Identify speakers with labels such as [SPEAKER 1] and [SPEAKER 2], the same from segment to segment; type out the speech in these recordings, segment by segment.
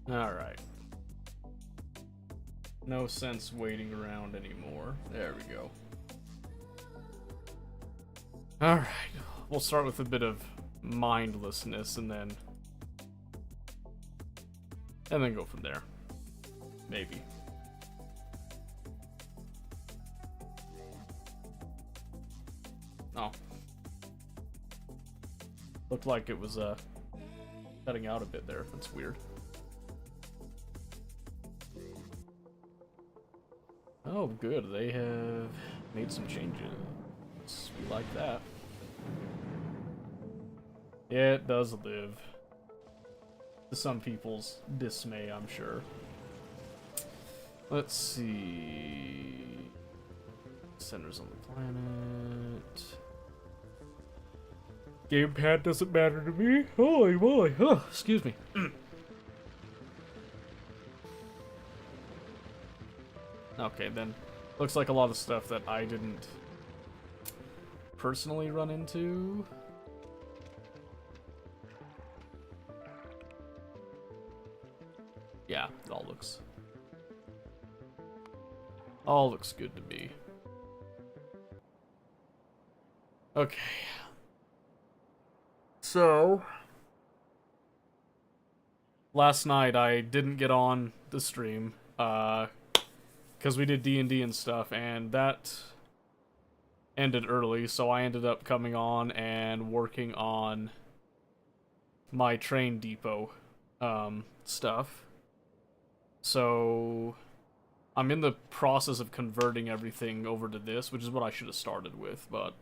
[SPEAKER 1] Alright. No sense waiting around anymore. There we go. Alright. We'll start with a bit of mindlessness and then go from there. Maybe. Oh. Looked like it was cutting out a bit there. That's weird. Oh, good. They have made some changes. We like that. Yeah, it does live. To some people's dismay, I'm sure. Let's see. Centers on the planet. Gamepad doesn't matter to me. Holy moly. Oh, excuse me. Okay, then. Looks like a lot of stuff that I didn't personally run into. Yeah, it all looks good to me. Okay. So last night I didn't get on the stream, because we did D&D and stuff, and that ended early, so I ended up coming on and working on my train depot stuff. So I'm in the process of converting everything over to this, which is what I should have started with, but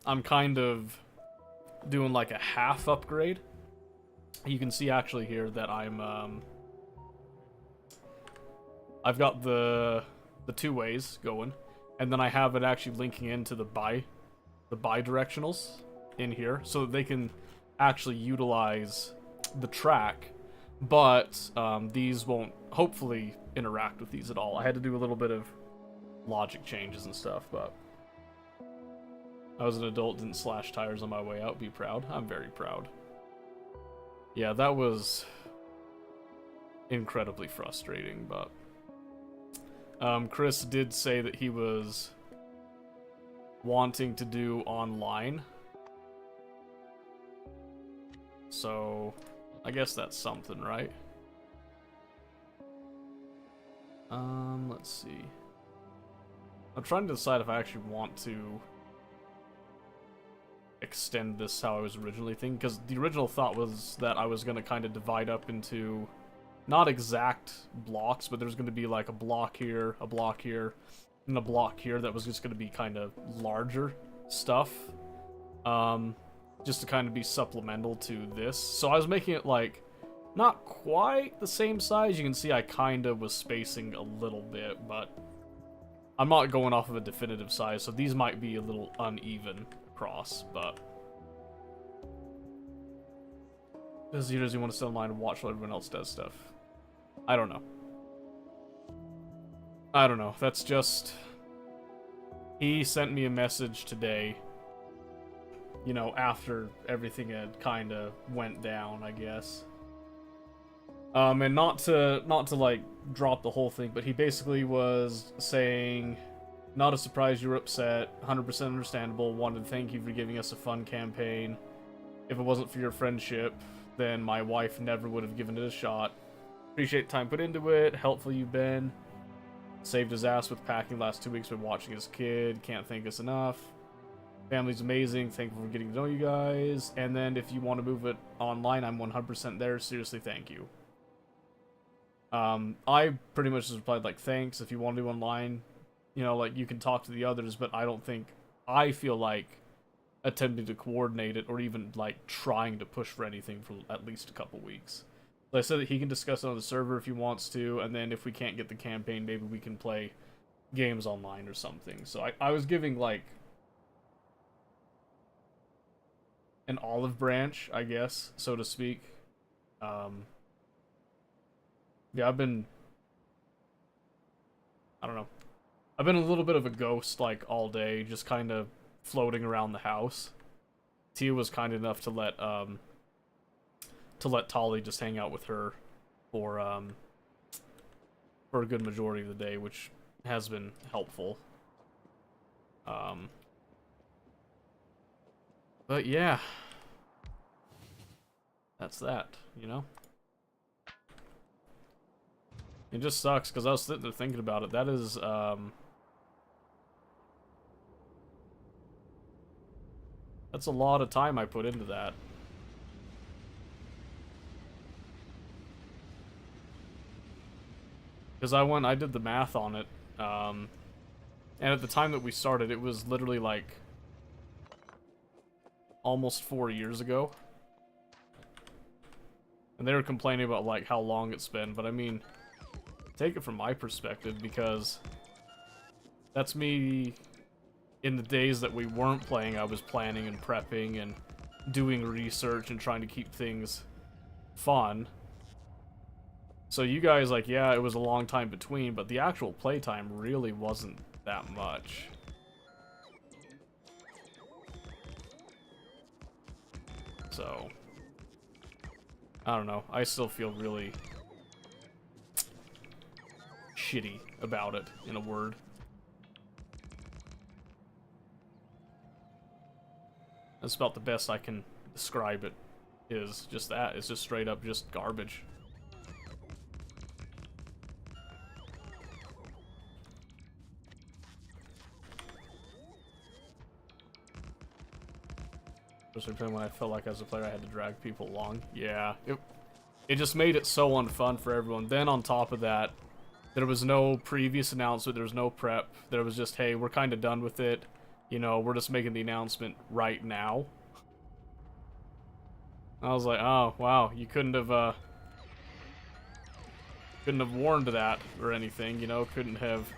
[SPEAKER 1] I'm kind of doing like a half upgrade. You can see actually here that I've got the two ways going, and then I have it actually linking into the bi-directionals in here, so that they can actually utilize the track, but these won't hopefully interact with these at all. I had to do a little bit of logic changes and stuff, but I was an adult, didn't slash tires on my way out. Be proud. I'm very proud. Yeah, that was incredibly frustrating, but Chris did say that he was wanting to do online, so I guess that's something, right? Let's see. I'm trying to decide if I actually want to extend this how I was originally thinking, because the original thought was that I was going to kind of divide up into not exact blocks, but there's going to be like a block here, and a block here that was just going to be kind of larger stuff. just to kind of be supplemental to this. So I was making it like not quite the same size. You can see I kind of was spacing a little bit, but I'm not going off of a definitive size, so these might be a little uneven across, but does he want to sit online and watch while everyone else does stuff? I don't know. I don't know. That's just... He sent me a message today, you know, after everything had kind of went down, I guess. And not to like drop the whole thing, but he basically was saying, not a surprise you were upset, 100% understandable, wanted to thank you for giving us a fun campaign. If it wasn't for your friendship, then my wife never would have given it a shot. Appreciate the time put into it, helpful you've been. Saved his ass with packing the last 2 weeks by watching his kid, can't thank us enough. Family's amazing, thankful for getting to know you guys. And then if you want to move it online, I'm 100% there, seriously thank you. I pretty much just replied like, thanks, if you want to do online, you know, like, you can talk to the others, but I feel like attempting to coordinate it, or even, like, trying to push for anything for at least a couple weeks. So I said that he can discuss it on the server if he wants to, and then if we can't get the campaign, maybe we can play games online or something. So I was giving, like, an olive branch, I guess, so to speak. Yeah, I don't know. I've been a little bit of a ghost, like, all day, just kind of floating around the house. Tia was kind enough to let Tolly just hang out with her for a good majority of the day, which has been helpful. But yeah. That's that, you know? It just sucks, because I was sitting there thinking about it. That is, that's a lot of time I put into that. Because I did the math on it, and at the time that we started, it was literally, like, almost 4 years ago. And they were complaining about, like, how long it's been, but I mean, take it from my perspective, because that's me in the days that we weren't playing. I was planning and prepping and doing research and trying to keep things fun. So you guys, like, yeah, it was a long time between, but the actual playtime really wasn't that much. So, I don't know. I still feel really shitty about it, in a word. That's about the best I can describe it, is just that. It's just straight up just garbage. Especially when I felt like as a player I had to drag people along. Yeah, it just made it so unfun for everyone. Then on top of that, there was no previous announcement, there was no prep. There was just, hey, we're kind of done with it. You know, we're just making the announcement right now. I was like, oh, wow, you couldn't have warned that or anything, you know, couldn't have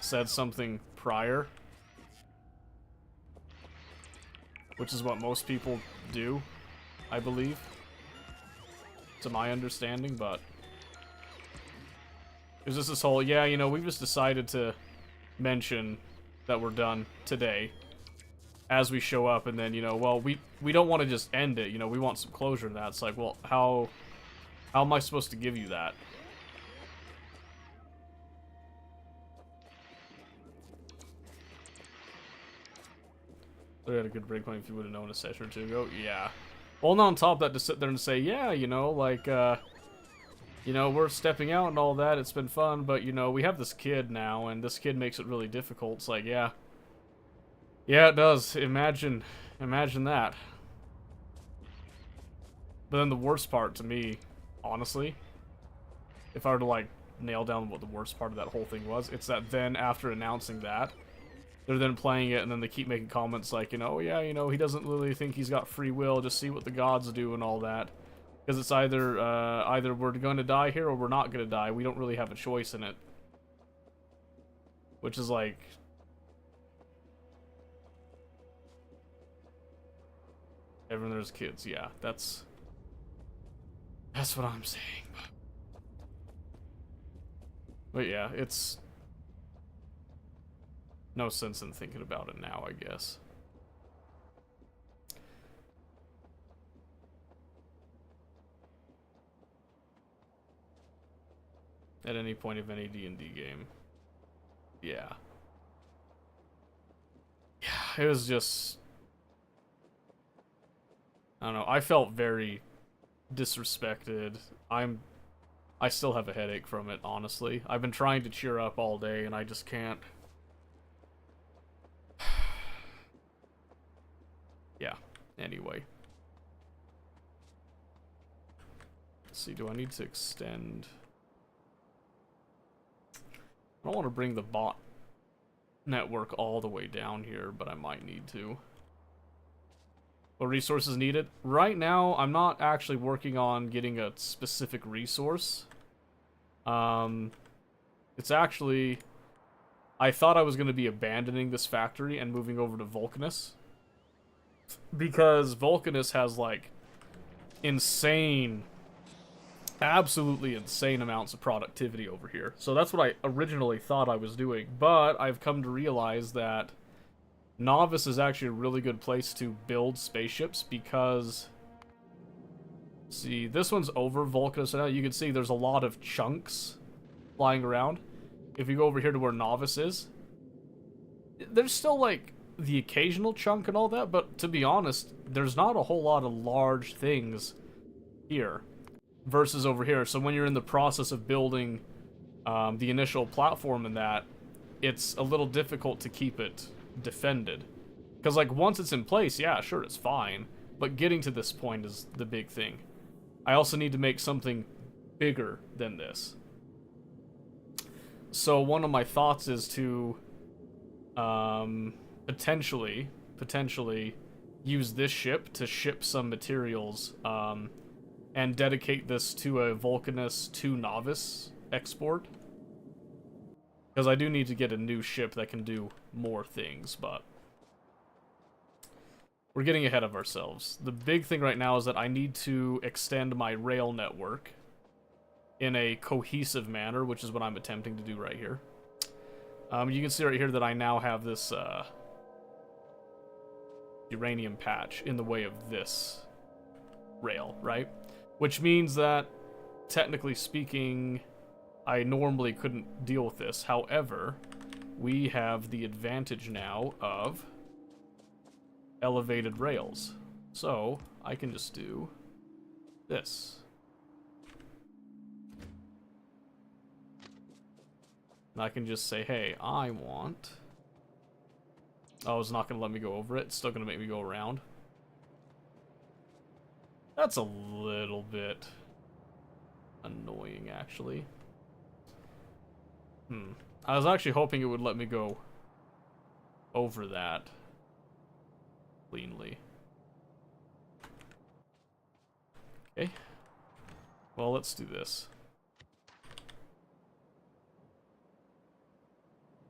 [SPEAKER 1] said something prior. Which is what most people do, I believe. To my understanding, but it was just this whole, yeah, you know, we've just decided to mention that we're done today as we show up, and then, you know, well, we don't want to just end it, you know, we want some closure in that. It's like, well, how am I supposed to give you that? They had a good breakpoint if you would have known a session or two ago. Yeah. Well, not on top of that, to sit there and say, yeah, you know, like, you know, we're stepping out and all that, it's been fun, but, you know, we have this kid now, and this kid makes it really difficult. It's like, yeah. Yeah, it does. Imagine that. But then the worst part to me, honestly, if I were to, like, nail down what the worst part of that whole thing was, it's that then after announcing that, they're then playing it, and then they keep making comments like, you know, "Oh, yeah, you know, he doesn't really think he's got free will, just see what the gods do and all that. Because it's either, either we're going to die here or we're not going to die. We don't really have a choice in it." Which is like... Everyone, there's kids, yeah, that's what I'm saying. But yeah, it's no sense in thinking about it now, I guess. At any point of any D&D game. Yeah. Yeah, it was just... I don't know, I felt very disrespected. I still have a headache from it, honestly. I've been trying to cheer up all day, and I just can't. Yeah, anyway. Let's see, do I need to extend... I don't want to bring the bot network all the way down here, but I might need to. What resources needed? Right now, I'm not actually working on getting a specific resource. It's actually... I thought I was going to be abandoning this factory and moving over to Vulcanus. Because Vulcanus has, like, insane... absolutely insane amounts of productivity over here. So that's what I originally thought I was doing. But I've come to realize that Novice is actually a really good place to build spaceships because... See, this one's over Vulcanus now. You can see there's a lot of chunks flying around. If you go over here to where Novice is, there's still, like, the occasional chunk and all that, but to be honest, there's not a whole lot of large things here versus over here. So when you're in the process of building the initial platform and that, it's a little difficult to keep it defended. Because, like, once it's in place, yeah, sure, it's fine. But getting to this point is the big thing. I also need to make something bigger than this. So one of my thoughts is to potentially use this ship to ship some materials and dedicate this to a Vulcanus 2 Novice export. Because I do need to get a new ship that can do more things, but we're getting ahead of ourselves. The big thing right now is that I need to extend my rail network in a cohesive manner, which is what I'm attempting to do right here. You can see right here that I now have this uranium patch in the way of this rail, right? Which means that, technically speaking, I normally couldn't deal with this. However, we have the advantage now of elevated rails. So, I can just do this. And I can just say, hey, I want... Oh, it's not going to let me go over it. It's still going to make me go around. That's a little bit annoying, actually. I was actually hoping it would let me go over that cleanly. Okay. Well, let's do this.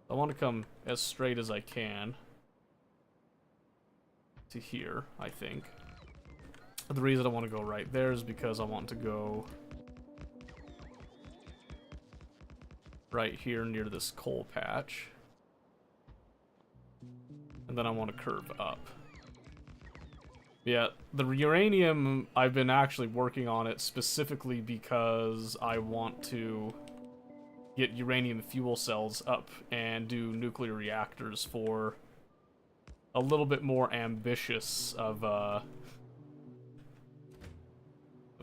[SPEAKER 1] I want to come as straight as I can to here, I think. But the reason I want to go right there is because I want to go right here near this coal patch. And then I want to curve up. Yeah, the uranium, I've been actually working on it specifically because I want to get uranium fuel cells up and do nuclear reactors for a little bit more ambitious of a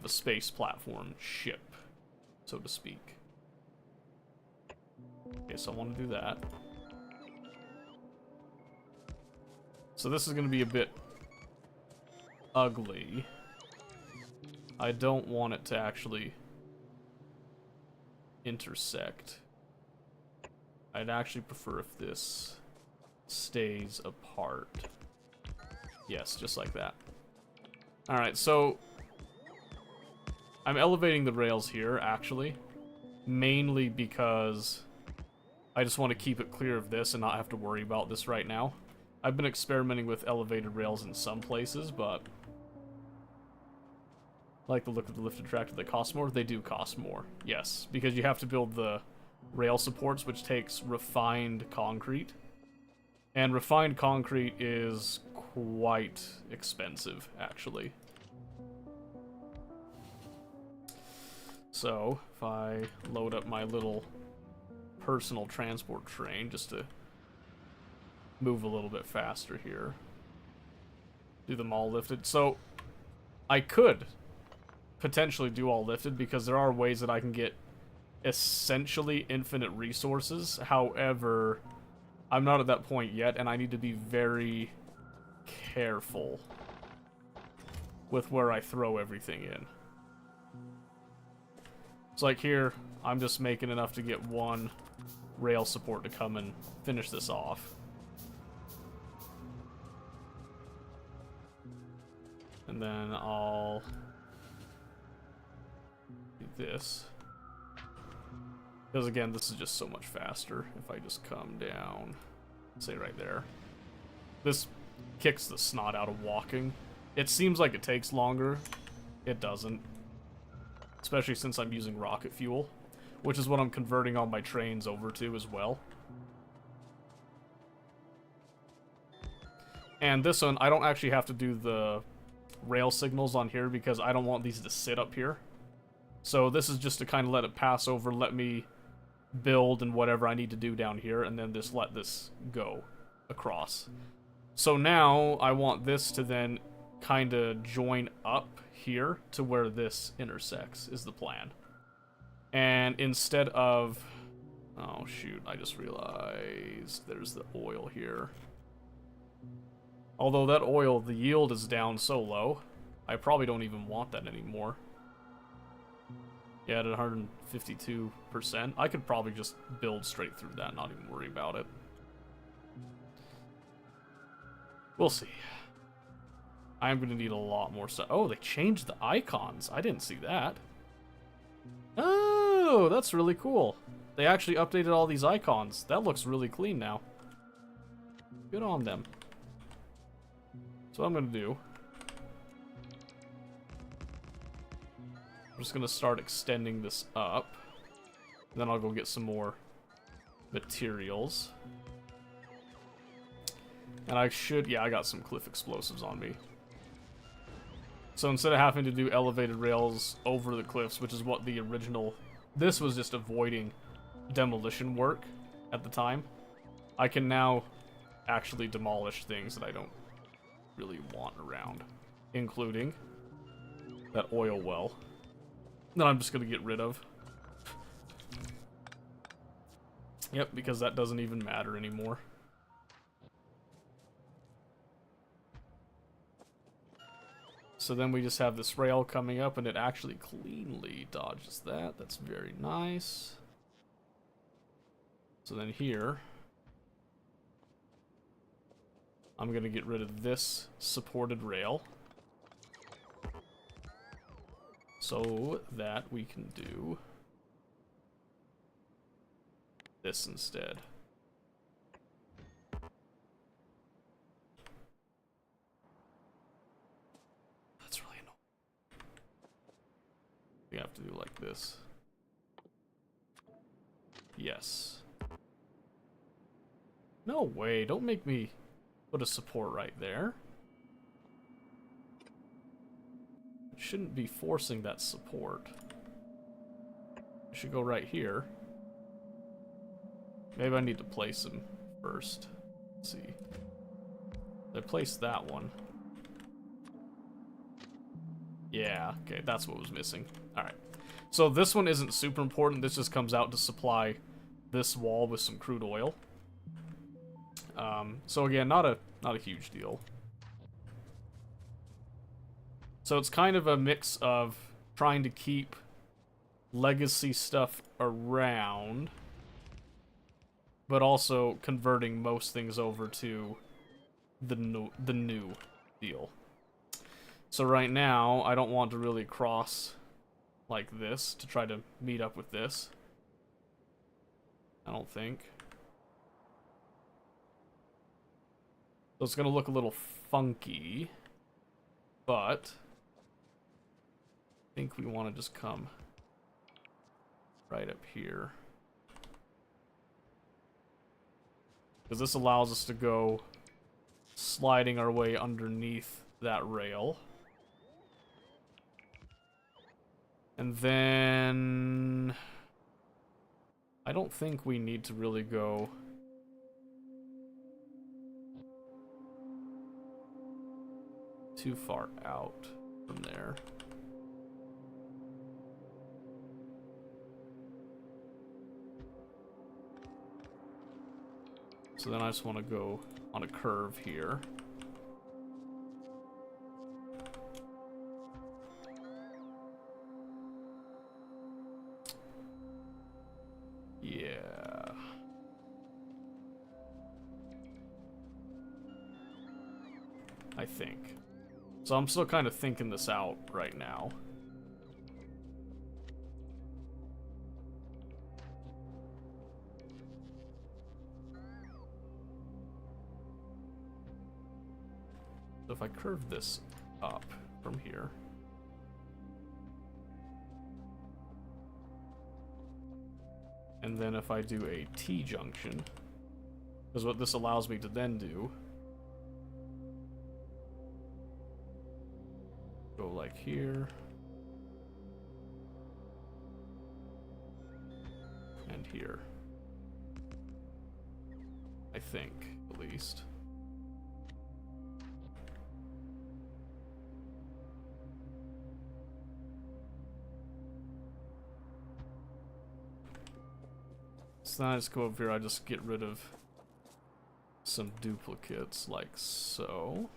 [SPEAKER 1] space platform ship, so to speak. Okay, so I want to do that. So this is going to be a bit ugly. I don't want it to actually intersect. I'd actually prefer if this stays apart. Yes, just like that. Alright, so I'm elevating the rails here, actually. Mainly because I just want to keep it clear of this and not have to worry about this right now. I've been experimenting with elevated rails in some places, but I like the look of the lifted tractor. They cost more? They do cost more, yes. Because you have to build the rail supports, which takes refined concrete. And refined concrete is quite expensive, actually. So, if I load up my little personal transport train just to move a little bit faster here. Do them all lifted. So, I could potentially do all lifted because there are ways that I can get essentially infinite resources. However, I'm not at that point yet, and I need to be very careful with where I throw everything in. It's like here, I'm just making enough to get one rail support to come and finish this off. And then I'll do this. Because again, this is just so much faster if I just come down, say right there. This kicks the snot out of walking. It seems like it takes longer. It doesn't. Especially since I'm using rocket fuel, which is what I'm converting all my trains over to as well. And this one, I don't actually have to do the rail signals on here because I don't want these to sit up here. So this is just to kind of let it pass over, let me build and whatever I need to do down here, and then just let this go across. So now I want this to then kind of join up here to where this intersects is the plan. And instead of... oh shoot, I just realized there's the oil here. Although that oil, the yield is down so low, I probably don't even want that anymore. Yeah, at 152%. I could probably just build straight through that, not even worry about it. We'll see. I'm going to need a lot more stuff. Oh, they changed the icons. I didn't see that. Oh, that's really cool. They actually updated all these icons. That looks really clean now. Good on them. So what I'm going to do... I'm just going to start extending this up. And then I'll go get some more materials. And I should... yeah, I got some cliff explosives on me. So instead of having to do elevated rails over the cliffs, which is what the original... this was just avoiding demolition work at the time. I can now actually demolish things that I don't really want around. Including that oil well. That I'm just going to get rid of. Yep, because that doesn't even matter anymore. So then we just have this rail coming up, and it actually cleanly dodges that. That's very nice. So then here, I'm going to get rid of this supported rail, so that we can do this instead. That's really annoying. We have to do like this. Yes. No way, don't make me put a support right there. It shouldn't be forcing that support. It should go right here. Maybe I need to place them first. Let's see. I placed that one. Yeah, okay, that's what was missing. Alright. So this one isn't super important. This just comes out to supply this wall with some crude oil. So again, not a huge deal. So it's kind of a mix of trying to keep legacy stuff around but also converting most things over to the new deal. So right now, I don't want to really cross like this to try to meet up with this. I don't think. So it's going to look a little funky, but I think we want to just come right up here. Because this allows us to go sliding our way underneath that rail. And then I don't think we need to really go too far out from there. So then I just want to go on a curve here. Yeah. I think. So I'm still kind of thinking this out right now. So if I curve this up from here. And then if I do a T-junction, because what this allows me to then do, go like here, and here, I think, at least. So then I just go over here, I just get rid of some duplicates, like so.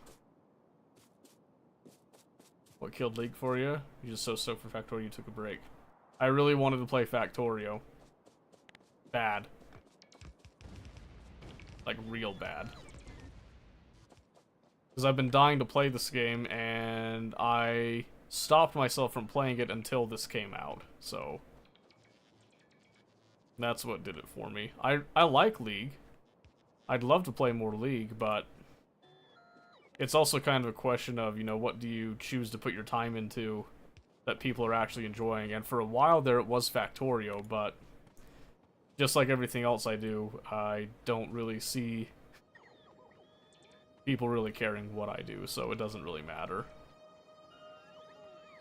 [SPEAKER 1] What killed League for you? You're just so stoked for Factorio you took a break. I really wanted to play Factorio. Bad. Like, real bad. Because I've been dying to play this game, and I stopped myself from playing it until this came out, so that's what did it for me. I like League. I'd love to play more League, but it's also kind of a question of, you know, what do you choose to put your time into that people are actually enjoying? And for a while there, it was Factorio, but just like everything else I do, I don't really see people really caring what I do, so it doesn't really matter.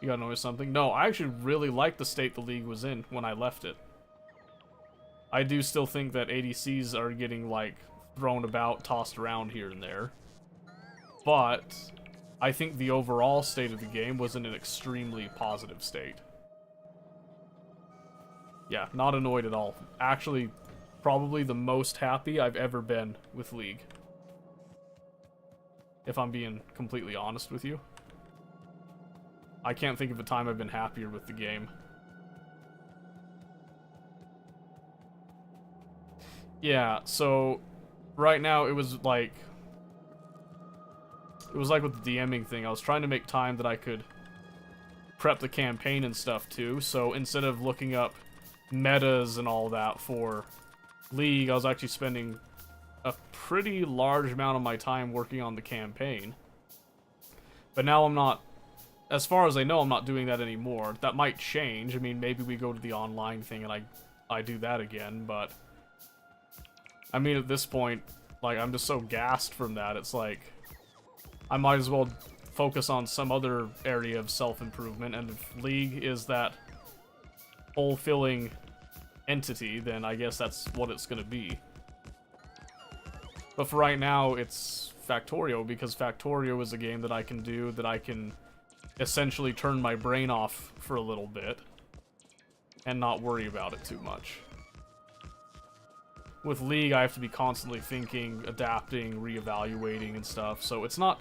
[SPEAKER 1] You gotta notice something? No, I actually really liked the state the League was in when I left it. I do still think that ADCs are getting, like, thrown about, tossed around here and there. But I think the overall state of the game was in an extremely positive state. Yeah, not annoyed at all. Actually, probably the most happy I've ever been with League. If I'm being completely honest with you. I can't think of a time I've been happier with the game. Yeah, so right now it was like with the DMing thing. I was trying to make time that I could prep the campaign and stuff too. So instead of looking up metas and all that for League, I was actually spending a pretty large amount of my time working on the campaign. But now I'm not, as far as I know, I'm not doing that anymore. That might change. I mean, maybe we go to the online thing and I do that again, but I mean, at this point, like, I'm just so gassed from that. It's like, I might as well focus on some other area of self-improvement, and if League is that fulfilling entity, then I guess that's what it's gonna be. But for right now, it's Factorio, because Factorio is a game that I can do, that I can essentially turn my brain off for a little bit, and not worry about it too much. With League, I have to be constantly thinking, adapting, reevaluating and stuff, so it's not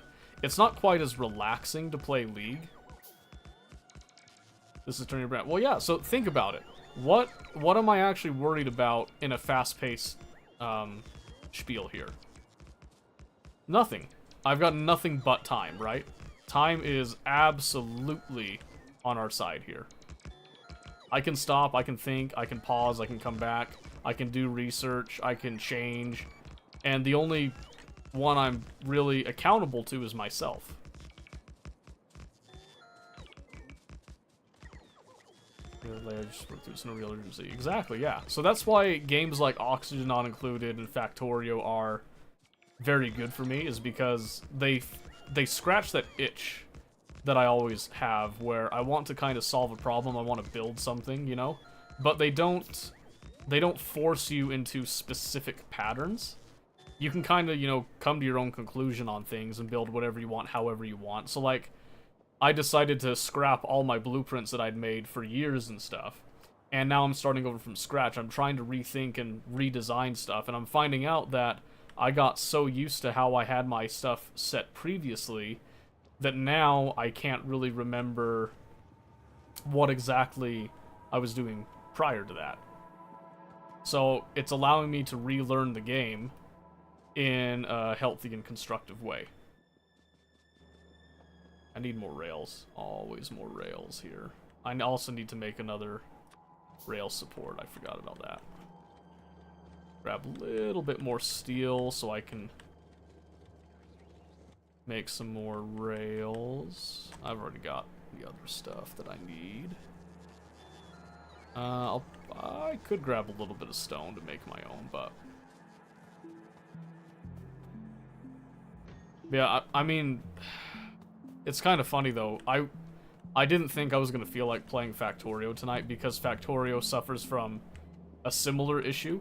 [SPEAKER 1] quite as relaxing to play League. This is turning your brain. Well, yeah, so think about it. What am I actually worried about in a fast-paced spiel here? Nothing. I've got nothing but time, right? Time is absolutely on our side here. I can stop, I can think, I can pause, I can come back, I can do research, I can change, and the only one I'm really accountable to is myself. There's no real urgency. Exactly, yeah. So that's why games like Oxygen Not Included and Factorio are very good for me, is because they scratch that itch that I always have, where I want to kind of solve a problem, I want to build something, you know? But they don't force you into specific patterns. You can kind of, you know, come to your own conclusion on things and build whatever you want, however you want. So, like, I decided to scrap all my blueprints that I'd made for years and stuff, and now I'm starting over from scratch. I'm trying to rethink and redesign stuff, and I'm finding out that I got so used to how I had my stuff set previously that now I can't really remember what exactly I was doing prior to that. So it's allowing me to relearn the game in a healthy and constructive way. I need more rails. Always more rails here. I also need to make another rail support. I forgot about that. Grab a little bit more steel so I can make some more rails. I've already got the other stuff that I need. I could grab a little bit of stone to make my own, but yeah, I mean, it's kind of funny though. I didn't think I was gonna feel like playing Factorio tonight, because Factorio suffers from a similar issue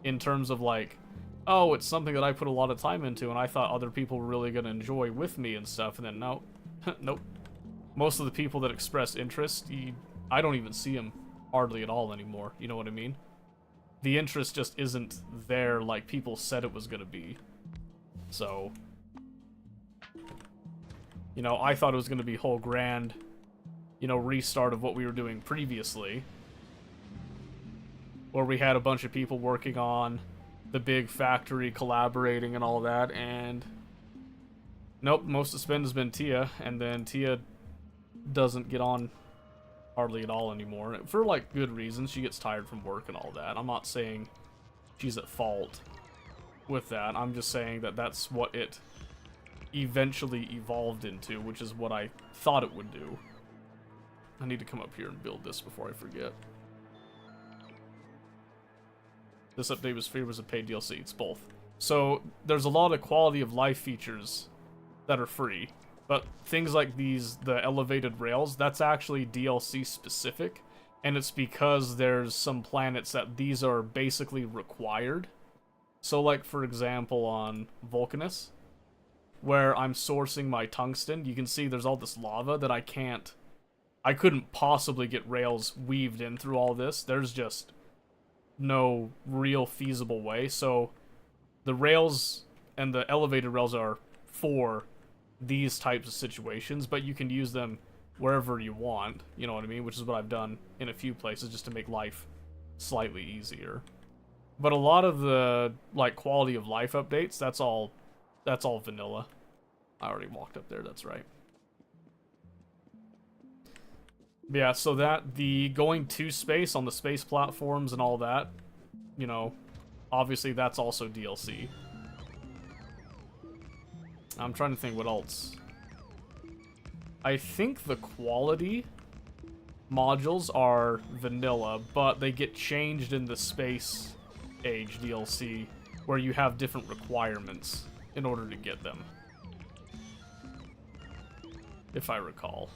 [SPEAKER 1] in terms of like, oh, it's something that I put a lot of time into, and I thought other people were really gonna enjoy with me and stuff, and then no, nope. Most of the people that express interest, I don't even see them hardly at all anymore. You know what I mean? The interest just isn't there like people said it was gonna be. So, you know, I thought it was gonna be whole grand, you know, restart of what we were doing previously, where we had a bunch of people working on the big factory, collaborating and all that, and nope, most of the spend has been Tia, and then Tia doesn't get on hardly at all anymore, for like good reasons. She gets tired from work and all that. I'm not saying she's at fault with that. I'm just saying that that's what it eventually evolved into, which is what I thought it would do. I need to come up here and build this before I forget. This update was free, was a paid DLC. It's both. So there's a lot of quality of life features that are free, but things like these, the elevated rails, that's actually DLC specific, and it's because there's some planets that these are basically required. So like, for example, on Vulcanus, where I'm sourcing my tungsten, you can see there's all this lava that I couldn't possibly get rails weaved in through all this. There's just no real feasible way. So the rails and the elevated rails are for these types of situations, but you can use them wherever you want, you know what I mean? Which is what I've done in a few places just to make life slightly easier. But a lot of the like quality of life updates, that's all vanilla. I already walked up there, that's right. Yeah, so that the going to space on the space platforms and all that, you know, obviously that's also DLC. I'm trying to think what else. I think the quality modules are vanilla, but they get changed in the Space Age DLC, where you have different requirements in order to get them, if I recall.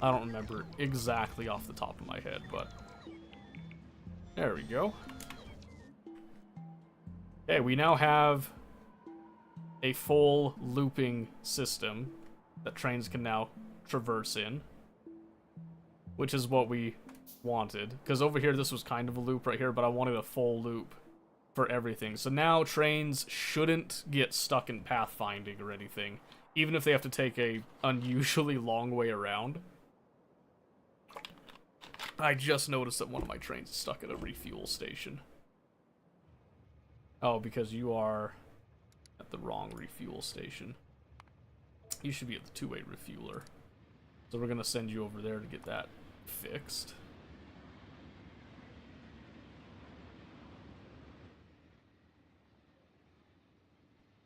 [SPEAKER 1] I don't remember exactly off the top of my head, but there we go. Okay, we now have a full looping system that trains can now traverse in, which is what we wanted. Because over here, this was kind of a loop right here, but I wanted a full loop for everything. So now trains shouldn't get stuck in pathfinding or anything, even if they have to take a unusually long way around. I just noticed that one of my trains is stuck at a refuel station. Oh, because you are at the wrong refuel station. You should be at the two-way refueler. So we're going to send you over there to get that fixed.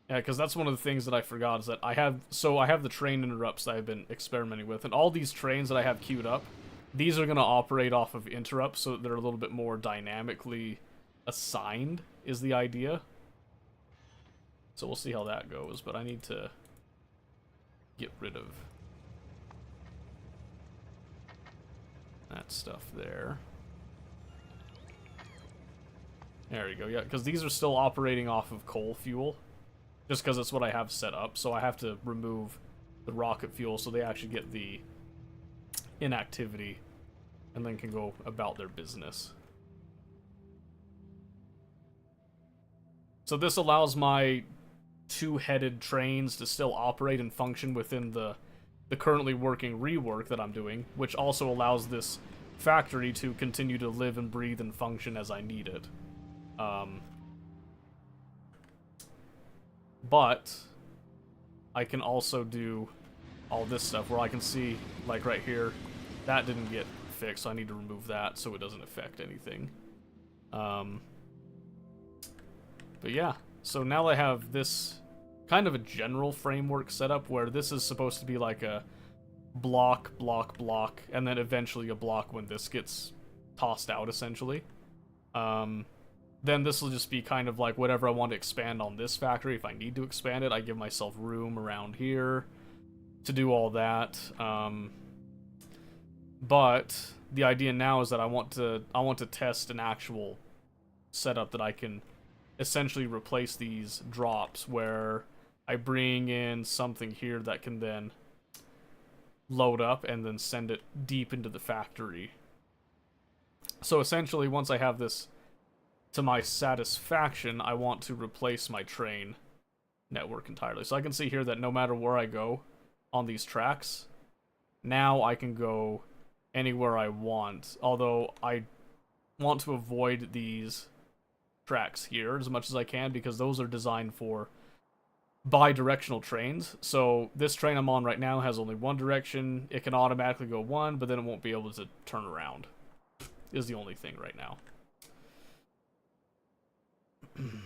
[SPEAKER 1] Yeah, because that's one of the things that I forgot is that I have the train interrupts that I've been experimenting with, and all these trains that I have queued up, these are going to operate off of interrupts, so that they're a little bit more dynamically assigned, is the idea. So we'll see how that goes, but I need to get rid of that stuff there. There you go, yeah, because these are still operating off of coal fuel. Just because it's what I have set up, so I have to remove the rocket fuel so they actually get the inactivity and then can go about their business. So this allows my two-headed trains to still operate and function within the currently working rework that I'm doing, which also allows this factory to continue to live and breathe and function as I need it. But I can also do all this stuff where I can see, like right here, that didn't get fixed, so I need to remove that so it doesn't affect anything. But yeah, so now I have this kind of a general framework set up where this is supposed to be like a block, block, block, and then eventually a block when this gets tossed out, essentially. Then this will just be kind of like whatever I want to expand on this factory. If I need to expand it, I give myself room around here to do all that. But the idea now is that I want to test an actual setup that I can essentially replace these drops, where I bring in something here that can then load up and then send it deep into the factory. So essentially, once I have this to my satisfaction, I want to replace my train network entirely. So I can see here that no matter where I go on these tracks, now I can go anywhere I want. Although I want to avoid these tracks here as much as I can, because those are designed for bi-directional trains. So this train I'm on right now has only one direction. It can automatically go one, but then it won't be able to turn around, is the only thing right now.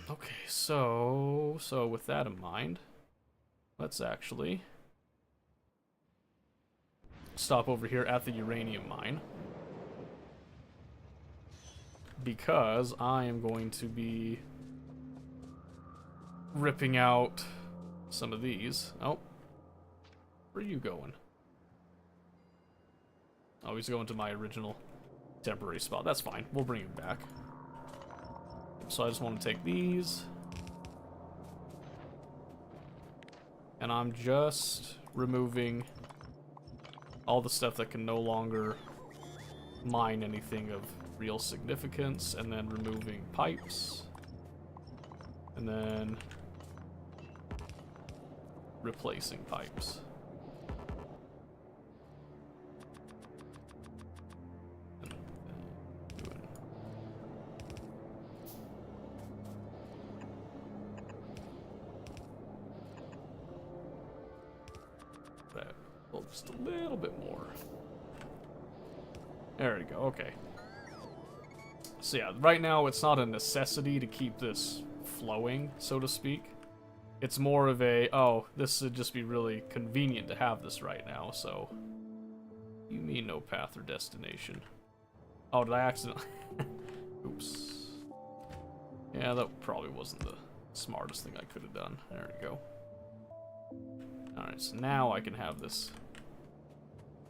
[SPEAKER 1] Okay, so with that in mind, let's actually stop over here at the uranium mine, because I am going to be ripping out some of these. Oh, where are you going? Oh, he's going to my original temporary spot. That's fine. We'll bring him back. So I just want to take these. And I'm just removing all the stuff that can no longer mine anything of real significance, and then removing pipes. And then replacing pipes. Just a little bit more. There we go, okay. So yeah, right now it's not a necessity to keep this flowing, so to speak. It's more of a, oh, this would just be really convenient to have this right now, so... You mean no path or destination. Oh, did I accidentally... Oops. Yeah, that probably wasn't the smartest thing I could have done. There we go. Alright, so now I can have this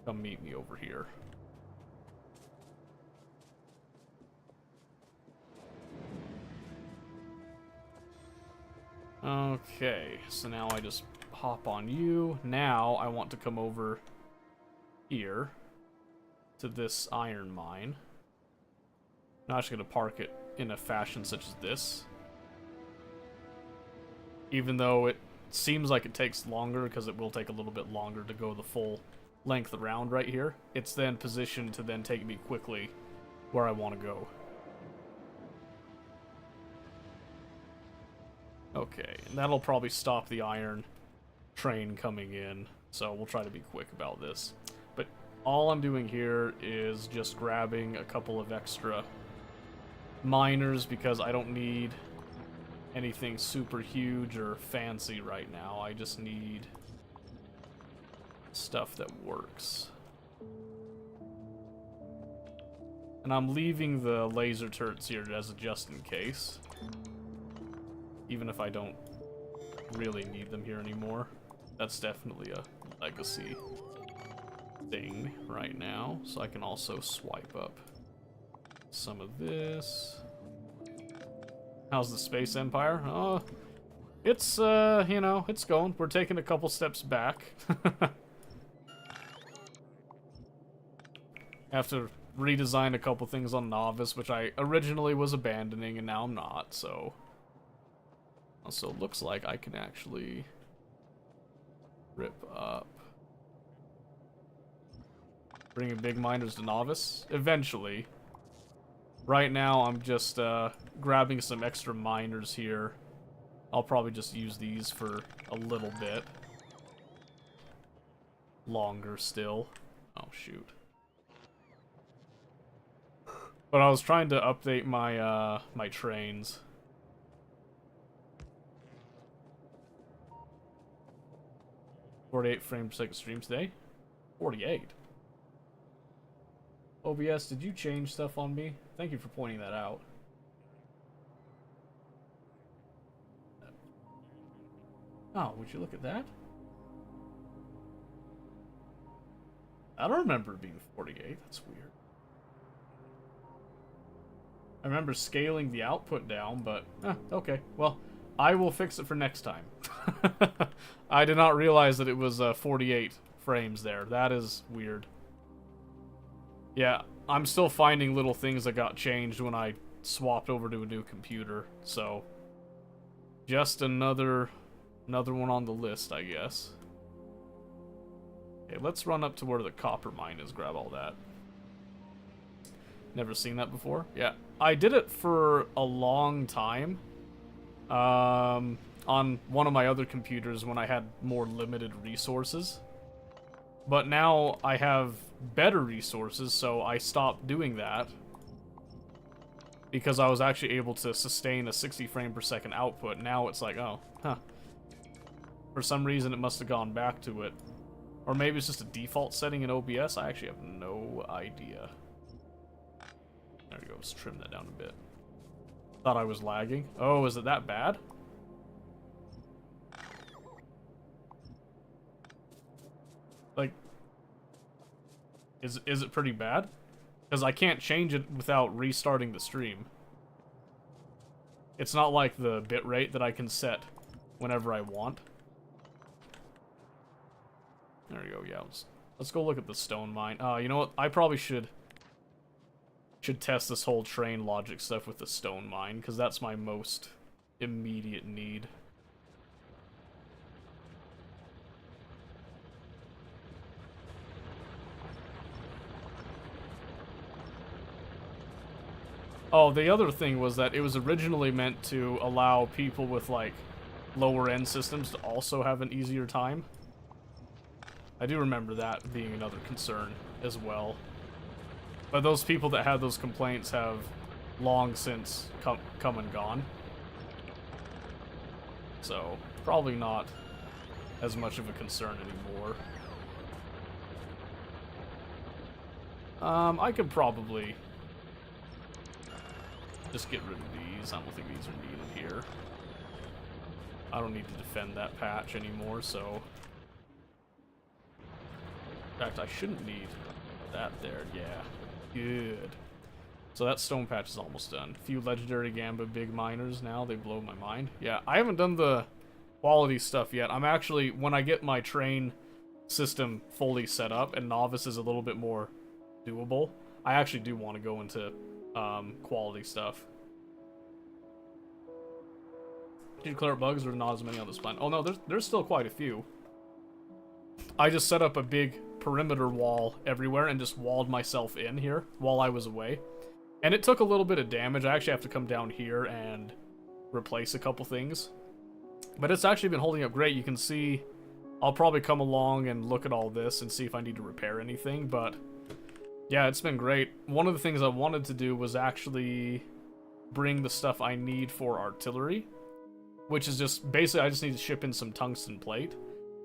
[SPEAKER 1] come meet me over here. Okay, so now I just hop on you. Now I want to come over here to this iron mine. I'm actually going to park it in a fashion such as this. Even though it seems like it takes longer, because it will take a little bit longer to go the full length around right here, it's then positioned to then take me quickly where I want to go. Okay, and that'll probably stop the iron train coming in, so we'll try to be quick about this. But all I'm doing here is just grabbing a couple of extra miners because I don't need anything super huge or fancy right now. I just need stuff that works. And I'm leaving the laser turrets here as a just in case. Even if I don't really need them here anymore. That's definitely a legacy thing right now. So I can also swipe up some of this. How's the Space Empire? Oh, it's, you know, it's going. We're taking a couple steps back. Have to redesign a couple things on Novice, which I originally was abandoning, and now I'm not, so... Also, it looks like I can actually rip up. Bringing big miners to Novice? Eventually. Right now, I'm just grabbing some extra miners here. I'll probably just use these for a little bit. Longer still. Oh, shoot. But I was trying to update my, my trains. .48 frames per second stream today? 48. OBS, did you change stuff on me? Thank you for pointing that out. Oh, would you look at that? I don't remember it being 48. That's weird. I remember scaling the output down, but... okay. Well, I will fix it for next time. I did not realize that it was 48 frames there. That is weird. Yeah, I'm still finding little things that got changed when I swapped over to a new computer, so... Just another one on the list, I guess. Okay, let's run up to where the copper mine is, grab all that. Never seen that before? Yeah, I did it for a long time. On one of my other computers when I had more limited resources. But now I have better resources, so I stopped doing that. Because I was actually able to sustain a 60 frame per second output. Now it's like, oh, huh. For some reason it must have gone back to it. Or maybe it's just a default setting in OBS. I actually have no idea. There we go, let's trim that down a bit. Thought I was lagging. Oh, is it that bad? Like, is it pretty bad? Because I can't change it without restarting the stream. It's not like the bitrate that I can set whenever I want. There we go, yeah. Let's go look at the stone mine. You know what? I probably should test this whole train logic stuff with the stone mine, because that's my most immediate need. Oh, the other thing was that it was originally meant to allow people with, like, lower-end systems to also have an easier time. I do remember that being another concern as well. But those people that had those complaints have long since come and gone. So, probably not as much of a concern anymore. I could probably just get rid of these. I don't think these are needed here. I don't need to defend that patch anymore, so... In fact, I shouldn't need that there, yeah. Good. So that stone patch is almost done. A few legendary Gamba big miners now, they blow my mind. Yeah, I haven't done the quality stuff yet. I'm actually, when I get my train system fully set up and Novice is a little bit more doable, I actually do want to go into quality stuff. Did you clear up bugs or not as many on this planet? Oh no, there's still quite a few. I just set up a big perimeter wall everywhere and just walled myself in here while I was away. And it took a little bit of damage. I actually have to come down here and replace a couple things. But it's actually been holding up great. You can see I'll probably come along and look at all this and see if I need to repair anything. But yeah, it's been great. One of the things I wanted to do was actually bring the stuff I need for artillery, which is just basically I just need to ship in some tungsten plate.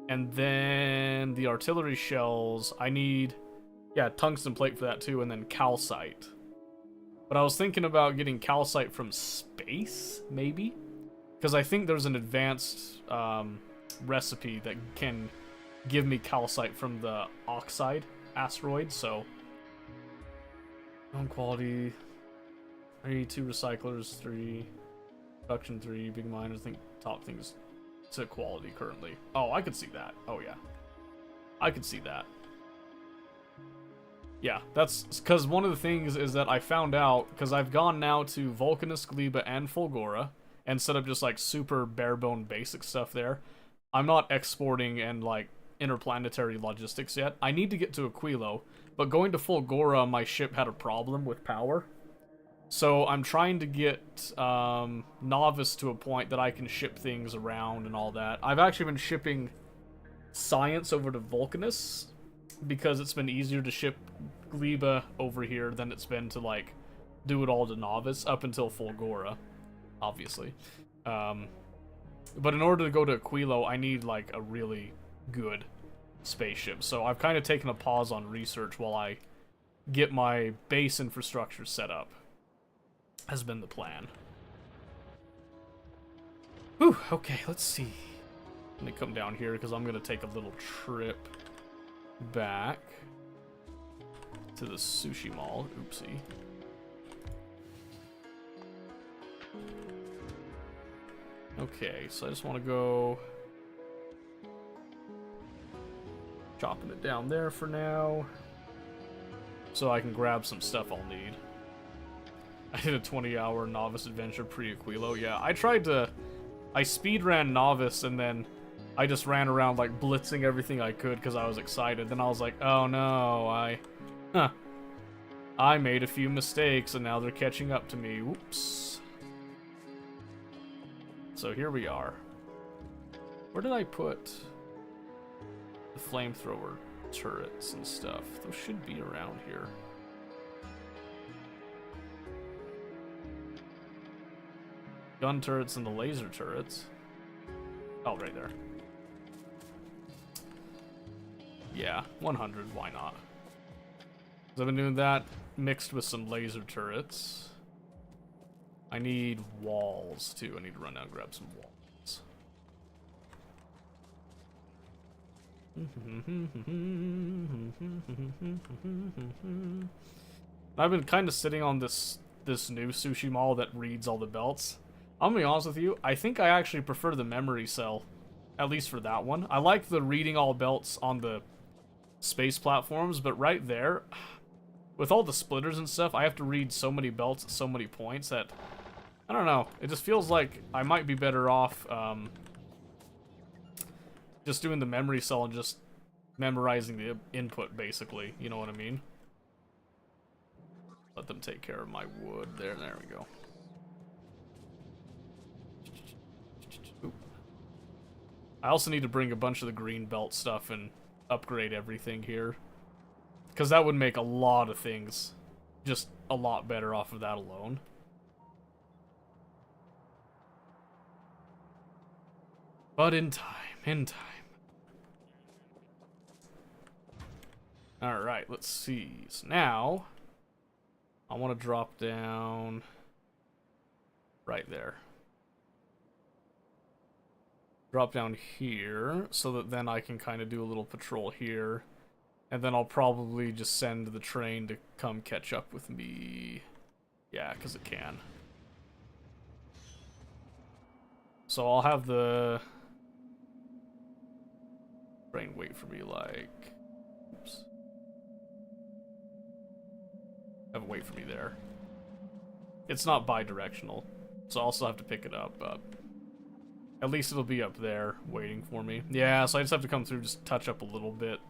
[SPEAKER 1] And then the artillery shells, I need, yeah, tungsten plate for that too, and then calcite. But I was thinking about getting calcite from space, maybe? Because I think there's an advanced recipe that can give me calcite from the Oxide asteroid, so... Known quality... 3, 2 recyclers, 3... Production 3, big miners, I think top things to quality currently. Oh, I could see that. Oh, yeah. I could see that. Yeah, that's because one of the things is that I found out, because I've gone now to Vulcanus, Gleba, and Fulgora, and set up just like super barebone basic stuff there. I'm not exporting and like interplanetary logistics yet. I need to get to Aquilo, but going to Fulgora, my ship had a problem with power. So I'm trying to get Novice to a point that I can ship things around and all that. I've actually been shipping science over to Vulcanus because it's been easier to ship Gleba over here than it's been to like do it all to Novice up until Fulgora, obviously. But in order to go to Aquilo, I need like a really good spaceship. So I've kind of taken a pause on research while I get my base infrastructure set up. Has been the plan. Whew, okay, let's see. Let me come down here because I'm going to take a little trip back to the sushi mall. Oopsie. Okay, so I just want to go chopping it down there for now so I can grab some stuff I'll need. I did a 20-hour Novice adventure pre-Aquilo. Yeah, I speedran Novice and then I just ran around like blitzing everything I could because I was excited. Then I was like, oh no, I made a few mistakes and now they're catching up to me. Whoops. So here we are. Where did I put the flamethrower turrets and stuff? Those should be around here. Gun turrets and the laser turrets. Oh, right there. Yeah, 100, why not? 'Cause I've been doing that mixed with some laser turrets. I need walls, too. I need to run down and grab some walls. I've been kind of sitting on this new sushi mall that reads all the belts. I'm gonna be honest with you, I think I actually prefer the memory cell, at least for that one. I like the reading all belts on the space platforms, but right there, with all the splitters and stuff, I have to read so many belts at so many points that, I don't know, it just feels like I might be better off just doing the memory cell and just memorizing the input, basically, you know what I mean? Let them take care of my wood there we go. I also need to bring a bunch of the green belt stuff and upgrade everything here. Because that would make a lot of things just a lot better off of that alone. But in time. Alright, let's see. So now, I want to drop down right there. Drop down here, so that then I can kind of do a little patrol here. And then I'll probably just send the train to come catch up with me. Yeah, because it can. So I'll have the train wait for me like... Oops. Have it wait for me there. It's not bi-directional, so I'll also have to pick it up, but... At least it'll be up there, waiting for me. Yeah, so I just have to come through, just touch up a little bit.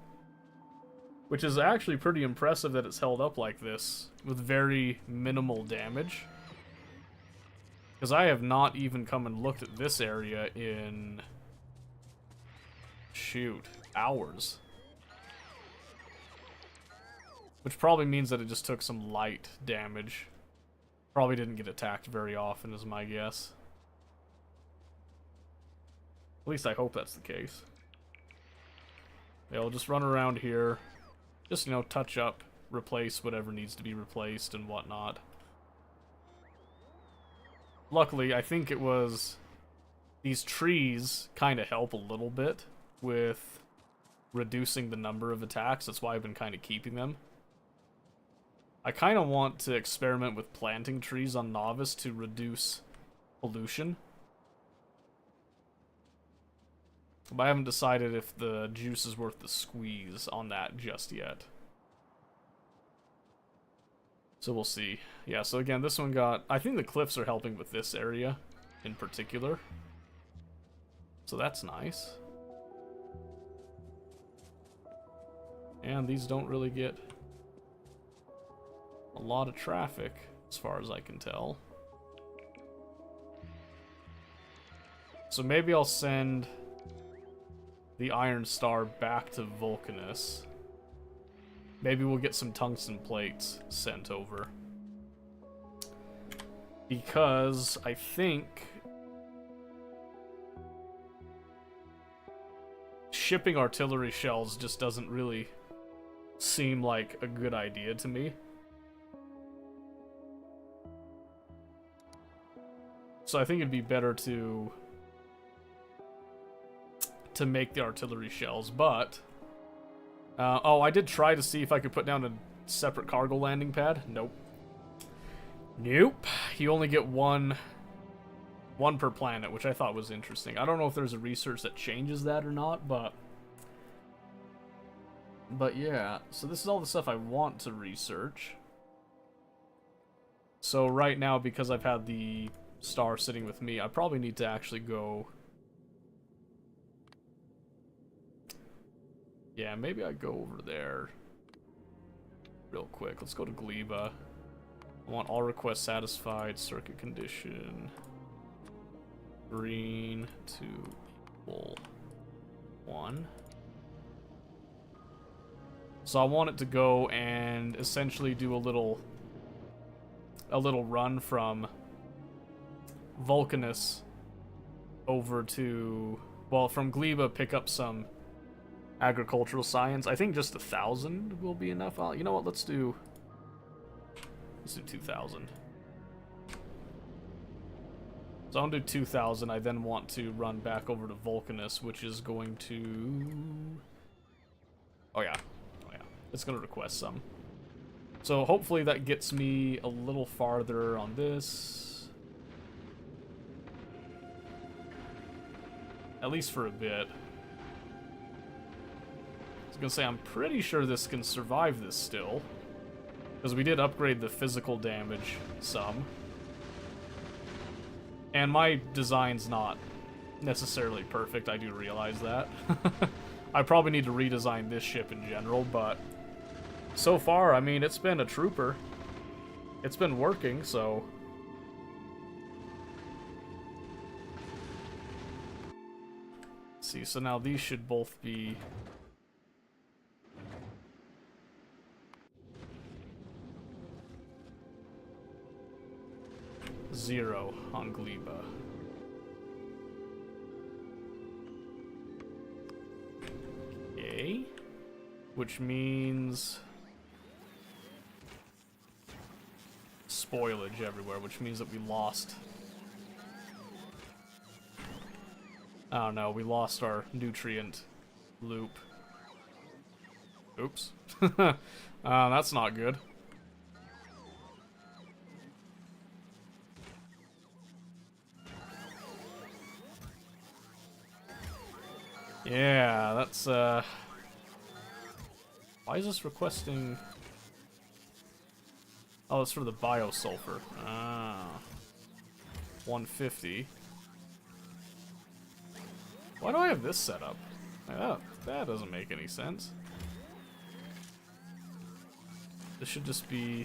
[SPEAKER 1] Which is actually pretty impressive that it's held up like this, with very minimal damage. Because I have not even come and looked at this area in... shoot, hours. Which probably means that it just took some light damage. Probably didn't get attacked very often, is my guess. At least I hope that's the case. Yeah, we'll just run around here. Just, you know, touch up, replace whatever needs to be replaced and whatnot. Luckily, I think it was... these trees kind of help a little bit with reducing the number of attacks. That's why I've been kind of keeping them. I kind of want to experiment with planting trees on Novice to reduce pollution. But I haven't decided if the juice is worth the squeeze on that just yet. So we'll see. Yeah, so again, this one got... I think the cliffs are helping with this area in particular. So that's nice. And these don't really get a lot of traffic, as far as I can tell. So maybe I'll send the Iron Star back to Vulcanus. Maybe we'll get some tungsten plates sent over. Because I think shipping artillery shells just doesn't really seem like a good idea to me. So I think it'd be better to make the artillery shells, but... oh, I did try to see if I could put down a separate cargo landing pad. Nope. Nope. You only get one per planet, which I thought was interesting. I don't know if there's a research that changes that or not, but yeah. So this is all the stuff I want to research. So right now, because I've had the star sitting with me, I probably need to actually go... yeah, maybe I go over there real quick. Let's go to Gleba. I want all requests satisfied, circuit condition. Green to equal 1. So I want it to go and essentially do a little run from Vulcanus over to, well, from Gleba, pick up some agricultural science. I think just 1,000 will be enough. You know what? Let's do 2,000. So I'll do 2,000. I then want to run back over to Vulcanus, which is going to... oh yeah. It's going to request some. So hopefully that gets me a little farther on this. At least for a bit. I was going to say, I'm pretty sure this can survive this still. Because we did upgrade the physical damage some. And my design's not necessarily perfect, I do realize that. I probably need to redesign this ship in general, but so far, I mean, it's been a trooper. It's been working, so... let's see, so now these should both be... 0 on Gleba. Okay. Which means... spoilage everywhere, which means that we lost... oh no, we lost our nutrient loop. Oops. That's not good. Yeah, that's, why is this requesting... oh, it's for the biosulfur. Ah. 150. Why do I have this set up? That doesn't make any sense. This should just be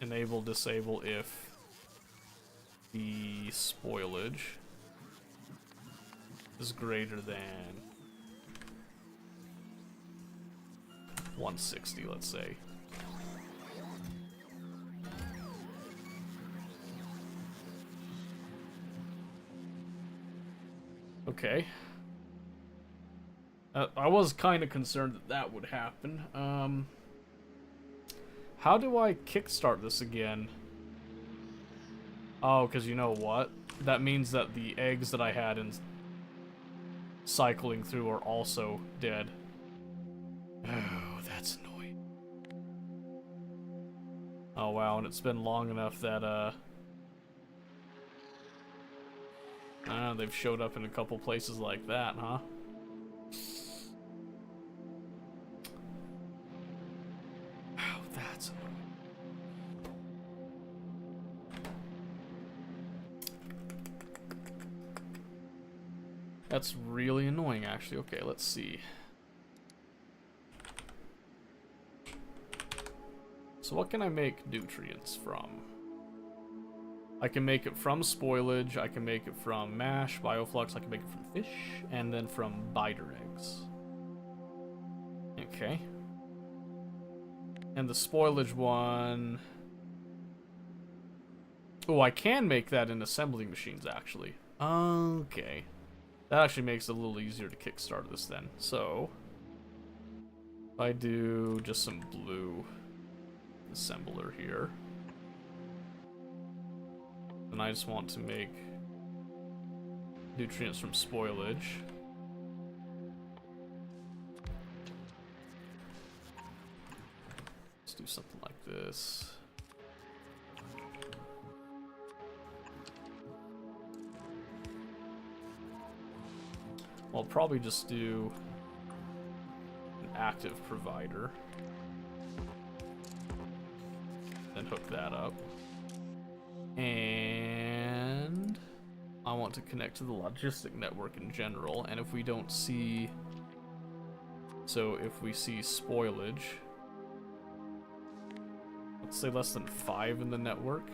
[SPEAKER 1] enable, disable if the spoilage is greater than 160, let's say. Okay. I was kind of concerned that that would happen. How do I kickstart this again? Oh, because you know what? That means that the eggs that I had in cycling through are also dead. Oh, that's annoying. Oh, wow, and it's been long enough that, they've showed up in a couple places like that, huh? Oh, that's annoying. That's really annoying, actually. Okay, let's see. So what can I make nutrients from? I can make it from spoilage, I can make it from mash, bioflux, I can make it from fish, and then from biter eggs. Okay. And the spoilage one... Oh, I can make that in assembling machines, actually. Okay. That actually makes it a little easier to kickstart this then. So, if I do just some blue assembler here, and I just want to make nutrients from spoilage. Let's do something like this. I'll probably just do an active provider. Then hook that up. And I want to connect to the logistic network in general. And if we don't see... So if we see spoilage, let's say less than 5 in the network.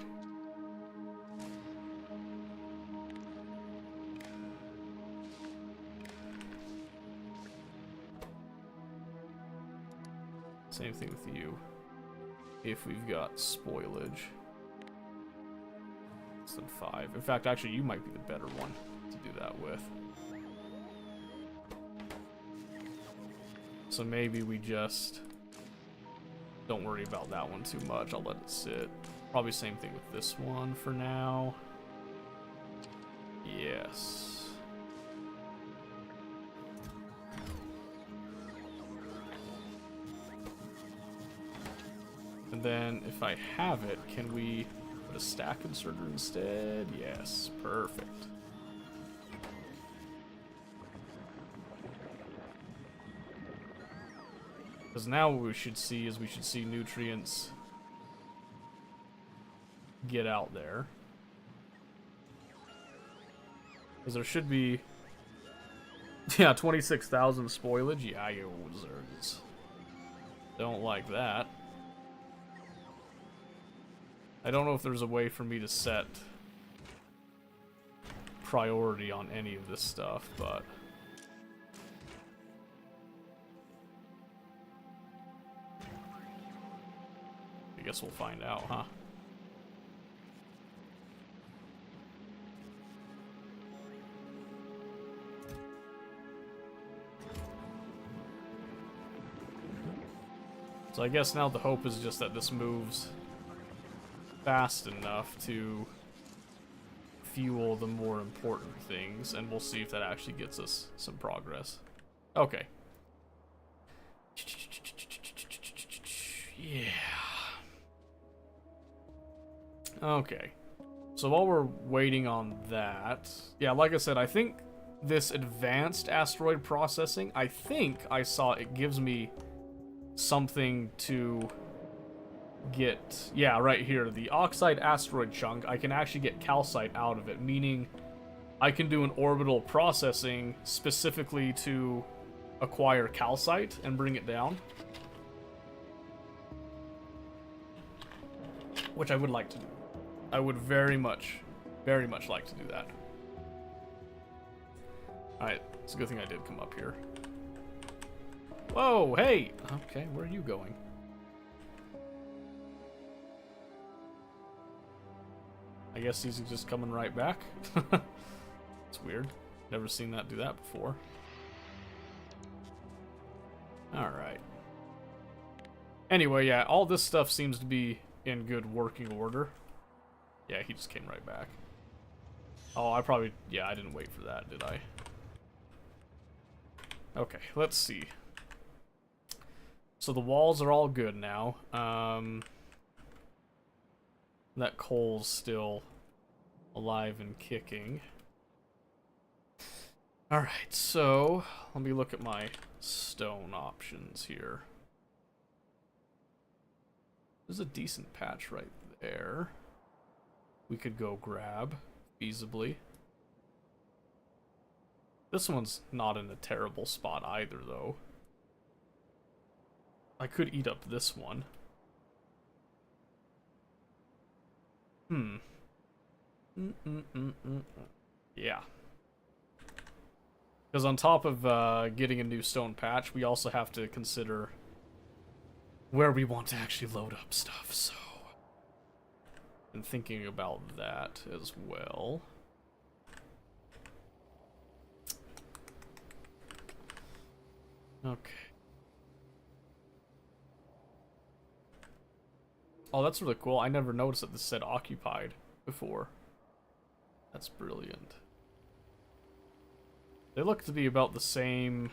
[SPEAKER 1] Same thing with you. If we've got spoilage less than 5. In fact, actually, you might be the better one to do that with. So maybe we just don't worry about that one too much. I'll let it sit. Probably same thing with this one for now. Yes. And then if I have it, can we put a stack inserter instead? Yes, perfect. Because now what we should see is we should see nutrients get out there. Because there should be... Yeah, 26,000 spoilage. Yeah, you wizards. Don't like that. I don't know if there's a way for me to set priority on any of this stuff, but... I guess we'll find out, huh? So I guess now the hope is just that this moves fast enough to fuel the more important things, and we'll see if that actually gets us some progress. Okay. Yeah. Okay. So while we're waiting on that, yeah, like I said, I think this advanced asteroid processing, I think I saw it gives me something to get, yeah, right here, the oxide asteroid chunk. I can actually get calcite out of it, meaning I can do an orbital processing specifically to acquire calcite and bring it down. Which I would like to do. I would very much like to do that. Alright, it's a good thing I did come up here. Whoa, hey! Okay, where are you going? I guess he's just coming right back. It's weird. Never seen that do that before. Alright. Anyway, yeah, all this stuff seems to be in good working order. Yeah, he just came right back. Oh, I probably... Yeah, I didn't wait for that, did I? Okay, let's see. So the walls are all good now. That coal's still alive and kicking. Alright, so let me look at my stone options here. There's a decent patch right there. We could go grab, feasibly. This one's not in a terrible spot either, though. I could eat up this one. Yeah. Because on top of getting a new stone patch, we also have to consider where we want to actually load up stuff, so... And thinking about that as well. Okay. Oh, that's really cool. I never noticed that this said occupied before. That's brilliant. They look to be about the same,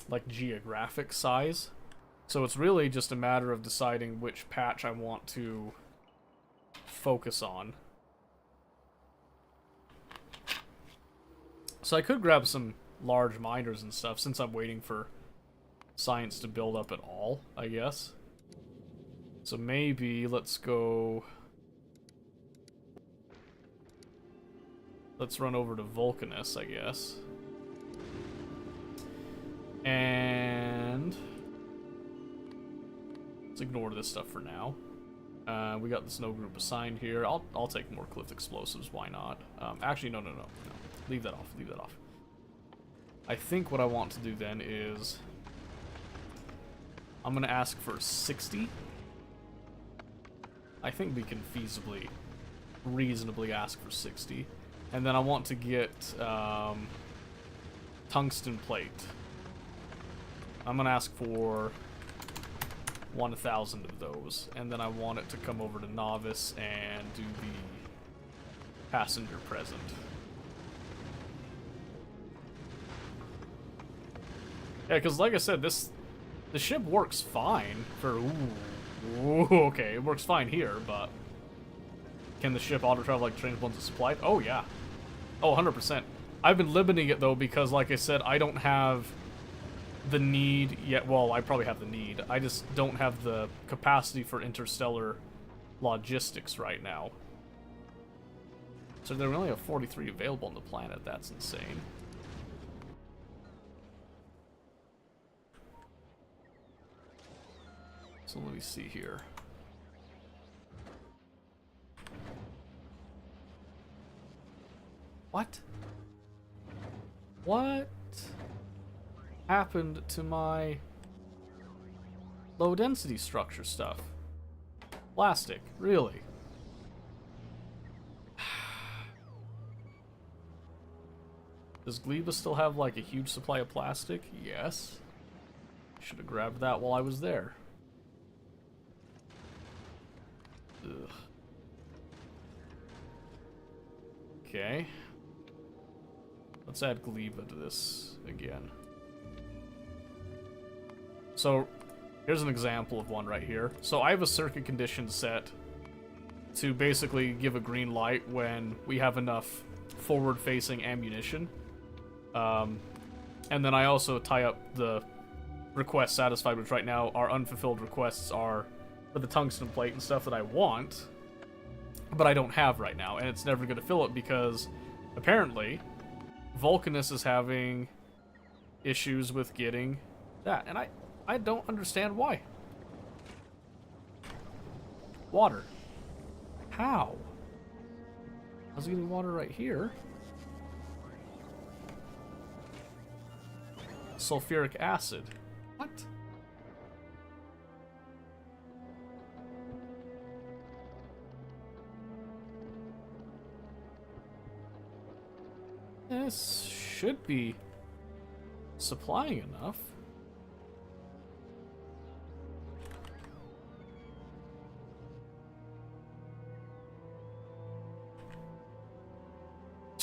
[SPEAKER 1] like, geographic size. So it's really just a matter of deciding which patch I want to focus on. So I could grab some large miners and stuff since I'm waiting for science to build up at all, I guess. So maybe let's go... Let's run over to Vulcanus, I guess. And... let's ignore this stuff for now. We got the snow group assigned here. I'll take more cliff explosives, why not? Actually, no. Leave that off. I think what I want to do then is... I'm gonna ask for 60. I think we can feasibly, reasonably ask for 60. And then I want to get tungsten plate. I'm gonna ask for 1,000 of those. And then I want it to come over to Novice and do the passenger present. Yeah, because like I said, the ship works fine for... Ooh, okay, it works fine here, but... Can the ship auto-travel like trains once it's supplied? Oh, yeah. Oh, 100%. I've been limiting it, though, because, like I said, I don't have the need yet. Well, I probably have the need. I just don't have the capacity for interstellar logistics right now. So there only have 43 available on the planet. That's insane. So let me see here. What? What happened to my low density structure stuff? Plastic, really? Does Gleba still have like a huge supply of plastic? Yes. Should have grabbed that while I was there. Ugh. Okay. Let's add Gleba to this again. So, here's an example of one right here. So I have a circuit condition set to basically give a green light when we have enough forward-facing ammunition. And then I also tie up the request satisfied, which right now our unfulfilled requests are for the tungsten plate and stuff that I want, but I don't have right now, and it's never going to fill it because apparently Vulcanus is having issues with getting that. And I don't understand why. Water. How? I was getting water right here. Sulfuric acid. What? This should be supplying enough.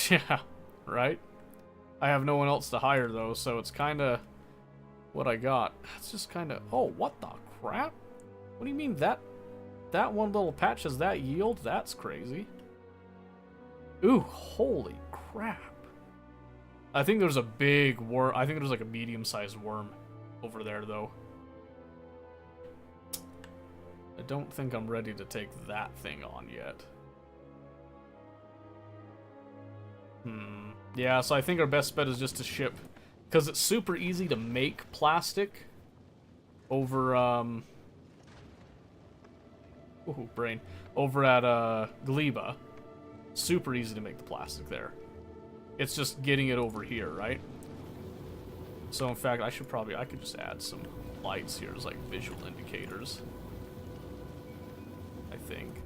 [SPEAKER 1] Yeah, right? I have no one else to hire, though, so it's kind of what I got. It's just kind of... Oh, what the crap? What do you mean that one little patch has that yield? That's crazy. Ooh, holy crap. I think there's a big worm. I think there's like a medium-sized worm over there, though. I don't think I'm ready to take that thing on yet. Yeah, so I think our best bet is just to ship, because it's super easy to make plastic over, ooh, brain. Over at, Gleba. Super easy to make the plastic there. It's just getting it over here, right? So, in fact, I could just add some lights here as, like, visual indicators. I think.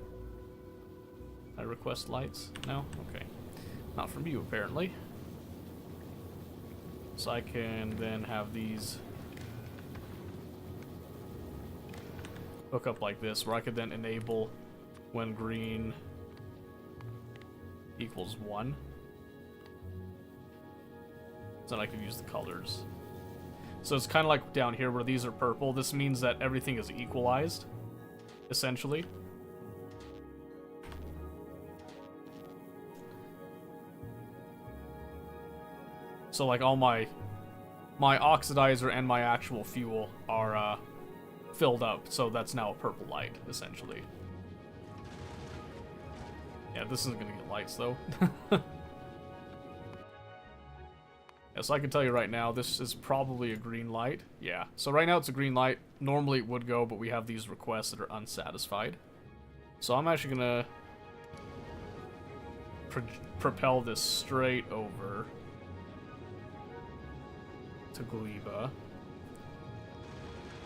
[SPEAKER 1] I request lights? No? Okay. Not from you, apparently. So I can then have these hook up like this, where I could then enable when green equals 1. So then I can use the colors. So it's kind of like down here where these are purple. This means that everything is equalized, essentially. So like all my oxidizer and my actual fuel are filled up, so that's now a purple light, essentially. Yeah, this isn't gonna get lights though. Yeah, so I can tell you right now, this is probably a green light. Yeah, so right now it's a green light. Normally it would go, but we have these requests that are unsatisfied. So I'm actually gonna propel this straight over to Gleba.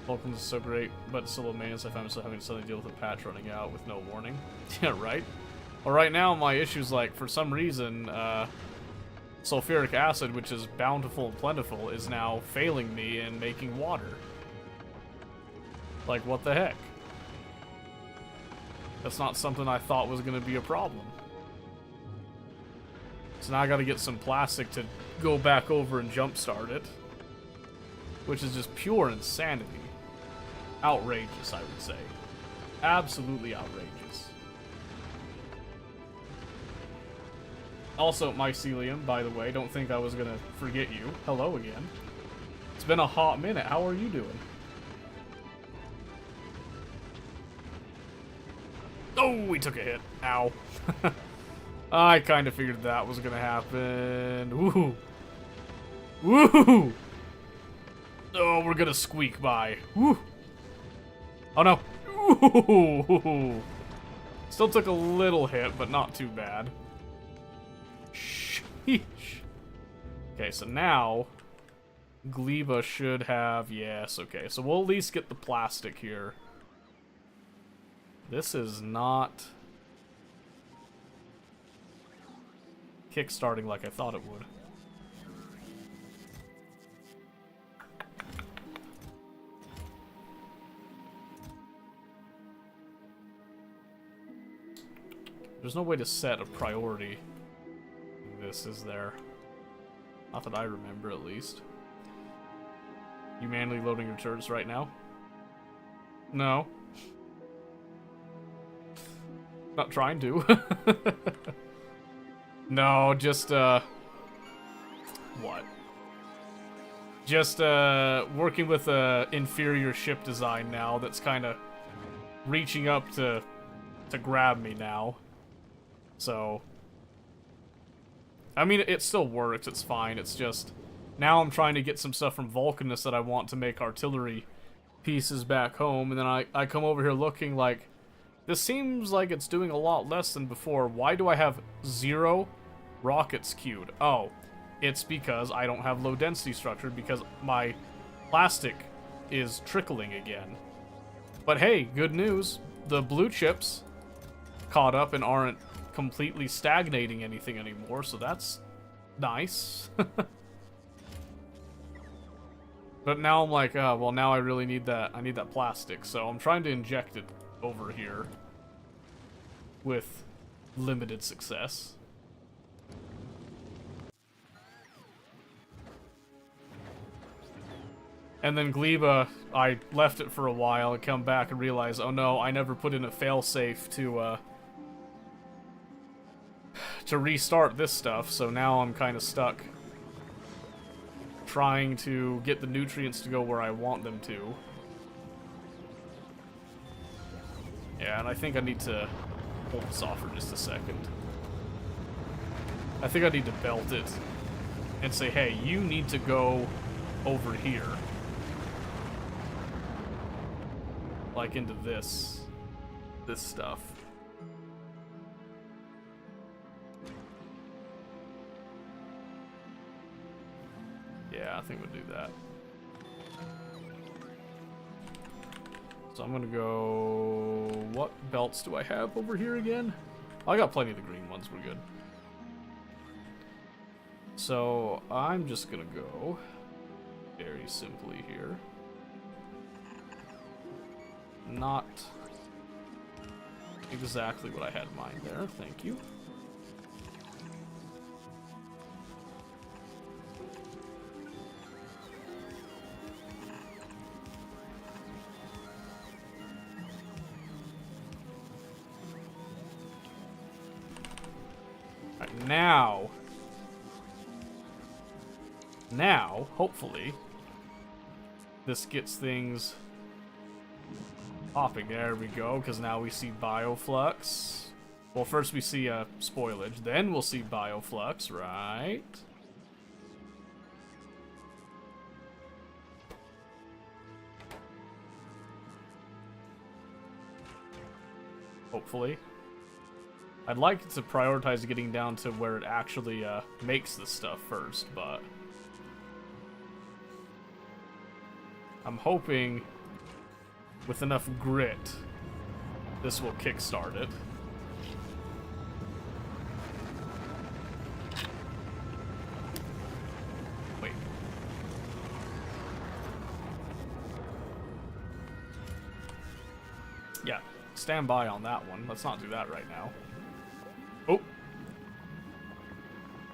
[SPEAKER 1] Vulcan is so great, but it's still a maintenance. I find myself having to suddenly deal with a patch running out with no warning. Yeah, right? Well, right now my issue's like, for some reason, sulfuric acid, which is bountiful and plentiful, is now failing me in making water. Like, what the heck? That's not something I thought was going to be a problem. So now I gotta get some plastic to go back over and jumpstart it. Which is just pure insanity. Outrageous, I would say. Absolutely outrageous. Also, Mycelium, by the way, don't think I was gonna forget you. Hello again. It's been a hot minute. How are you doing? Oh, we took a hit. Ow. I kind of figured that was gonna happen. Woohoo. Woohoo! Oh, we're gonna squeak by. Woo! Oh no. Ooh. Still took a little hit, but not too bad. Sheesh. Okay, so now Gleba should have... Yes, okay. So we'll at least get the plastic here. This is not kickstarting like I thought it would. There's no way to set a priority in this, is there? Not that I remember, at least. You manually loading your turrets right now? No. Not trying to. No, just, what? Just, working with a inferior ship design now that's kind of reaching up to grab me now. So, I mean, it still works, it's fine, it's just, Now I'm trying to get some stuff from Vulcanus that I want to make artillery pieces back home, and then I come over here looking like, this seems like it's doing a lot less than before. Why do I have 0 rockets queued? Oh, it's because I don't have low density structure because my plastic is trickling again. But hey, good news. The blue chips caught up and aren't completely stagnating anything anymore, so that's nice. But now I'm like, well, now I really need that. I need that plastic, so I'm trying to inject it over here with limited success. And then Gleba, I left it for a while and come back and realize, oh no, I never put in a failsafe to restart this stuff, so now I'm kind of stuck trying to get the nutrients to go where I want them to. Yeah, and I think I need to hold this off for just a second. I think I need to belt it and say, hey, you need to go over here. Like into this stuff. Yeah, I think we'll do that. So I'm gonna go... What belts do I have over here again? Oh, I got plenty of the green ones, we're good. So I'm just gonna go very simply here. Not exactly what I had in mind there, thank you. Alright, now, hopefully, this gets things popping. There we go, because now we see Bioflux. Well, first we see spoilage, then we'll see Bioflux, right? Hopefully. I'd like to prioritize getting down to where it actually makes this stuff first, but I'm hoping with enough grit this will kickstart it. Wait. Yeah, stand by on that one. Let's not do that right now. Oh.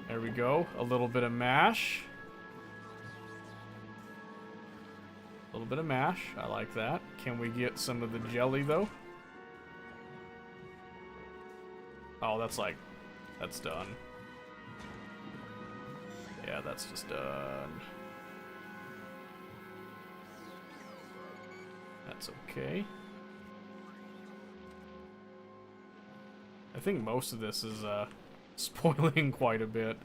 [SPEAKER 1] There we go. A little bit of mash. A little bit of mash. I like that. Can we get some of the jelly, though? Oh, that's like... That's done. Yeah, that's just done. That's okay. I think most of this is spoiling quite a bit.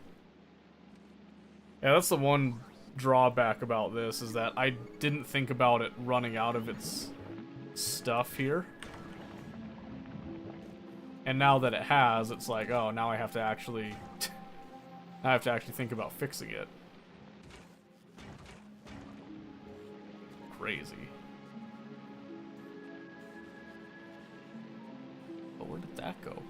[SPEAKER 1] Yeah, that's the one drawback about this, is that I didn't think about it running out of its stuff here. And now that it has, it's like, oh, now I have to actually think about fixing it. Crazy. But where did that go?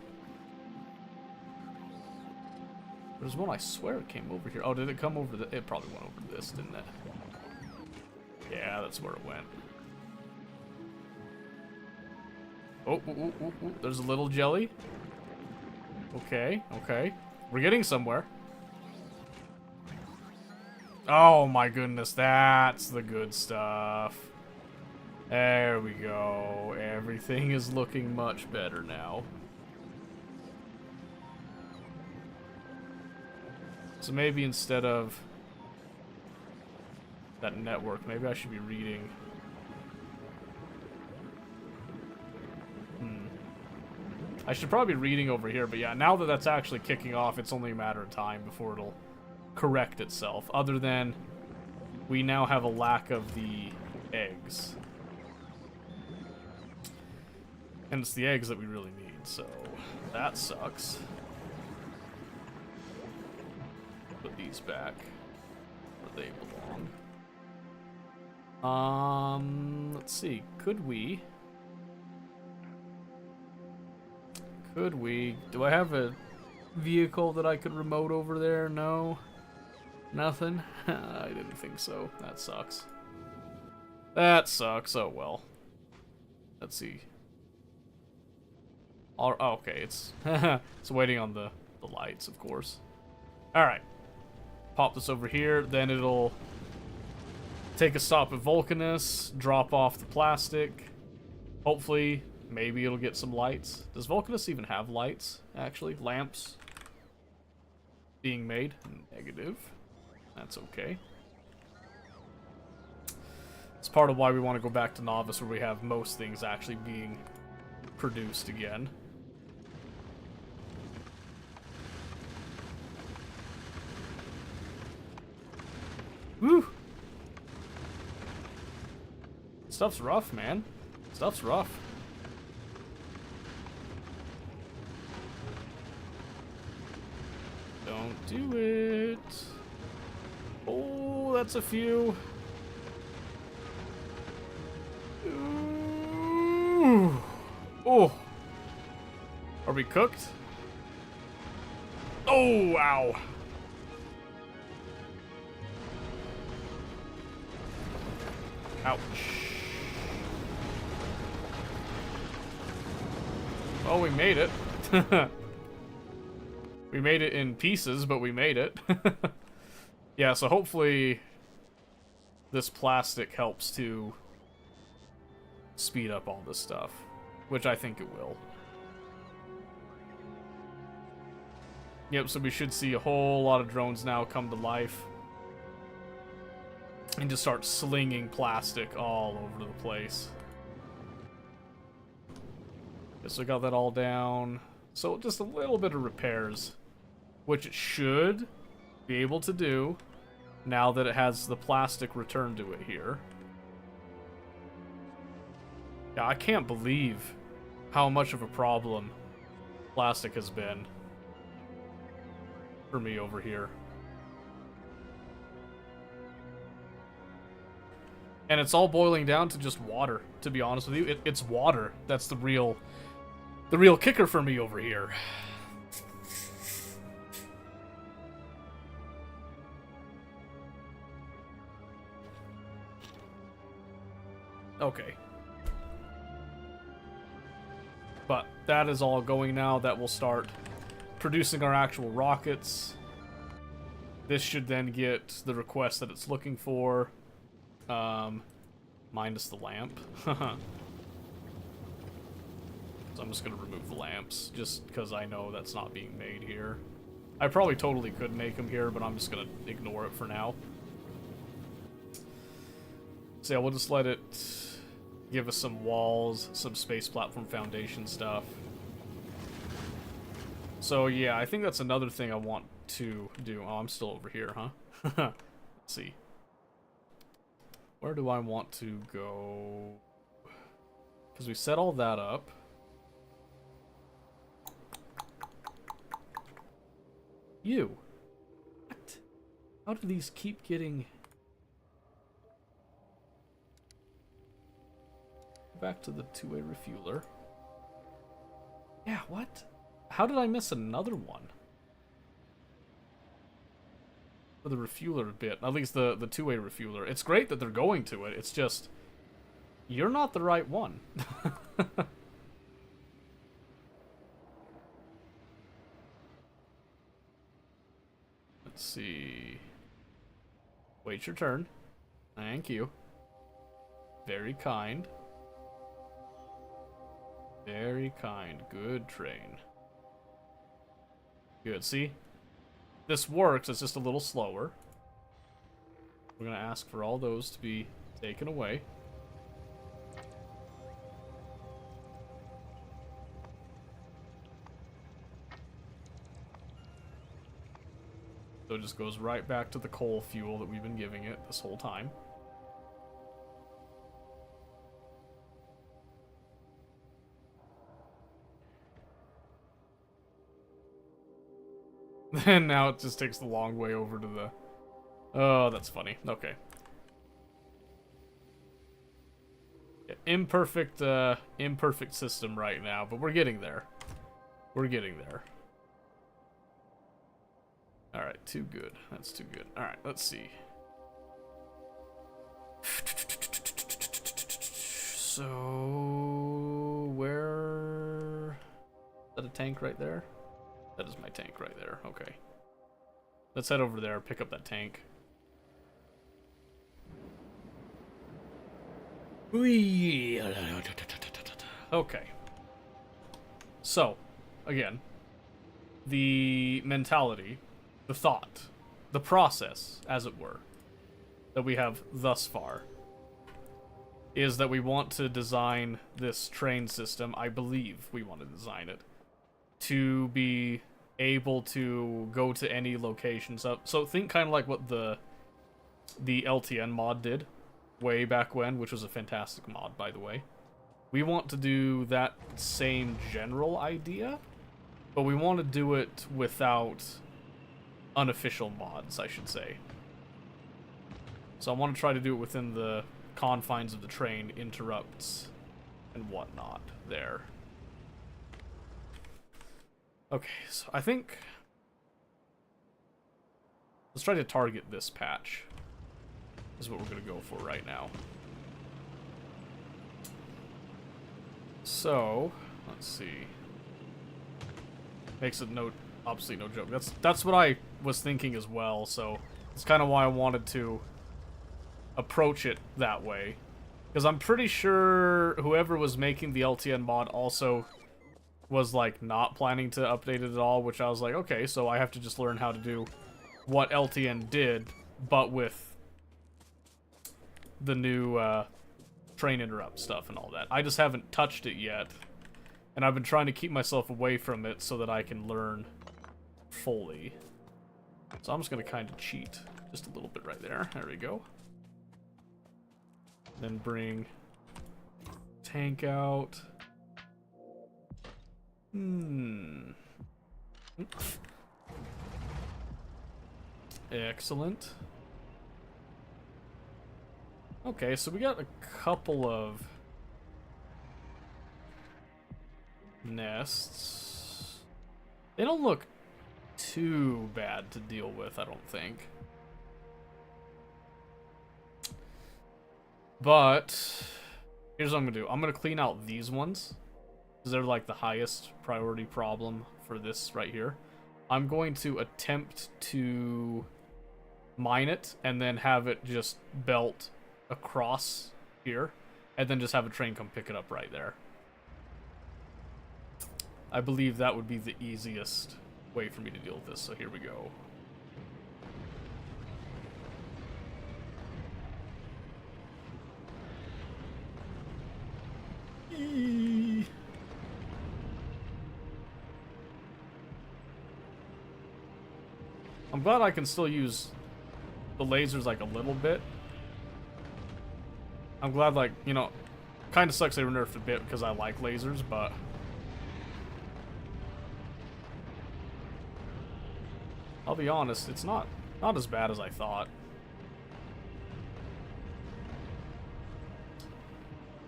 [SPEAKER 1] There's one, I swear it came over here. Oh, did it come over the... It probably went over this, didn't it? Yeah, that's where it went. Oh, there's a little jelly. Okay, okay. We're getting somewhere. Oh my goodness, that's the good stuff. There we go. Everything is looking much better now. So maybe instead of that network, maybe I should be reading. I should probably be reading over here, but yeah, now that that's actually kicking off, it's only a matter of time before it'll correct itself, other than we now have a lack of the eggs. And it's the eggs that we really need, so that sucks. Put these back where they belong. Let's see. Could we? Do I have a vehicle that I could remote over there? No. Nothing? I didn't think so. That sucks. That sucks. Oh well. Let's see. Oh, okay, it's it's waiting on the lights, of course. Alright. Pop this over here, then it'll take a stop at Vulcanus, drop off the plastic. Hopefully, maybe it'll get some lights. Does Vulcanus even have lights, actually? Lamps being made? Negative. That's okay. It's part of why we want to go back to Novice, where we have most things actually being produced again. Woo! Stuff's rough, man. Stuff's rough. Don't do it. Oh, that's a few. Ooh. Oh. Are we cooked? Oh, wow. Ouch. Oh, we made it. We made it in pieces, but we made it. Yeah, so hopefully this plastic helps to speed up all this stuff, which I think it will. Yep, so we should see a whole lot of drones now come to life and just start slinging plastic all over the place. Okay, so I got that all down. So just a little bit of repairs, which it should be able to do now that it has the plastic returned to it here. Yeah, I can't believe how much of a problem plastic has been for me over here. And it's all boiling down to just water, to be honest with you. It's water that's the real kicker for me over here. Okay. But that is all going now. That will start producing our actual rockets. This should then get the request that it's looking for. Minus the lamp. So I'm just gonna remove the lamps, just because I know that's not being made here. I probably totally could make them here, but I'm just gonna ignore it for now. So yeah, we'll just let it give us some walls, some space platform foundation stuff. So yeah, I think that's another thing I want to do. Oh, I'm still over here, huh? Let's see. Where do I want to go? Because we set all that up. You. What? How do these keep getting... Back to the two-way refueler. Yeah, what? How did I miss another one? For the refueler bit. At least the two-way refueler. It's great that they're going to it. It's just... You're not the right one. Let's see... Wait your turn. Thank you. Very kind. Very kind. Good train. Good. See? This works. It's just a little slower. We're going to ask for all those to be taken away. So it just goes right back to the coal fuel that we've been giving it this whole time. And now it just takes the long way over to the... Oh, that's funny. Okay. Yeah, imperfect system right now, but we're getting there. We're getting there. Alright, too good. That's too good. Alright, let's see. So... Where... Is that a tank right there? That is my tank right there. Okay. Let's head over there, pick up that tank. Okay. So, again, the mentality, the thought, the process, as it were, that we have thus far is that we want to design this train system. I believe we want to design it to be able to go to any location. So think kind of like what the LTN mod did way back when, which was a fantastic mod, by the way. We want to do that same general idea, but we want to do it without unofficial mods, I should say. So I want to try to do it within the confines of the train interrupts and whatnot there. Okay, so I think... Let's try to target this patch. Is what we're going to go for right now. So, let's see. Makes it obviously no joke. That's what I was thinking as well, so it's kind of why I wanted to approach it that way. Because I'm pretty sure whoever was making the LTN mod also was like not planning to update it at all, which I was like, okay, so I have to just learn how to do what LTN did, but with the new train interrupt stuff and all that. I just haven't touched it yet, and I've been trying to keep myself away from it so that I can learn fully. So I'm just going to kind of cheat just a little bit right there. There we go. Then bring tank out. Excellent. Okay, so we got a couple of nests. They don't look too bad to deal with, I don't think. But here's what I'm gonna do. I'm gonna clean out these ones, because they're like the highest priority problem for this right here. I'm going to attempt to mine it and then have it just belt across here, and then just have a train come pick it up right there. I believe that would be the easiest way for me to deal with this, so here we go. I'm glad I can still use the lasers like a little bit. I'm glad, like, you know, kind of sucks they were nerfed a bit because I like lasers, but I'll be honest, it's not as bad as I thought.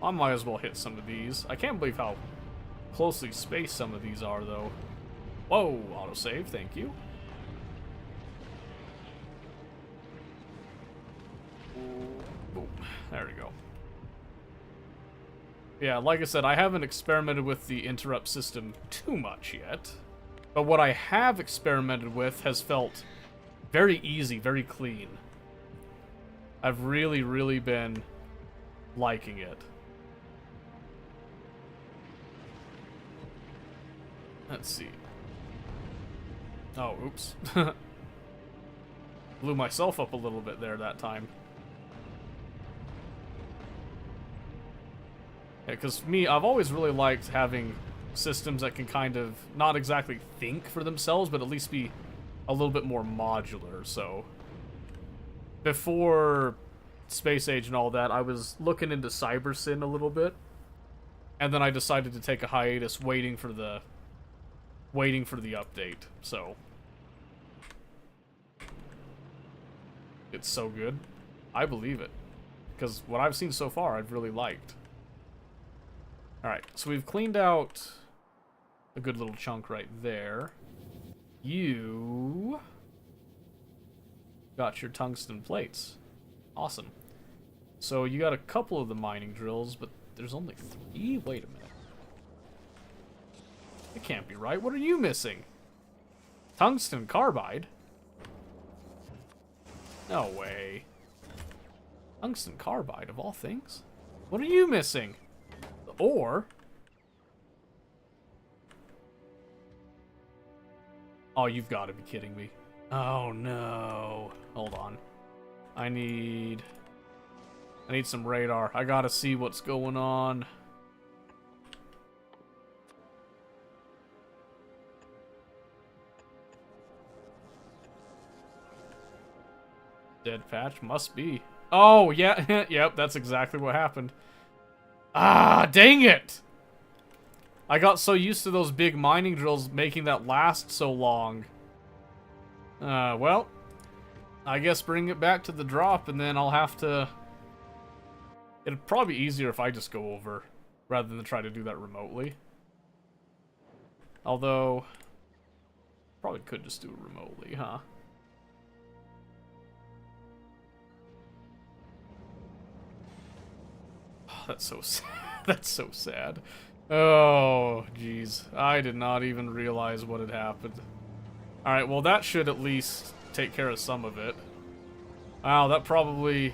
[SPEAKER 1] I might as well hit some of these. I can't believe how closely spaced some of these are, though. Whoa, autosave, thank you. Boom, there we go. Yeah, like I said, I haven't experimented with the interrupt system too much yet. But what I have experimented with has felt very easy, very clean. I've really, really been liking it. Let's see. Oh, oops. Blew myself up a little bit there that time. Yeah, because me, I've always really liked having systems that can kind of not exactly think for themselves, but at least be a little bit more modular. So before Space Age and all that, I was looking into CyberSyn a little bit, and then I decided to take a hiatus, waiting for the update. So it's so good, I believe it, because what I've seen so far, I've really liked. All right, so we've cleaned out a good little chunk right there. You got your tungsten plates. Awesome. So you got a couple of the mining drills, but there's only 3? Wait a minute. It can't be right. What are you missing? Tungsten carbide? No way. Tungsten carbide, of all things? What are you missing? The ore? Oh, you've got to be kidding me. Oh, no. Hold on. I need some radar. I gotta see what's going on. Dead patch? Must be. Oh, yeah. Yep, that's exactly what happened. Ah, dang it! I got so used to those big mining drills making that last so long. Well, I guess bring it back to the drop, and then I'll have to... It'd probably be easier if I just go over, rather than try to do that remotely. Although, probably could just do it remotely, huh? Oh, that's so sad. That's so sad. Oh, jeez. I did not even realize what had happened. Alright, well that should at least take care of some of it. Wow, that probably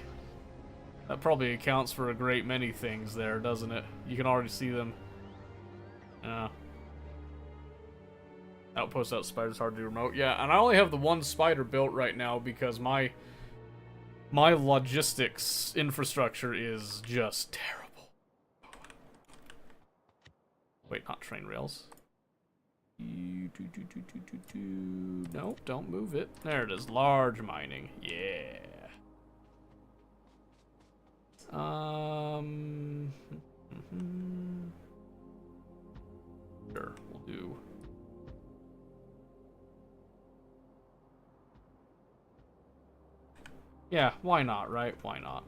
[SPEAKER 1] accounts for a great many things there, doesn't it? You can already see them. Outpost out spider's hard to do remote. Yeah, and I only have the one spider built right now because my logistics infrastructure is just terrible. Wait, not train rails. Nope, don't move it. There it is. Large mining. Yeah. Sure, we'll do. Yeah, why not, right? Why not?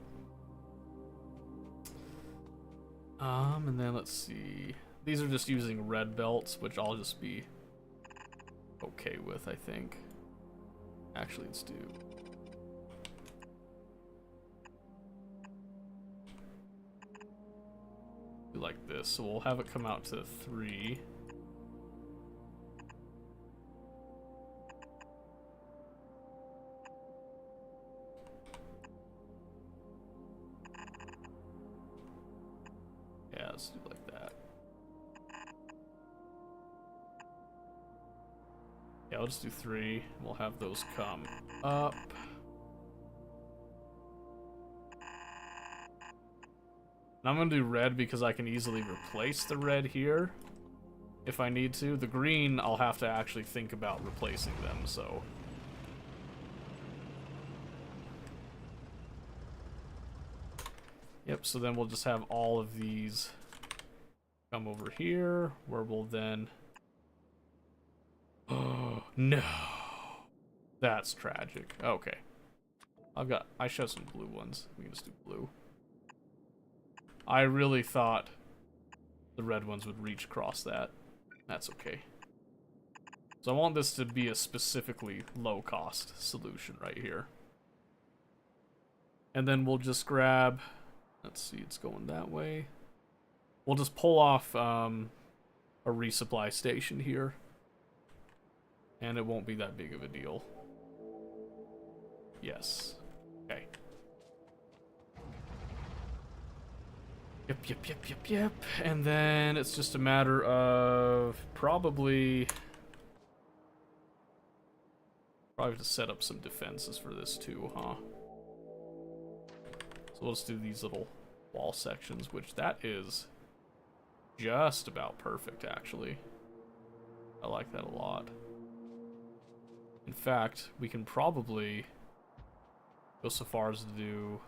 [SPEAKER 1] And then let's see. These are just using red belts, which I'll just be okay with, I think. Actually, let's do... like this, so we'll have it come out to 3. Yeah, let's do like that. Yeah, I'll just do 3. We'll have those come up. And I'm gonna do red because I can easily replace the red here if I need to. The green, I'll have to actually think about replacing them, so... Yep, so then we'll just have all of these come over here, where we'll then... Oh, no! That's tragic. Okay. I show some blue ones. We can just do blue. I really thought the red ones would reach across that. That's okay. So I want this to be a specifically low-cost solution right here. And then we'll just grab... Let's see, it's going that way. We'll just pull off a resupply station here. And it won't be that big of a deal. Yes. Okay. Yep. And then it's just a matter of probably to set up some defenses for this too, huh? So let's do these little wall sections, which that is just about perfect, actually. I like that a lot. In fact, we can probably go so far as to do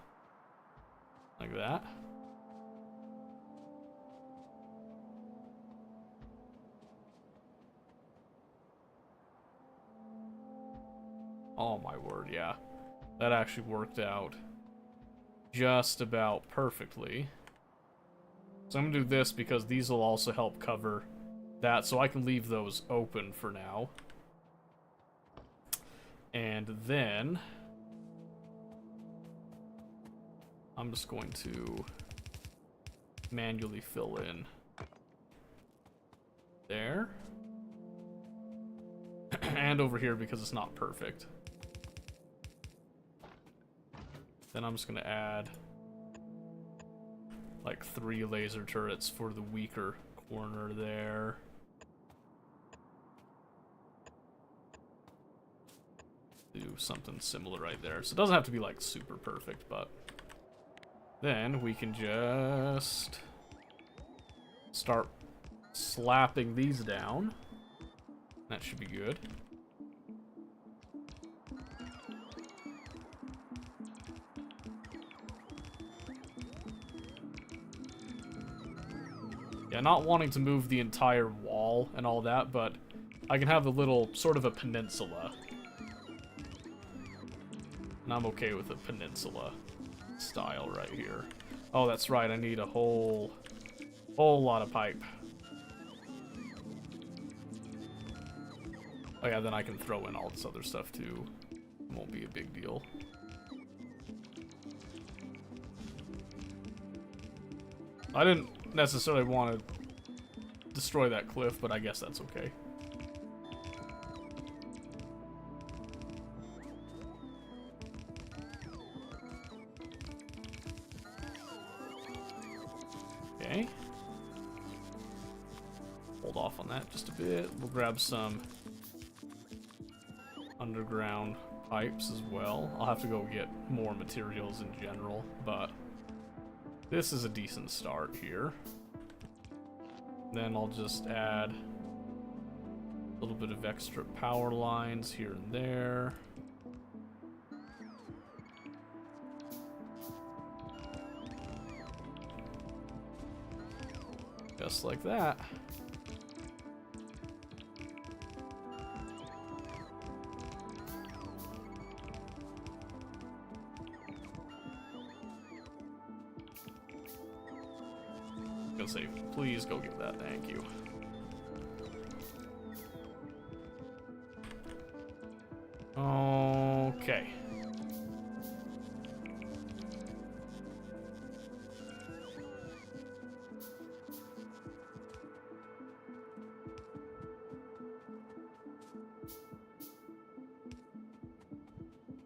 [SPEAKER 1] like that. Oh my word, yeah. That actually worked out just about perfectly. So I'm gonna do this because these will also help cover that, so I can leave those open for now. And then I'm just going to manually fill in there. And over here because it's not perfect. Then I'm just gonna add like 3 laser turrets for the weaker corner there. Do something similar right there. So it doesn't have to be like super perfect, but then we can just start slapping these down. That should be good. Yeah, not wanting to move the entire wall and all that, but I can have a little, sort of a peninsula. And I'm okay with a peninsula style right here. Oh, that's right, I need a whole lot of pipe. Oh yeah, then I can throw in all this other stuff too. It won't be a big deal. I didn't necessarily want to destroy that cliff, but I guess that's okay. Okay. Hold off on that just a bit. We'll grab some underground pipes as well. I'll have to go get more materials in general, but this is a decent start here. Then I'll just add a little bit of extra power lines here and there. Just like that. I'm gonna say, please go get that, thank you. Okay.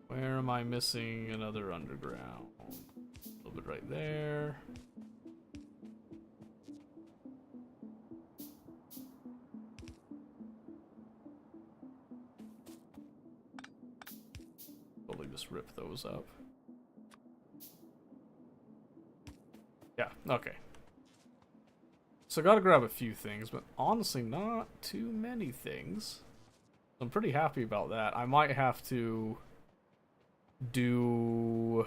[SPEAKER 1] Where am I missing another underground? A little bit right there. Totally just rip those up. Yeah, okay. So I gotta grab a few things, but honestly not too many things. I'm pretty happy about that. I might have to do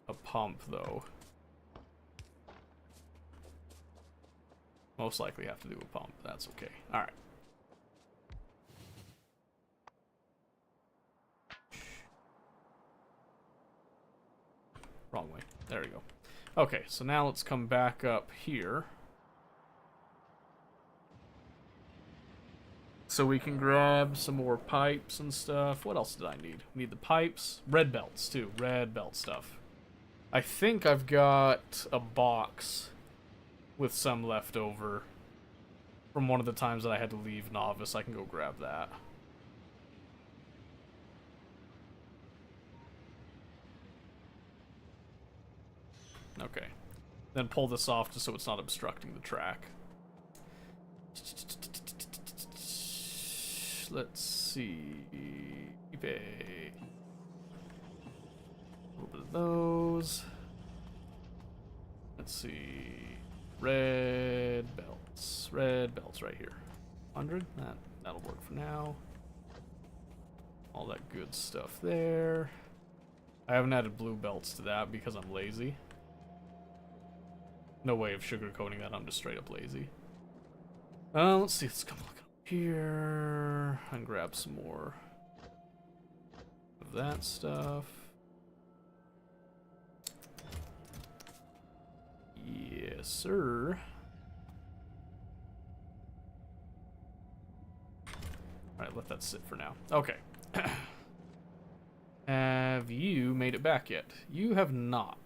[SPEAKER 1] a pump though. Most likely have to do a pump. That's okay. Alright. Wrong way. There we go. Okay, so now let's come back up here. So we can grab some more pipes and stuff. What else did I need? Need the pipes. Red belts, too. Red belt stuff. I think I've got a box with some left over from one of the times that I had to leave Novice. I can go grab that. Okay. Then pull this off just so it's not obstructing the track. Let's see. A little bit of those. Let's see. Red belts. Red belts right here. 100? That'll work for now. All that good stuff there. I haven't added blue belts to that because I'm lazy. No way of sugarcoating that, I'm just straight up lazy. Let's see, let's come look up here and grab some more of that stuff. Yes, sir. Alright, let that sit for now. Okay. Have you made it back yet? You have not.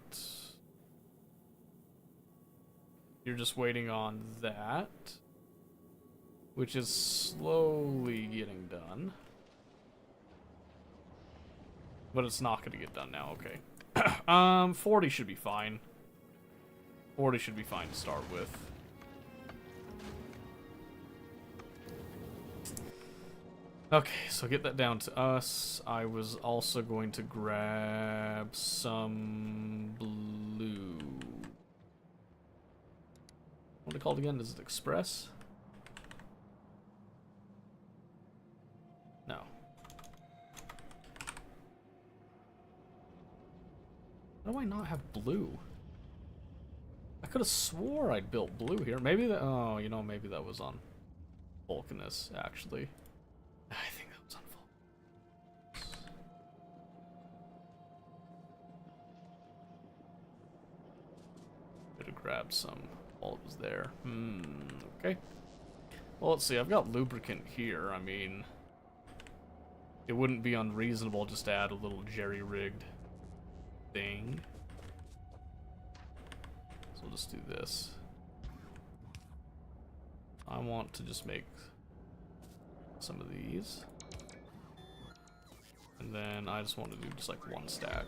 [SPEAKER 1] You're just waiting on that, which is slowly getting done. But it's not going to get done now, okay. 40 should be fine. 40 should be fine to start with. Okay, so get that down to us. I was also going to grab some blue. What are they called again? Is it Express? No. How do I not have blue? I could have swore I'd built blue here. Maybe that. Oh, you know, maybe that was on Vulcanus, actually. I think that was on Vulcanus. Could have grabbed some while it was there. Okay. Well, let's see. I've got lubricant here. I mean, it wouldn't be unreasonable just to add a little jerry-rigged thing. So we'll just do this. I want to just make some of these. And then I just want to do just like one stack.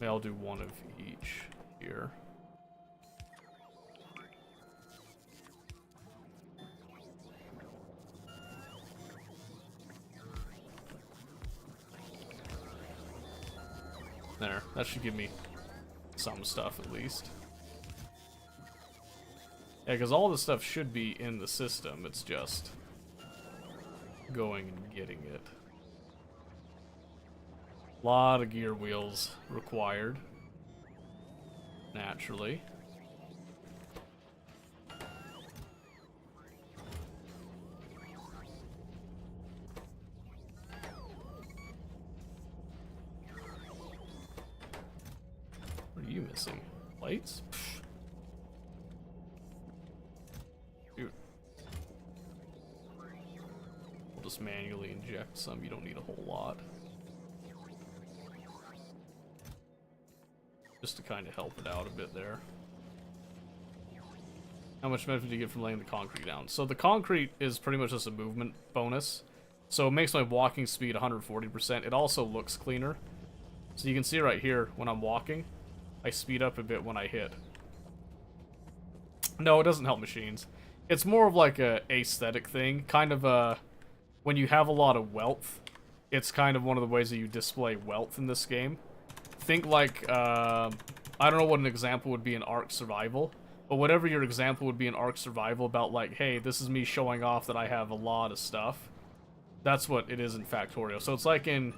[SPEAKER 1] Maybe I'll do one of each here. There, that should give me some stuff at least. Yeah, because all this stuff should be in the system, it's just going and getting it. A lot of gear wheels required, naturally. What are you missing? Lights? Pfft. Dude. We'll just manually inject some, you don't need a whole lot. Just to kind of help it out a bit there. How much benefit do you get from laying the concrete down? So the concrete is pretty much just a movement bonus. So it makes my walking speed 140%. It also looks cleaner. So you can see right here, when I'm walking, I speed up a bit when I hit. No, it doesn't help machines. It's more of like a aesthetic thing. Kind of when you have a lot of wealth, it's kind of one of the ways that you display wealth in this game. Think like, I don't know what an example would be in Ark Survival, but whatever your example would be in Ark Survival about like, hey, this is me showing off that I have a lot of stuff. That's what it is in Factorio. So it's like in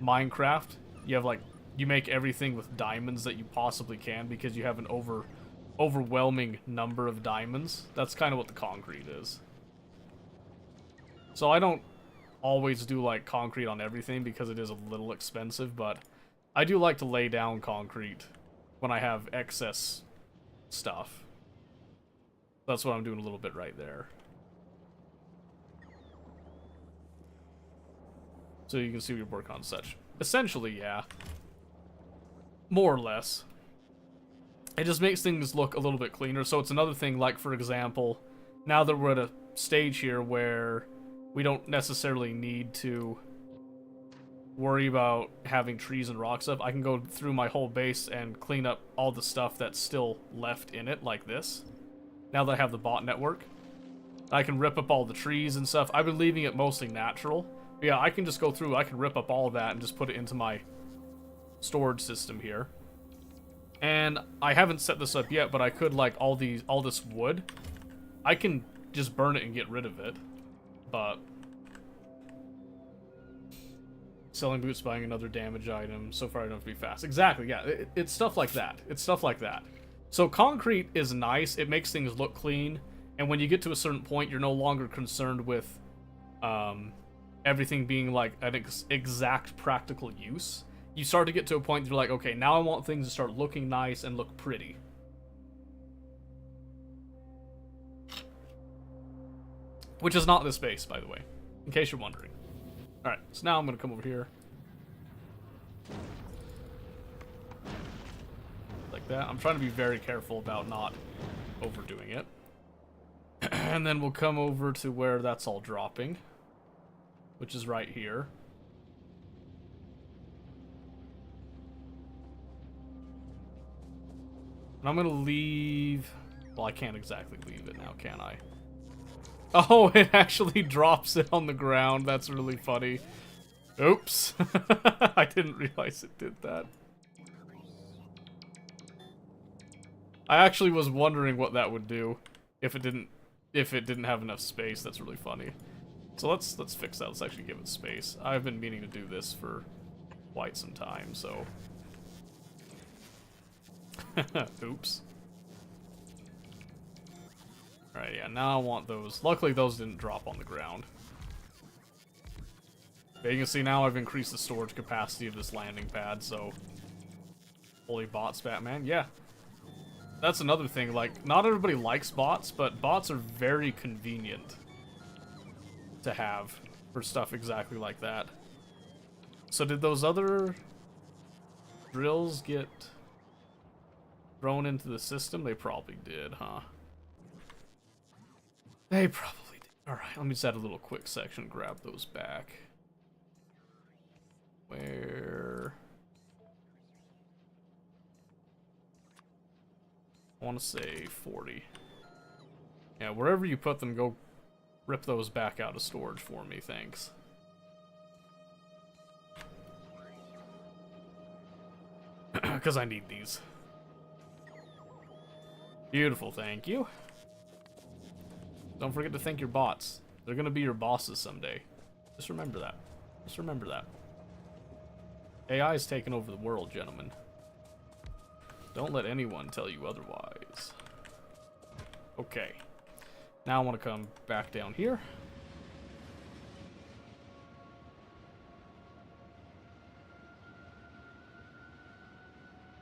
[SPEAKER 1] Minecraft, you have like, you make everything with diamonds that you possibly can because you have an overwhelming number of diamonds. That's kind of what the concrete is. So I don't always do like concrete on everything because it is a little expensive, but I do like to lay down concrete when I have excess stuff. That's what I'm doing a little bit right there. So you can see we work on such. Essentially, yeah. More or less. It just makes things look a little bit cleaner. So it's another thing, like for example, now that we're at a stage here where we don't necessarily need to worry about having trees and rock stuff, I can go through my whole base and clean up all the stuff that's still left in it, like this. Now that I have the bot network, I can rip up all the trees and stuff. I've been leaving it mostly natural. But yeah, I can just go through, I can rip up all of that and just put it into my storage system here. And I haven't set this up yet, but I could, like, all this wood, I can just burn it and get rid of it. But Selling boots, buying another damage item. So far I don't have to be fast. Exactly, yeah. It's stuff like that. It's stuff like that. So concrete is nice. It makes things look clean. And when you get to a certain point, you're no longer concerned with everything being like an exact practical use. You start to get to a point that you're like, okay, now I want things to start looking nice and look pretty. Which is not this base, by the way, in case you're wondering. Alright, so now I'm going to come over here. Like that. I'm trying to be very careful about not overdoing it. And then we'll come over to where that's all dropping, which is right here. And I'm going to leave... Well, I can't exactly leave it now, can I? Oh, it actually drops it on the ground. That's really funny. Oops. I didn't realize it did that. I actually was wondering what that would do if it didn't have enough space. That's really funny. So let's fix that. Let's actually give it space. I've been meaning to do this for quite some time, so oops. Alright, yeah, now I want those. Luckily, those didn't drop on the ground. But you can see now I've increased the storage capacity of this landing pad, so... Holy bots, Batman. Yeah. That's another thing, like, not everybody likes bots, but bots are very convenient to have for stuff exactly like that. So did those other drills get thrown into the system? They probably did, huh? They probably did. Alright, let me just add a little quick section, grab those back. Where... I want to say 40. Yeah, wherever you put them, go rip those back out of storage for me, thanks. Because I need these. Beautiful, thank you. Don't forget to thank your bots. They're gonna be your bosses someday. Just remember that. Just remember that. AI is taking over the world, gentlemen. Don't let anyone tell you otherwise. Okay. Now I want to come back down here.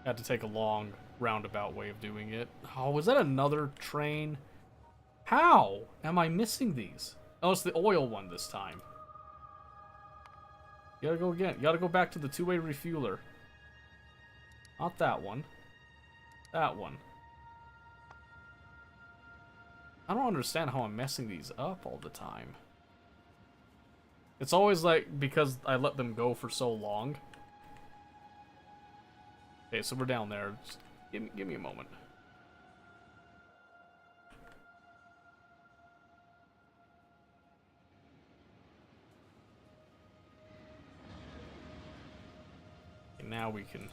[SPEAKER 1] Had to take a long roundabout way of doing it. Oh, was that another train? How am I missing these? Oh, it's the oil one this time. You gotta go again. You gotta go back to the two-way refueler. Not that one. That one. I don't understand how I'm messing these up all the time. It's always like because I let them go for so long. Okay, so we're down there. Just give me a moment. Okay, now we can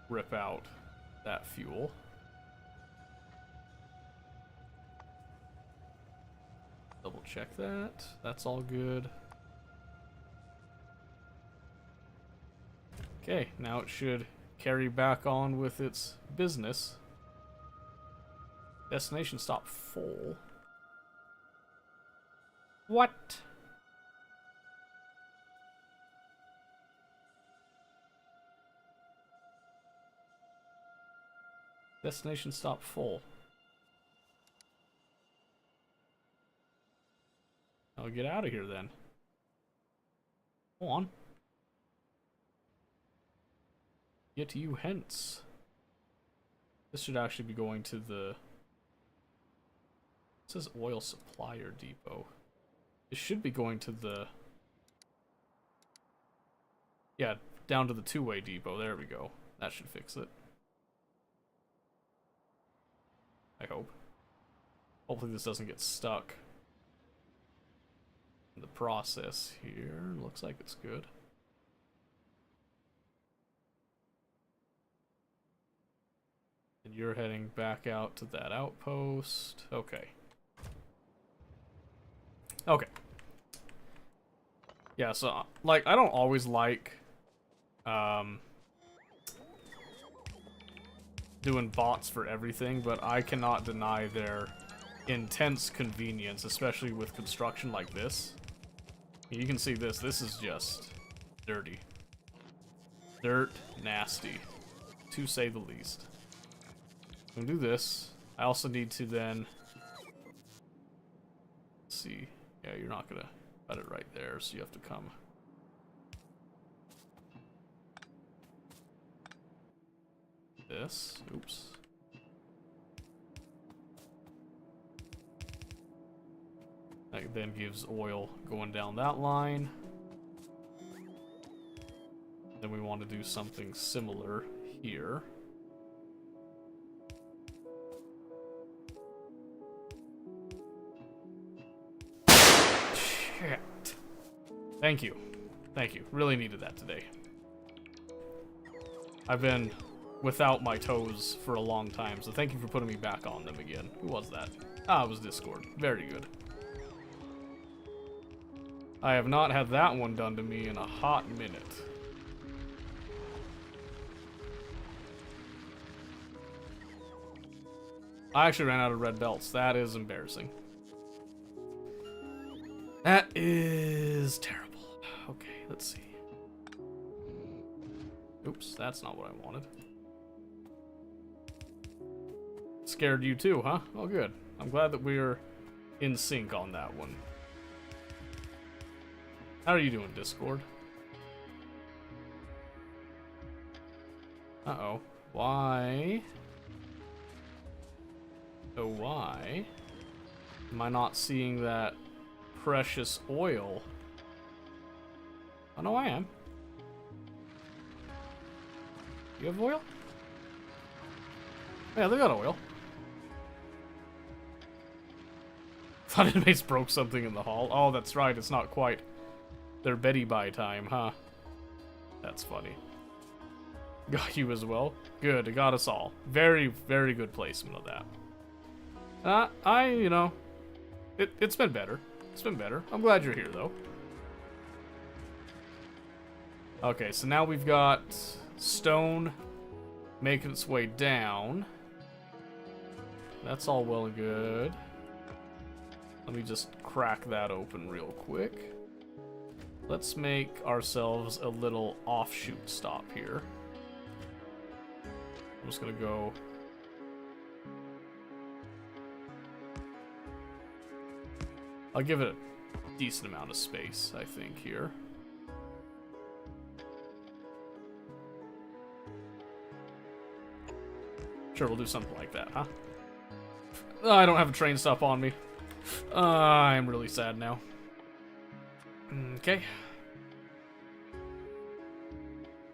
[SPEAKER 1] rip out that fuel. Double check that. That's all good. Okay, now it should carry back on with its business. Destination stop full. What? Destination stop full. I'll get out of here then. Go on. Get to you hence. This should actually be going to the... It says oil supplier depot. It should be going to the... Yeah, down to the two-way depot. There we go. That should fix it. I hope. Hopefully this doesn't get stuck in the process here. Looks like it's good. And you're heading back out to that outpost. Okay. Okay. Yeah, so, like, I don't always like, doing bots for everything, but I cannot deny their intense convenience, especially with construction like this. You can see this. This is just dirty. Dirt nasty, to say the least. I'm gonna do this. I also need to then... Let's see. Yeah, you're not gonna cut it right there, so you have to come... This. Oops. That then gives oil going down that line. Then we want to do something similar here. Shit. Thank you. Thank you. Really needed that today. I've been without my toes for a long time, so thank you for putting me back on them again. Who was that? Ah, it was Discord. Very good. I have not had that one done to me in a hot minute. I actually ran out of red belts. That is embarrassing. That is terrible. Okay, let's see. Oops, that's not what I wanted. Scared you too, huh? Oh, good. I'm glad that we're in sync on that one. How are you doing, Discord? Uh-oh. Why? Oh, why am I not seeing that precious oil? Oh, no, I am. You have oil? Yeah, they got oil. Thought inmates broke something in the hall. Oh, that's right. It's not quite their Betty Buy time, huh? That's funny. Got you as well. Good. It got us all. Very, very good placement of that. You know, it's been better. It's been better. I'm glad you're here, though. Okay, so now we've got stone making its way down. That's all well and good. Let me just crack that open real quick. Let's make ourselves a little offshoot stop here. I'm just gonna go... I'll give it a decent amount of space, I think, here. Sure, we'll do something like that, huh? I don't have a train stop on me. I'm really sad now. Okay.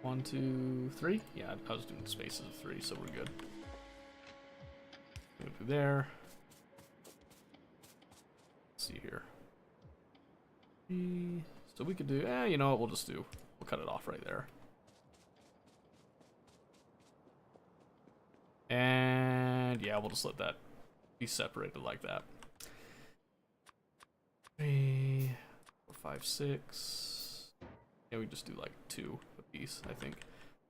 [SPEAKER 1] 1, 2, 3. Yeah, I was doing spaces of 3, so we're good. Go through there. Let's see here. So we could do, you know what, we'll cut it off right there. And yeah, we'll just let that be separated like that. 3, 4, 5, 6. Yeah, we just do like 2 a piece, I think.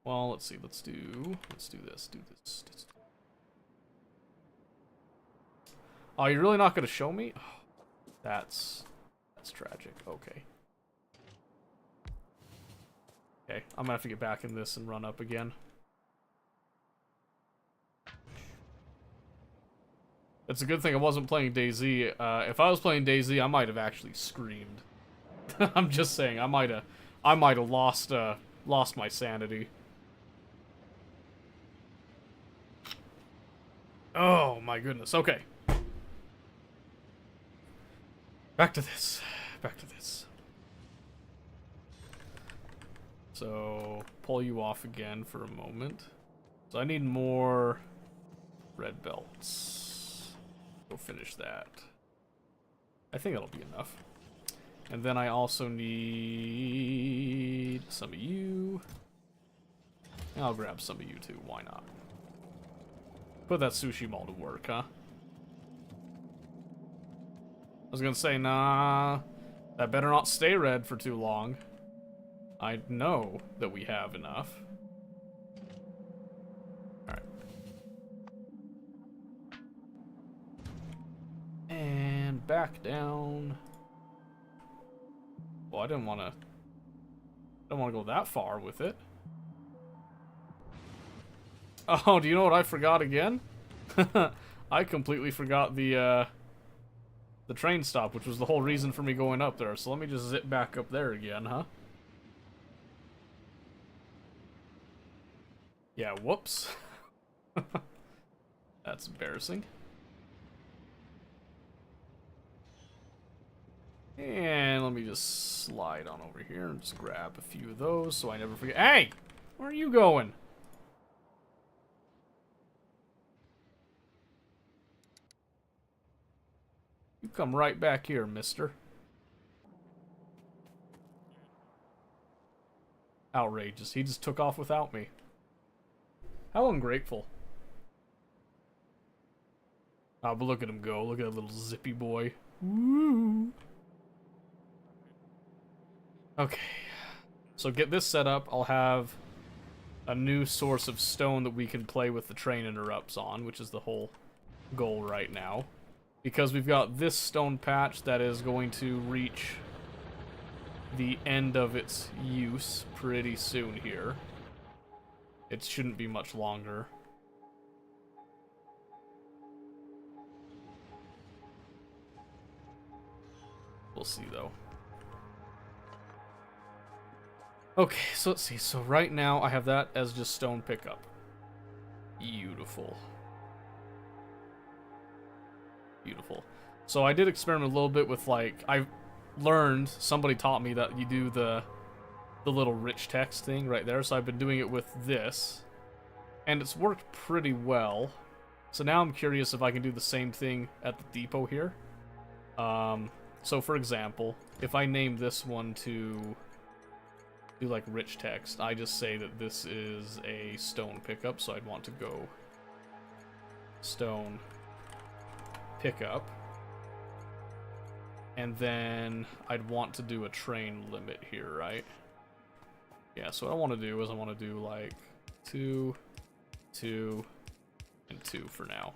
[SPEAKER 1] Well, let's see. Let's do this. Do this. Oh, you're really not gonna show me? Oh, that's tragic. Okay. Okay, I'm gonna have to get back in this and run up again. It's a good thing I wasn't playing DayZ. If I was playing DayZ, I might have actually screamed. I'm just saying, I might have lost my sanity. Oh my goodness. Okay. Back to this. So, pull you off again for a moment. So I need more red belts. Go finish that. I think that'll be enough. And then I also need some of you. And I'll grab some of you too, why not? Put that sushi mall to work, huh? I was gonna say, nah, That better not stay red for too long. I know that we have enough. Alright. And back down. Well, I don't want to go that far with it. Oh, do you know what I forgot again? I completely forgot the train stop, which was the whole reason for me going up there. So let me just zip back up there again, huh? Yeah, whoops. That's embarrassing. And let me just slide on over here and just grab a few of those so I never forget. Hey! Where are you going? You come right back here, mister. Outrageous. He just took off without me. How ungrateful. Oh, but look at him go. Look at that little zippy boy. Woo! Okay. So get this set up. I'll have a new source of stone that we can play with the train interrupts on, which is the whole goal right now. Because we've got this stone patch that is going to reach the end of its use pretty soon here. It shouldn't be much longer. We'll see, though. Okay, so let's see. So right now, I have that as just stone pickup. Beautiful. Beautiful. So I did experiment a little bit with, like, I learned, somebody taught me that you do the little rich text thing right there. So I've been doing it with this, and it's worked pretty well. So now I'm curious if I can do the same thing at the depot here. So for example, if I name this one to do like rich text, I just say that this is a stone pickup, so I'd want to go stone pickup. And then I'd want to do a train limit here, right? Yeah, so what I want to do is I want to do like 2, 2, and 2 for now.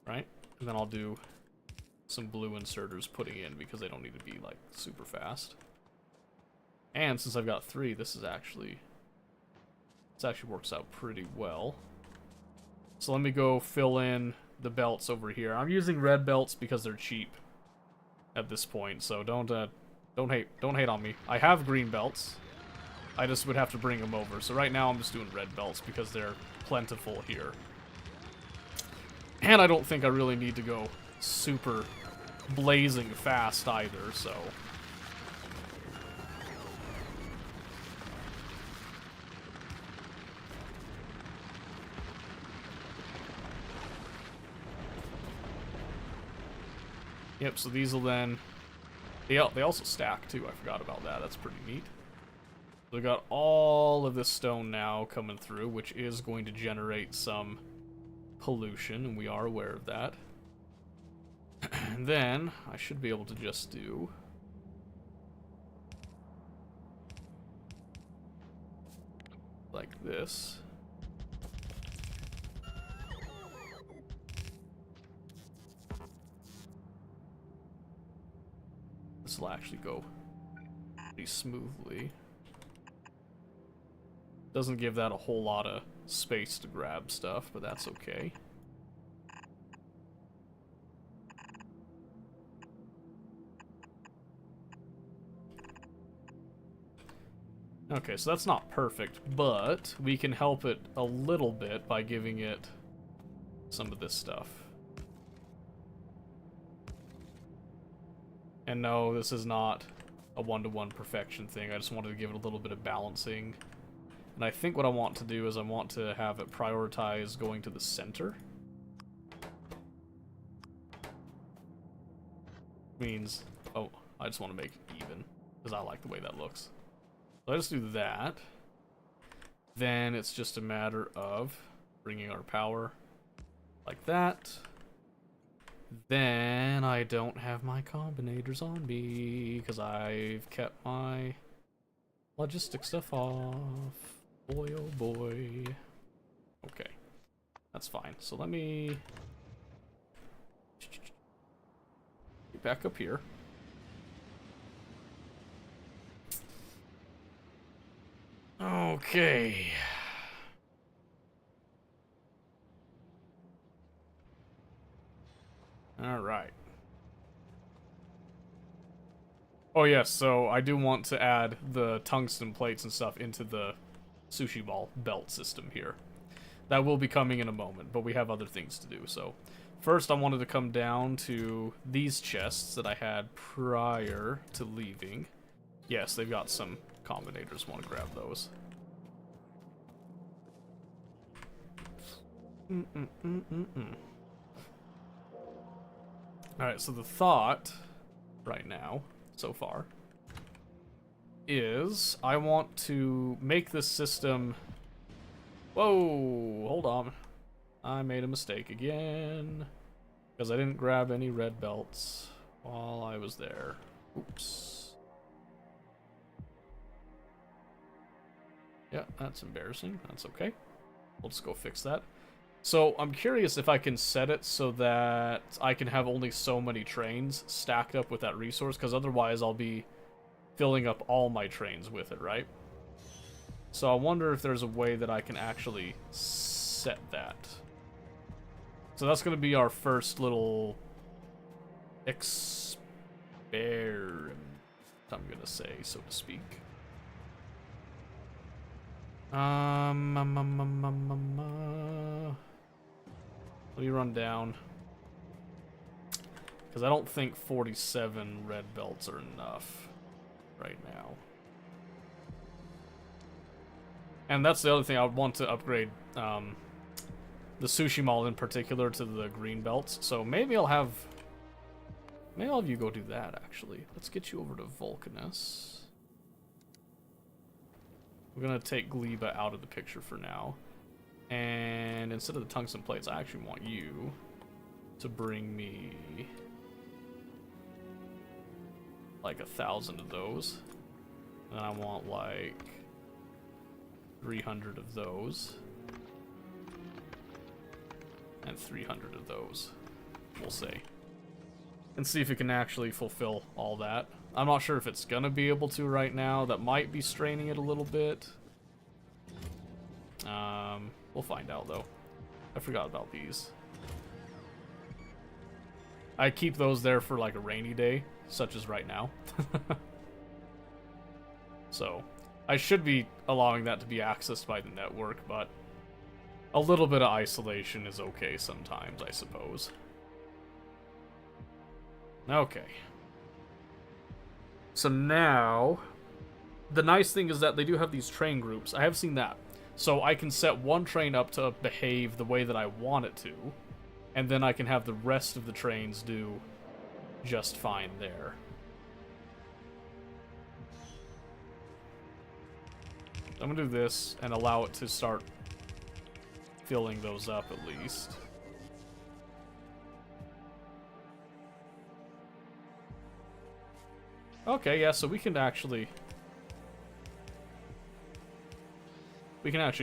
[SPEAKER 1] Right? And then I'll do some blue inserters putting in because they don't need to be like super fast. And since I've got 3, this actually works out pretty well. So let me go fill in the belts over here. I'm using red belts because they're cheap at this point, so don't hate on me. I have green belts. I just would have to bring them over. So right now I'm just doing red belts because they're plentiful here. And I don't think I really need to go super blazing fast either, so yep, so these will then... They also stack, too. I forgot about that. That's pretty neat. So we got all of this stone now coming through, which is going to generate some pollution, and we are aware of that. And then, I should be able to just do... like this. This will actually go pretty smoothly. Doesn't give that a whole lot of space to grab stuff, but that's okay. Okay, so that's not perfect, but we can help it a little bit by giving it some of this stuff. And no, this is not a one-to-one perfection thing. I just wanted to give it a little bit of balancing. And I think what I want to do is I want to have it prioritize going to the center. Means, oh, I just want to make it even, because I like the way that looks. So I just do that. Then it's just a matter of bringing our power Like that. Then I don't have my combinators on me because I've kept my logistic stuff off. Boy, oh boy. Okay, that's fine. So let me get back up here. Okay. All right. Oh yes, so I do want to add the tungsten plates and stuff into the sushi ball belt system here. That will be coming in a moment, but we have other things to do. So first I wanted to come down to these chests that I had prior to leaving. Yes, they've got some combinators. Want to grab those. Alright, so the thought right now, so far, is I want to make this system... Whoa, hold on. I made a mistake again. Because I didn't grab any red belts while I was there. Oops. Yeah, that's embarrassing. That's okay. We'll just go fix that. So I'm curious if I can set it so that I can have only so many trains stacked up with that resource, because otherwise I'll be filling up all my trains with it, right? So I wonder if there's a way that I can actually set that. So that's going to be our first little experiment, I'm going to say, so to speak. Let me run down. Because I don't think 47 red belts are enough right now. And that's the other thing I would want to upgrade the sushi mall in particular to the green belts. So maybe I'll have you go do that, actually. Let's get you over to Vulcanus. We're going to take Gleba out of the picture for now. And instead of the tungsten plates, I actually want you to bring me like 1,000 of those. And I want like 300 of those. And 300 of those, we'll say. And see if it can actually fulfill all that. I'm not sure if it's gonna be able to right now. That might be straining it a little bit. We'll find out though. I forgot about these. I keep those there for like a rainy day, such as right now. So, I should be allowing that to be accessed by the network, but a little bit of isolation is okay sometimes, I suppose. Okay. So now, the nice thing is that they do have these train groups. I have seen that. So I can set one train up to behave the way that I want it to, and then I can have the rest of the trains do just fine there. I'm gonna do this and allow it to start filling those up at least. Okay, yeah, so we can actually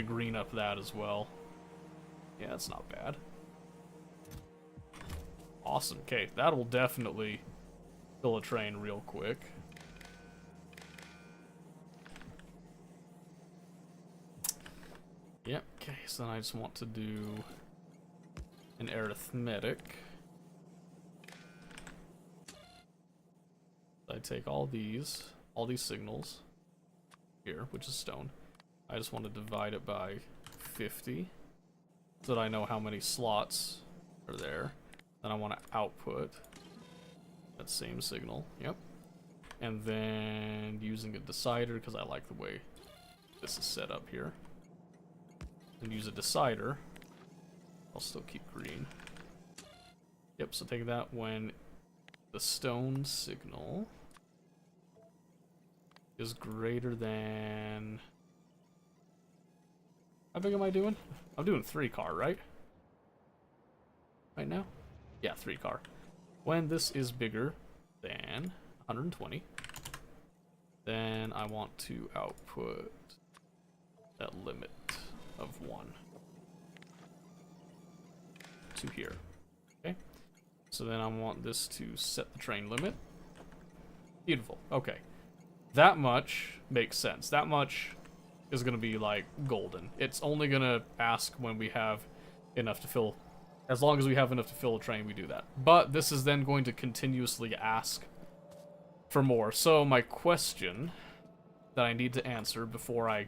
[SPEAKER 1] green up that as well. Yeah, that's not bad. Awesome. Okay, that will definitely fill a train real quick. Yep, okay, so then I just want to do an arithmetic. I take all these signals here, which is stone. I just want to divide it by 50 so that I know how many slots are there. Then I want to output that same signal. Yep. And then using a decider, because I like the way this is set up here. And use a decider. I'll still keep green. Yep, so take that when the stone signal is greater than... How big am I doing? I'm doing 3 car, right? right now. Yeah, 3 car. When this is bigger than 120, then I want to output that limit of 1 to here. Okay. So then I want this to set the train limit. Beautiful. Okay. That much makes sense. That much is going to be like golden. It's only going to ask when we have enough to fill. As long as we have enough to fill a train, we do that. But this is then going to continuously ask for more. So my question that I need to answer before I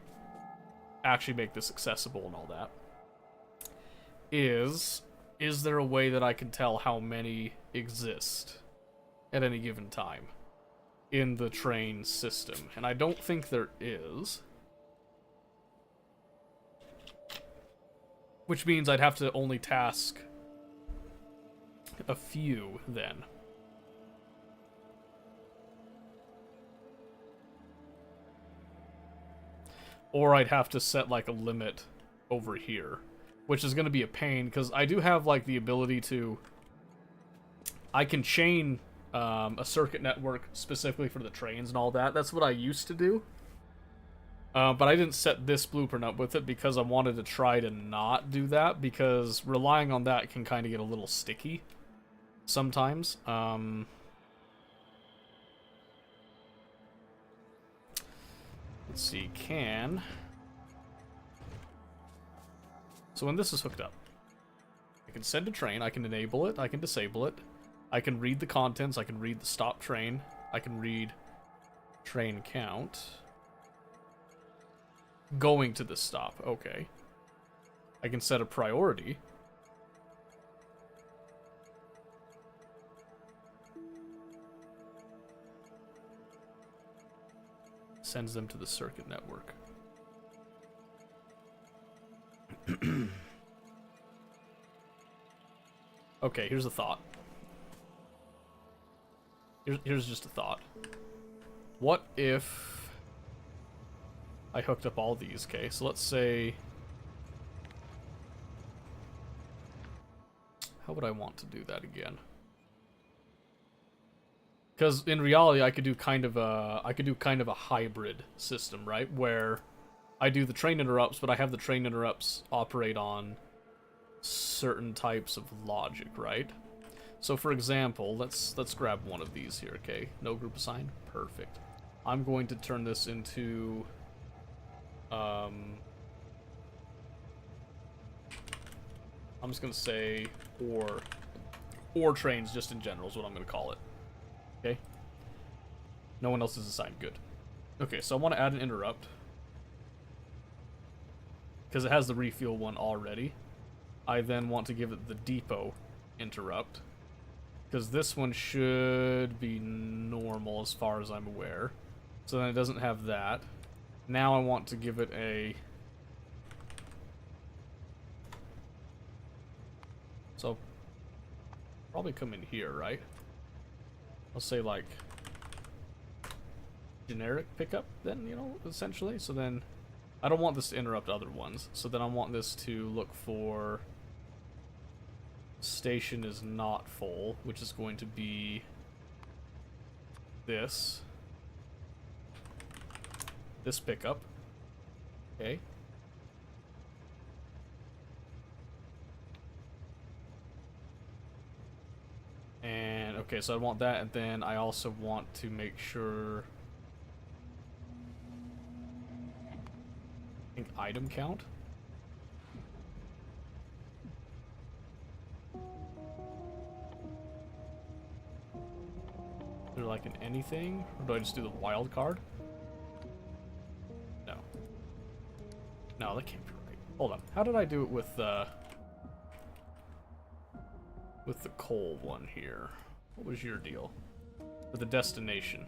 [SPEAKER 1] actually make this accessible and all that is there a way that I can tell how many exist at any given time in the train system? And I don't think there is. Which means I'd have to only task a few then. Or I'd have to set like a limit over here, which is going to be a pain because I do have like the ability to, I can chain a circuit network specifically for the trains and all that. That's what I used to do. But I didn't set this blueprint up with it because I wanted to try to not do that, because relying on that can kind of get a little sticky sometimes. Let's see, so when this is hooked up, I can send a train, I can enable it, I can disable it, I can read the contents, I can read the stop train, I can read train count. Going to the stop, okay. I can set a priority. Sends them to the circuit network. Okay, here's a thought. Here's just a thought. What if I hooked up all these? Okay, so let's say, how would I want to do that again? Because in reality, I could do kind of a hybrid system, right? Where I do the train interrupts, but I have the train interrupts operate on certain types of logic, right? So for example, let's grab one of these here, okay? No group assigned, perfect. I'm going to turn this into I'm just gonna say or trains just in general is what I'm gonna call it. Okay. No one else is assigned. Good. Okay, so I want to add an interrupt because it has the refuel one already. I then want to give it the depot interrupt because this one should be normal as far as I'm aware. So then it doesn't have that. Now I want to give it a... So, probably come in here, right? I'll say like generic pickup then, you know, essentially. So then I don't want this to interrupt other ones. So then I want this to look for station is not full, which is going to be this pickup. Okay. And okay, so I want that, and then I also want to make sure, I think item count. Is there like an anything, or do I just do the wild card? No. No, that can't be right. Hold on. How did I do it with the coal one here? What was your deal? For the destination.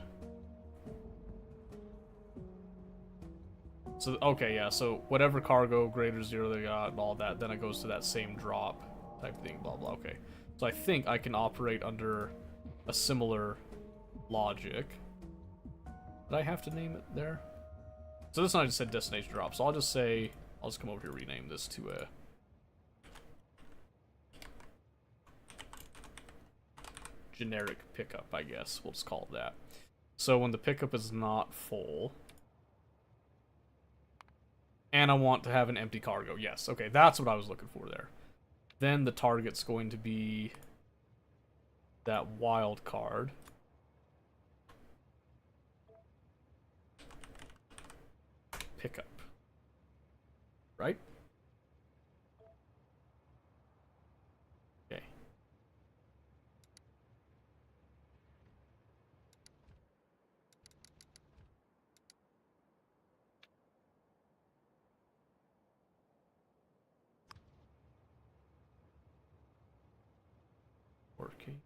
[SPEAKER 1] So, okay, yeah, so whatever cargo greater 0 they got and all that, then it goes to that same drop type thing, blah, blah, okay. So I think I can operate under a similar logic. Did I have to name it there? So this one I just said destination drop, so I'll just say, I'll just come over here, rename this to a generic pickup, I guess. We'll just call it that. So when the pickup is not full, and I want to have an empty cargo. Yes, okay, that's what I was looking for there. Then the target's going to be that wild card. Pickup. Right? Okay. Working.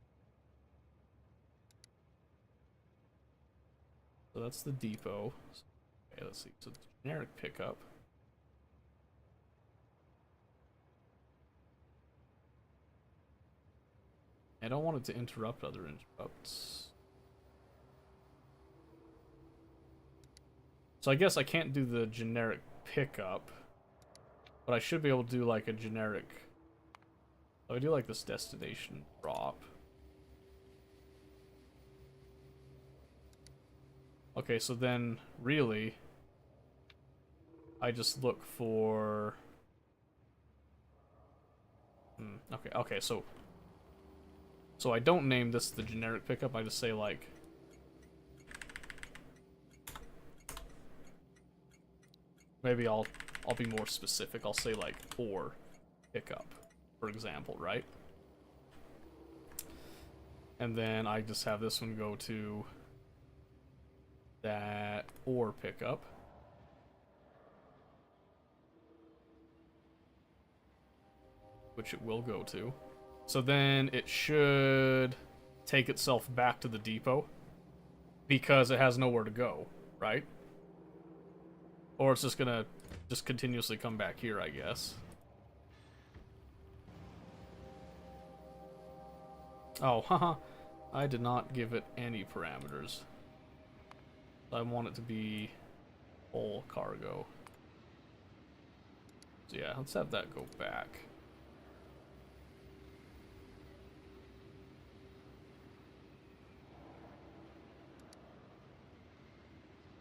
[SPEAKER 1] So that's the depot. Okay, let's see. So generic pickup. I don't want it to interrupt other interrupts. So I guess I can't do the generic pickup, but I should be able to do like a generic. Oh, I do like this destination drop. Okay, so then really, I just look for. Okay, so I don't name this the generic pickup. I just say like. Maybe I'll be more specific. I'll say like ore pickup, for example, right? And then I just have this one go to that ore pickup. Which it will go to. So then it should take itself back to the depot because it has nowhere to go, right? Or it's just gonna continuously come back here, I guess. Oh, haha. I did not give it any parameters. I want it to be full cargo. So yeah, let's have that go back.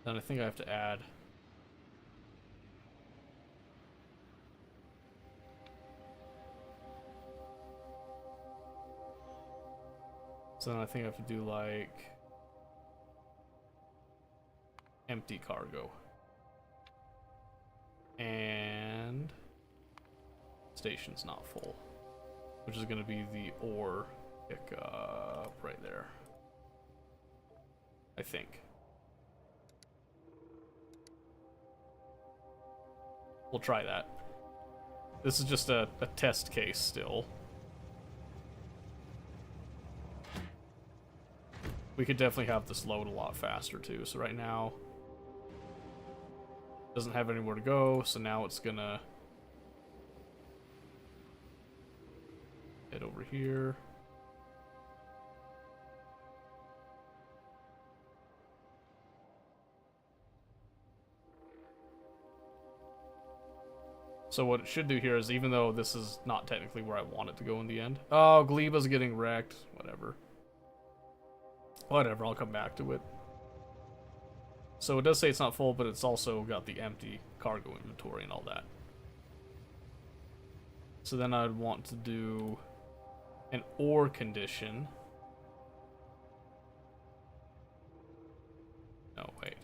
[SPEAKER 1] Then I think I have to add. So then I think I have to do like empty cargo. And station's not full. Which is gonna be the ore pickup right there. I think. We'll try that. This is just a test case still. We could definitely have this load a lot faster too. So right now, doesn't have anywhere to go. So now it's gonna head over here. So what it should do here is, even though this is not technically where I want it to go in the end. Oh, Gleba's getting wrecked. Whatever. Whatever, I'll come back to it. So it does say it's not full, but it's also got the empty cargo inventory and all that. So then I'd want to do an ore condition. No, wait.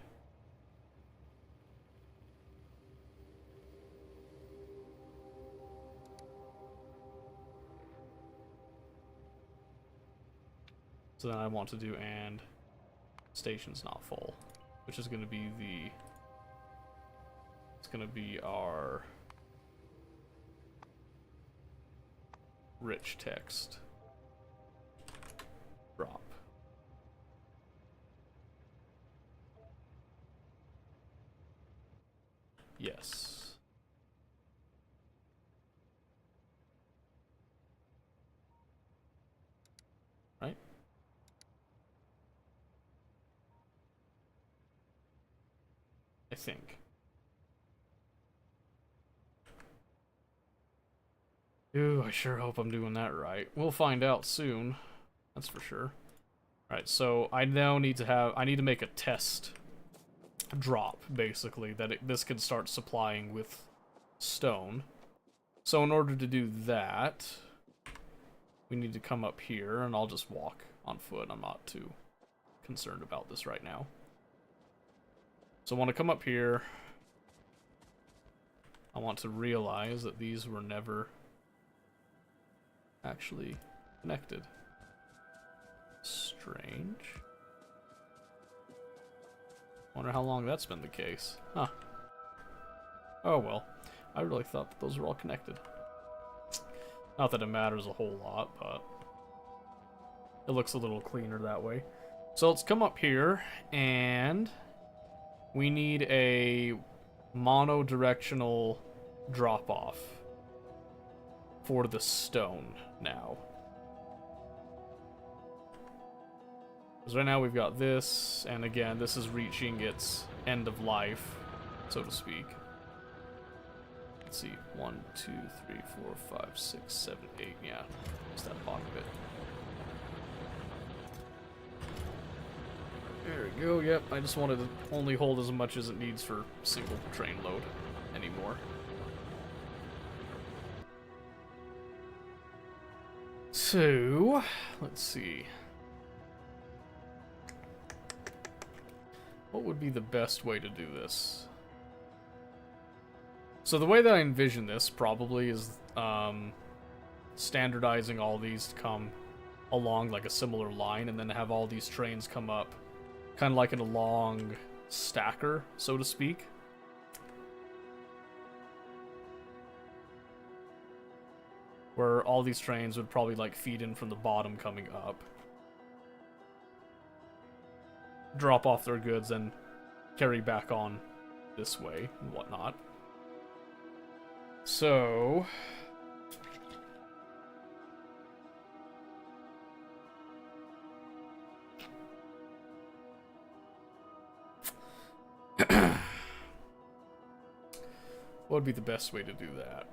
[SPEAKER 1] So then I want to do and station's not full, which is going to be the, it's going to be our rich text drop. Yes. Right? I think. Ooh, I sure hope I'm doing that right. We'll find out soon. That's for sure. Alright, so I now need to make a test drop, basically, that this can start supplying with stone. So in order to do that, we need to come up here, and I'll just walk on foot. I'm not too concerned about this right now. So I want to come up here. I want to realize that these were never actually connected. Strange. Wonder how long that's been the case. Huh. Oh well. I really thought that those were all connected. Not that it matters a whole lot, but it looks a little cleaner that way. So let's come up here, and we need a monodirectional drop-off for the stone now. Because right now we've got this, and again, this is reaching its end of life, so to speak. Let's see, 1, 2, 3, 4, 5, 6, 7, 8, yeah, just that bottom bit. There we go, yep, I just wanted to only hold as much as it needs for single train load anymore. So, let's see. What would be the best way to do this? So the way that I envision this probably is standardizing all these to come along like a similar line, and then have all these trains come up kind of like in a long stacker, so to speak. Where all these trains would probably like feed in from the bottom coming up, drop off their goods, and carry back on this way and whatnot. So what would be the best way to do that?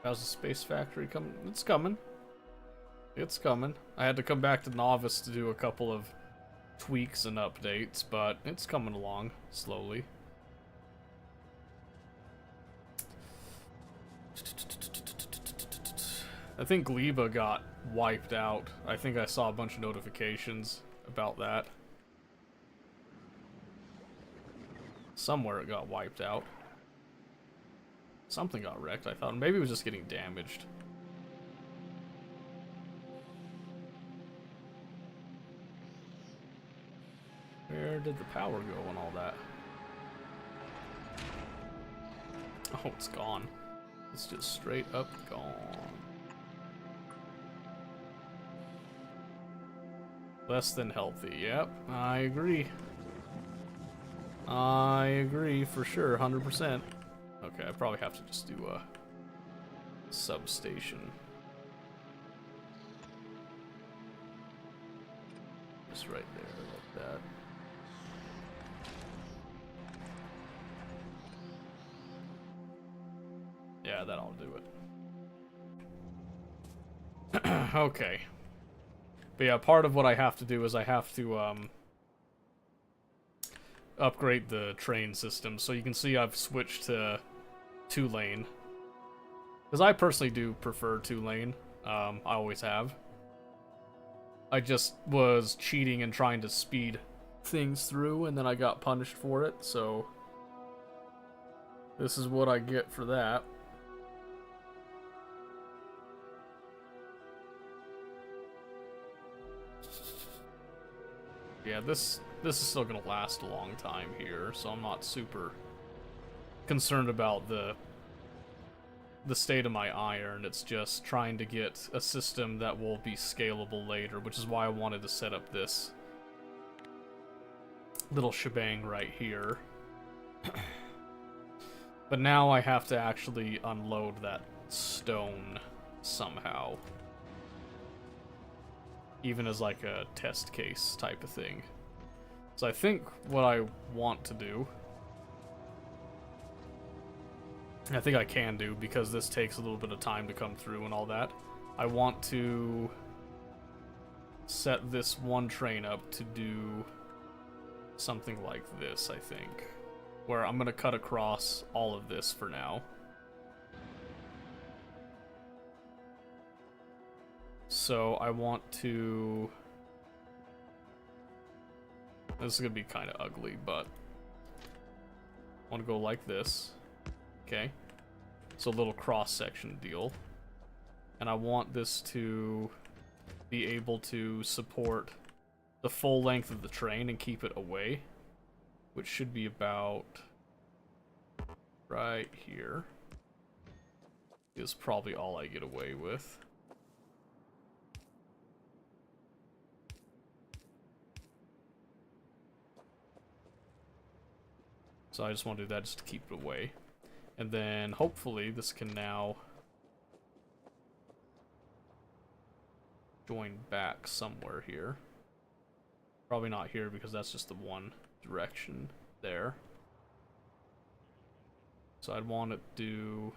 [SPEAKER 1] How's the space factory coming? It's coming. It's coming. I had to come back to Novice to do a couple of tweaks and updates, but it's coming along slowly. I think Gleba got wiped out. I think I saw a bunch of notifications about that. Somewhere it got wiped out. Something got wrecked, I thought. Maybe it was just getting damaged. Where did the power go and all that? Oh, it's gone. It's just straight up gone. Less than healthy. Yep, I agree. I agree for sure, 100%. Okay, I probably have to just do a substation. Just right there, like that. Yeah, that'll do it. Okay. But yeah, part of what I have to do is I have to upgrade the train system. So you can see I've switched to 2-lane. Because I personally do prefer 2-lane. I always have. I just was cheating and trying to speed things through, and then I got punished for it, so this is what I get for that. Yeah, this is still gonna last a long time here, so I'm not super concerned about the state of my iron. It's just trying to get a system that will be scalable later, which is why I wanted to set up this little shebang right here. But now I have to actually unload that stone somehow. Even as like a test case type of thing. So I think what I want to do, I think I can do, because this takes a little bit of time to come through and all that, I want to set this one train up to do something like this, I think. Where I'm going to cut across all of this for now. So I want to... This is going to be kind of ugly, but... I want to go like this. Okay. So a little cross-section deal. And I want this to be able to support the full length of the train and keep it away. Which should be about... right here. Is probably all I get away with. So I just want to do that just to keep it away. And then hopefully this can now join back somewhere here. Probably not here because that's just the one direction there. So I'd want to do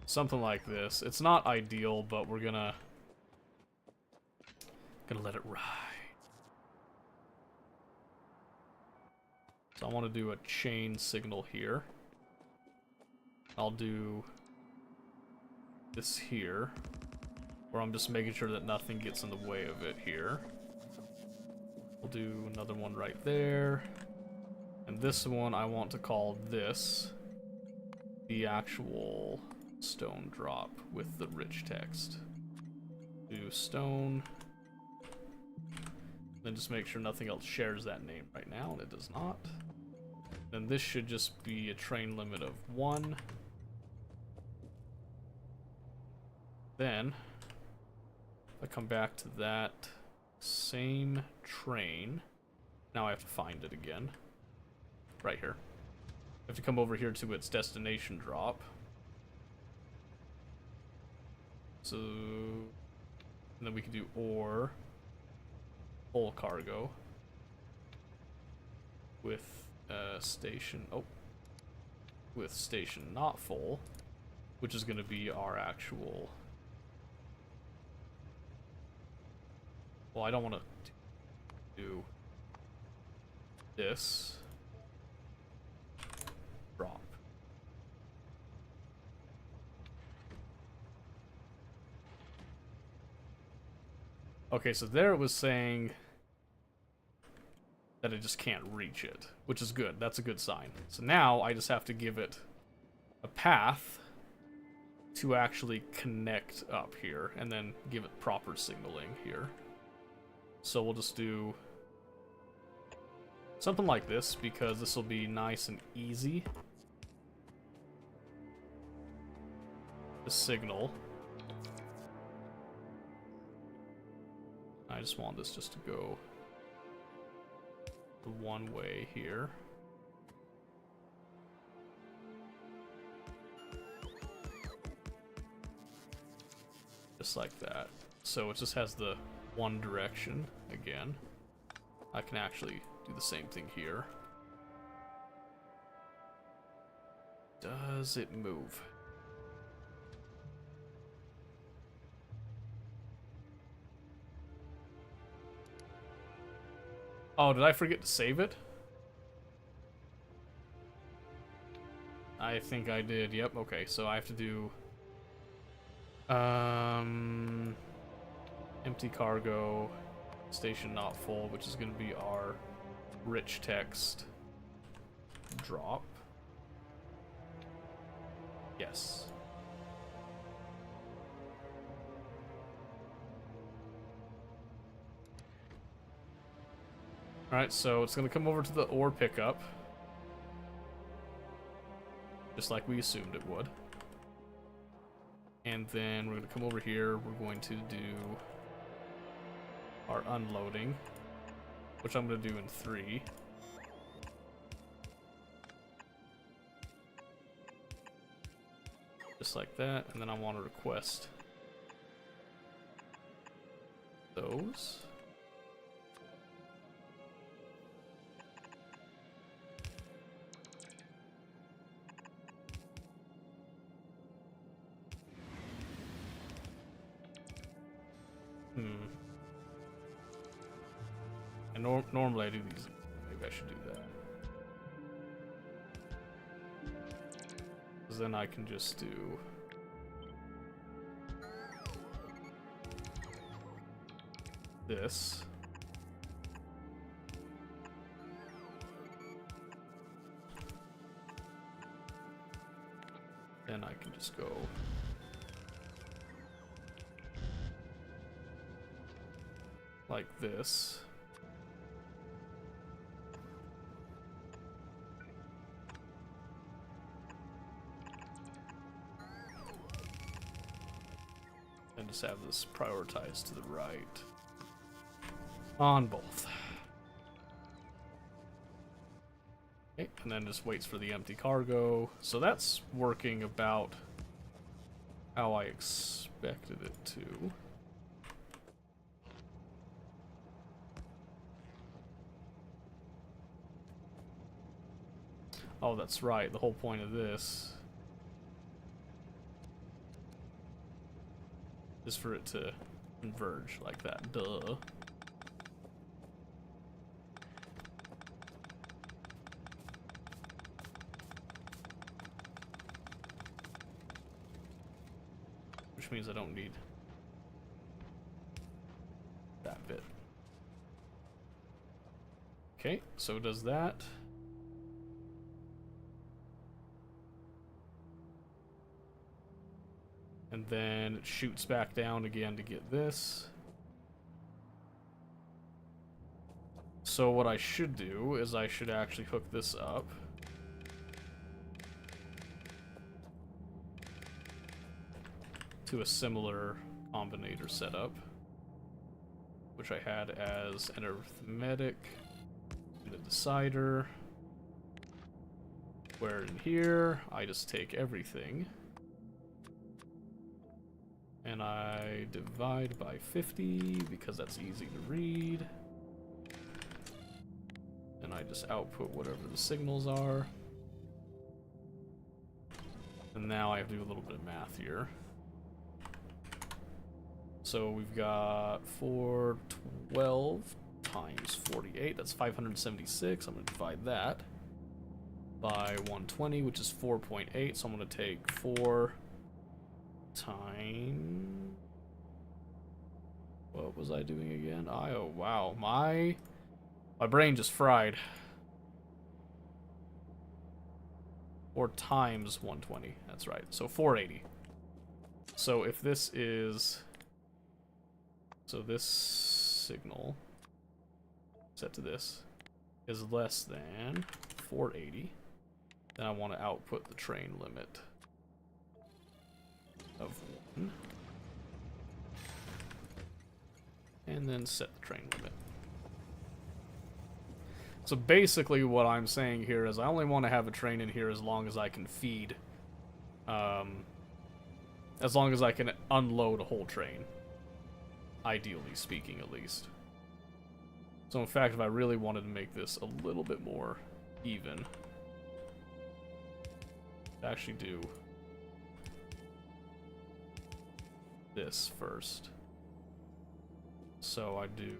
[SPEAKER 1] something like this. It's not ideal, but we're gonna let it ride. So I want to do a chain signal here. I'll do this here, where I'm just making sure that nothing gets in the way of it here. We'll do another one right there. And this one I want to call this the actual stone drop with the rich text. Do stone. Then just make sure nothing else shares that name right now, and it does not. Then this should just be a train limit of 1. Then, if I come back to that same train, now I have to find it again. Right here. I have to come over here to its destination drop. So, and then we can do or full cargo with station, with station not full, which is going to be our actual, well, I don't want to do this drop. Okay, so there it was saying that it just can't reach it, which is good. That's a good sign. So now I just have to give it a path to actually connect up here, and then give it proper signaling here. So we'll just do something like this, because this will be nice and easy to signal. I just want this just to go the one way here. Just like that. So it just has the one direction again. I can actually do the same thing here. Does it move? Oh, did I forget to save it? I think I did. Yep, okay. So I have to do empty cargo, station not full, which is going to be our rich text drop. Yes. Alright, so it's going to come over to the ore pickup. Just like we assumed it would. And then we're going to come over here. We're going to do our unloading, which I'm going to do in 3. Just like that. And then I want to request those. And normally I do these. Maybe I should do that. Because then I can just do... this. Then I can just go... like this. And just have this prioritized to the right. On both. Okay, and then just waits for the empty cargo. So that's working about how I expected it to. Oh, that's right. The whole point of this is for it to converge like that. Duh. Which means I don't need that bit. Okay, so it does that. And then it shoots back down again to get this. So what I should do is I should actually hook this up. To a similar combinator setup, which I had as an arithmetic and a decider, where in here I just take everything and I divide by 50 because that's easy to read, and I just output whatever the signals are. And now I have to do a little bit of math here. So we've got 412 times 48, that's 576. I'm going to divide that by 120, which is 4.8. So I'm going to take 4 times... what was I doing again? Oh, wow. My brain just fried. 4 times 120. That's right. So 480. So if this is... so this signal set to this is less than 480, then I want to output the train limit of 1. And then set the train limit. So basically what I'm saying here is I only want to have a train in here as long as I can feed, as long as I can unload a whole train. Ideally speaking, at least. So in fact, if I really wanted to make this a little bit more even, I'd actually do this first. So I do...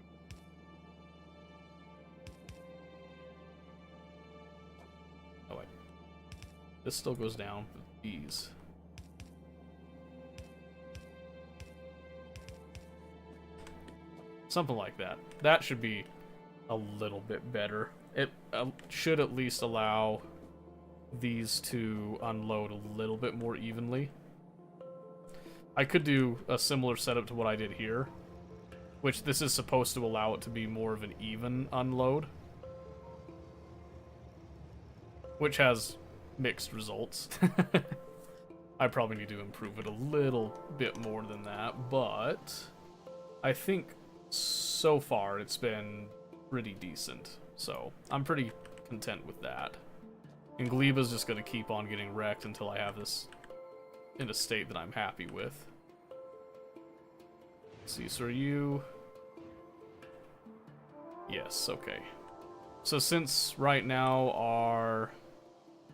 [SPEAKER 1] oh wait. This still goes down with these. Something like that. That should be a little bit better. It should at least allow these to unload a little bit more evenly. I could do a similar setup to what I did here, which this is supposed to allow it to be more of an even unload, which has mixed results. I probably need to improve it a little bit more than that, but I think so far it's been pretty decent, so I'm pretty content with that. And Gleba's just going to keep on getting wrecked until I have this in a state that I'm happy with. Let's see, so are you... yes, okay. So since right now our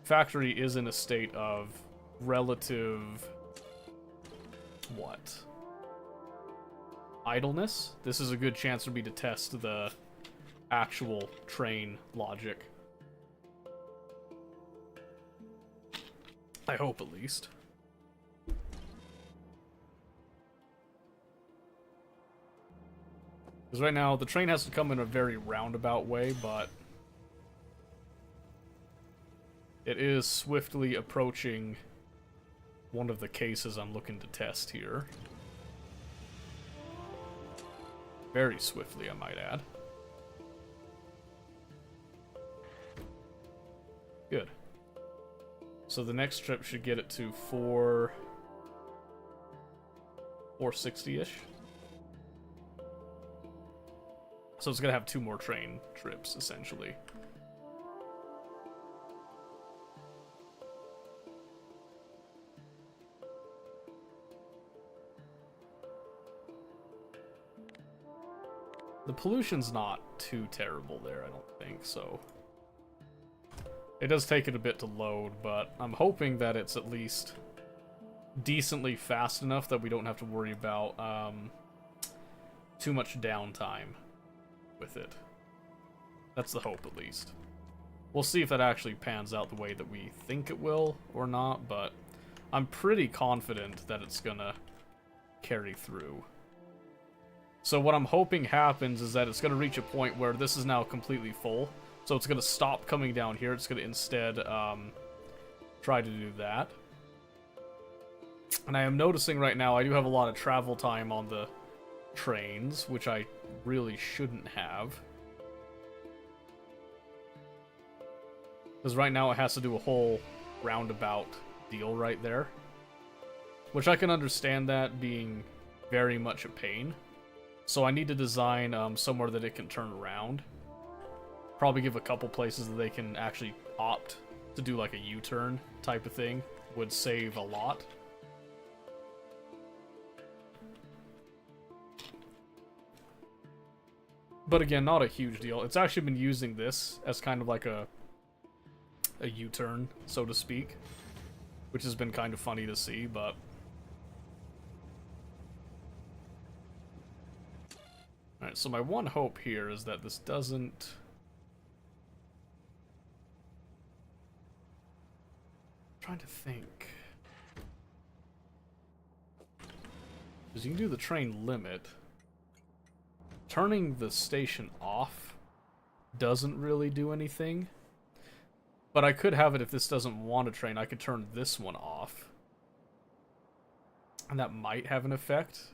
[SPEAKER 1] factory is in a state of relative... what? idleness, this is a good chance for me to test the actual train logic. I hope, at least. Because right now, the train has to come in a very roundabout way, but it is swiftly approaching one of the cases I'm looking to test here. Very swiftly, I might add. Good. So the next trip should get it to 460-ish. So it's gonna have 2 more train trips, essentially. The pollution's not too terrible there, I don't think, so... It does take it a bit to load, but I'm hoping that it's at least decently fast enough that we don't have to worry about too much downtime with it. That's the hope, at least. We'll see if that actually pans out the way that we think it will or not, but I'm pretty confident that it's gonna carry through. So what I'm hoping happens is that it's gonna reach a point where this is now completely full. So it's going to stop coming down here. It's going to instead try to do that. And I am noticing right now I do have a lot of travel time on the trains, which I really shouldn't have. Because right now it has to do a whole roundabout deal right there. Which I can understand that being very much a pain. So I need to design somewhere that it can turn around. Probably give a couple places that they can actually opt to do like a U-turn type of thing. Would save a lot. But again, not a huge deal. It's actually been using this as kind of like a U-turn, so to speak. Which has been kind of funny to see, but... Alright, so my one hope here is that this doesn't... Trying to think. Because you can do the train limit. Turning the station off doesn't really do anything. But I could have it if this doesn't want a train. I could turn this one off. And that might have an effect.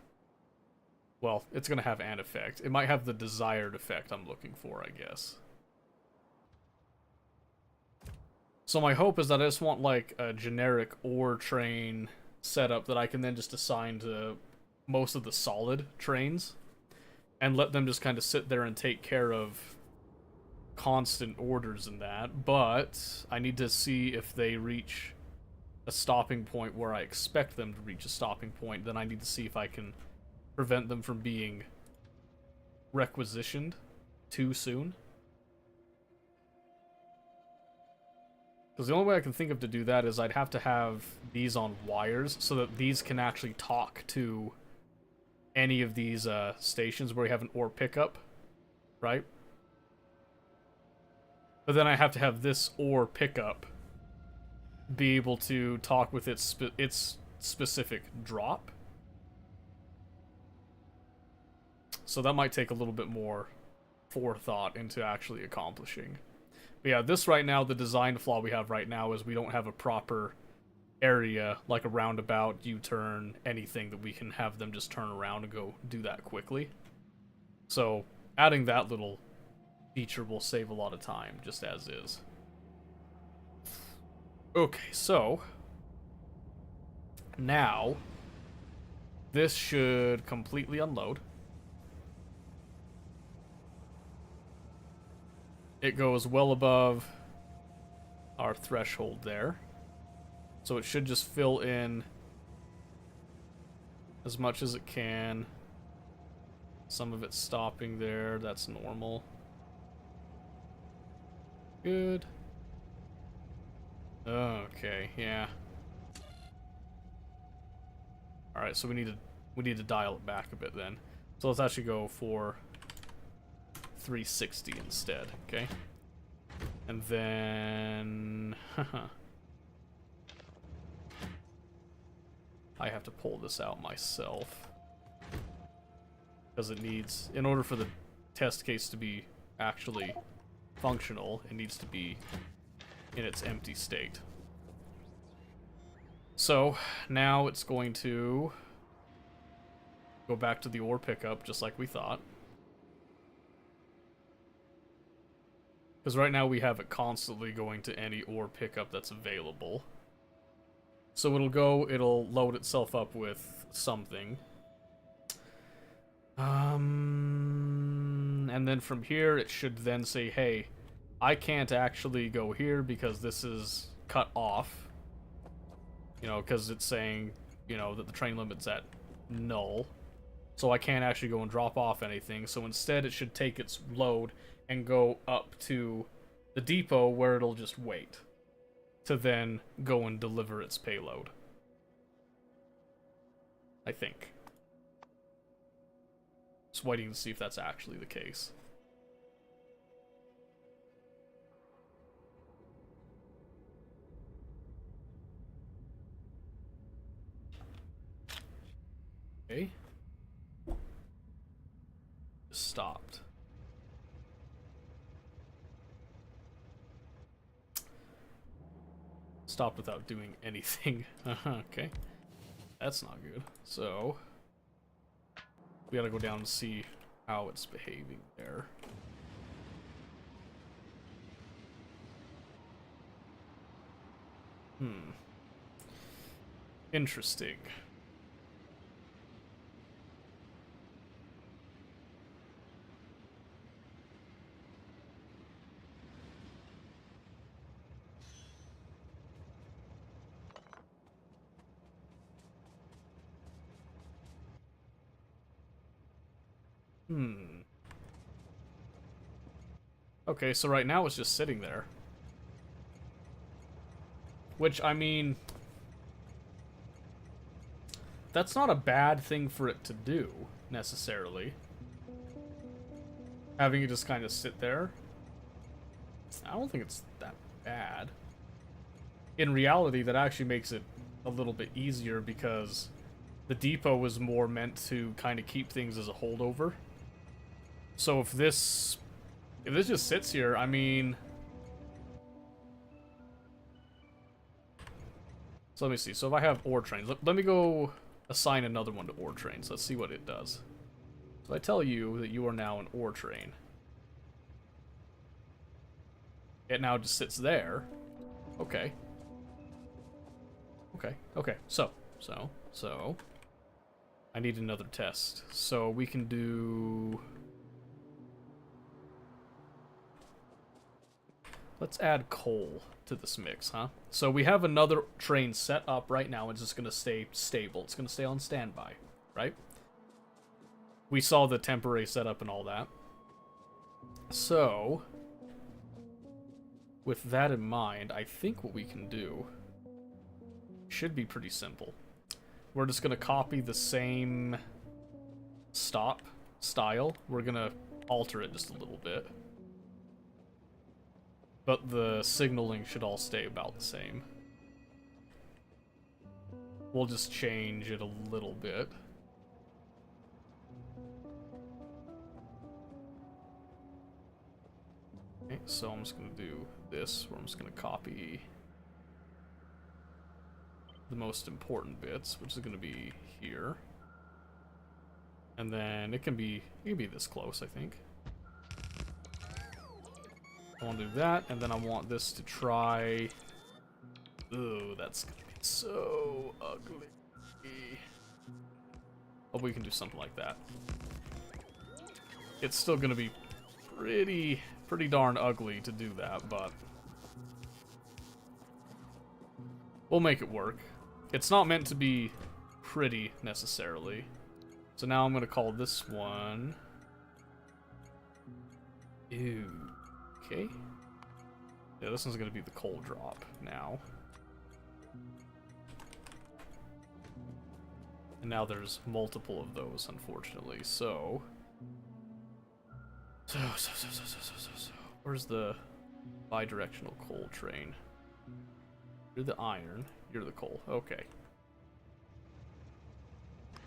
[SPEAKER 1] Well, it's going to have an effect. It might have the desired effect I'm looking for, I guess. So my hope is that I just want like a generic ore train setup that I can then just assign to most of the solid trains and let them just kind of sit there and take care of constant orders and that. But I need to see if they reach a stopping point where I expect them to reach a stopping point. Then I need to see if I can prevent them from being requisitioned too soon. Because the only way I can think of to do that is I'd have to have these on wires so that these can actually talk to any of these stations where you have an ore pickup, right? But then I have to have this ore pickup be able to talk with its specific drop. So that might take a little bit more forethought into actually accomplishing. But yeah, this right now, the design flaw we have right now is we don't have a proper area, like a roundabout, U-turn, anything that we can have them just turn around and go do that quickly. So adding that little feature will save a lot of time, just as is. Okay, so now this should completely unload. It goes well above our threshold there. So it should just fill in as much as it can. Some of it's stopping there. That's normal. Good. Okay, yeah. Alright, so we need to dial it back a bit then. So let's actually go for 360 instead, okay? And then... I have to pull this out myself. Because it needs... In order for the test case to be actually functional, it needs to be in its empty state. So, now it's going to go back to the ore pickup, just like we thought. Because right now we have it constantly going to any ore pickup that's available. So it'll load itself up with something. And then from here, it should then say, hey, I can't actually go here because this is cut off. You know, because it's saying, you know, that the train limit's at null. So I can't actually go and drop off anything. So instead, it should take its load and go up to the depot where it'll just wait to then go and deliver its payload. I think. Just waiting to see if that's actually the case. Okay. Stopped. Stopped without doing anything. Okay. That's not good. So, we gotta go down and see how it's behaving there. Interesting. Okay, so right now it's just sitting there. Which, I mean... That's not a bad thing for it to do, necessarily. Having it just kind of sit there. I don't think it's that bad. In reality, that actually makes it a little bit easier because the depot was more meant to kind of keep things as a holdover. So if this just sits here, I mean... So let me see. So if I have ore trains, let me go assign another one to ore trains. Let's see what it does. So I tell you that you are now an ore train. It now just sits there. Okay. Okay. So. I need another test. So we can do... Let's add coal to this mix, huh? So we have another train set up right now. It's just going to stay stable. It's going to stay on standby, right? We saw the temporary setup and all that. So, with that in mind, I think what we can do should be pretty simple. We're just going to copy the same stop style. We're going to alter it just a little bit. But the signaling should all stay about the same. We'll just change it a little bit. Okay, so I'm just going to do this, where I'm just going to copy the most important bits, which is going to be here. And then it can be this close, I think. I want to do that, and then I want this to try... Ooh, that's gonna be so ugly. Oh, we can do something like that. It's still gonna be pretty darn ugly to do that, but... we'll make it work. It's not meant to be pretty, necessarily. So now I'm gonna call this one... Ew. Okay. Yeah, this one's gonna be the coal drop now. And now there's multiple of those, unfortunately. So where's the bi-directional coal train? You're the iron, you're the coal. Okay.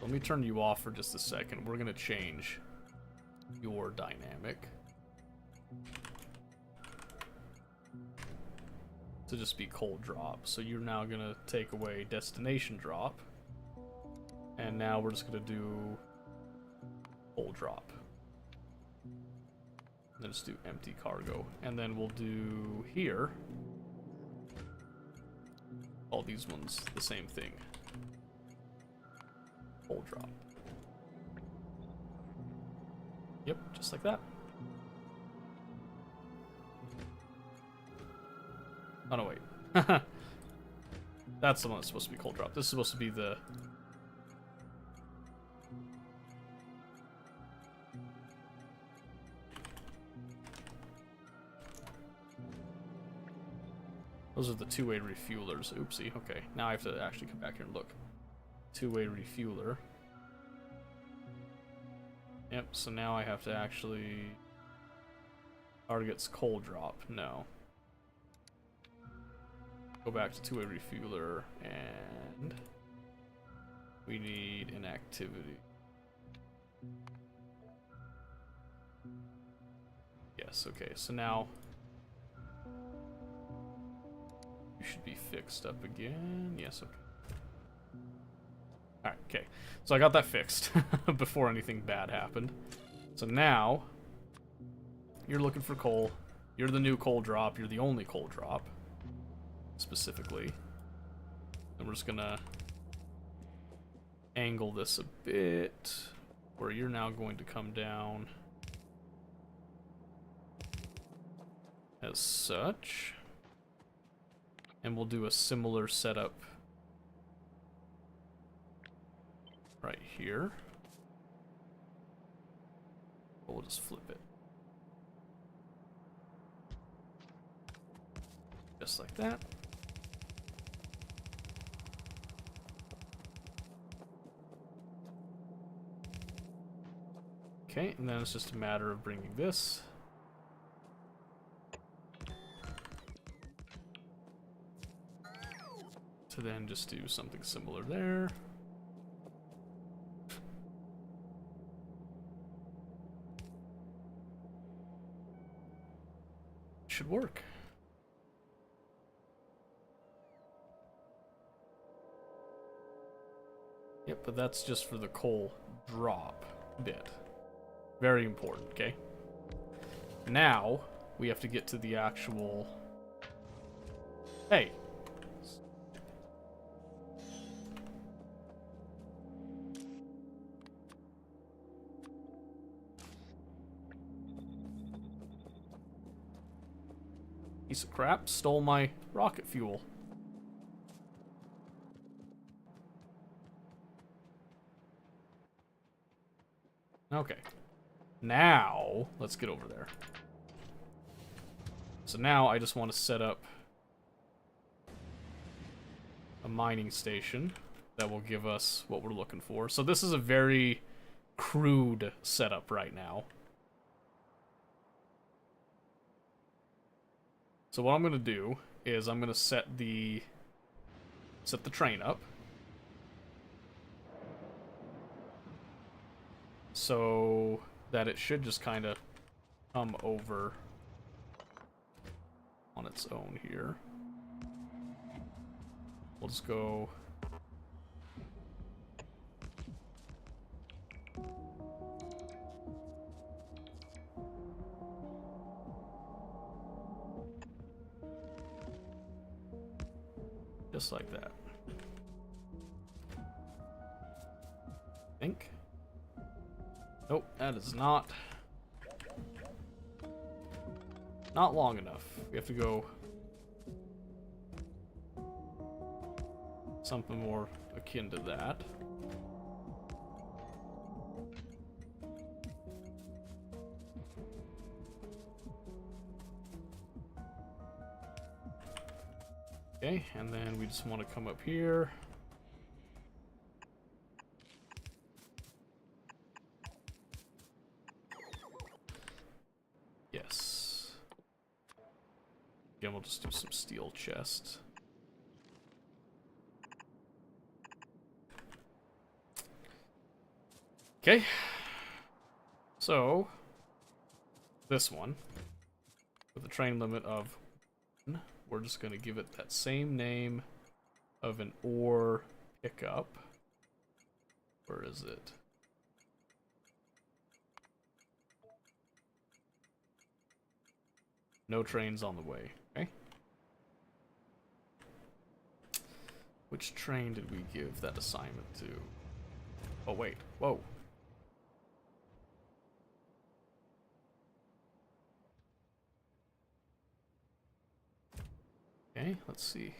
[SPEAKER 1] Let me turn you off for just a second. We're gonna change your dynamic to just be coal drop. So you're now gonna take away destination drop. And now we're just gonna do coal drop. Then just do empty cargo. And then we'll do here. All these ones the same thing. Coal drop. Yep, just like that. Oh no, wait. That's the one that's supposed to be coal drop. This is supposed to be the... Those are the two-way refuelers. Oopsie. Okay, now I have to actually come back here and look. Two-way refueler. Yep, so now I have to actually... Targets coal drop. No. Go back to two-way refueler, and... we need an activity. Yes, okay, so now... you should be fixed up again. Yes, okay. Alright, okay. So I got that fixed before anything bad happened. So now, you're looking for coal. You're the new coal drop. You're the only coal drop, specifically. And we're just gonna angle this a bit, where you're now going to come down as such. And we'll do a similar setup right here. We'll just flip it. Just like that. Okay, and then it's just a matter of bringing this to then just do something similar there. Should work. Yep, but that's just for the coal drop bit. Very important, okay? Now, we have to get to the actual... Hey! Piece of crap, stole my rocket fuel. Okay. Now, let's get over there. So now I just want to set up a mining station that will give us what we're looking for. So this is a very crude setup right now. So what I'm going to do is I'm going to set the train up. So that it should just kind of come over on its own here. We'll just go... just like that. Think. Nope, that is not long enough. We have to go something more akin to that. Okay, and then we just want to come up here. Again, we'll just do some steel chests. Okay. So, this one, with a train limit of 1, we're just going to give it that same name of an ore pickup. Where is it? No trains on the way. Okay. Which train did we give that assignment to? Oh, wait. Whoa. Okay, let's see.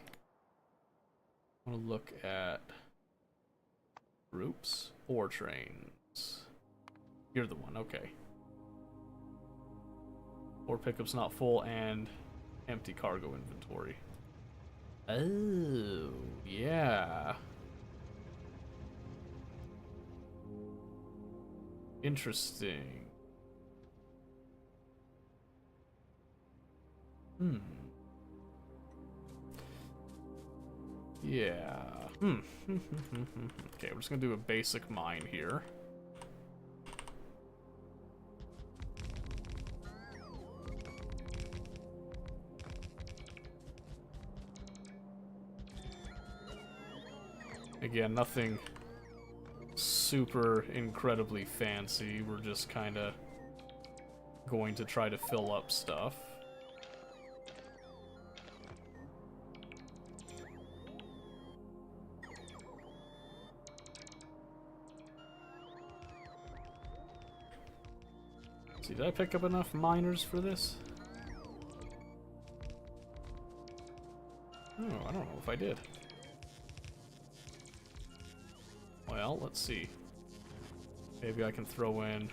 [SPEAKER 1] I want to look at groups or trains. You're the one, okay. Or pickups not full and empty cargo inventory. Oh, yeah. Interesting. Hmm. Yeah. Hmm. Okay, we're just gonna do a basic mine here. Again, nothing super incredibly fancy. We're just kind of going to try to fill up stuff. See, did I pick up enough miners for this? Oh, I don't know if I did. Well, let's see. Maybe I can throw in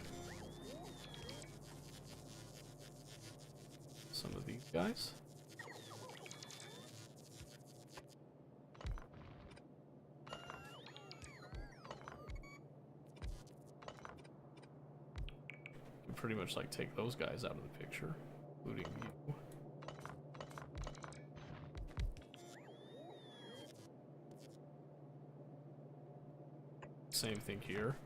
[SPEAKER 1] some of these guys. Can pretty much like take those guys out of the picture, including you. Same thing here.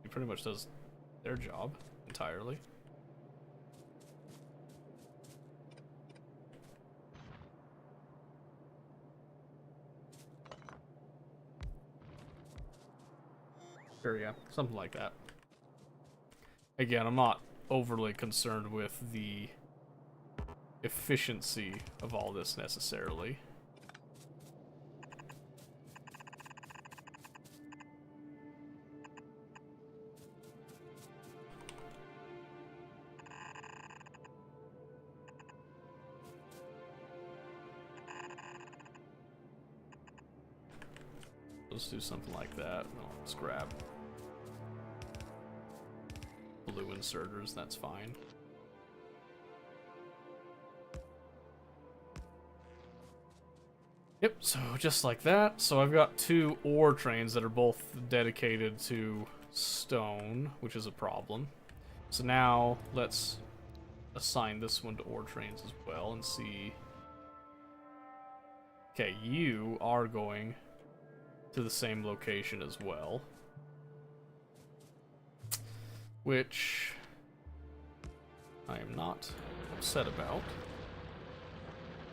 [SPEAKER 1] He pretty much does their job entirely. Sure, yeah, something like that. Again, I'm not overly concerned with the efficiency of all this necessarily. Let's do something like that. Let's grab blue inserters, that's fine. Yep, so just like that. So I've got 2 ore trains that are both dedicated to stone, which is a problem. So now let's assign this one to ore trains as well and see. Okay, you are going to the same location as well. Which I am not upset about.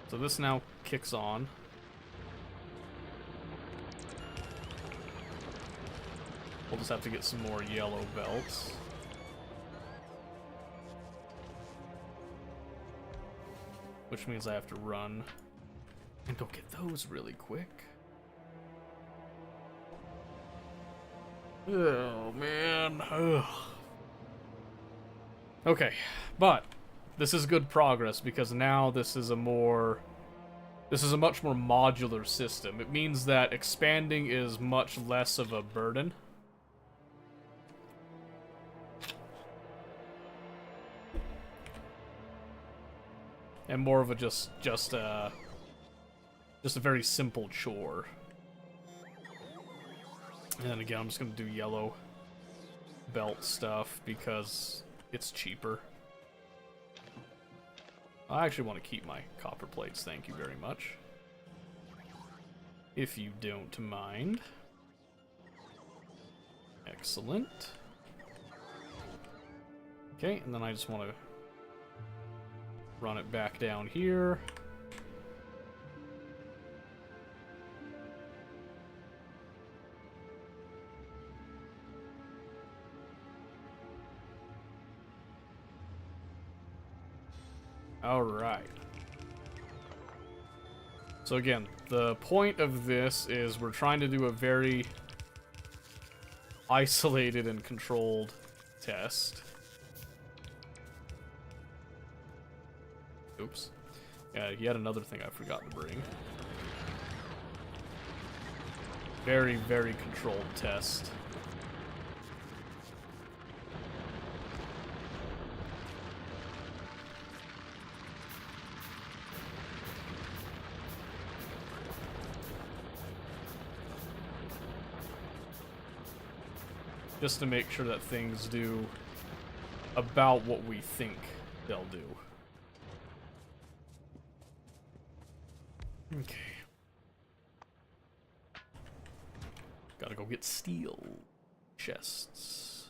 [SPEAKER 1] So this now kicks on. We'll just have to get some more yellow belts. Which means I have to run and go get those really quick. Oh, man. Ugh. Okay, but this is good progress because now this is a much more modular system. It means that expanding is much less of a burden. And more of a just a very simple chore. And then again, I'm just gonna do yellow belt stuff because it's cheaper. I actually want to keep my copper plates, thank you very much. If you don't mind. Excellent. Okay, and then I just want to run it back down here. Alright. So again, the point of this is we're trying to do a very isolated and controlled test. Oops. Yeah, yet another thing I forgot to bring. Very, very controlled test. Just to make sure that things do about what we think they'll do. Okay. Gotta go get steel chests.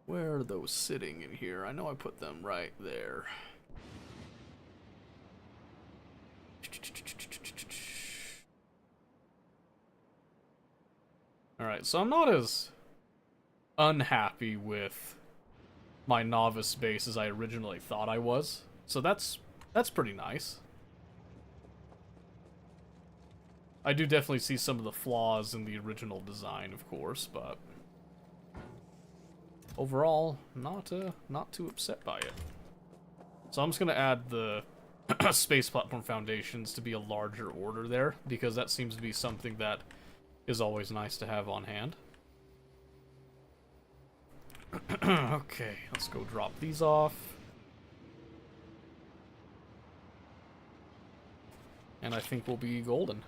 [SPEAKER 1] Where are those sitting in here? I know I put them right there. Alright, so I'm not as unhappy with my novice base as I originally thought I was. So that's pretty nice. I do definitely see some of the flaws in the original design, of course, but overall, not too upset by it. So I'm just gonna add the space platform foundations to be a larger order there, because that seems to be something that is always nice to have on hand. Okay, let's go drop these off. And I think we'll be golden.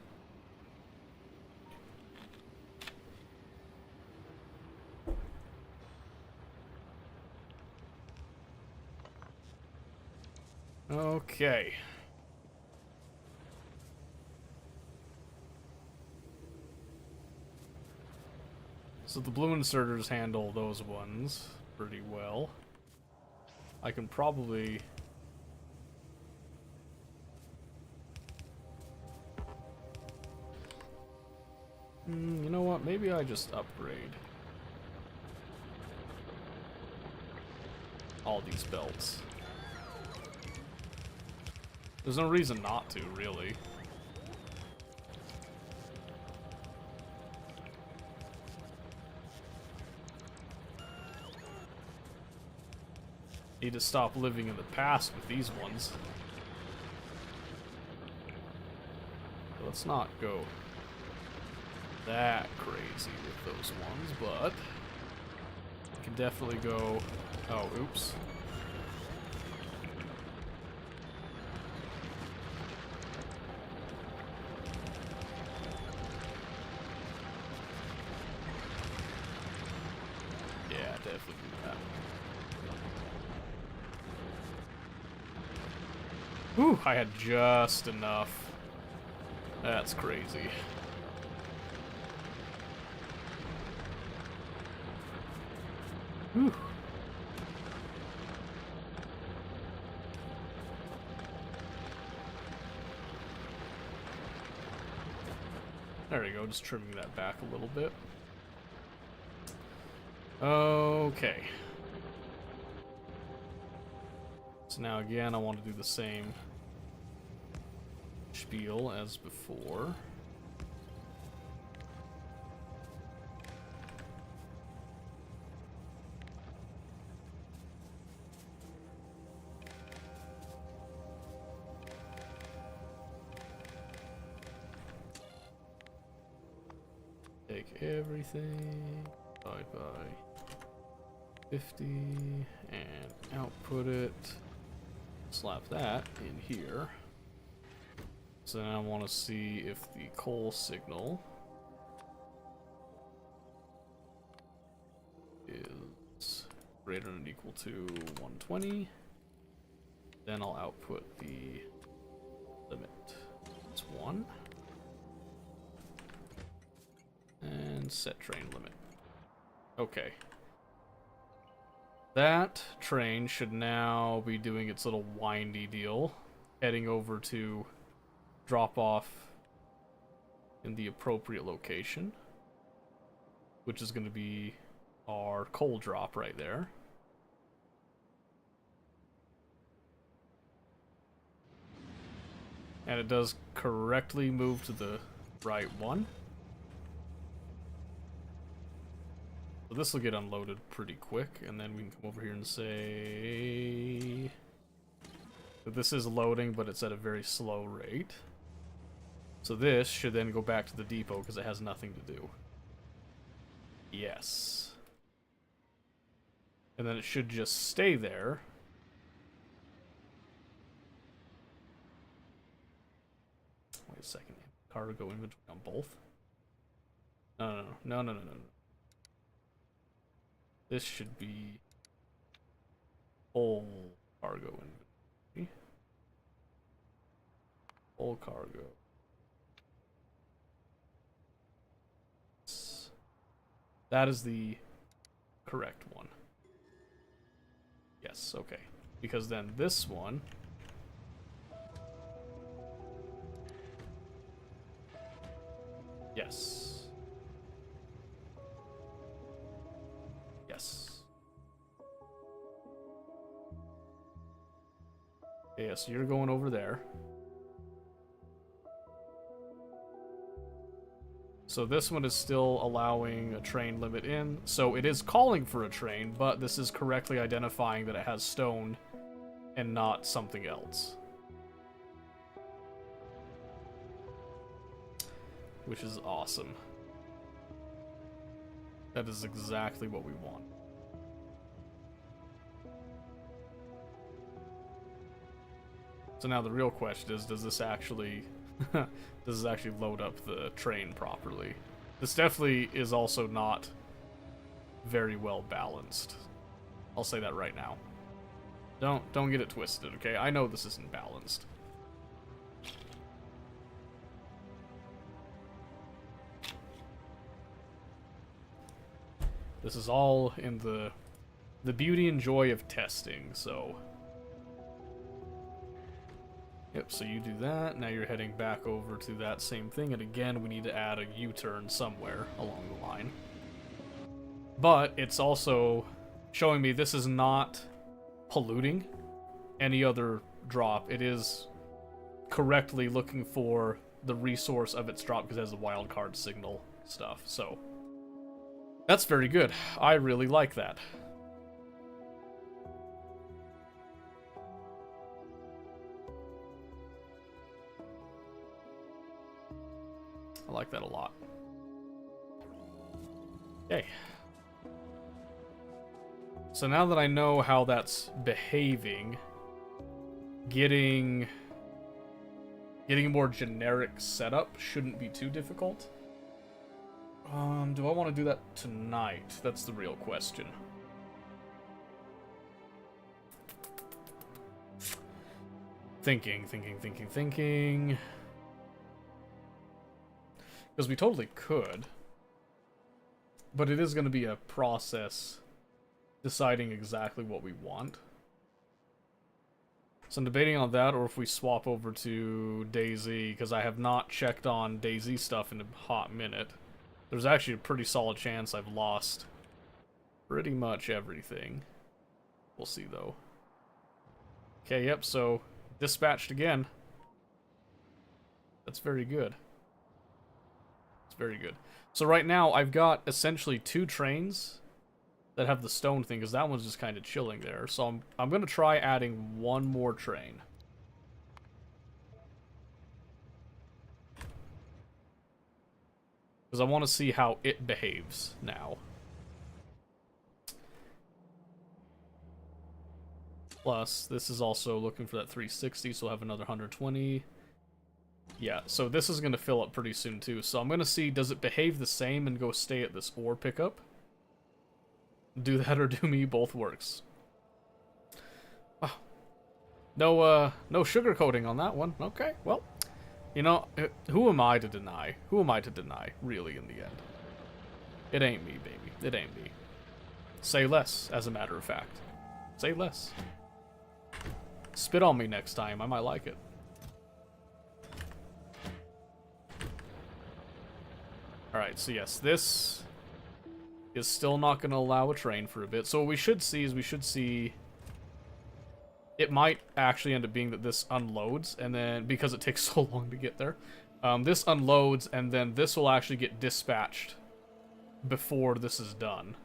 [SPEAKER 1] Okay. So the blue inserters handle those ones pretty well. I can probably... you know what? Maybe I just upgrade all these belts. There's no reason not to, really. Need to stop living in the past with these ones. Let's not go that crazy with those ones, but we can definitely go... Oh, oops. Yeah, definitely do that. Whew, I had just enough. That's crazy. Whew. There we go, just trimming that back a little bit. Okay. So now again, I want to do the same spiel as before. Take everything, divide by 50, and output it. Slap that in here. So then I want to see if the coal signal greater than or equal to 120. Then I'll output the limit. It's 1. And set train limit. Okay. That train should now be doing its little windy deal, heading over to drop off in the appropriate location, which is going to be our coal drop right there. And it does correctly move to the right one. So this will get unloaded pretty quick, and then we can come over here and say that this is loading, but it's at a very slow rate. So this should then go back to the depot because it has nothing to do. Yes. And then it should just stay there. Wait a second. Cargo inventory on both? No. This should be full cargo inventory. Full cargo. That is the correct one. Yes, okay. Because then this one yes. Yes. Yeah, so you're going over there. So this one is still allowing a train limit in. So it is calling for a train, but this is correctly identifying that it has stone and not something else. Which is awesome. That is exactly what we want. So now the real question is, does this actually load up the train properly? This definitely is also not very well balanced. I'll say that right now. Don't get it twisted, okay? I know this isn't balanced. This is all in the beauty and joy of testing, so. Yep, so you do that. Now you're heading back over to that same thing, and again, we need to add a U-turn somewhere along the line. But it's also showing me this is not polluting any other drop. It is correctly looking for the resource of its drop because it has the wildcard signal stuff, so. That's very good. I really like that. I like that a lot. Okay. So now that I know how that's behaving, getting a more generic setup shouldn't be too difficult. Do I want to do that tonight? That's the real question. Thinking. Because we totally could. But it is going to be a process deciding exactly what we want. So I'm debating on that, or if we swap over to DayZ, because I have not checked on DayZ stuff in a hot minute. There's actually a pretty solid chance I've lost pretty much everything. We'll see, though. Okay, yep, so dispatched again. That's very good. It's very good. So right now, I've got essentially 2 trains that have the stone thing, because that one's just kind of chilling there. So I'm going to try adding 1 more train. Because I want to see how it behaves now. Plus, this is also looking for that 360, so we'll have another 120. Yeah, so this is going to fill up pretty soon too. So I'm going to see, does it behave the same and go stay at this ore pickup? Do that or do me, both works. Wow. No sugarcoating on that one. Okay, well, you know, who am I to deny? Who am I to deny, really, in the end? It ain't me, baby. It ain't me. Say less, as a matter of fact. Say less. Spit on me next time. I might like it. Alright, so yes, this is still not going to allow a train for a bit. So what we should see is it might actually end up being that this unloads, and then, because it takes so long to get there, this unloads, and then this will actually get dispatched before this is done.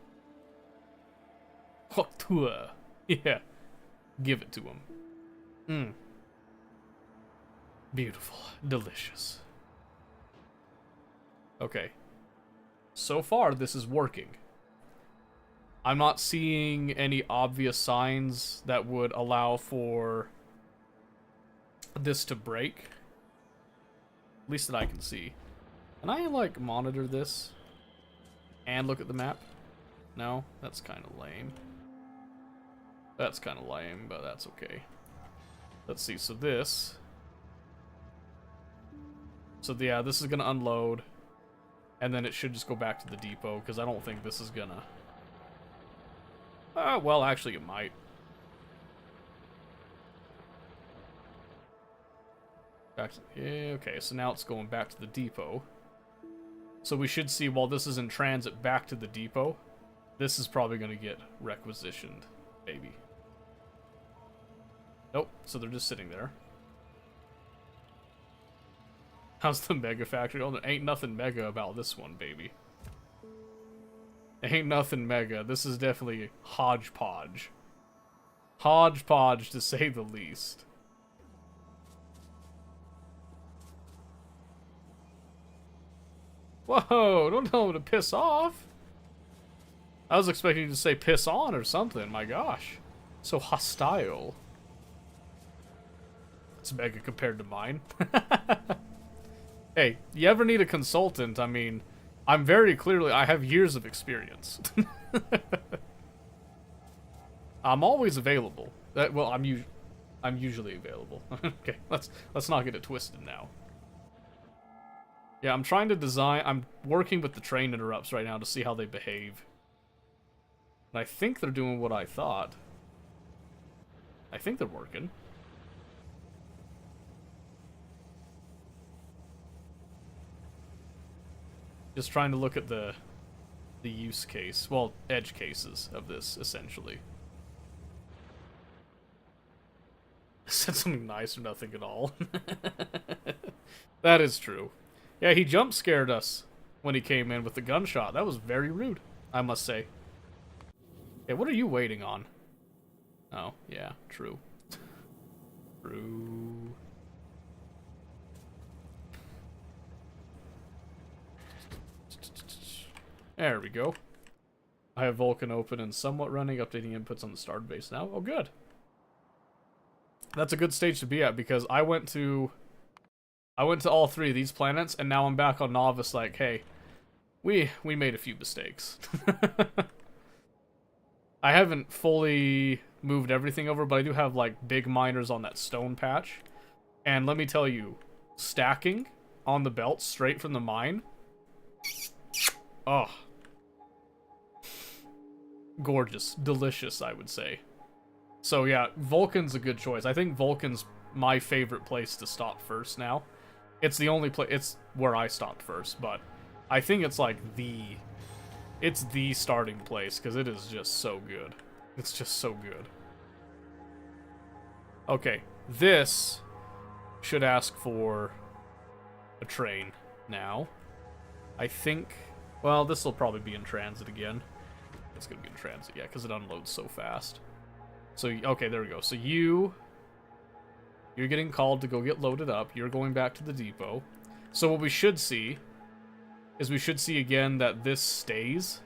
[SPEAKER 1] Yeah. Give it to him. Beautiful. Delicious. Okay. So far, this is working. I'm not seeing any obvious signs that would allow for this to break. At least that I can see. Can I, like, monitor this and look at the map? No? That's kind of lame. That's kind of lame, but that's okay. Let's see, so this... So, yeah, this is going to unload. And then it should just go back to the depot, because I don't think this is gonna... well, actually it might. Back to... Yeah, okay, so now it's going back to the depot. So we should see, while this is in transit back to the depot, this is probably going to get requisitioned, maybe. Nope, so they're just sitting there. How's the Mega Factory? Oh, there ain't nothing Mega about this one, baby. Ain't nothing Mega. This is definitely hodgepodge. Hodgepodge, to say the least. Whoa, don't tell him to piss off. I was expecting you to say piss on or something, my gosh. So hostile. It's Mega compared to mine. Hey, you ever need a consultant? I mean, I'm very clearly, I have years of experience. I'm always available. Well, I'm usually available. Okay, let's not get it twisted now. Yeah, I'm trying to design, I'm working with the train interrupts right now to see how they behave. And I think they're doing what I thought. I think they're working. Just trying to look at the use case, well, edge cases of this, essentially. Said something nice or nothing at all. That is true. Yeah, he jump scared us when he came in with the gunshot. That was very rude, I must say. Hey, what are you waiting on? Oh, yeah, true. True. There we go. I have Vulkan open and somewhat running, updating inputs on the started base now. Oh, good. That's a good stage to be at, because I went to all three of these planets, and now I'm back on Novice like, hey, we made a few mistakes. I haven't fully moved everything over, but I do have, like, big miners on that stone patch. And let me tell you, stacking on the belt straight from the mine, oh, gorgeous, delicious, I would say. So yeah, Vulkan's a good choice. I think Vulkan's my favorite place to stop first now. It's the only place, it's where I stopped first, but I think it's like it's the starting place, because it is just so good. It's just so good. Okay, this should ask for a train now. I think, well, this will probably be in transit again. It's going to be in transit, yeah, because it unloads so fast. So, okay, there we go. So you're getting called to go get loaded up. You're going back to the depot. So what we should see is we should see again that this stays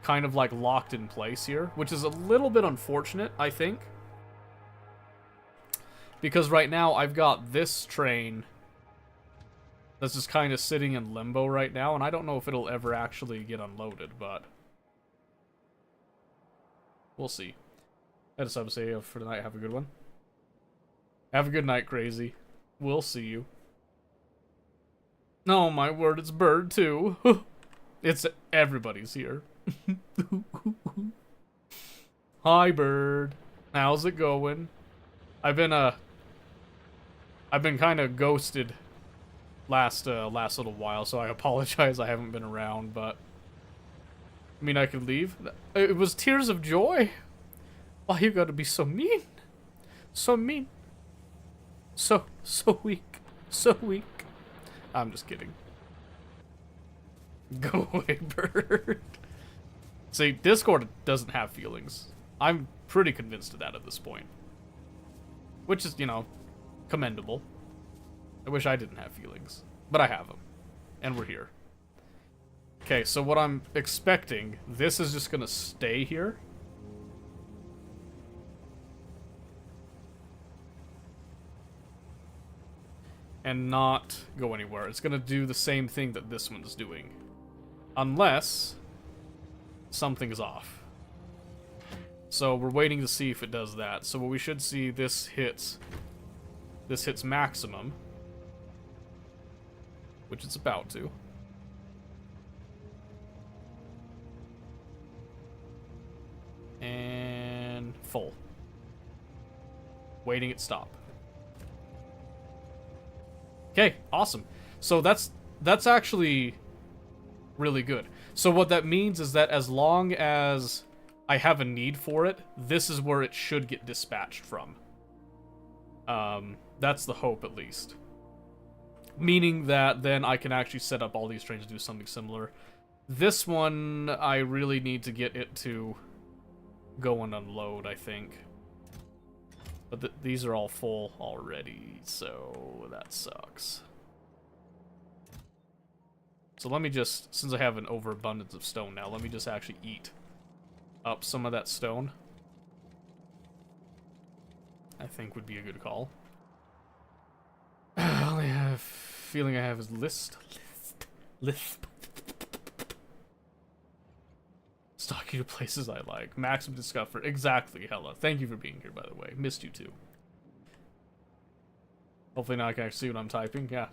[SPEAKER 1] kind of like locked in place here, which is a little bit unfortunate, I think. Because right now I've got this train that's just kind of sitting in limbo right now, and I don't know if it'll ever actually get unloaded, but We'll see. I just have to say for tonight, have a good one. Have a good night, Crazy. We'll see you. Oh my word, it's Bird too. It's everybody's here. Hi, Bird. How's it going? I've been kind of ghosted last little while, so I apologize I haven't been around, but I mean I could leave. It was tears of joy. Why you gotta be so mean? So mean. So weak. So weak. I'm just kidding. Go away, Bird. See, Discord doesn't have feelings. I'm pretty convinced of that at this point. Which is, you know, commendable. I wish I didn't have feelings. But I have them. And we're here. Okay, so what I'm expecting, this is just gonna stay here. And not go anywhere. It's gonna do the same thing that this one's doing. Unless something's off. So we're waiting to see if it does that. So what we should see, this hits maximum. Which it's about to. And full. Waiting it stop. Okay, awesome. So that's actually really good. So what that means is that as long as I have a need for it, this is where it should get dispatched from. That's the hope, at least. Meaning that then I can actually set up all these trains to do something similar. This one, I really need to get it to go and unload, I think. But these are all full already, so that sucks. So let me just, since I have an overabundance of stone now, let me just actually eat up some of that stone. I think would be a good call. I only have feeling I have is list. Stalk you to places I like. Maximum discomfort. Exactly, Hella. Thank you for being here, by the way. Missed you too. Hopefully now I can actually see what I'm typing. Yeah.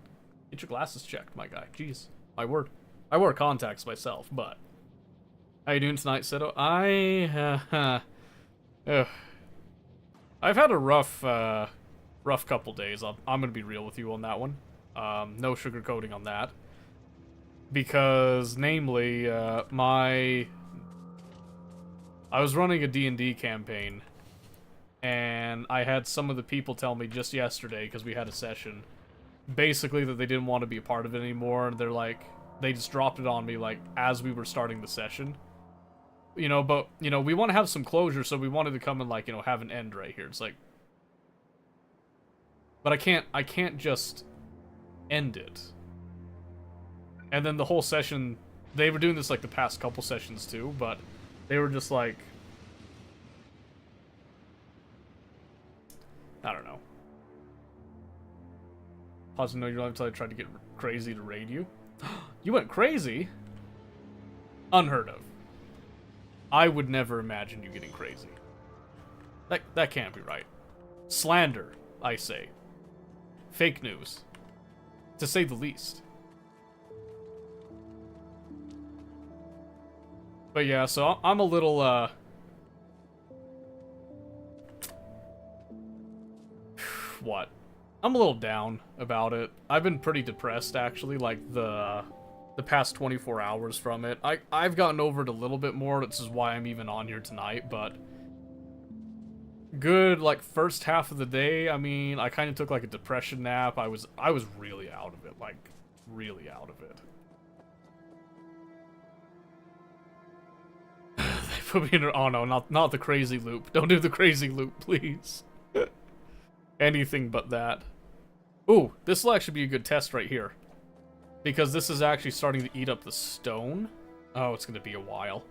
[SPEAKER 1] Get your glasses checked, my guy. Jeez. My word. I wear contacts myself, but... How you doing tonight, Seto? I've had a rough couple days. I'm gonna be real with you on that one. No sugarcoating on that. Because, namely, I was running a D&D campaign, and I had some of the people tell me just yesterday, because we had a session, basically that they didn't want to be a part of it anymore, and they're like, they just dropped it on me, like, as we were starting the session. You know, but, you know, we want to have some closure, so we wanted to come and, like, you know, have an end right here. It's like... But I can't just end it. And then the whole session, they were doing this, like, the past couple sessions, too, but they were just like... I don't know. Pause to know your life until I tried to get crazy to raid you. You went crazy? Unheard of. I would never imagine you getting crazy. That can't be right. Slander, I say. Fake news. To say the least. But yeah, so I'm a little, what? I'm a little down about it. I've been pretty depressed, actually, like, the past 24 hours from it. I've gotten over it a little bit more, this is why I'm even on here tonight, but... Good, like, first half of the day, I mean, I kind of took, like, a depression nap. I was really out of it, like, really out of it. They put me in a... Oh, no, not the crazy loop. Don't do the crazy loop, please. Anything but that. Ooh, this will actually be a good test right here. Because this is actually starting to eat up the stone. Oh, it's going to be a while.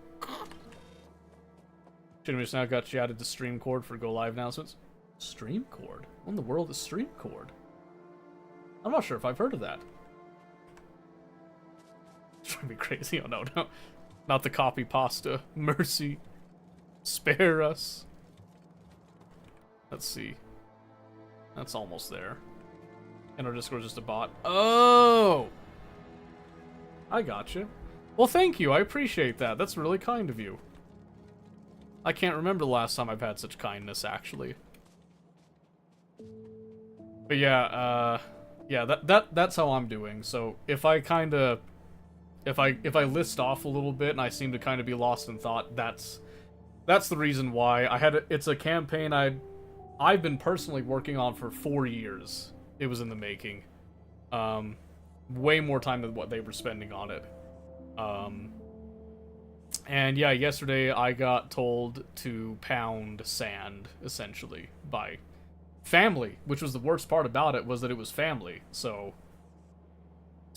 [SPEAKER 1] Should've just now got you added to Streamcord for Go Live announcements. Streamcord? What in the world is Streamcord? I'm not sure if I've heard of that. It's trying to be crazy. Oh, no. Not the copy pasta. Mercy. Spare us. Let's see. That's almost there. And our Discord's just a bot. Oh! I gotcha. Well, thank you. I appreciate that. That's really kind of you. I can't remember the last time I've had such kindness, actually. But yeah, that's how I'm doing. So if I kind of, if I list off a little bit and I seem to kind of be lost in thought, that's the reason why. It's a campaign I've been personally working on for 4 years. It was in the making. Way more time than what they were spending on it. And yeah, yesterday I got told to pound sand, essentially, by family, which was the worst part about it, was that it was family. So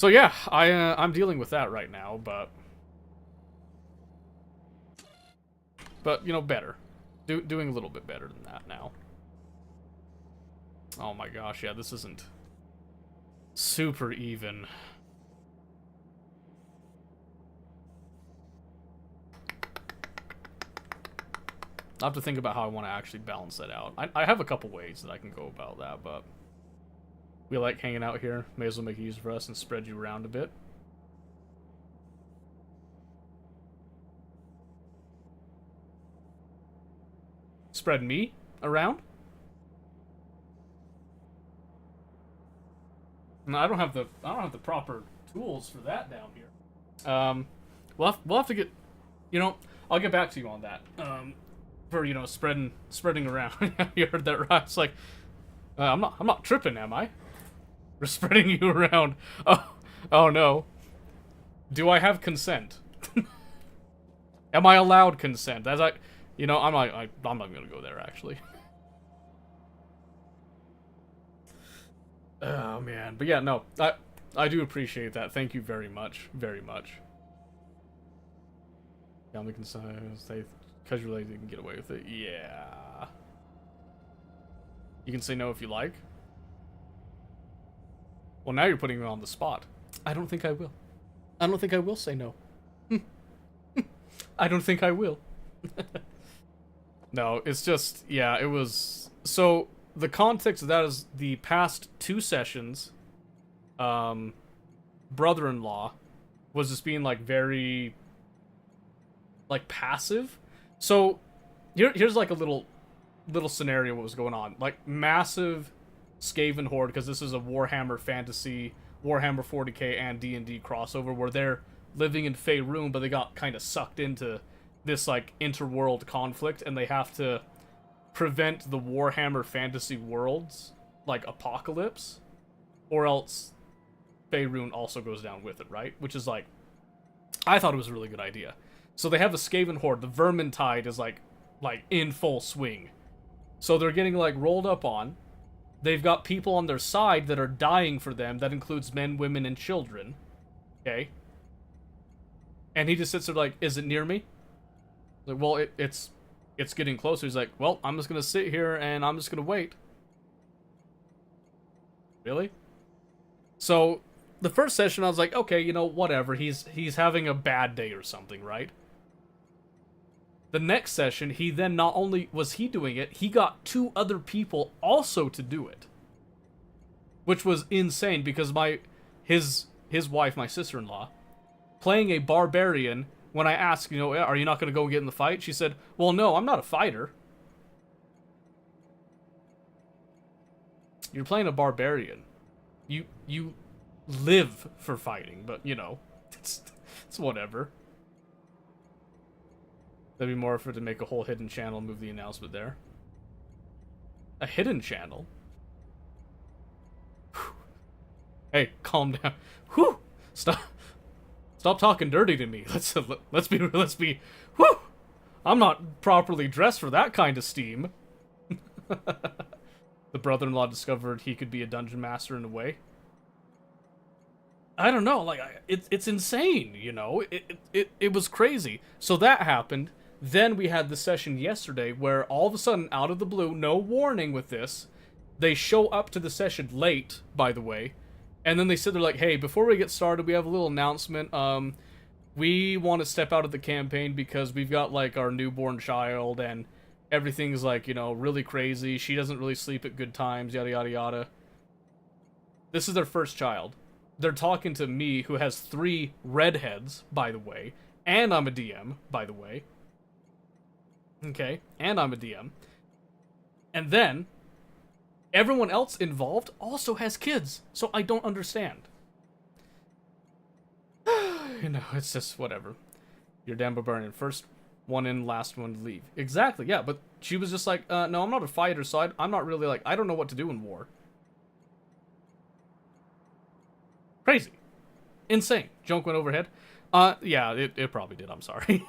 [SPEAKER 1] yeah, I'm dealing with that right now, but you know, better. Doing a little bit better than that now. Oh my gosh, yeah, this isn't super even. I'll have to think about how I want to actually balance that out. I have a couple ways that I can go about that, but we like hanging out here. May as well make it easy for us and spread you around a bit. Spread me around? No, I don't have the proper tools for that down here. We'll have to get, you know, I'll get back to you on that. For, you know, spreading around. You heard that right? It's like, I'm not tripping, am I? We're spreading you around. Oh no. Do I have consent? Am I allowed consent? You know, I'm not gonna go there, actually. Oh man, but yeah, no, I do appreciate that. Thank you very much, very much. Family consent, say. Because you really didn't get away with it. Yeah. You can say no if you like. Well, now you're putting me on the spot. I don't think I will. I don't think I will say no. I don't think I will. No, it's just, yeah, it was... So, the context of that is the past 2 sessions, brother-in-law was just being, like, very, like, passive. So, here's like a little scenario what was going on. Like, massive Skaven Horde, because this is a Warhammer Fantasy, Warhammer 40k and D&D crossover, where they're living in Faerun, but they got kind of sucked into this, like, interworld conflict, and they have to prevent the Warhammer Fantasy worlds, like, apocalypse, or else Faerun also goes down with it, right? Which is, like, I thought it was a really good idea. So they have the Skaven Horde. The Vermintide is like in full swing. So they're getting like rolled up on. They've got people on their side that are dying for them. That includes men, women, and children. Okay. And he just sits there like, is it near me? Like, well, it's getting closer. He's like, well, I'm just gonna sit here and I'm just gonna wait. Really? So the first session I was like, okay, you know, whatever. He's having a bad day or something, right? The next session, he then not only was he doing it, he got 2 other people also to do it. Which was insane because his wife, my sister-in-law, playing a barbarian, when I asked, you know, are you not going to go get in the fight? She said, well, no, I'm not a fighter. You're playing a barbarian. You live for fighting, but, you know, it's whatever. That'd be more effort to make a whole hidden channel, move the announcement there. A hidden channel? Whew. Hey, calm down. Whew! Stop talking dirty to me. Let's be. Whew! I'm not properly dressed for that kind of steam. The brother-in-law discovered he could be a dungeon master in a way. I don't know, like, it's insane, you know? It was crazy. So that happened. Then we had the session yesterday where all of a sudden, out of the blue, no warning with this, they show up to the session late, by the way, and then they said they're like, hey, before we get started, we have a little announcement. we want to step out of the campaign because we've got, like, our newborn child, and everything's, like, you know, really crazy. She doesn't really sleep at good times, yada, yada, yada. This is their first child. They're talking to me, who has 3 redheads, by the way, and I'm a DM, by the way. Okay, and I'm a DM. And then, everyone else involved also has kids, so I don't understand. You know, it's just whatever. You're damn barbarian. First one in, last one to leave. Exactly, yeah, but she was just like, no, I'm not a fighter, so I'm not really, like, I don't know what to do in war. Crazy. Insane. Junk went overhead. Yeah, it probably did, I'm sorry.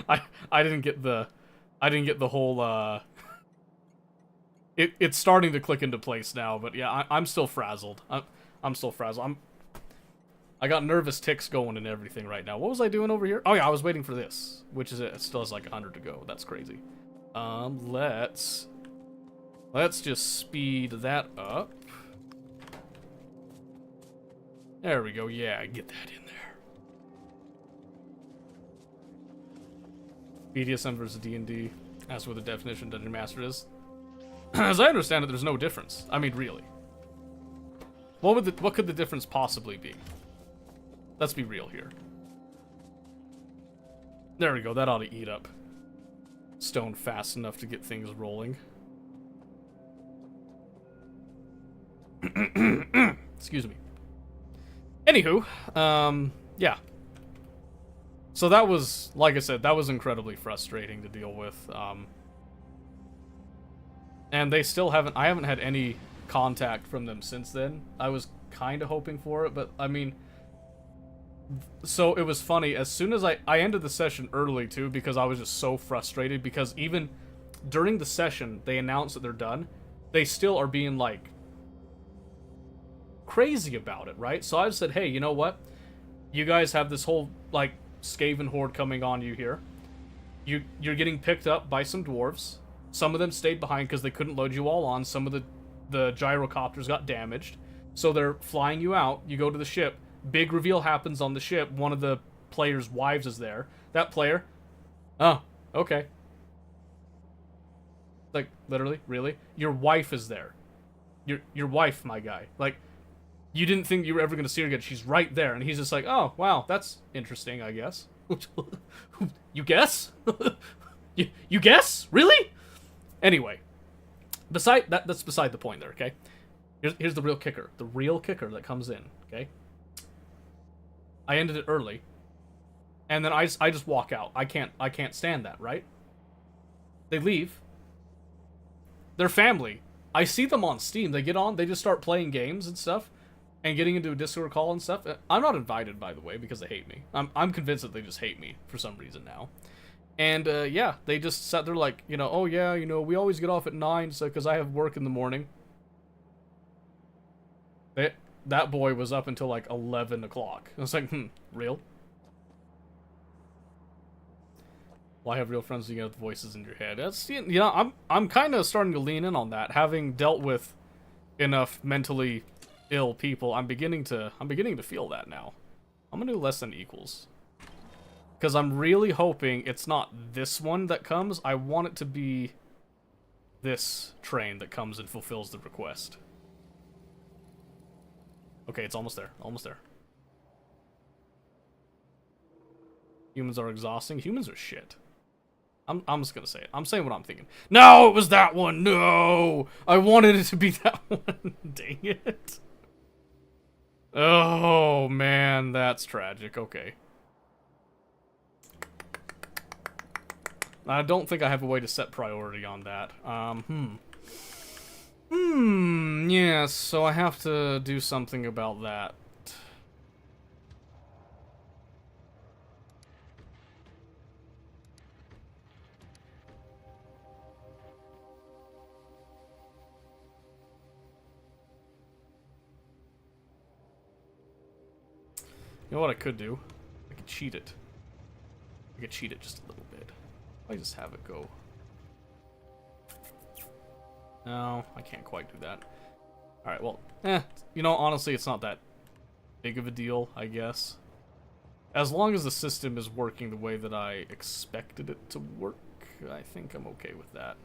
[SPEAKER 1] I didn't get the whole, It's starting to click into place now, but yeah, I'm still frazzled. I'm still frazzled. I got nervous ticks going and everything right now. What was I doing over here? Oh yeah, I was waiting for this, which is it still has like 100 to go. That's crazy. Let's just speed that up. There we go. Yeah, get that in there. BDSM versus D&D. As with the definition Dungeon Master is. As I understand it, there's no difference. I mean, really. What could the difference possibly be? Let's be real here. There we go. That ought to eat up stone fast enough to get things rolling. Excuse me. Anywho, yeah. So that was, like I said, that was incredibly frustrating to deal with. And they still haven't, I haven't had any contact from them since then. I was kind of hoping for it, but I mean, so it was funny. As soon as I ended the session early too, because I was just so frustrated, because even during the session, they announced that they're done. They still are being like crazy about it, right? So I said, hey, you know what? You guys have this whole like Skaven horde coming on you here. You're getting picked up by some dwarves. Some of them stayed behind because they couldn't load you all on. Some of the gyrocopters got damaged. So they're flying you out. You go to the ship. Big reveal happens on the ship. One of the players' wives is there. That player, oh, okay. Like, literally? Really? Your wife is there. Your wife, my guy. Like, you didn't think you were ever going to see her again. She's right there. And he's just like, oh, wow, that's interesting, I guess. You guess? you guess? Really? Anyway. That's beside the point there, okay? Here's the real kicker. The real kicker that comes in, okay? I ended it early. And then I just walk out. I can't stand that, right? They leave. They're family. I see them on Steam. They get on, they just start playing games and stuff. And getting into a Discord call and stuff. I'm not invited, by the way, because they hate me. I'm convinced that they just hate me for some reason now. And, yeah, they just sat there like, you know, oh yeah, you know, we always get off at 9, so, because I have work in the morning. That boy was up until like 11 o'clock. I was like, real? Well, I have real friends who get the voices in your head. That's, you know, I'm kind of starting to lean in on that. Having dealt with enough mentally ill people, I'm beginning to feel that now. I'm gonna do less than equals. Because I'm really hoping it's not this one that comes. I want it to be this train that comes and fulfills the request. Okay, it's almost there. Almost there. Humans are exhausting. Humans are shit. I'm just gonna say it. I'm saying what I'm thinking. No, it was that one. No, I wanted it to be that one. Dang it. Oh man, that's tragic. Okay. I don't think I have a way to set priority on that. Yes, so I have to do something about that. You know what I could do? I could cheat it. I could cheat it just a little bit. I just have it go. No, I can't quite do that. Alright, well, you know, honestly, it's not that big of a deal, I guess. As long as the system is working the way that I expected it to work, I think I'm okay with that.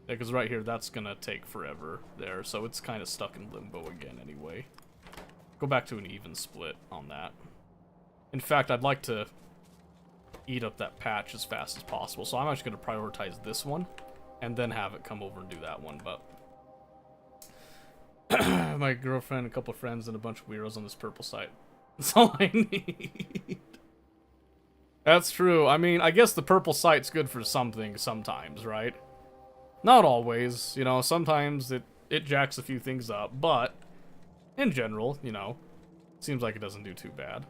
[SPEAKER 1] Yeah, because right here, that's gonna take forever there, so it's kind of stuck in limbo again anyway. Go back to an even split on that. In fact, I'd like to eat up that patch as fast as possible, so I'm actually going to prioritize this one, and then have it come over and do that one, but... My girlfriend, a couple of friends, and a bunch of weirdos on this purple site. That's all I need. That's true. I mean, I guess the purple site's good for something sometimes, right? Not always, you know, sometimes it jacks a few things up, but in general, you know, seems like it doesn't do too bad.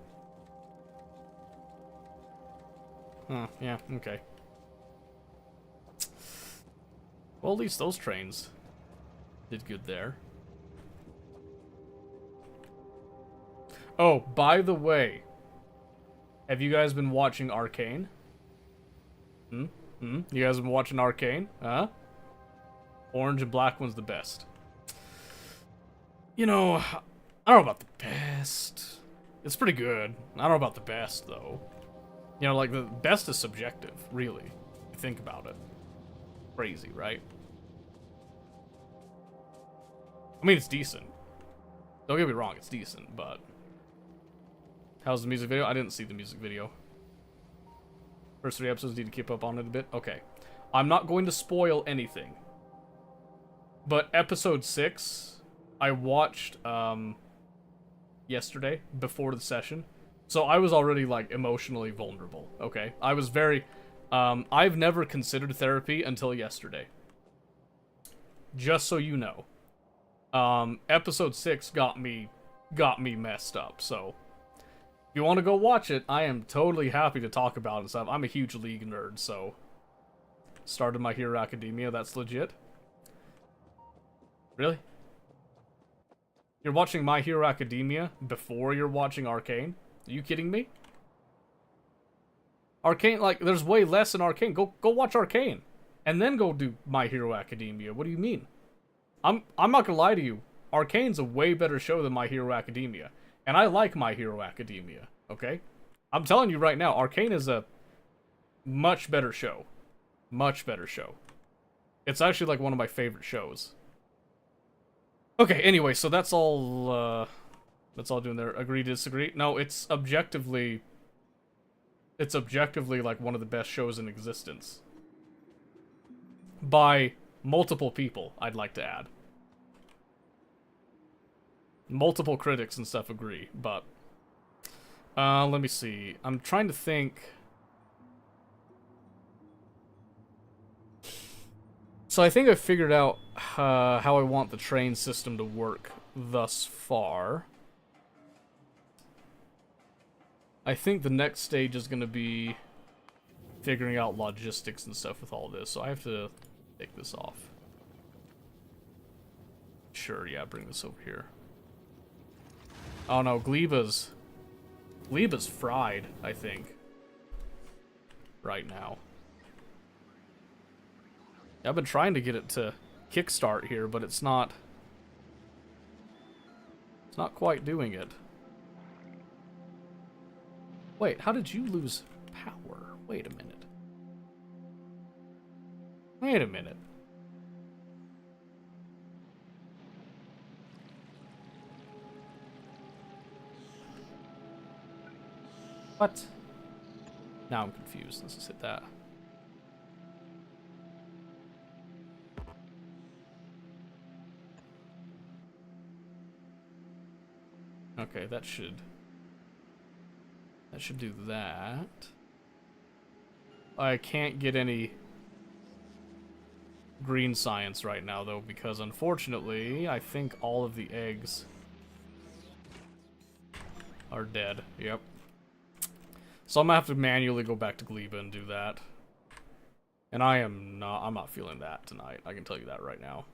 [SPEAKER 1] Huh, yeah, okay. Well, at least those trains did good there. Oh, by the way, have you guys been watching Arcane? You guys been watching Arcane? Huh? Orange and black one's the best. You know, I don't know about the best. It's pretty good. I don't know about the best, though. You know, like, the best is subjective, really. If you think about it. Crazy, right? I mean, it's decent. Don't get me wrong, it's decent, but... How's the music video? I didn't see the music video. First 3 episodes, need to keep up on it a bit? Okay. I'm not going to spoil anything. But episode 6, I watched, yesterday, before the session. So I was already, like, emotionally vulnerable, okay? I was very... I've never considered therapy until yesterday. Just so you know. Episode 6 got me messed up, so... If you want to go watch it, I am totally happy to talk about it and stuff. I'm a huge League nerd, so... Started My Hero Academia, that's legit. Really? You're watching My Hero Academia before you're watching Arcane? Are you kidding me? Arcane, like, there's way less in Arcane. Go watch Arcane. And then go do My Hero Academia. What do you mean? I'm not gonna lie to you. Arcane's a way better show than My Hero Academia. And I like My Hero Academia, okay? I'm telling you right now, Arcane is a much better show. Much better show. It's actually, like, one of my favorite shows. Okay, anyway, so that's all doing there. Agree, disagree? No, it's objectively, like, one of the best shows in existence. By multiple people, I'd like to add. Multiple critics and stuff agree, but... let me see. I'm trying to think... So I think I figured out how I want the train system to work thus far. I think the next stage is going to be figuring out logistics and stuff with all this, so I have to take this off. Sure, yeah, bring this over here. Oh no, Gleba's fried, I think. Right now. I've been trying to get it to kickstart here, but it's not quite doing it. Wait, how did you lose power? Wait a minute. Wait a minute. What? Now I'm confused. Let's just hit that. Okay, that should do that. I can't get any green science right now, though, because unfortunately, I think all of the eggs are dead. Yep. So I'm gonna have to manually go back to Gleba and do that. And I'm not feeling that tonight. I can tell you that right now.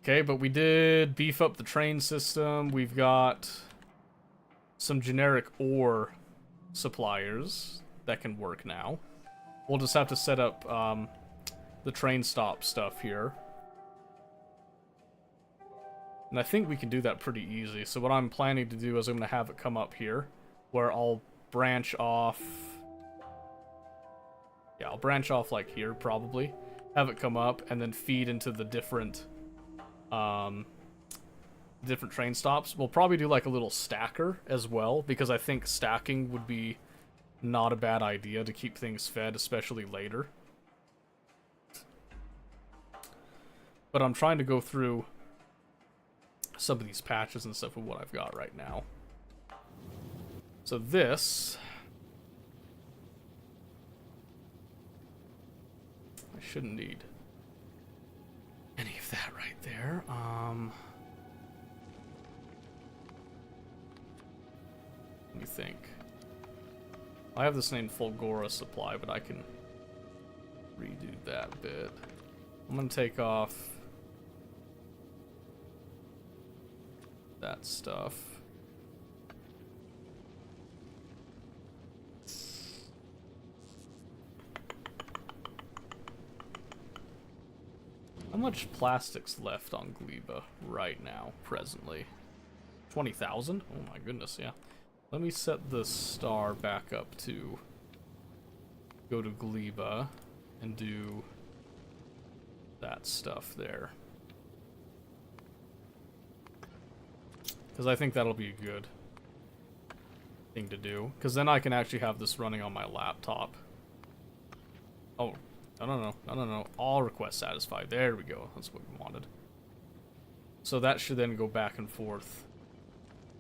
[SPEAKER 1] Okay, but we did beef up the train system. We've got some generic ore suppliers that can work now. We'll just have to set up the train stop stuff here. And I think we can do that pretty easy. So what I'm planning to do is I'm going to have it come up here, where I'll branch off... Yeah, I'll branch off like here, probably. Have it come up, and then feed into the different train stops. We'll probably do like a little stacker as well, because I think stacking would be not a bad idea to keep things fed, especially later. But I'm trying to go through some of these patches and stuff with what I've got right now. So this... I shouldn't need any of that right there. Let me think. I have this named Fulgora Supply, but I can redo that bit. I'm gonna take off that stuff. How much plastic's left on Gleba right now, presently? 20,000? Oh my goodness, yeah. Let me set the star back up to go to Gleba and do that stuff there. Because I think that'll be a good thing to do. Because then I can actually have this running on my laptop. Oh, no. All requests satisfied. There we go. That's what we wanted. So that should then go back and forth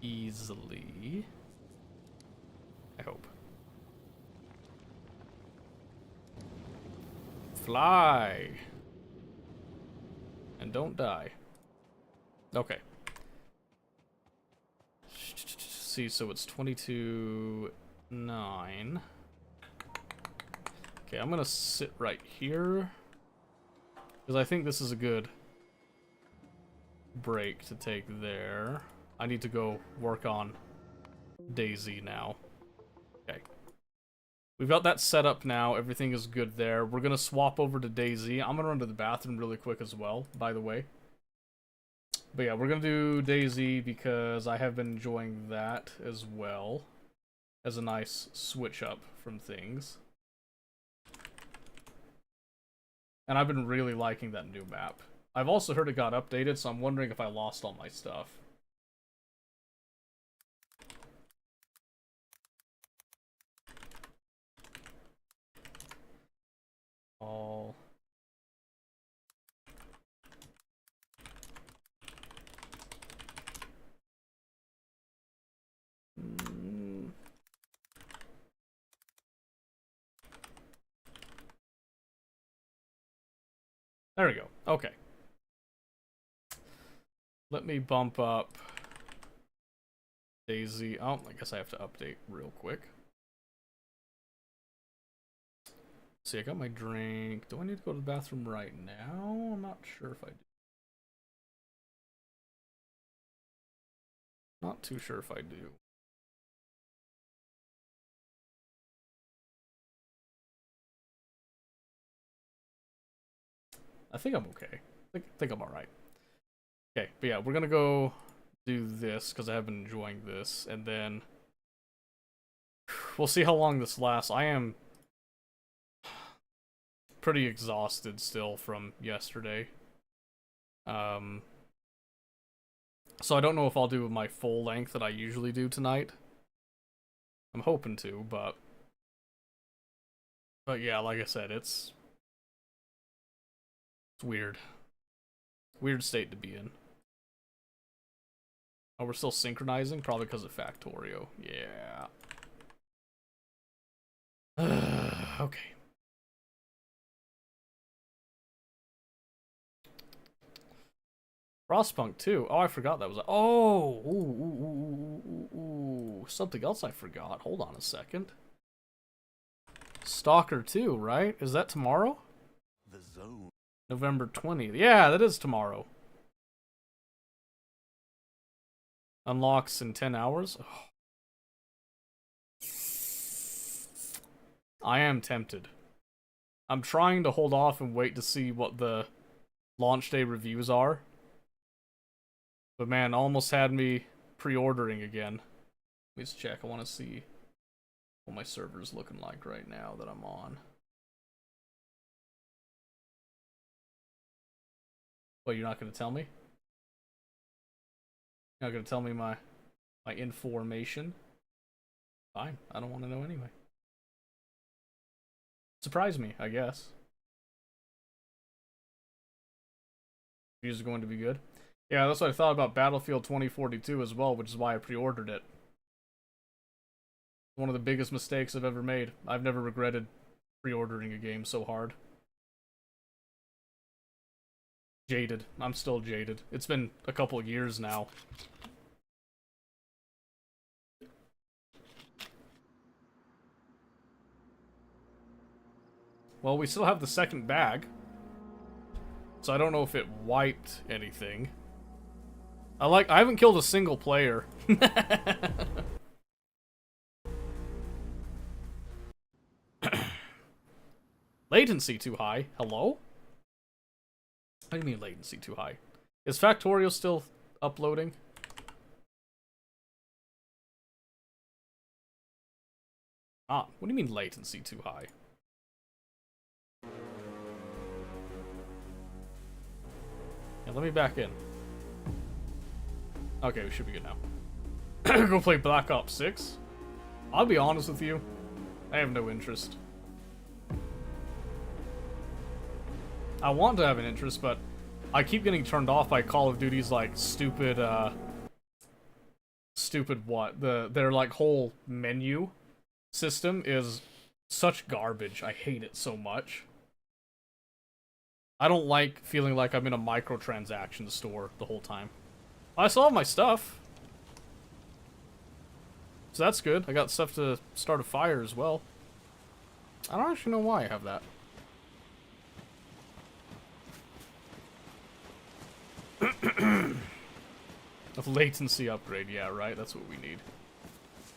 [SPEAKER 1] easily. I hope. Fly! And don't die. Okay. See, so it's 22.9. Okay, I'm gonna sit right here. Because I think this is a good break to take there. I need to go work on Daisy now. Okay. We've got that set up now. Everything is good there. We're gonna swap over to Daisy. I'm gonna run to the bathroom really quick as well, by the way. But yeah, we're gonna do Daisy because I have been enjoying that as well. As a nice switch up from things. And I've been really liking that new map. I've also heard it got updated, so I'm wondering if I lost all my stuff. All... There we go. Okay. Let me bump up Daisy. Oh, I guess I have to update real quick. See, I got my drink. Do I need to go to the bathroom right now? I'm not sure if I do. Not too sure if I do. I think I'm okay. I think I'm alright. Okay, but yeah, we're gonna go do this because I have been enjoying this, and then we'll see how long this lasts. I am pretty exhausted still from yesterday. So I don't know if I'll do my full length that I usually do tonight. I'm hoping to, but yeah, like I said, it's weird. Weird state to be in. Oh, we're still synchronizing? Probably because of Factorio. Yeah. Okay. Frostpunk 2. Oh, I forgot that was... Oh! Ooh. Something else I forgot. Hold on a second. Stalker 2, right? Is that tomorrow?
[SPEAKER 2] The zone.
[SPEAKER 1] November 20th. Yeah, that is tomorrow. Unlocks in 10 hours? Oh. I am tempted. I'm trying to hold off and wait to see what the launch day reviews are. But man, almost had me pre-ordering again. Let me just check. I want to see what my server's looking like right now that I'm on. What, you're not going to tell me? You're not going to tell me my information? Fine, I don't want to know anyway. Surprise me, I guess. Reviews are going to be good. Yeah, that's what I thought about Battlefield 2042 as well, which is why I pre-ordered it. One of the biggest mistakes I've ever made. I've never regretted pre-ordering a game so hard. Jaded. I'm still jaded. It's been a couple of years now. Well, we still have the second bag. So I don't know if it wiped anything. I haven't killed a single player. Latency too high. Hello? What do you mean latency too high? Is Factorio still uploading? Ah, what do you mean latency too high? Yeah, let me back in. Okay, we should be good now. Go play Black Ops 6? I'll be honest with you. I have no interest. I want to have an interest, but I keep getting turned off by Call of Duty's, like, stupid, stupid what? Their, like, whole menu system is such garbage. I hate it so much. I don't like feeling like I'm in a microtransaction store the whole time. I still have my stuff. So that's good. I got stuff to start a fire as well. I don't actually know why I have that. A latency upgrade, yeah, right? That's what we need.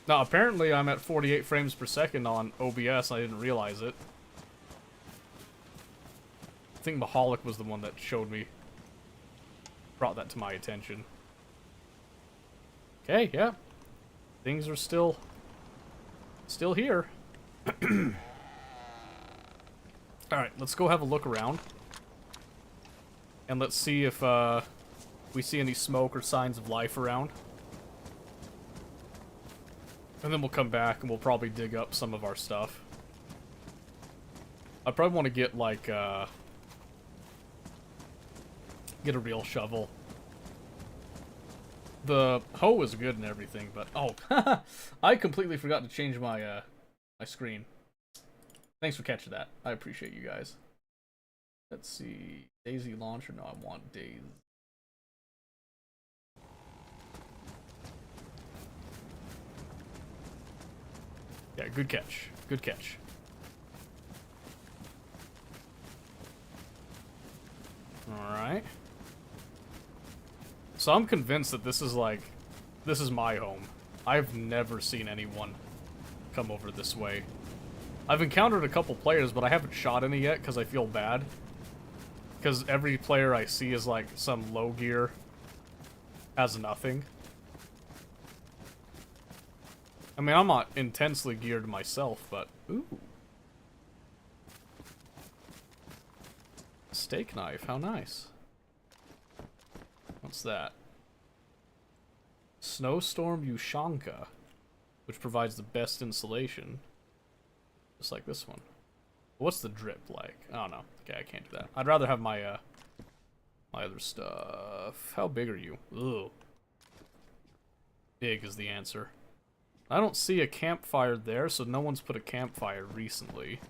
[SPEAKER 1] Now, apparently I'm at 48 frames per second on OBS. I didn't realize it. I think Mahalik was the one that showed me. Brought that to my attention. Okay, yeah. Things are still here. Alright, let's go have a look around. And let's see if we see any smoke or signs of life around. And then we'll come back and we'll probably dig up some of our stuff. I probably want to get, like, get a real shovel. The hoe is good and everything, but... Oh, I completely forgot to change my, my screen. Thanks for catching that. I appreciate you guys. Let's see. Daisy launcher? No, I want Daisy. Yeah, good catch. Good catch. Alright. So I'm convinced that this is like... This is my home. I've never seen anyone come over this way. I've encountered a couple players, but I haven't shot any yet because I feel bad. Because every player I see is like some low gear. Has nothing. I mean, I'm not intensely geared myself, but... Ooh. Steak knife, how nice. What's that? Snowstorm Ushanka, which provides the best insulation. Just like this one. What's the drip like? I don't know. Okay, I can't do that. I'd rather have my, my other stuff. How big are you? Ugh. Big is the answer. I don't see a campfire there, so no one's put a campfire recently.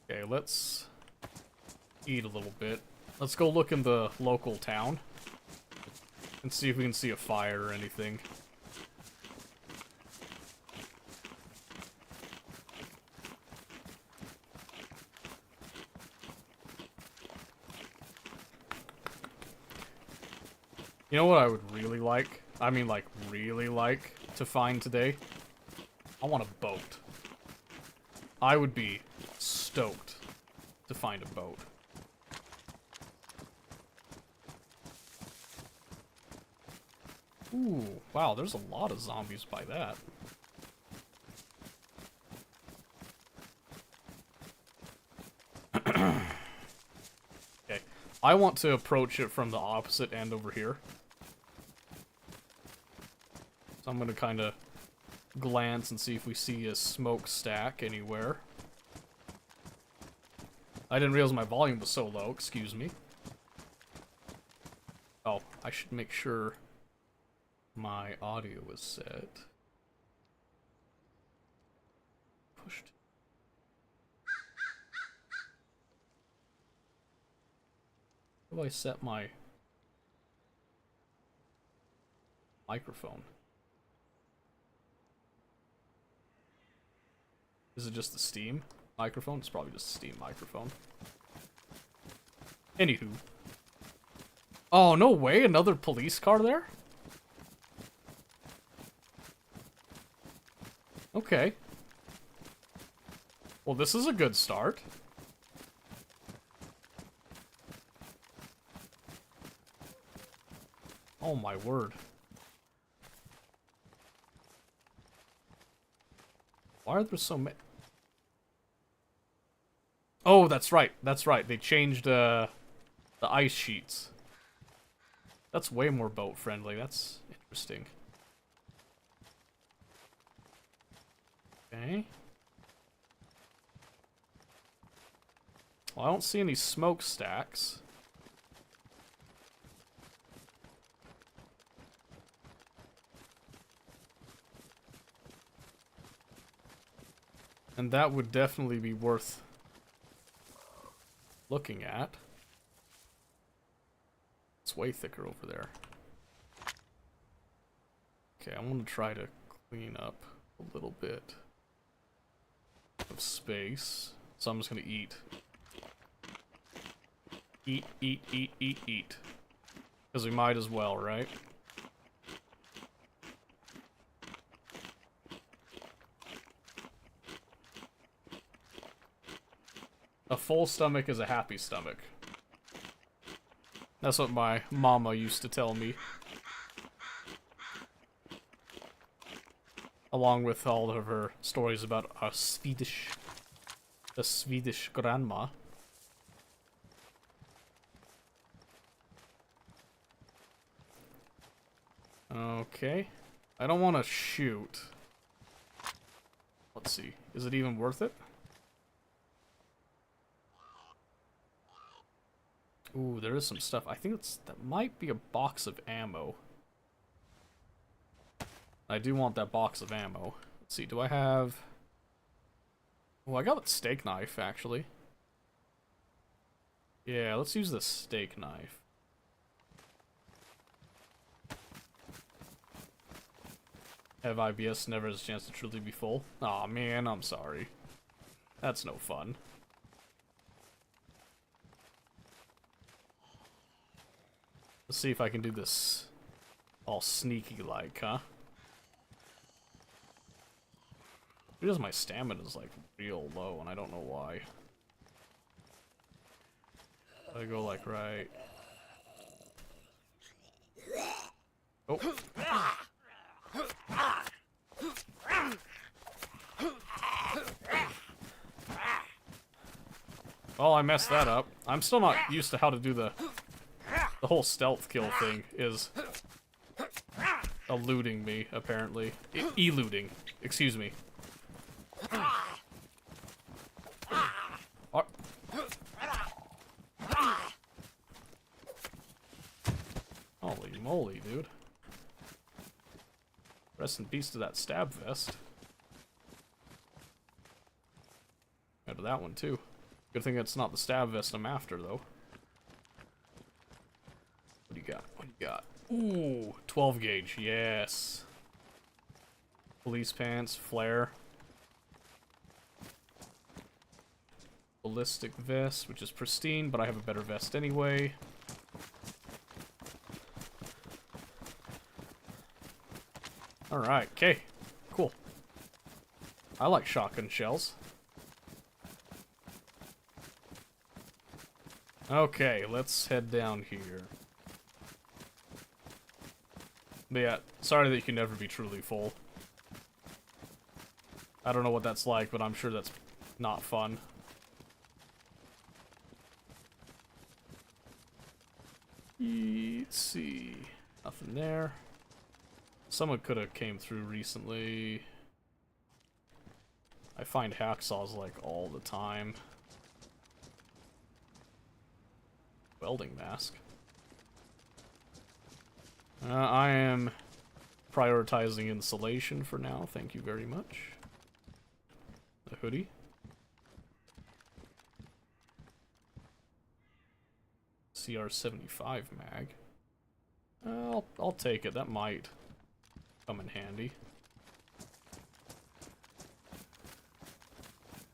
[SPEAKER 1] Okay, let's eat a little bit. Let's go look in the local town and see if we can see a fire or anything. You know what I would really like? I mean, like, really like to find today? I want a boat. I would be stoked to find a boat. Ooh, wow, there's a lot of zombies by that. Okay, I want to approach it from the opposite end over here. So I'm gonna kind of glance and see if we see a smokestack anywhere. I didn't realize my volume was so low, excuse me. Oh, I should make sure my audio is set. Pushed. How do I set my microphone? Is it just the Steam microphone? It's probably just a Steam microphone. Anywho. Oh, no way, another police car there? Okay. Well, this is a good start. Oh my word. Why are there so many? Oh, that's right. That's right. They changed the ice sheets. That's way more boat friendly. That's interesting. Okay. Well, I don't see any smokestacks. And that would definitely be worth looking at. It's way thicker over there. Okay, I want to try to clean up a little bit of space. So I'm just going to eat. Eat, eat, eat, eat, eat. Because we might as well, right? A full stomach is a happy stomach. That's what my mama used to tell me. Along with all of her stories about a Swedish grandma. Okay. I don't want to shoot. Let's see. Is it even worth it? Ooh, there is some stuff. I think that might be a box of ammo. I do want that box of ammo. Let's see, do I have... Oh, I got a steak knife, actually. Yeah, let's use the steak knife. Have IBS never has a chance to truly be full? Aw, man, I'm sorry. That's no fun. Let's see if I can do this all sneaky-like, huh? Because my stamina's like real low, and I don't know why. I go like right. Oh. Oh, I messed that up. I'm still not used to how to do the whole stealth kill thing is eluding me, apparently. Eluding. Excuse me. Holy moly, dude. Rest in peace to that stab vest. And to that one, too. Good thing it's not the stab vest I'm after, though. What do you got? What do you got? Ooh, 12 gauge, yes. Police pants, flare. Ballistic vest, which is pristine, but I have a better vest anyway. Alright, okay. Cool. I like shotgun shells. Okay, let's head down here. But yeah, sorry that you can never be truly full. I don't know what that's like, but I'm sure that's not fun. Let's see. Nothing there. Someone could have came through recently. I find hacksaws like all the time. Welding mask. I am prioritizing insulation for now. Thank you very much. The hoodie. CR75 mag. I'll take it. That might come in handy.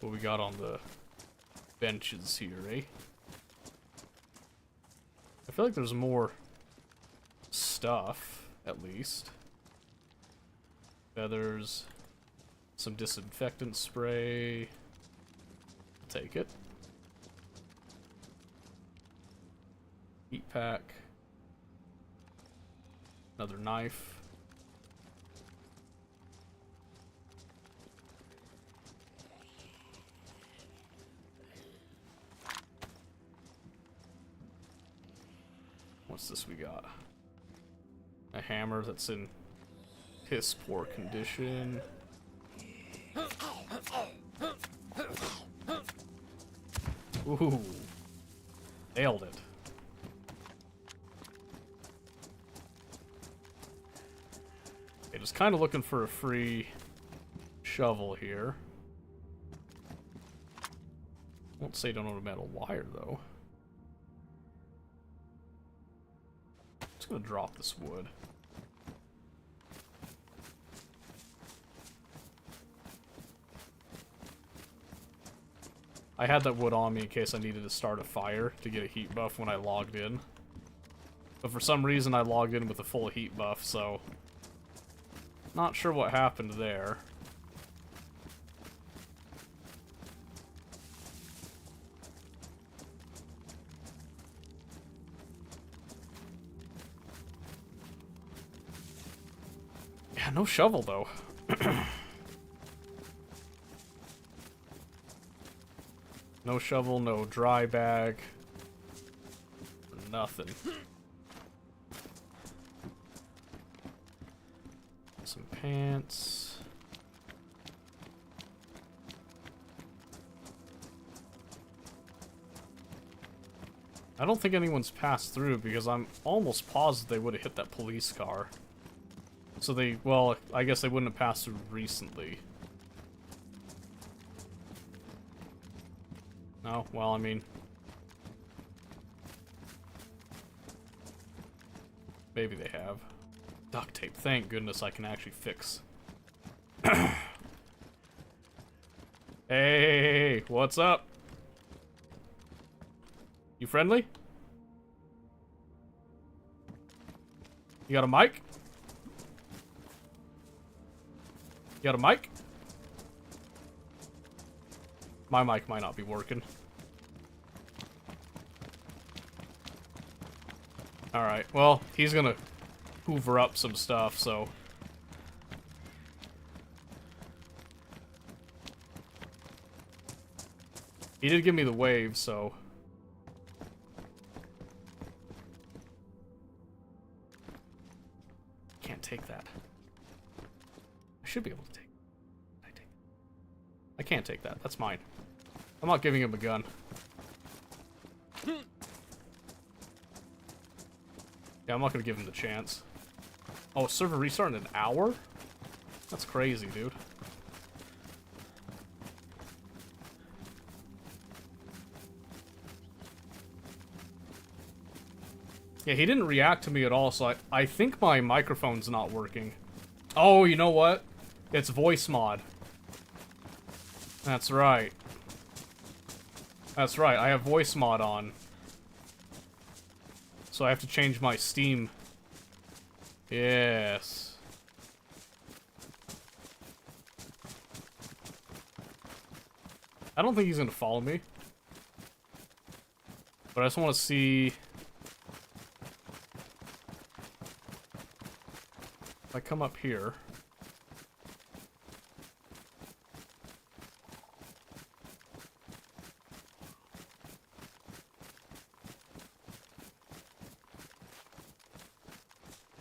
[SPEAKER 1] What we got on the benches here, eh? I feel like there's more stuff, at least. Feathers, some disinfectant spray. Take it. Heat pack. Another knife. What's this we got? A hammer that's in piss poor condition. Ooh. Nailed it. Okay, just kind of looking for a free shovel here. Won't say don't own a metal wire, though. Just gonna drop this wood. I had that wood on me in case I needed to start a fire to get a heat buff when I logged in. But for some reason I logged in with a full heat buff, so... Not sure what happened there. Yeah, no shovel though. No shovel, no dry bag. Nothing. Some pants. I don't think anyone's passed through because I'm almost positive they would have hit that police car. So they, well, I guess they wouldn't have passed through recently. No? Well, I mean... Maybe they have. Duct tape. Thank goodness I can actually fix. Hey, what's up? You friendly? You got a mic? You got a mic? My mic might not be working. Alright, well, he's gonna hoover up some stuff, so... He did give me the wave, so... Can't take that. I should be able to take it. I can't take that. That's mine. I'm not giving him a gun. Yeah, I'm not gonna give him the chance. Oh, server restart in an hour? That's crazy, dude. Yeah, he didn't react to me at all, so I think my microphone's not working. Oh, you know what? It's voice mod. That's right. That's right, I have voice mod on. So I have to change my Steam. Yes. I don't think he's gonna follow me. But I just want to see... If I come up here...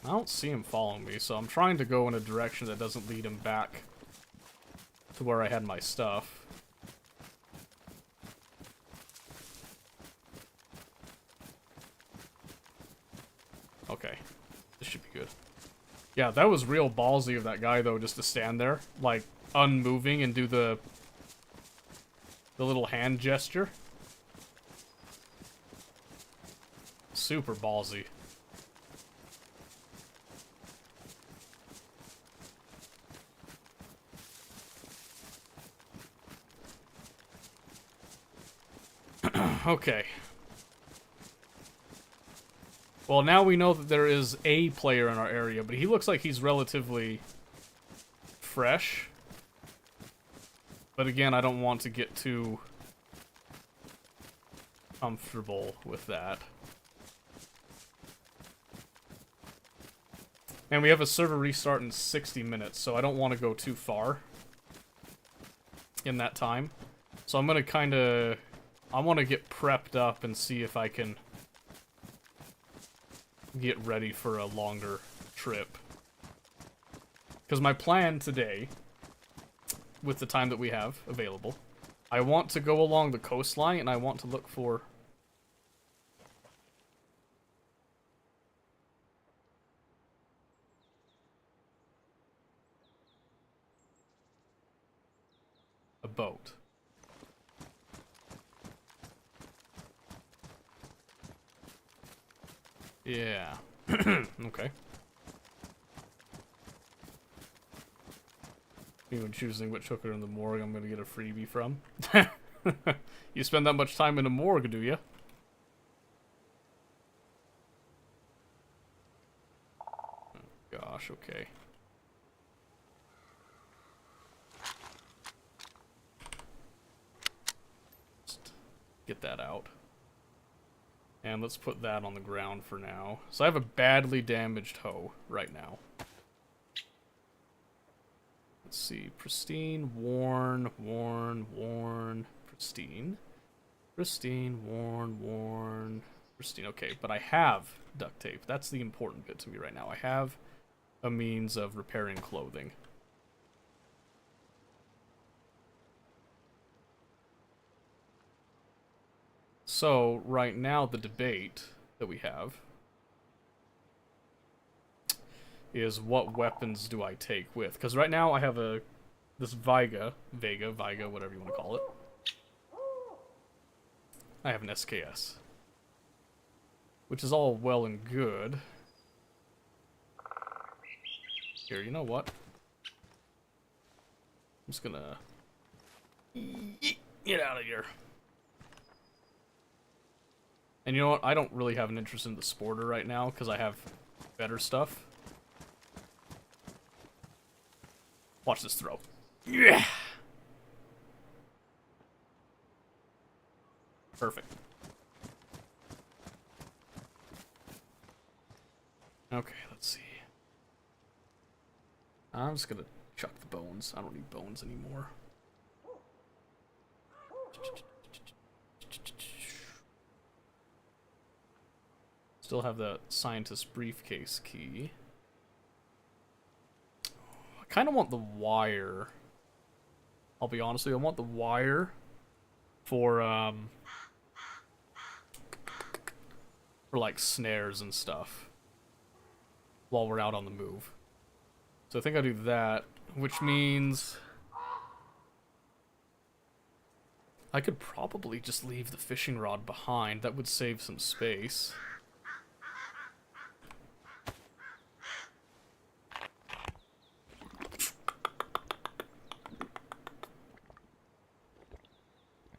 [SPEAKER 1] I don't see him following me, so I'm trying to go in a direction that doesn't lead him back to where I had my stuff. Okay. This should be good. Yeah, that was real ballsy of that guy, though, just to stand there, like, unmoving and do the little hand gesture. Super ballsy. Okay. Well, now we know that there is a player in our area, but he looks like he's relatively fresh. But again, I don't want to get too comfortable with that. And we have a server restart in 60 minutes, so I don't want to go too far in that time. So I'm going to kind of... I want to get prepped up and see if I can get ready for a longer trip. Because my plan today, with the time that we have available, I want to go along the coastline and I want to look for... a boat. Yeah. Okay. Even choosing which hooker in the morgue I'm gonna get a freebie from. You spend that much time in a morgue, do you? Oh, gosh, okay. Just get that out. And let's put that on the ground for now. So I have a badly damaged hoe right now. Let's see. Pristine, worn, worn, worn, pristine. Pristine, worn, worn, pristine. Okay, but I have duct tape. That's the important bit to me right now. I have a means of repairing clothing. So, right now, the debate that we have is what weapons do I take with? Because right now I have this Vega, whatever you want to call it. I have an SKS. Which is all well and good. Here, you know what? I'm just gonna... get out of here. And you know what? I don't really have an interest in the Sporter right now, because I have better stuff. Watch this throw. Yeah! Perfect. Okay, let's see. I'm just gonna chuck the bones. I don't need bones anymore. Still have the scientist briefcase key. I kind of want the wire. I'll be honest with you, I want the wire for like snares and stuff while we're out on the move. So I think I'll do that, which means I could probably just leave the fishing rod behind. That would save some space.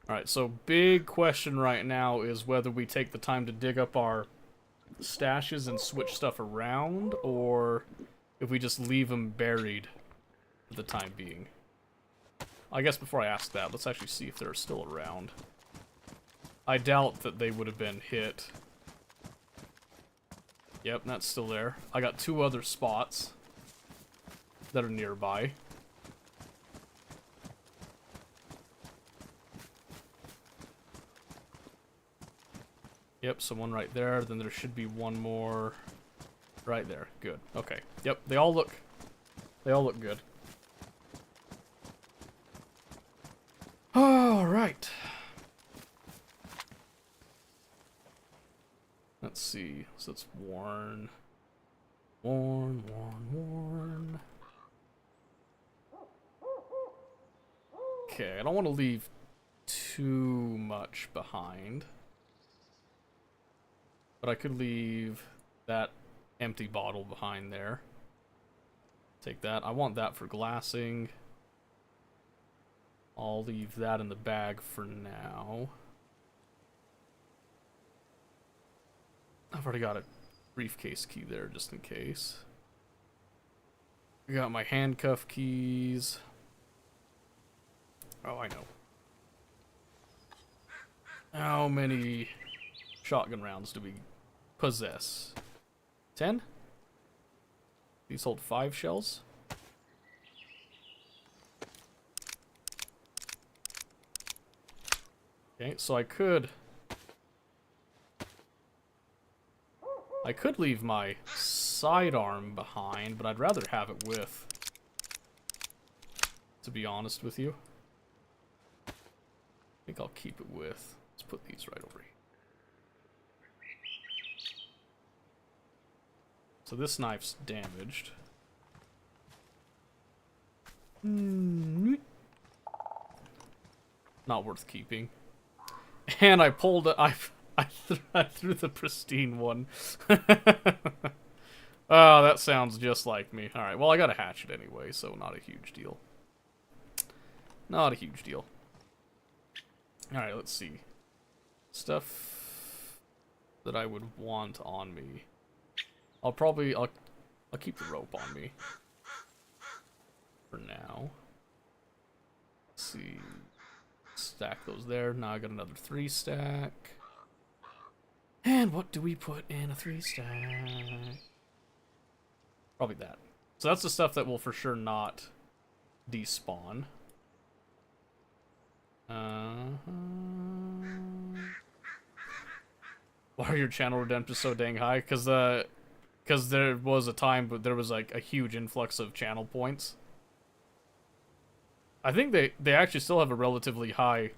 [SPEAKER 1] Alright, so big question right now is whether we take the time to dig up our stashes and switch stuff around, or if we just leave them buried for the time being. I guess before I ask that, let's actually see if they're still around. I doubt that they would have been hit. Yep, that's still there. I got 2 other spots. that are nearby. Yep, so one right there. Then there should be one more right there. Good. Okay. Yep, they all look good. All right. Let's see. So it's worn. Worn. Okay, I don't want to leave too much behind. But I could leave that empty bottle behind there. Take that. I want that for glassing. I'll leave that in the bag for now. I've already got a briefcase key there just in case. I got my handcuff keys. Oh, I know. How many shotgun rounds do we possess? 10? These hold 5 shells. Okay, so I could leave my sidearm behind, but I'd rather have it with, to be honest with you. I think I'll keep it with. Let's put these right over here. So this knife's damaged. Not worth keeping. And I pulled it. I threw the pristine one. Oh, that sounds just like me. All right. Well, I got a hatchet anyway, so not a huge deal. Not a huge deal. All right. Let's see. Stuff that I would want on me. I'll keep the rope on me for now. Let's see. Stack those there. Now I got another 3 stack. And what do we put in a 3 stack? Probably that. So that's the stuff that will for sure not despawn. Why are your channel redemptions so dang high? Because there was a time, but there was like a huge influx of channel points. I think they actually still have a relatively high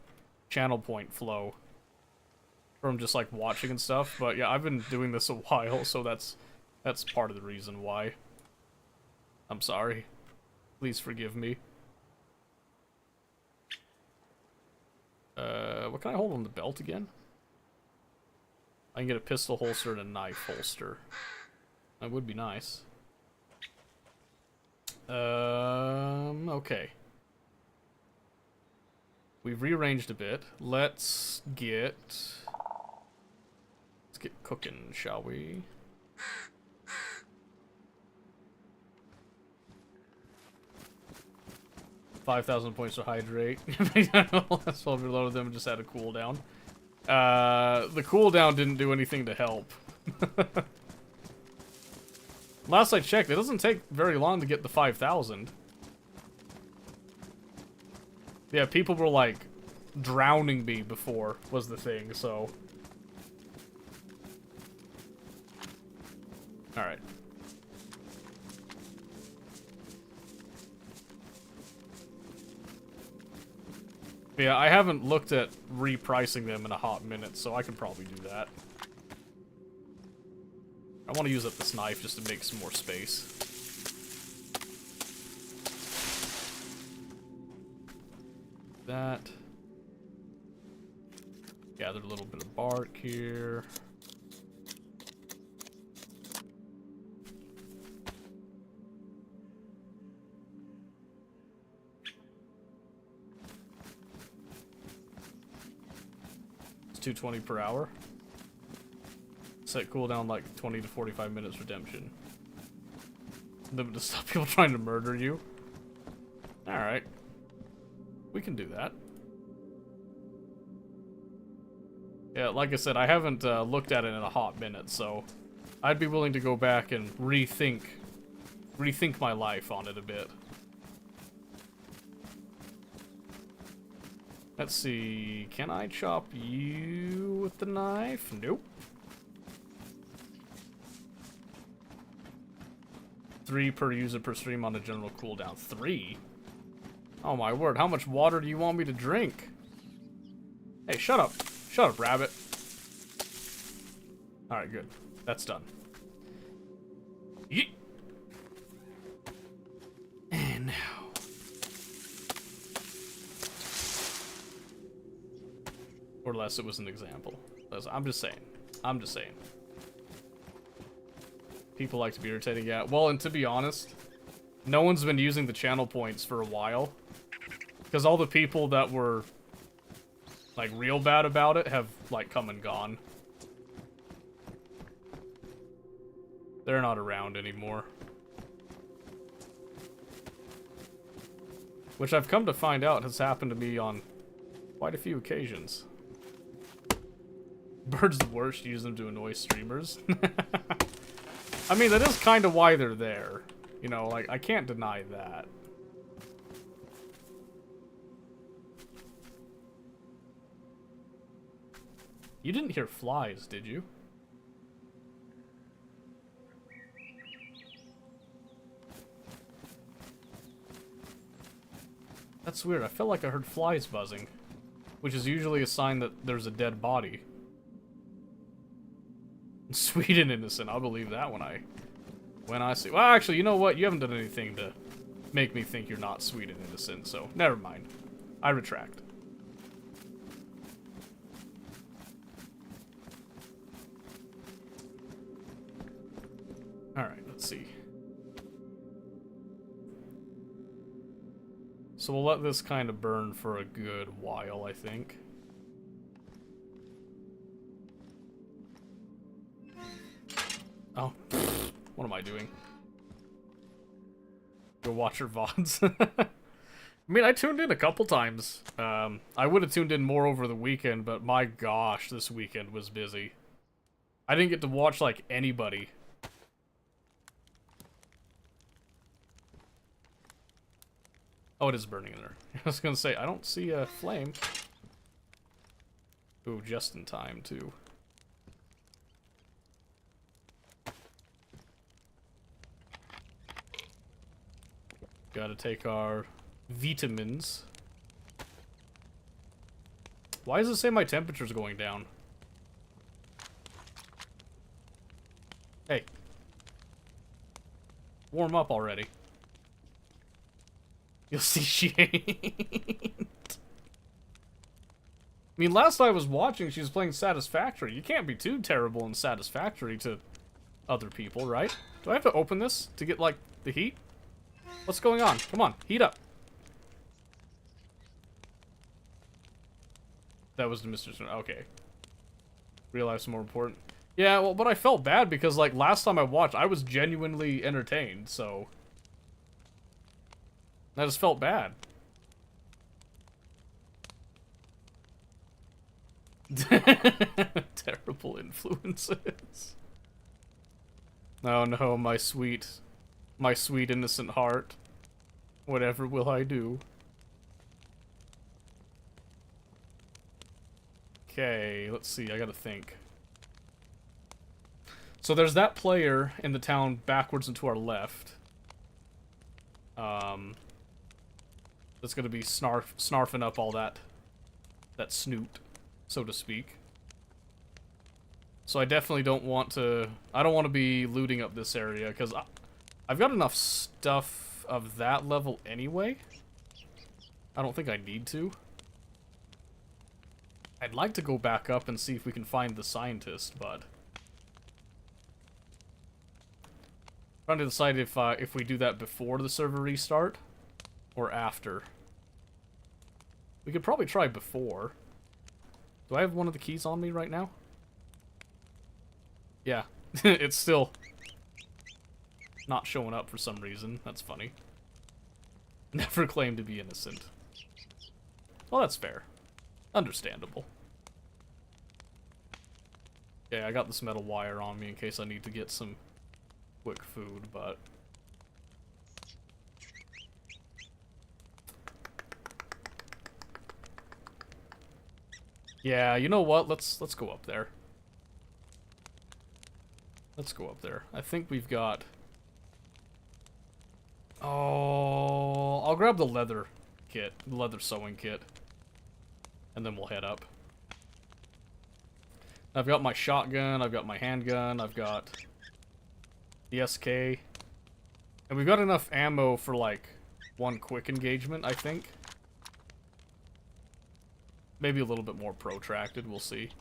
[SPEAKER 1] channel point flow from just like watching and stuff. But yeah, I've been doing this a while, so that's part of the reason why. I'm sorry. Please forgive me. What can I hold on the belt again? I can get a pistol holster and a knife holster. That would be nice. Okay. We've rearranged a bit. Let's get cooking, shall we? $5,000 points to hydrate. Let's overload them and just add a cooldown. The cooldown didn't do anything to help. Last I checked, it doesn't take very long to get the 5,000. Yeah, people were like drowning me before was the thing, so. Alright. Yeah, I haven't looked at repricing them in a hot minute, so I can probably do that. I want to use up this knife just to make some more space. That. Gather a little bit of bark here. It's 220 per hour. Set cooldown like 20 to 45 minutes redemption. Limit to stop people trying to murder you. Alright. We can do that. Yeah, like I said, I haven't looked at it in a hot minute, so I'd be willing to go back and rethink rethink my life on it a bit. Let's see, can I chop you with the knife? Nope. 3 per user per stream on a general cooldown. 3? Oh my word, how much water do you want me to drink? Hey, shut up. Shut up, rabbit. Alright, good. That's done. Yeet. And now... Or less it was an example. I'm just saying. I'm just saying. People like to be irritating, yeah. Well, and to be honest, no one's been using the channel points for a while. Because all the people that were, like, real bad about it have, like, come and gone. They're not around anymore. Which I've come to find out has happened to me on quite a few occasions. Bird's the worst, use them to annoy streamers. I mean, that is kind of why they're there. You know, like, I can't deny that. You didn't hear flies, did you? That's weird. I felt like I heard flies buzzing, which is usually a sign that there's a dead body. Sweet and innocent. I'll believe that when I see. Well, actually, you know what? You haven't done anything to make me think you're not sweet and innocent, so never mind. I retract. Alright, let's see. So we'll let this kind of burn for a good while, I think. Oh, what am I doing? Go watch your VODs. I mean, I tuned in a couple times. I would have tuned in more over the weekend, but my gosh, this weekend was busy. I didn't get to watch, like, anybody. Oh, it is burning in there. I was gonna say, I don't see a flame. Ooh, just in time, too. Gotta take our vitamins. Why does it say my temperature's going down? Hey. Warm up already. You'll see she ain't. I mean, last I was watching, she was playing Satisfactory. You can't be too terrible in Satisfactory to other people, right? Do I have to open this to get, like, the heat? What's going on? Come on, heat up. That was the Mr. Stone. Okay. Real life's more important. Yeah, well, but I felt bad because, like, last time I watched, I was genuinely entertained, so... I just felt bad. Terrible influences. Oh no, my sweet innocent heart. Whatever will I do? Okay, let's see, I gotta think. So there's that player in the town backwards and to our left. That's gonna be snarfing up all that snoot, so to speak. So I definitely don't want to... I don't want to be looting up this area, because I've got enough stuff of that level anyway. I don't think I need to. I'd like to go back up and see if we can find the scientist, but... I'm trying to decide if we do that before the server restart, or after. We could probably try before. Do I have one of the keys on me right now? Yeah, it's still not showing up for some reason. That's funny. Never claimed to be innocent. Well, that's fair. Understandable. Okay, I got this metal wire on me in case I need to get some quick food, but Yeah, you know what? Let's go up there. Let's go up there. I think we've got... Oh, I'll grab the leather kit, the leather sewing kit, and then we'll head up. I've got my shotgun, I've got my handgun, I've got the SK, and we've got enough ammo for like one quick engagement, I think. Maybe a little bit more protracted, we'll see.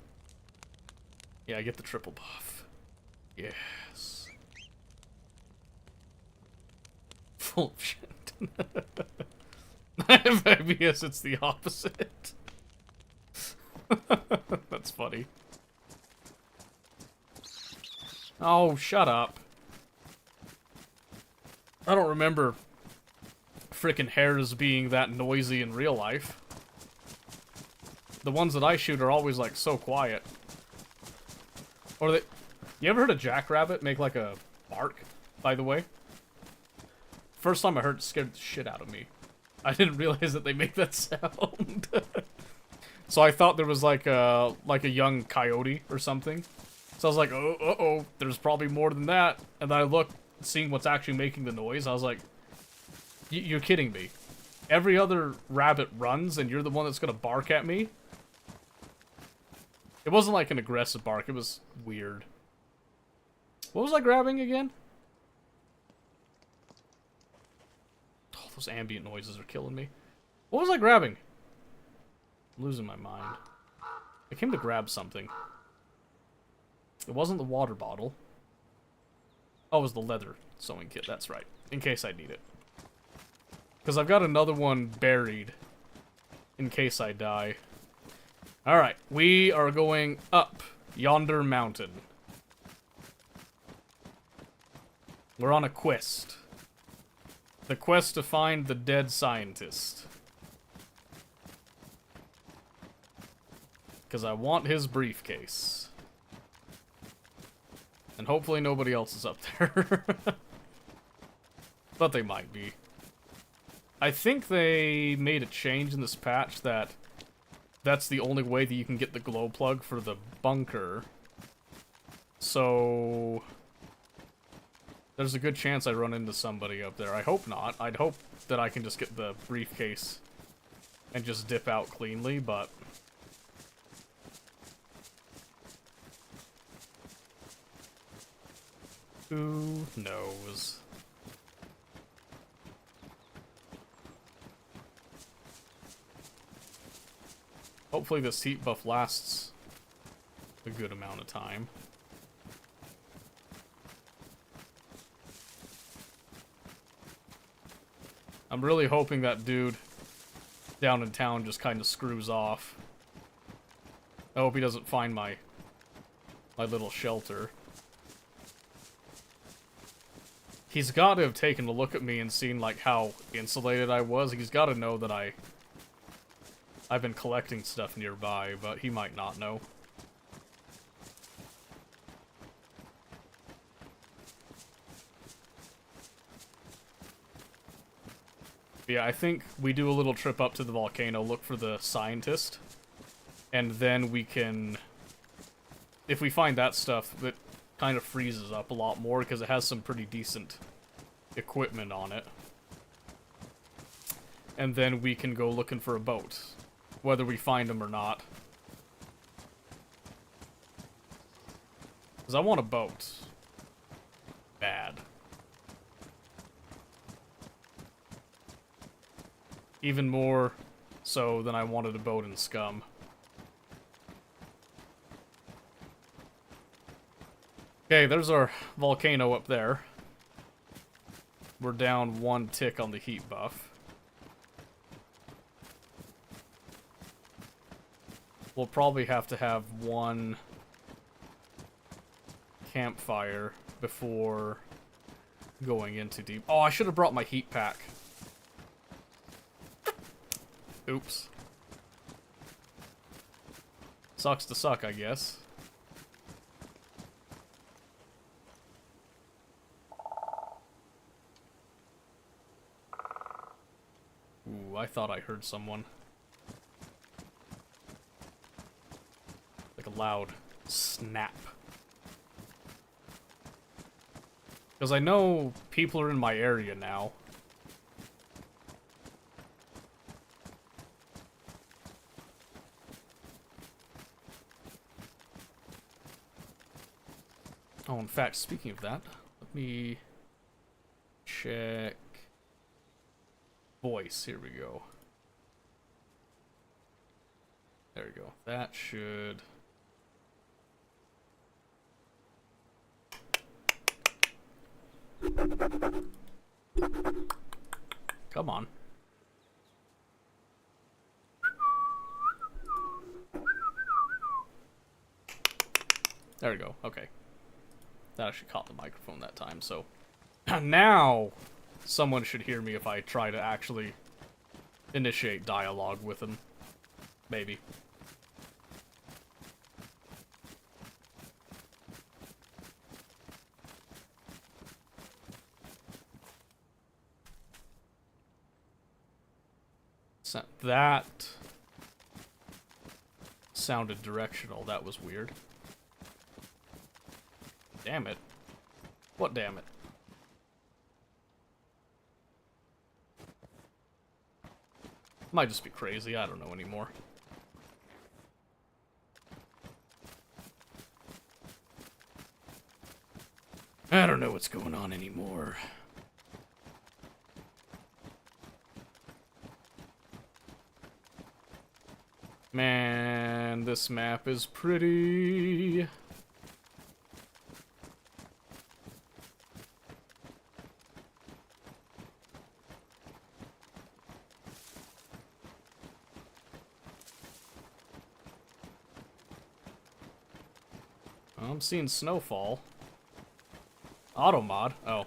[SPEAKER 1] Yeah, I get the triple buff. Yes. Full of shit. I guess it's the opposite. That's funny. Oh, shut up. I don't remember frickin' hares being that noisy in real life. The ones that I shoot are always, like, so quiet. Or they... You ever heard a jackrabbit make, like, a bark, by the way? First time I heard it scared the shit out of me. I didn't realize that they make that sound. So I thought there was, like a young coyote or something. So I was like, oh, uh-oh, there's probably more than that. And then I looked, seeing what's actually making the noise. I was like, you're kidding me. Every other rabbit runs, and you're the one that's gonna bark at me? It wasn't like an aggressive bark, it was weird. What was I grabbing again? Oh, those ambient noises are killing me. What was I grabbing? I'm losing my mind. I came to grab something. It wasn't the water bottle. Oh, it was the leather sewing kit, that's right. In case I need it. Because I've got another one buried. In case I die. Alright, we are going up yonder mountain. We're on a quest. The quest to find the dead scientist. Because I want his briefcase. And hopefully nobody else is up there. But they might be. I think they made a change in this patch that that's the only way that you can get the glow plug for the bunker. So there's a good chance I run into somebody up there. I hope not. I'd hope that I can just get the briefcase and just dip out cleanly, but... Who knows? Hopefully this heat buff lasts a good amount of time. I'm really hoping that dude down in town just kind of screws off. I hope he doesn't find my little shelter. He's got to have taken a look at me and seen like how insulated I was. He's got to know that I've been collecting stuff nearby, but he might not know. Yeah, I think we do a little trip up to the volcano, look for the scientist, and then we can... If we find that stuff, that kind of freezes up a lot more, because it has some pretty decent equipment on it. And then we can go looking for a boat, whether we find them or not. Because I want a boat. Bad. Even more so than I wanted a boat in Scum. Okay, there's our volcano up there. We're down 1 tick on the heat buff. We'll probably have to have 1 campfire before going into deep. Oh, I should have brought my heat pack. Oops. Sucks to suck, I guess. Ooh, I thought I heard someone. loud snap. Because I know people are in my area now. Oh, in fact, speaking of that, let me check voice. Here we go. There we go. That should... Come on. There we go. Okay. That actually caught the microphone that time, so... Now, someone should hear me if I try to actually initiate dialogue with them. Maybe. That sounded directional. That was weird. Damn it. What damn it? Might just be crazy. I don't know anymore. I don't know what's going on anymore. Man, this map is pretty. I'm seeing snowfall. Auto mod. Oh.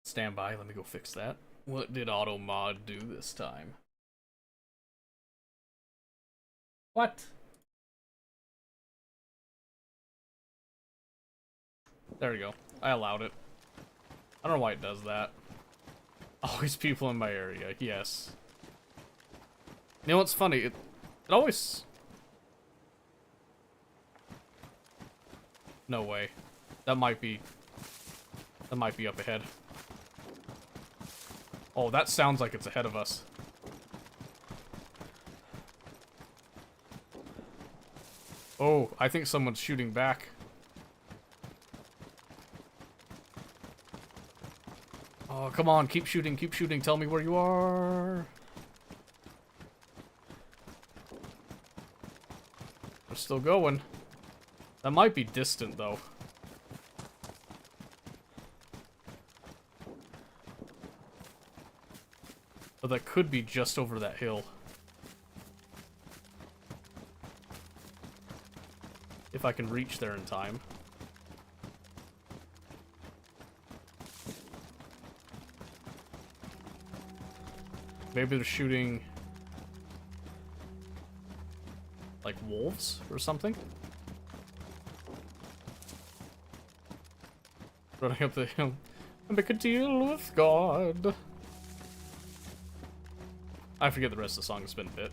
[SPEAKER 1] Stand by, let me go fix that. What did auto mod do this time? What? There we go. I allowed it. I don't know why it does that. Always people in my area, yes. You know what's funny? It always... No way. That might be up ahead. Oh, that sounds like it's ahead of us. Oh, I think someone's shooting back. Oh, come on, keep shooting, tell me where you are. We're still going. That might be distant, though. But that could be just over that hill. If I can reach there in time. Maybe they're shooting... like wolves or something? Running up the hill. Make a deal with God. I forget the rest of the song, it's been a bit.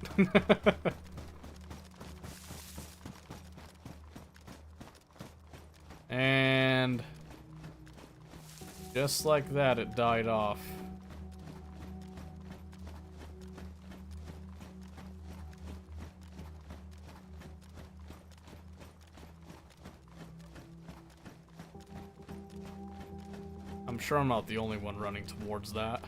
[SPEAKER 1] And just like that, it died off. I'm sure I'm not the only one running towards that.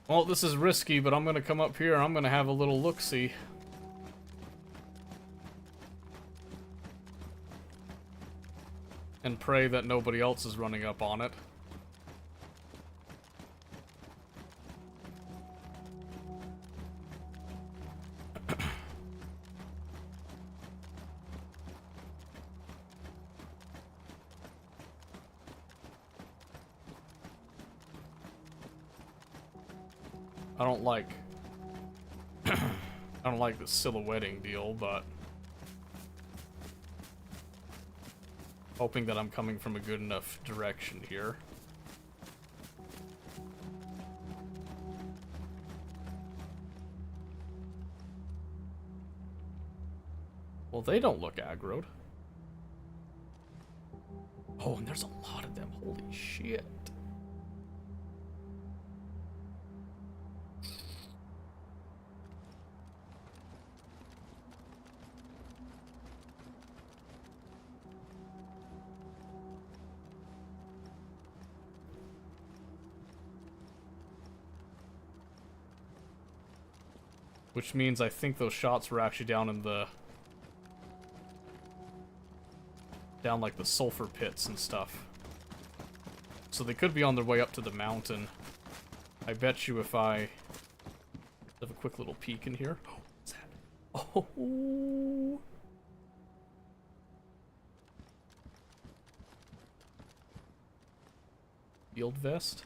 [SPEAKER 1] Well, this is risky, but I'm gonna come up here and I'm gonna have a little look-see. And pray that nobody else is running up on it. I don't like the silhouetting deal, but hoping that I'm coming from a good enough direction here. Well, they don't look aggroed. Oh, and there's a lot of them. Holy shit. Which means I think those shots were actually down in the... down like the sulfur pits and stuff. So they could be on their way up to the mountain. I bet you if I have a quick little peek in here. Oh, what's that? Oh. Field vest.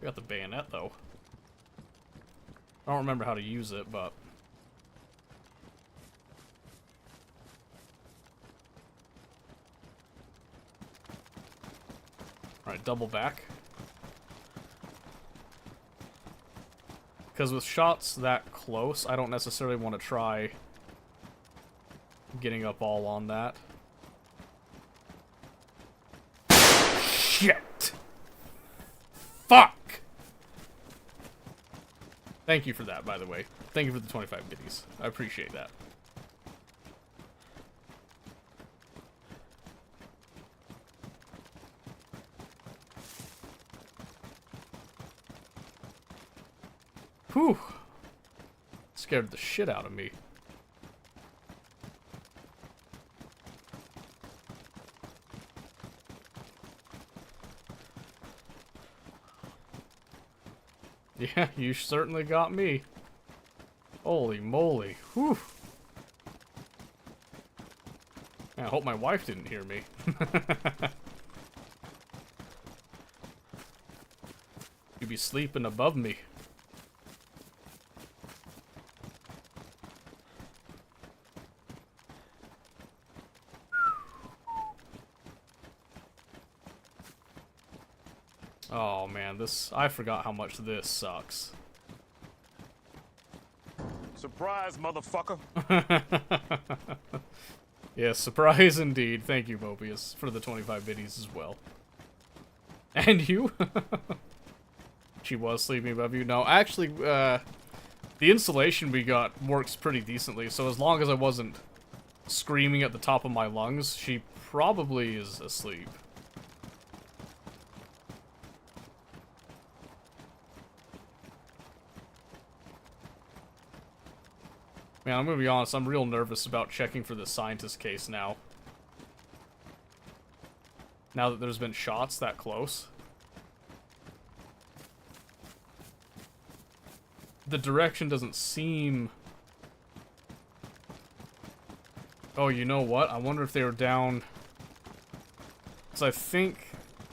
[SPEAKER 1] I got the bayonet though. I don't remember how to use it, but alright, double back. Because with shots that close, I don't necessarily want to try getting up all on that. Shit! Fuck! Thank you for that, by the way. Thank you for the 25 biddies. I appreciate that. Whew. Scared the shit out of me. Yeah, you certainly got me. Holy moly. Whew. I hope my wife didn't hear me. You'd be sleeping above me. Oh man, I forgot how much this sucks.
[SPEAKER 2] Surprise, motherfucker.
[SPEAKER 1] Yes, surprise indeed. Thank you, Mobius, for the 25 biddies as well. And you? She was sleeping above you? No, actually, the insulation we got works pretty decently, so as long as I wasn't screaming at the top of my lungs, she probably is asleep. Man, I'm gonna be honest, I'm real nervous about checking for the scientist case now. Now that there's been shots that close. The direction doesn't seem... Oh, you know what? I wonder if they were down... Because I think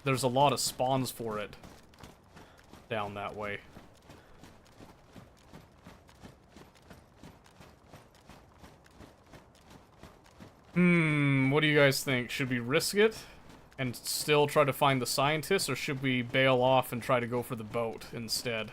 [SPEAKER 1] there's a lot of spawns for it down that way. What do you guys think? Should we risk it and still try to find the scientists, or should we bail off and try to go for the boat instead?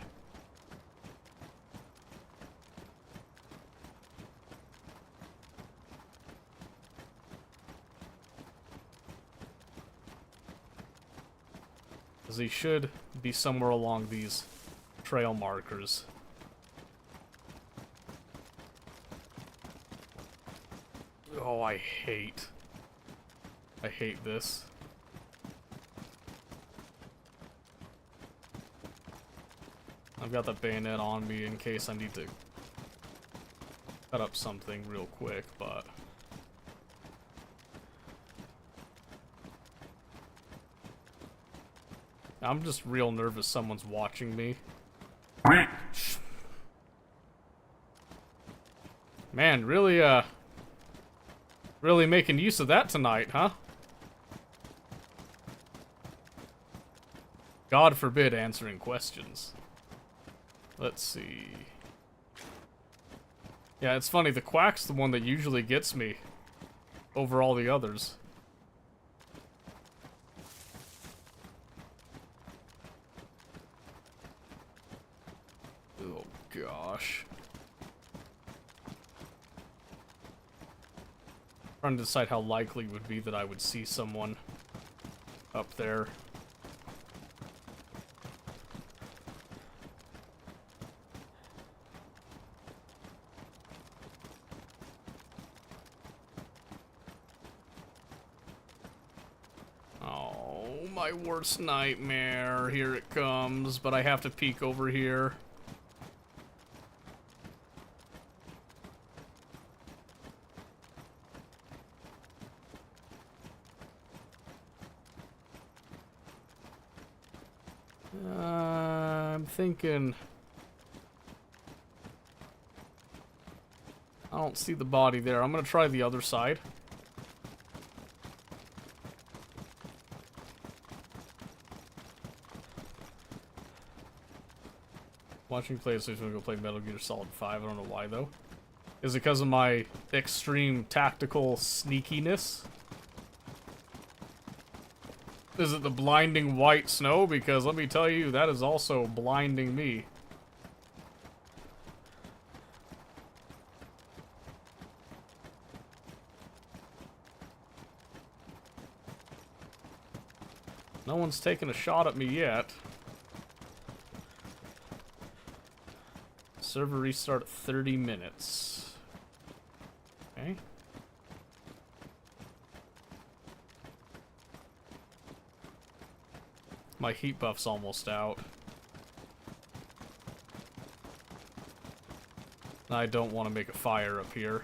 [SPEAKER 1] Because he should be somewhere along these trail markers. Oh, I hate this. I've got the bayonet on me in case I need to cut up something real quick, but... I'm just real nervous someone's watching me. Man, really making use of that tonight, huh? God forbid answering questions. Let's see. Yeah, it's funny, the quack's the one that usually gets me over all the others. Oh gosh. Trying to decide how likely it would be that I would see someone up there. Oh, my worst nightmare. Here it comes, but I have to peek over here. I'm thinking... I don't see the body there. I'm gonna try the other side. Watching PlayStation, I'm gonna go play Metal Gear Solid 5. I don't know why though. Is it because of my extreme tactical sneakiness? Is it the blinding white snow? Because let me tell you, that is also blinding me. No one's taken a shot at me yet. Server restart at 30 minutes. Okay. My heat buff's almost out. I don't want to make a fire up here.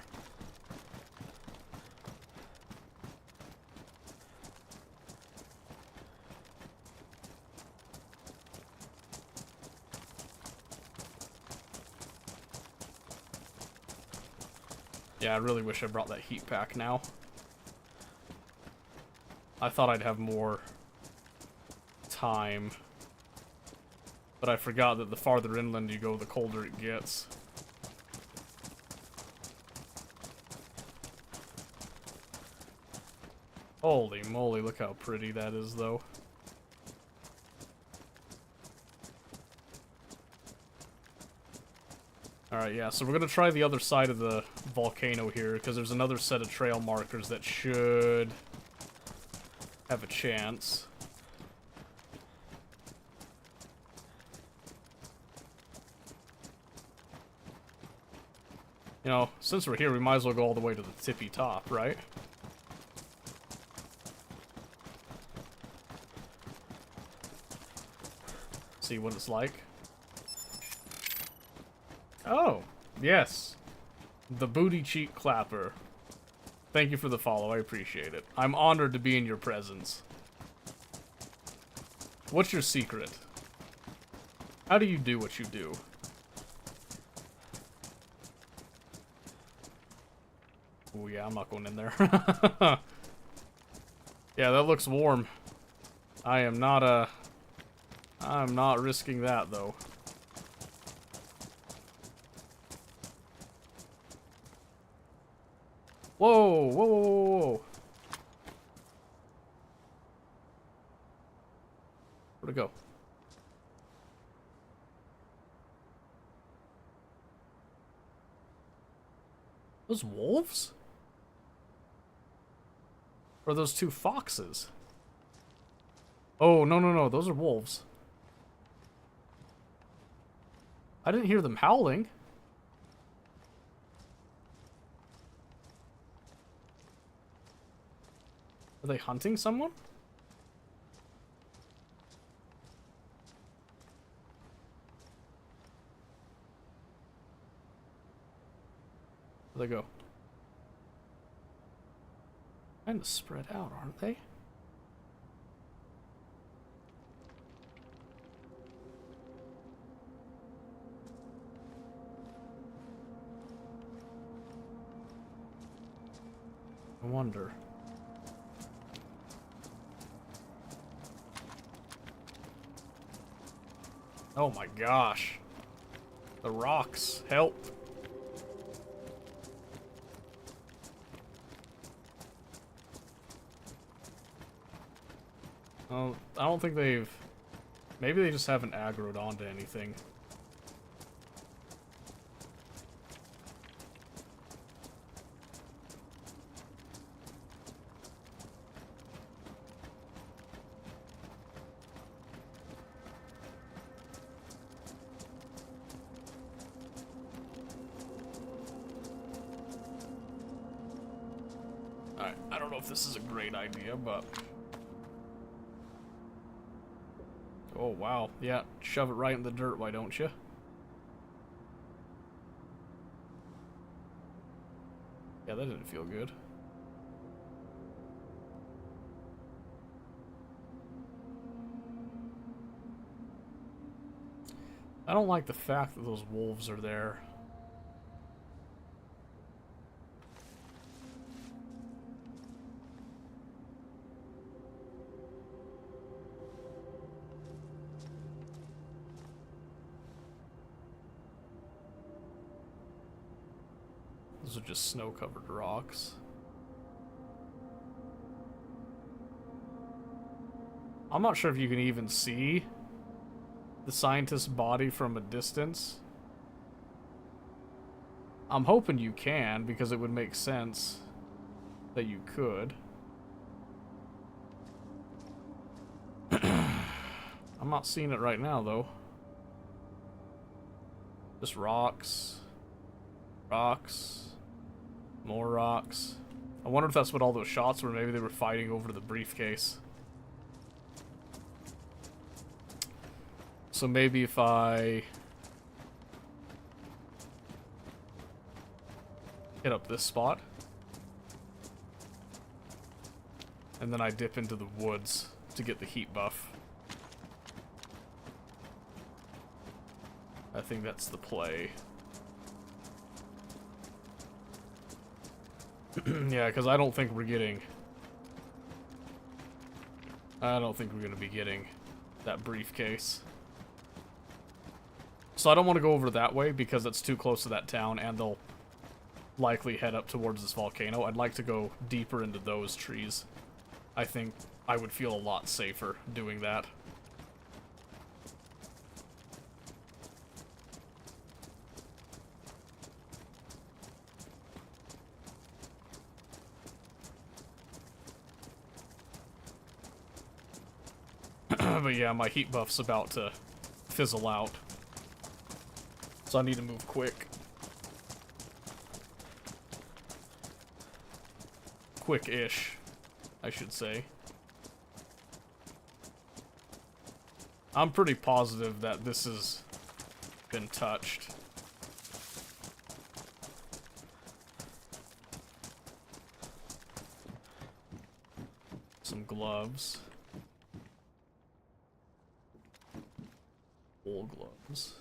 [SPEAKER 1] Yeah, I really wish I brought that heat pack now. I thought I'd have more time. But I forgot that the farther inland you go, the colder it gets. Holy moly, look how pretty that is, though. Alright, yeah, so we're gonna try the other side of the volcano here, because there's another set of trail markers that should have a chance. You know, since we're here, we might as well go all the way to the tippy top, right? See what it's like. Oh, yes. The booty cheek clapper. Thank you for the follow, I appreciate it. I'm honored to be in your presence. What's your secret? How do you do what you do? Oh yeah, I'm not going in there. Yeah, that looks warm. I'm not risking that though. Whoa, whoa, whoa, whoa, whoa. Where'd it go? Those wolves? Or are those two foxes? Oh, no, no, no. Those are wolves. I didn't hear them howling. Are they hunting someone? Where'd they go? Kind of spread out, aren't they? I wonder. Oh my gosh. The rocks help. Oh, I don't think they've... Maybe they just haven't aggroed onto anything. don't know if this is a great idea, but... Oh, wow. Yeah, shove it right in the dirt, why don't you? Yeah, that didn't feel good. I don't like the fact that those wolves are there. Those are just snow-covered rocks. I'm not sure if you can even see the scientist's body from a distance. I'm hoping you can, because it would make sense that you could. I'm not seeing it right now, though. Just rocks. Rocks. More rocks. I wonder if that's what all those shots were. Maybe they were fighting over the briefcase. So maybe if I hit up this spot, and then I dip into the woods to get the heat buff. I think that's the play. Yeah, because I don't think we're getting... I don't think we're going to be getting that briefcase. So I don't want to go over that way because it's too close to that town and they'll likely head up towards this volcano. I'd like to go deeper into those trees. I think I would feel a lot safer doing that. But yeah, my heat buff's about to fizzle out. So I need to move quick. Quick-ish, I should say. I'm pretty positive that this has been touched. Some gloves. Wool gloves.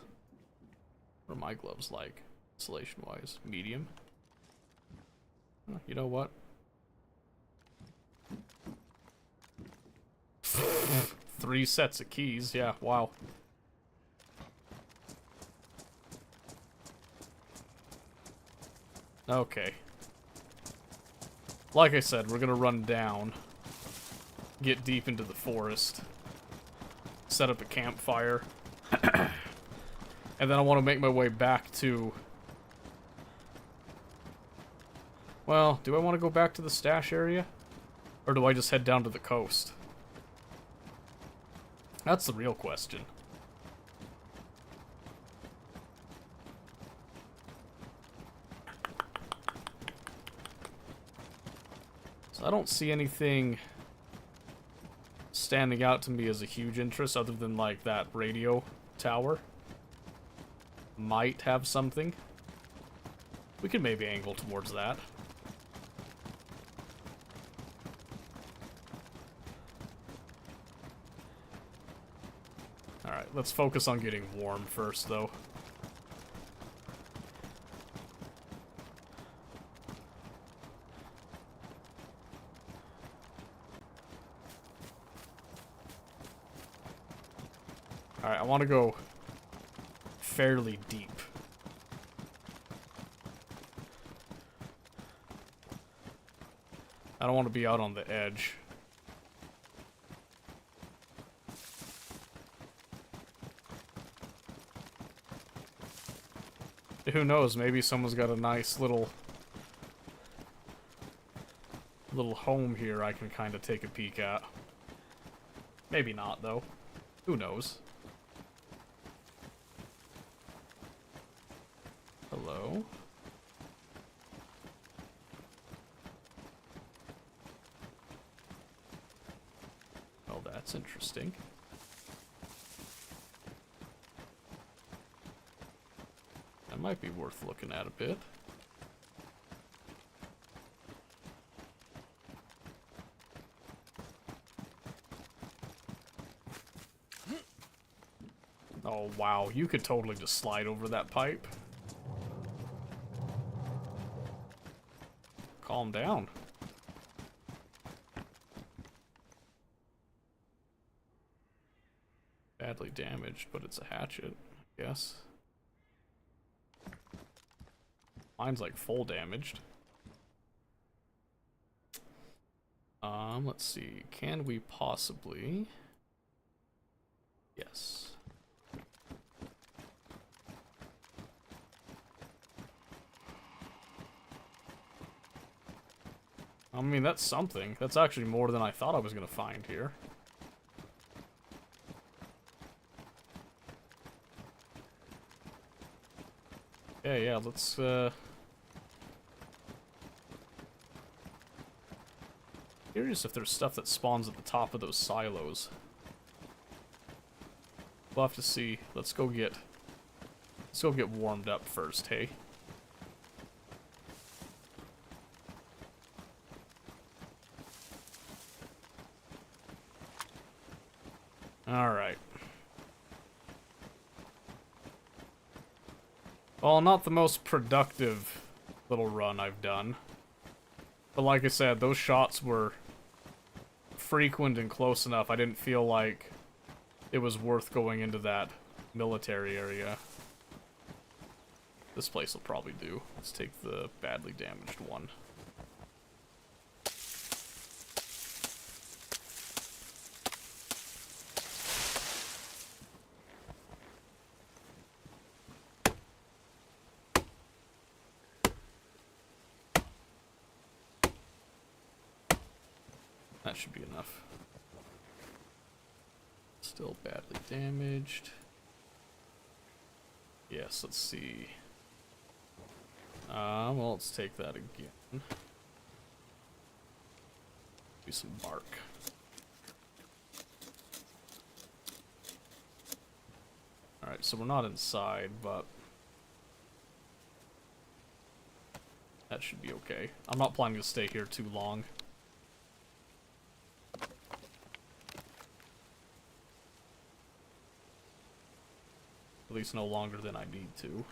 [SPEAKER 1] What are my gloves like, insulation-wise? Medium? You know what? Three sets of keys, yeah, wow. Okay. Like I said, we're gonna run down, get deep into the forest, set up a campfire, and then I want to make my way back to... Well, do I want to go back to the stash area? Or do I just head down to the coast? That's the real question. So I don't see anything standing out to me as a huge interest other than like that radio tower. Might have something. We could maybe angle towards that. Alright, let's focus on getting warm first, though. Alright, I want to go fairly deep. I don't want to be out on the edge. Who knows, maybe someone's got a nice little home here I can kind of take a peek at. Maybe not, though. Who knows? Hello? That's interesting. That might be worth looking at a bit. Oh, wow. You could totally just slide over that pipe. Calm down. Badly damaged, but it's a hatchet, I guess. Mine's like full damaged. Let's see. Can we possibly... Yes. I mean, that's something. That's actually more than I thought I was gonna find here. Yeah, let's, Curious if there's stuff that spawns at the top of those silos. We'll have to see. Let's go get warmed up first, hey? Alright. Well, not the most productive little run I've done. But like I said, those shots were frequent and close enough. I didn't feel like it was worth going into that military area. This place will probably do. Let's take the badly damaged one. That should be enough. Still badly damaged. Yes, let's see. Well, let's take that again. Do some bark. Alright, so we're not inside, but that should be okay. I'm not planning to stay here too long. At least no longer than I need to.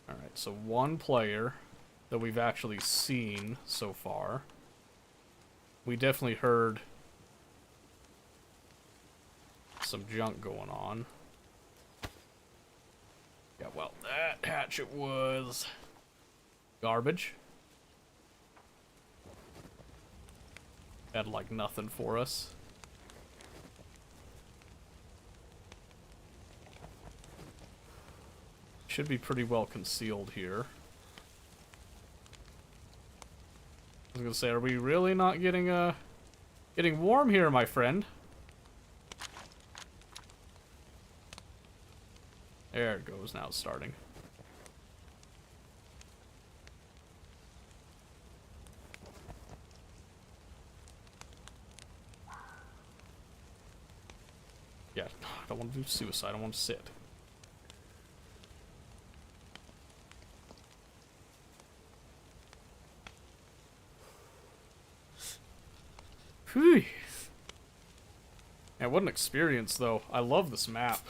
[SPEAKER 1] Alright, so one player that we've actually seen so far. We definitely heard some junk going on. Yeah, well, that hatchet was garbage. Had like nothing for us. Should be pretty well concealed here. I was gonna say, are we really not getting warm here, my friend? There it goes, now it's starting. Yeah, I don't want to do suicide, I want to sit. Whew. Yeah, what an experience, though. I love this map.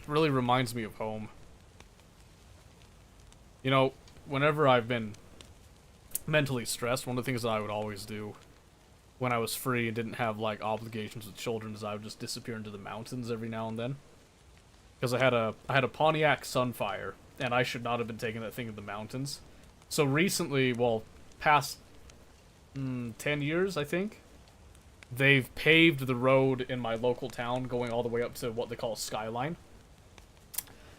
[SPEAKER 1] Really reminds me of home. You know, whenever I've been mentally stressed, one of the things that I would always do when I was free and didn't have, like, obligations with children is I would just disappear into the mountains every now and then. Because I had a Pontiac Sunfire, and I should not have been taking that thing in the mountains. So recently, well, past 10 years, I think, they've paved the road in my local town going all the way up to what they call Skyline.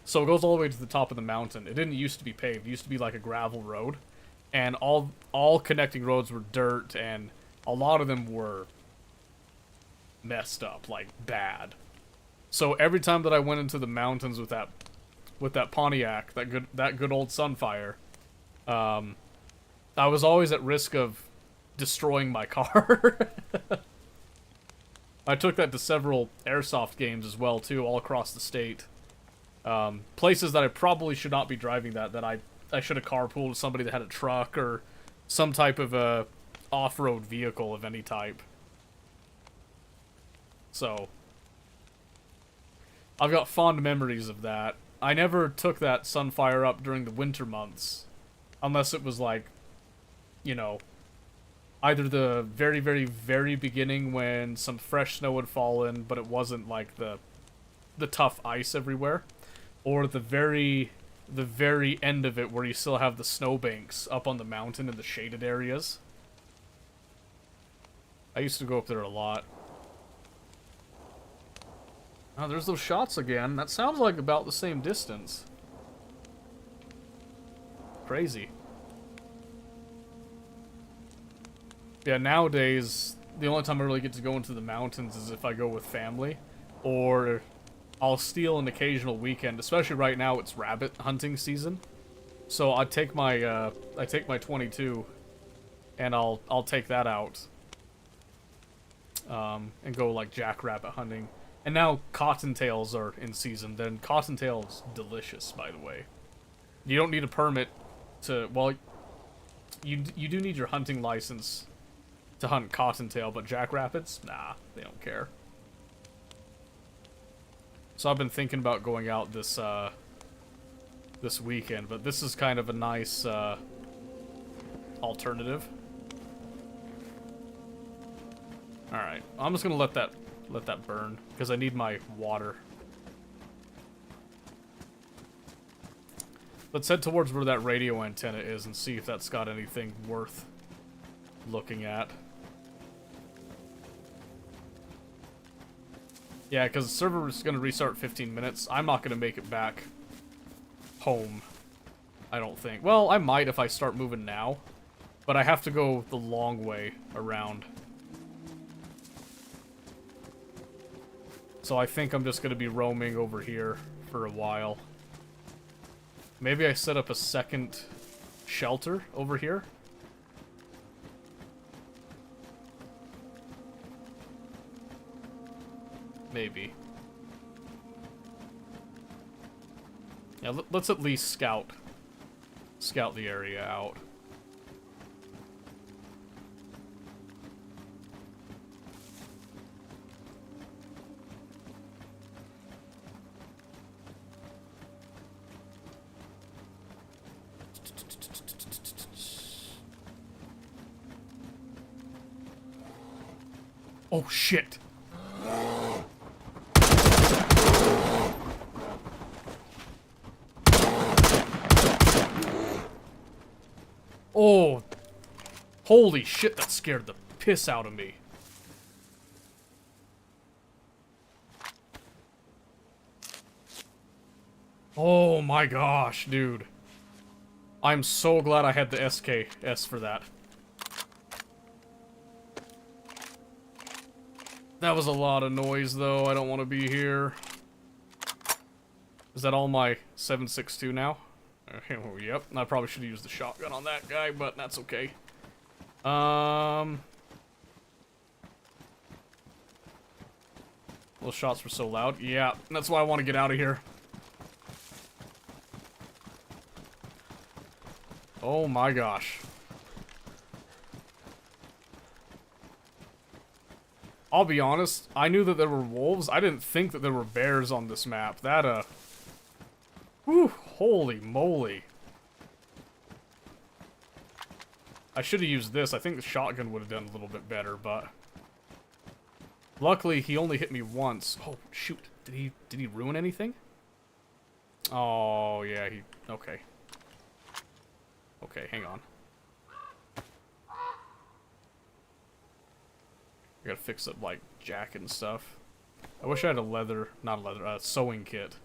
[SPEAKER 1] So it goes all the way to the top of the mountain. It didn't used to be paved. It used to be like a gravel road. and all connecting roads were dirt, and a lot of them were messed up, like bad. So every time that I went into the mountains with that Pontiac, that good old Sunfire, I was always at risk of destroying my car. I took that to several airsoft games as well too, all across the state. Places that I probably should not be driving that I should have carpooled with somebody that had a truck or some type of a off-road vehicle of any type. So I've got fond memories of that. I never took that Sunfire up during the winter months, unless it was like, you know, either the very, very, very beginning when some fresh snow had fallen, but it wasn't like the tough ice everywhere, or the very end of it where you still have the snowbanks up on the mountain in the shaded areas. I used to go up there a lot. Oh, there's those shots again. That sounds like about the same distance. Crazy. Yeah, nowadays, the only time I really get to go into the mountains is if I go with family, or I'll steal an occasional weekend. Especially right now, it's rabbit hunting season, so I take my 22, and I'll take that out, and go like jackrabbit hunting. And now cottontails are in season. Then cottontail's delicious, by the way. You don't need a permit to, well, you do need your hunting license to hunt cottontail, but jackrabbits, nah, they don't care. So I've been thinking about going out this this weekend, but this is kind of a nice alternative. All right, I'm just gonna let that burn because I need my water. Let's head towards where that radio antenna is and see if that's got anything worth looking at. Yeah, because the server is going to restart 15 minutes. I'm not going to make it back home, I don't think. Well, I might if I start moving now, but I have to go the long way around. So I think I'm just going to be roaming over here for a while. Maybe I set up a second shelter over here. Maybe. Yeah, let's at least scout the area out. Oh shit. Oh, holy shit, that scared the piss out of me. Oh my gosh, dude. I'm so glad I had the SKS for that. That was a lot of noise, though. I don't want to be here. Is that all my 7.62 now? Yep, I probably should have used the shotgun on that guy, but that's okay. Those shots were so loud. Yeah, that's why I want to get out of here. Oh my gosh. I'll be honest, I knew that there were wolves. I didn't think that there were bears on this map. That, whew, holy moly. I should have used this. I think the shotgun would have done a little bit better, but... Luckily, he only hit me once. Oh, shoot. Did he ruin anything? Oh, yeah, okay. Okay, hang on. I gotta fix up, like, jacket and stuff. I wish I had a sewing kit.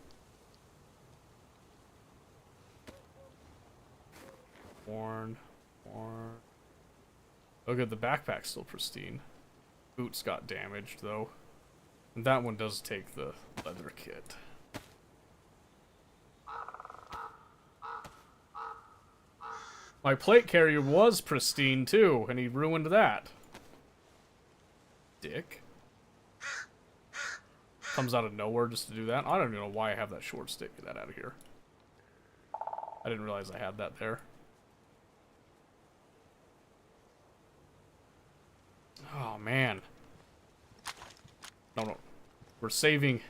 [SPEAKER 1] Worn. Or... Oh good, the backpack's still pristine. Boots got damaged, though. And that one does take the leather kit. My plate carrier was pristine, too, and he ruined that. Dick. Comes out of nowhere just to do that. I don't even know why I have that short stick. Get that out of here. I didn't realize I had that there. Oh, man. No. We're saving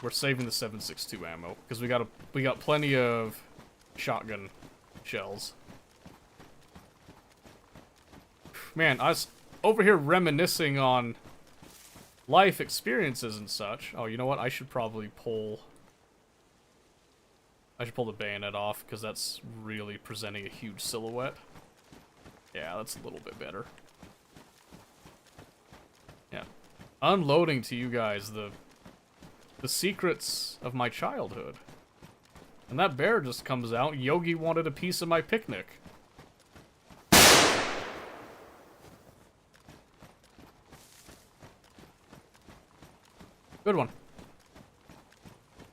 [SPEAKER 1] the 7.62 ammo because we got plenty of shotgun shells. Man, I was over here reminiscing on life experiences and such. Oh, you know what? I should probably pull the bayonet off because that's really presenting a huge silhouette. Yeah, that's a little bit better. Yeah. Unloading to you guys the secrets of my childhood. And that bear just comes out. Yogi wanted a piece of my picnic. Good one.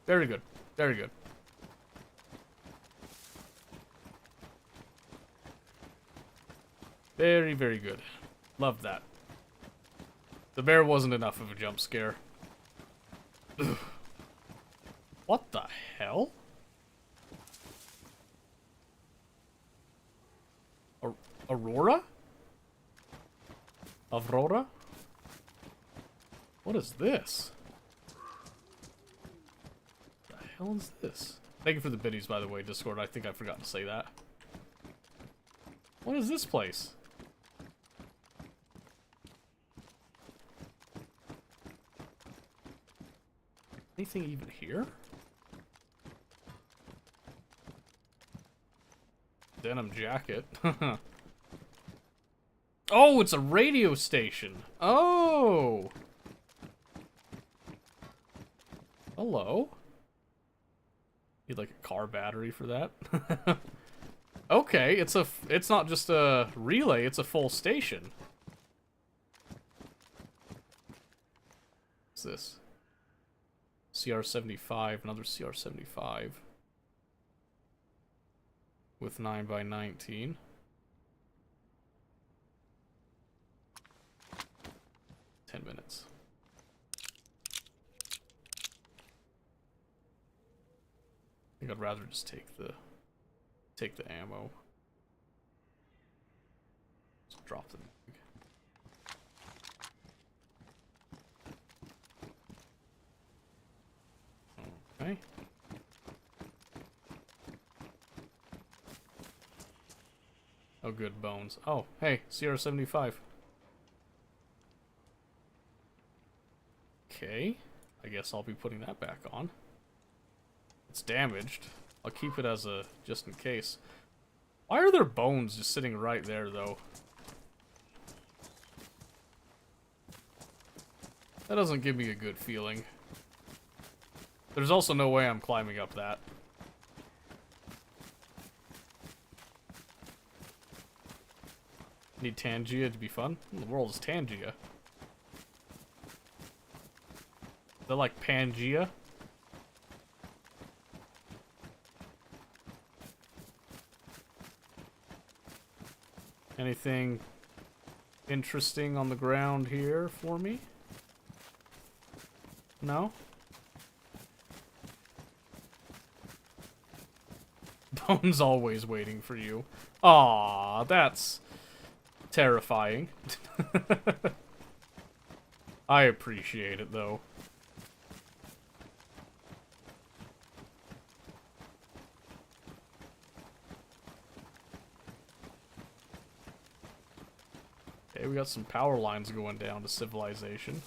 [SPEAKER 1] Very good. Very good. Very, very good. Loved that. The bear wasn't enough of a jump scare. Ugh. What the hell? Aurora? Aurora? What is this? What the hell is this? Thank you for the biddies, by the way, Discord. I think I forgot to say that. What is this place? Anything even here? Denim jacket. Oh, it's a radio station. Oh. Hello. Need like a car battery for that. Okay, it's not just a relay, it's a full station. What's this? CR75, another CR75. With 9x19. Ten minutes. I think I'd rather just take the ammo. Just drop the mag. Okay. Oh, good bones. Oh, hey, CR75. Okay, I guess I'll be putting that back on. It's damaged. I'll keep it as a just in case. Why are there bones just sitting right there, though? That doesn't give me a good feeling. There's also no way I'm climbing up that. Need Tangia to be fun? What in the world is Tangia? They're like Pangea? Anything interesting on the ground here for me? No? Bone's always waiting for you. Aw, that's terrifying. I appreciate it, though. Okay, we got some power lines going down to civilization.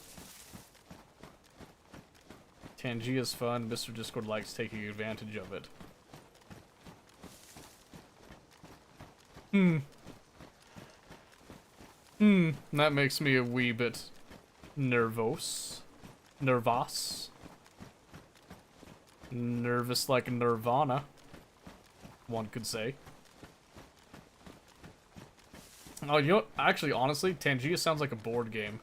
[SPEAKER 1] Tangia's fun. Mr. Discord likes taking advantage of it. That makes me a wee bit nervous. Nervous like Nirvana, one could say. Oh, you know what? Actually, honestly, Tangia sounds like a board game.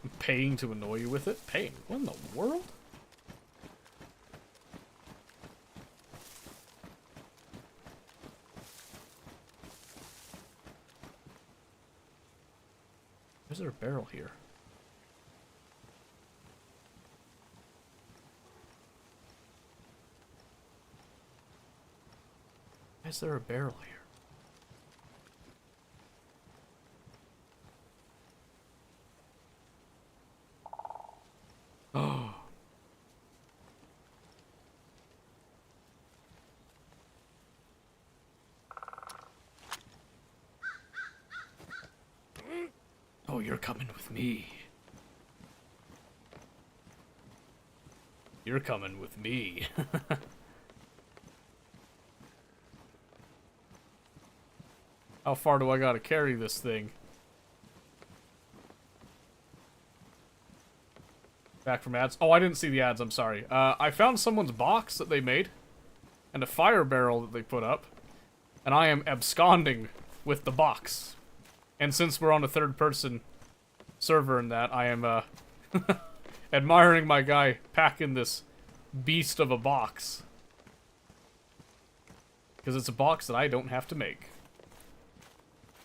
[SPEAKER 1] I'm paying to annoy you with it? Paying? What in the world? Is there a barrel here? Why is there a barrel here? Oh. Oh, you're coming with me. You're coming with me. How far do I gotta carry this thing? Back from ads. Oh, I didn't see the ads, I'm sorry. I found someone's box that they made. And a fire barrel that they put up. And I am absconding with the box. And since we're on a third-person server in that, I am, admiring my guy packing this beast of a box. Because it's a box that I don't have to make.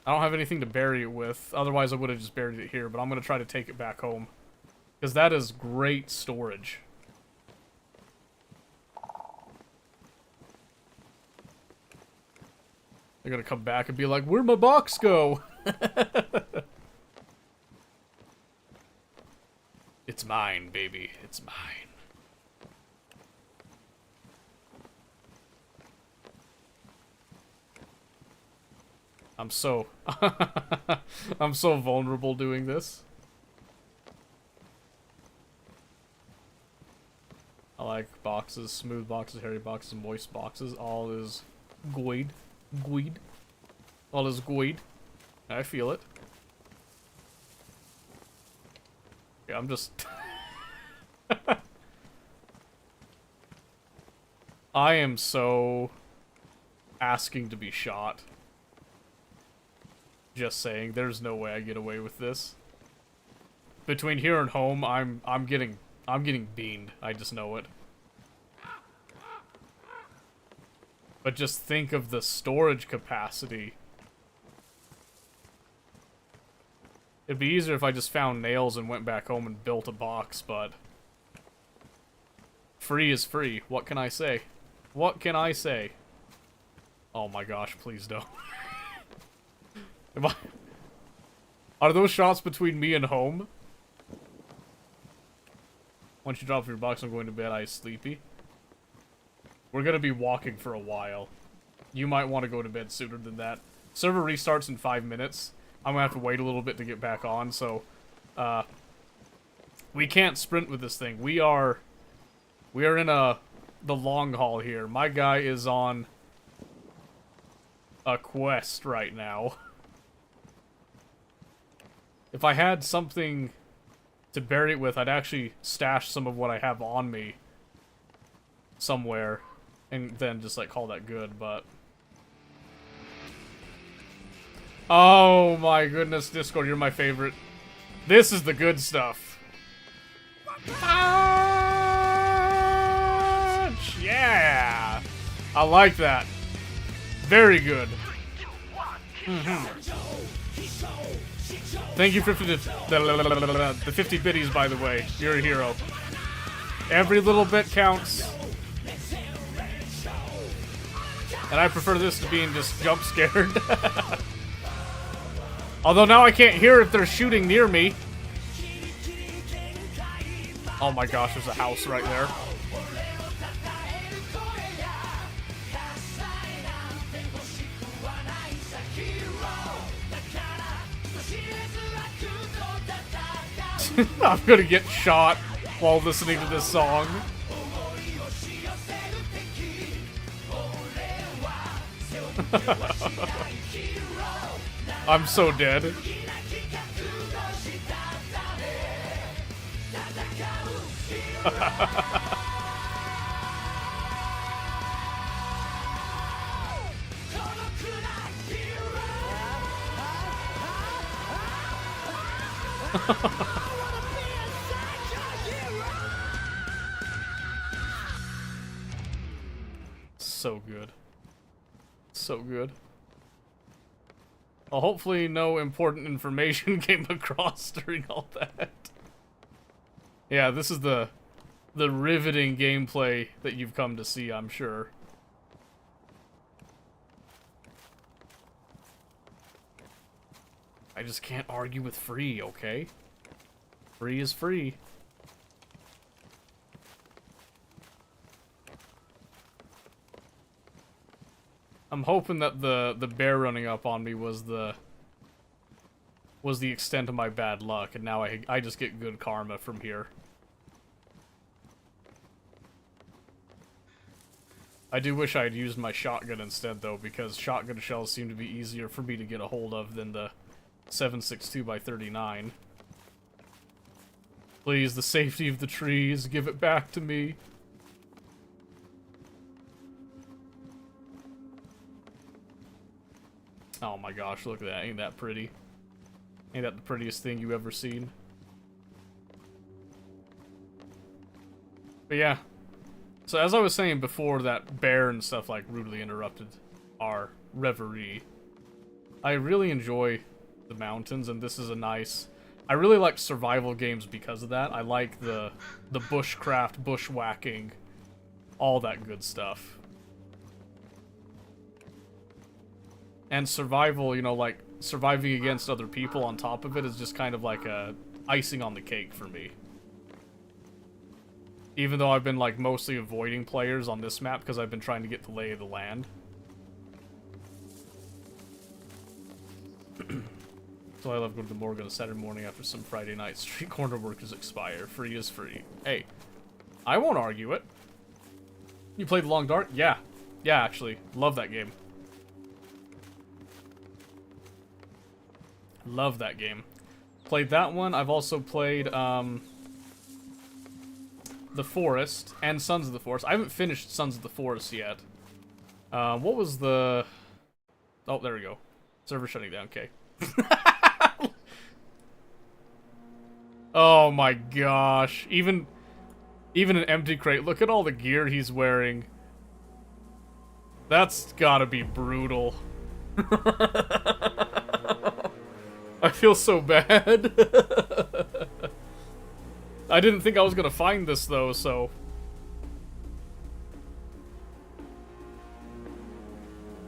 [SPEAKER 1] I don't have anything to bury it with, otherwise I would have just buried it here, but I'm going to try to take it back home. Because that is great storage. They're going to come back and be like, where'd my box go? It's mine, baby. It's mine. I'm so... I'm so vulnerable doing this. I like boxes, smooth boxes, hairy boxes, moist boxes. All is good. Good. All is good. I feel it. Yeah, I'm just... I am so... asking to be shot. Just saying, there's no way I get away with this. Between here and home, I'm getting beamed. I just know it. But just think of the storage capacity. It'd be easier if I just found nails and went back home and built a box, but... free is free. What can I say? What can I say? Oh my gosh, please don't. Are those shots between me and home? Once you drop your box, I'm going to bed. I sleepy. We're gonna be walking for a while. You might want to go to bed sooner than that. Server restarts in 5 minutes. I'm gonna have to wait a little bit to get back on, so... we can't sprint with this thing. We are in the long haul here. My guy is on a quest right now. If I had something to bury it with, I'd actually stash some of what I have on me somewhere, and then just, like, call that good, but... Oh my goodness, Discord, you're my favorite. This is the good stuff. Yeah! I like that. Very good. Thank you for the 50 biddies, by the way. You're a hero. Every little bit counts. And I prefer this to being just jump scared. Although now I can't hear if they're shooting near me. Oh my gosh, there's a house right there. I'm gonna get shot while listening to this song. I'm so dead. So good. So good. Well, hopefully no important information came across during all that. Yeah, this is the riveting gameplay that you've come to see, I'm sure. I just can't argue with free, okay? Free is free. I'm hoping that the bear running up on me was the extent of my bad luck, and now I just get good karma from here. I do wish I had used my shotgun instead, though, because shotgun shells seem to be easier for me to get a hold of than the 7.62x39. Please, the safety of the trees, give it back to me. Oh my gosh, look at that. Ain't that pretty? Ain't that the prettiest thing you ever seen? But yeah. So as I was saying before that bear and stuff like rudely interrupted our reverie, I really enjoy the mountains, and this is a nice... I really like survival games because of that. I like the bushcraft, bushwhacking, all that good stuff. And survival, you know, like, surviving against other people on top of it is just kind of like a icing on the cake for me. Even though I've been, like, mostly avoiding players on this map because I've been trying to get the lay of the land. So I love going to the morgue on a Saturday morning after some Friday night. Street corner workers expire. Free is free. Hey, I won't argue it. You played The Long Dark? Yeah. Yeah, actually. Love that game. Love that game. Played that one. I've also played, The Forest and Sons of the Forest. I haven't finished Sons of the Forest yet. What was the... Oh, there we go. Server shutting down. Okay. Oh my gosh. Even an empty crate. Look at all the gear he's wearing. That's gotta be brutal. I feel so bad. I didn't think I was gonna find this though, so...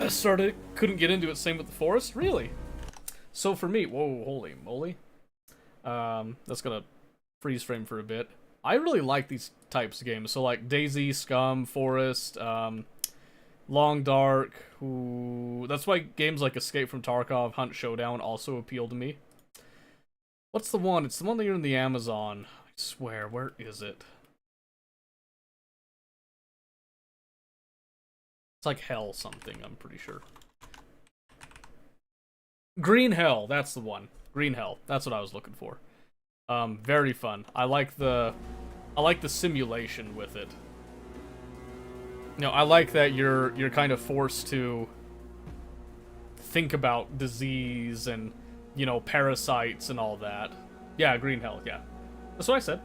[SPEAKER 1] I couldn't get into it, same with The Forest? Really? So for me, whoa, holy moly. That's gonna freeze frame for a bit. I really like these types of games. So like DayZ, Scum, Forest, Long Dark. Ooh, that's why games like Escape from Tarkov, Hunt Showdown also appeal to me. What's the one? It's the one that you're in the Amazon. I swear, where is it? It's like Hell something, I'm pretty sure. Green Hell, that's the one. Green Hell, that's what I was looking for. Very fun. I like the simulation with it. You know, I like that you're kind of forced to think about disease and, you know, parasites and all that. Yeah, Green Hell, yeah. That's what I said.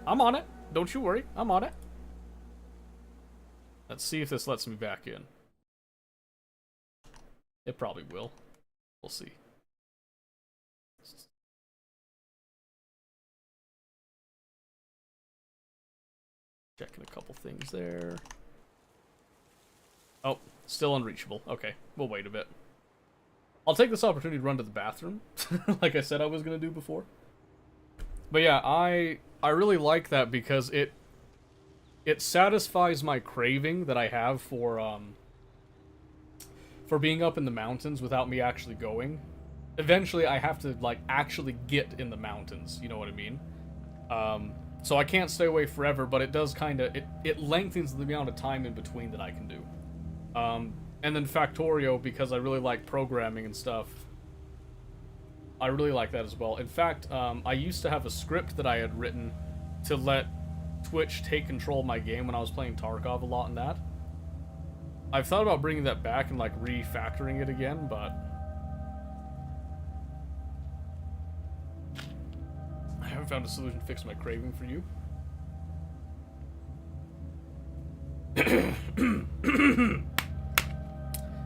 [SPEAKER 1] I'm on it. Don't you worry. I'm on it. Let's see if this lets me back in. It probably will. We'll see. Checking a couple things there. Oh, still unreachable. Okay, we'll wait a bit. I'll take this opportunity to run to the bathroom, like I said I was gonna do before. But yeah, I really like that because it satisfies my craving that I have for being up in the mountains without me actually going. Eventually, I have to like actually get in the mountains. You know what I mean? So I can't stay away forever, but it does kind of it lengthens the amount of time in between that I can do. And then Factorio, because I really like programming and stuff. I really like that as well. In fact, I used to have a script that I had written to let Twitch take control of my game when I was playing Tarkov a lot in that. I've thought about bringing that back and like refactoring it again, but found a solution to fix my craving for you.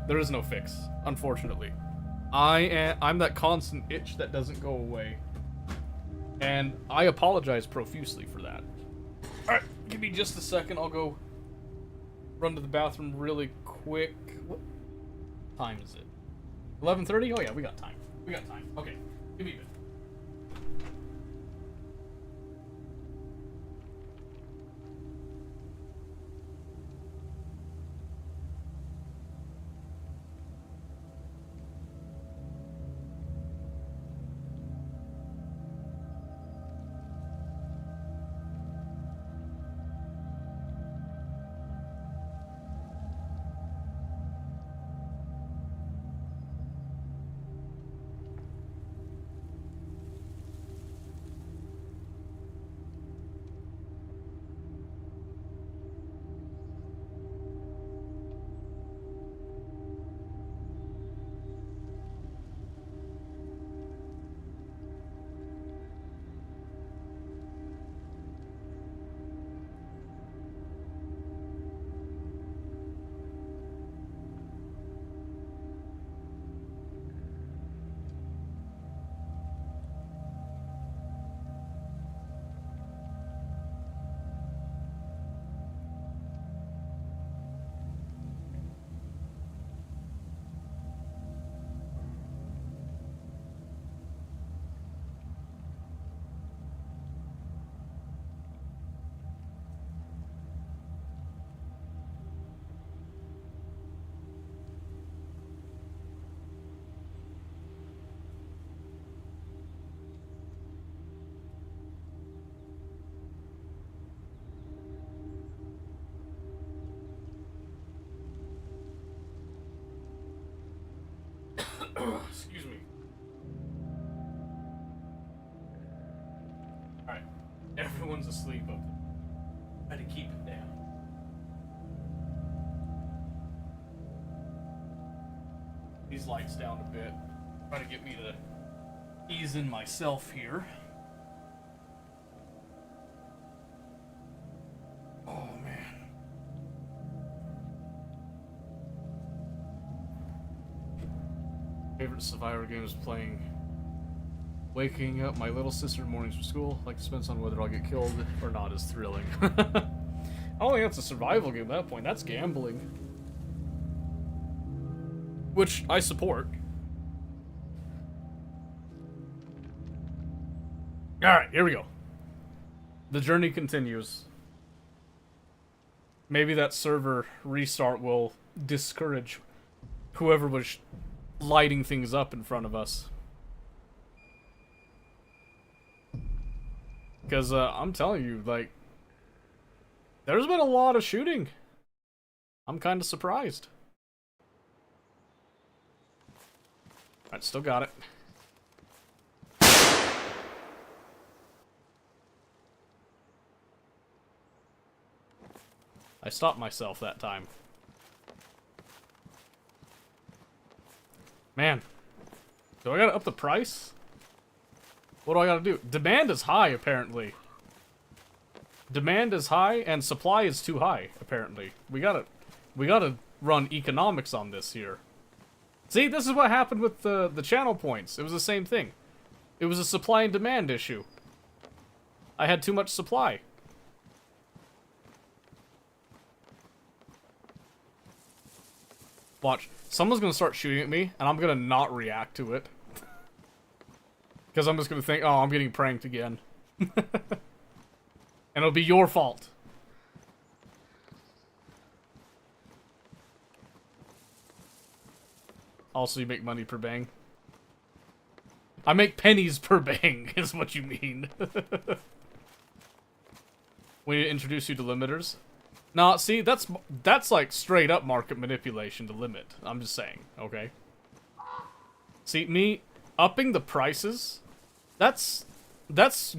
[SPEAKER 1] There is no fix, unfortunately. I'm that constant itch that doesn't go away. And I apologize profusely for that. Alright, give me just a second. I'll go run to the bathroom really quick. What time is it? 11:30? Oh yeah, we got time. We got time. Okay, give me a bit. Excuse me. Alright. Everyone's asleep up there. Try to keep it down. These lights down a bit. Try to get me to ease in myself here. Oh man. Favorite Survivor game is playing. Waking up my little sister in mornings for school. Like to spend on whether I'll get killed or not is thrilling. I don't think that's a survival game at that point. That's gambling. Which I support. Alright, here we go. The journey continues. Maybe that server restart will discourage whoever was lighting things up in front of us. Because, I'm telling you, like, there's been a lot of shooting. I'm kind of surprised. Alright, still got it. I stopped myself that time. Man. Do I gotta up the price? What do I gotta do? Demand is high, apparently. Demand is high, and supply is too high, apparently. We gotta run economics on this here. See, this is what happened with the channel points. It was the same thing. It was a supply and demand issue. I had too much supply. Watch. Someone's gonna start shooting at me, and I'm gonna not react to it. Because I'm just gonna think, oh, I'm getting pranked again. And it'll be your fault. Also, you make money per bang. I make pennies per bang, is what you mean. We need to introduce you to limiters. Nah, see, that's like straight up market manipulation to limit. I'm just saying, okay? See, me upping the prices, that's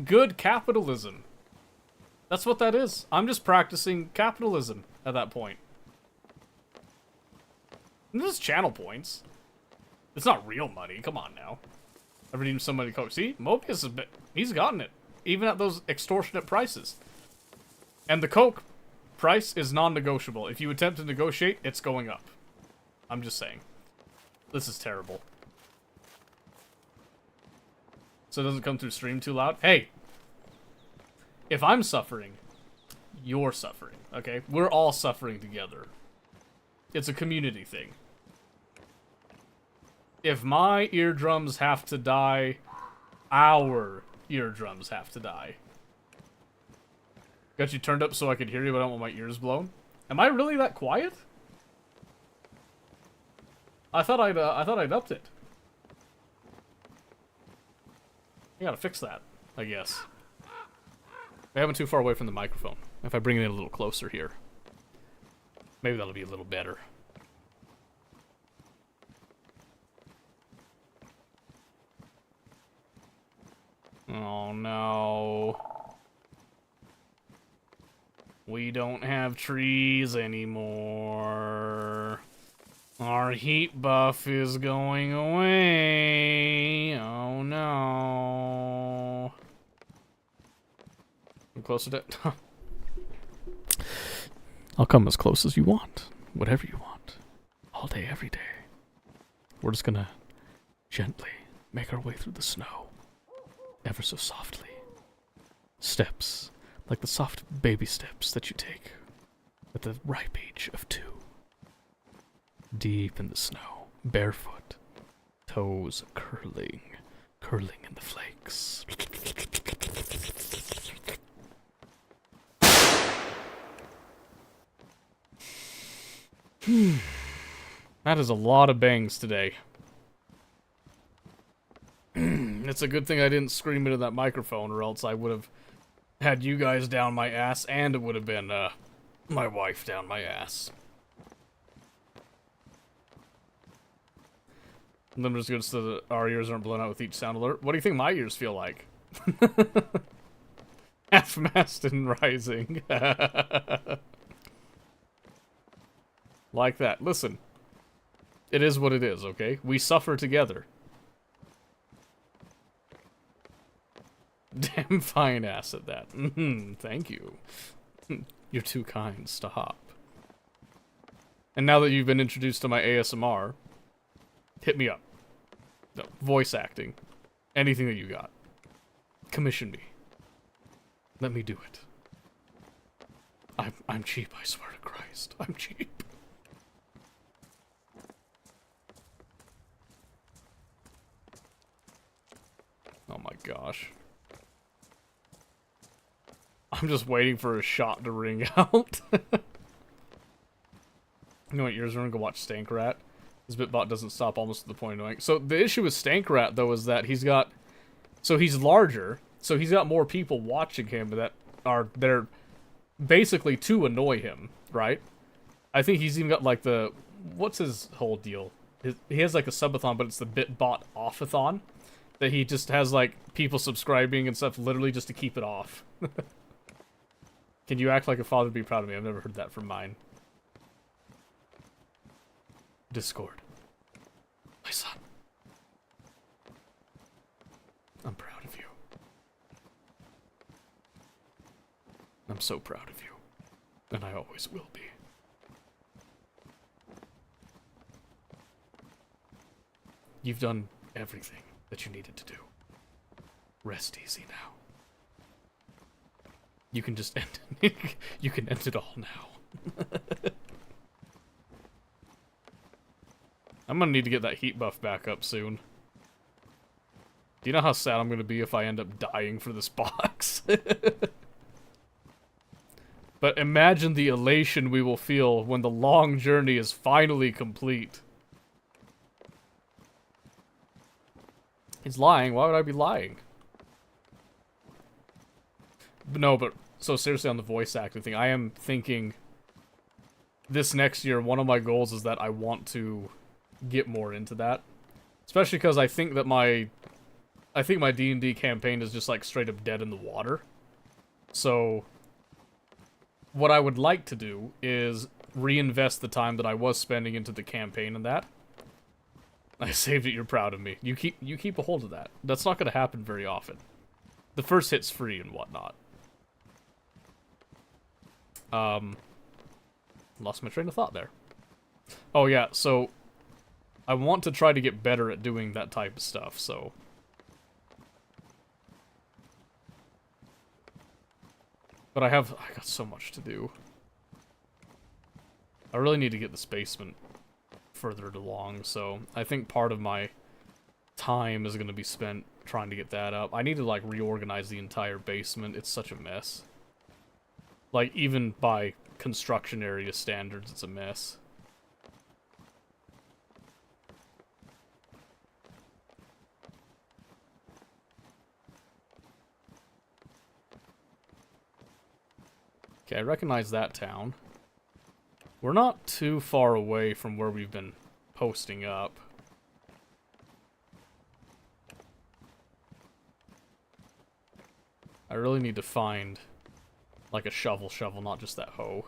[SPEAKER 1] good capitalism. That's what that is. I'm just practicing capitalism at that point. And this is channel points. It's not real money, come on now. I've redeemed somebody coach. See, Mobius is he's gotten it. even at those extortionate prices. And the Coke price is non-negotiable. If you attempt to negotiate, it's going up. I'm just saying. This is terrible. So it doesn't come through stream too loud. Hey! If I'm suffering, you're suffering, okay? We're all suffering together. It's a community thing. If my eardrums have to die, our eardrums have to die. Got you turned up so I could hear you, but I don't want my ears blown. Am I really that quiet? I thought I'd upped it. I gotta fix that, I guess. I haven't too far away from the microphone. If I bring it in a little closer here, maybe that'll be a little better. Oh no. We don't have trees anymore. Our heat buff is going away. Oh no. I'm closer to... I'll come as close as you want. Whatever you want. All day, every day. We're just gonna gently make our way through the snow. Ever so softly. Steps. Like the soft baby steps that you take at the ripe age of 2. Deep in the snow. Barefoot. Toes curling. Curling in the flakes. That is a lot of bangs today. It's a good thing I didn't scream into that microphone, or else I would have had you guys down my ass, and it would have been, my wife down my ass. Limited goods so that our ears aren't blown out with each sound alert. What do you think my ears feel like? Half-mast and rising. Like that. Listen. It is what it is, okay? We suffer together. Damn fine ass at that. Thank you. You're too kind. Stop. And now that you've been introduced to my ASMR, hit me up. No, voice acting. Anything that you got. Commission me. Let me do it. I'm cheap, I swear to Christ. I'm cheap. Oh my gosh. I'm just waiting for a shot to ring out. You know what, yours are gonna go watch Stank-Rat. This Bitbot doesn't stop almost to the point of annoying. So the issue with Stank-Rat, though, is that he's got... So he's larger, so he's got more people watching him that are basically to annoy him, right? I think he's even got, like, the... What's his whole deal? He has, like, a subathon, but it's the Bitbot off-a-thon. That he just has, like, people subscribing and stuff literally just to keep it off. Can you act like a father and be proud of me? I've never heard that from mine. Discord. My son. I'm proud of you. I'm so proud of you. And I always will be. You've done everything that you needed to do. Rest easy now. You can just end it. You can end it all now. I'm gonna need to get that heat buff back up soon. Do you know how sad I'm gonna be if I end up dying for this box? But imagine the elation we will feel when the long journey is finally complete. He's lying. Why would I be lying? No, but so seriously on the voice acting thing, I am thinking this next year, one of my goals is that I want to get more into that. Especially because I think that my D&D campaign is just like straight up dead in the water. So what I would like to do is reinvest the time that I was spending into the campaign and that. I saved it, you're proud of me. You keep a hold of that. That's not going to happen very often. the first hit's free and whatnot. Lost my train of thought there. Oh yeah, so I want to try to get better at doing that type of stuff, so... But I got so much to do. I really need to get this basement further along, so I think part of my time is going to be spent trying to get that up. I need to, like, reorganize the entire basement. It's such a mess. Like, even by construction area standards, it's a mess. Okay, I recognize that town. We're not too far away from where we've been posting up. I really need to find, like, a shovel, not just that hoe.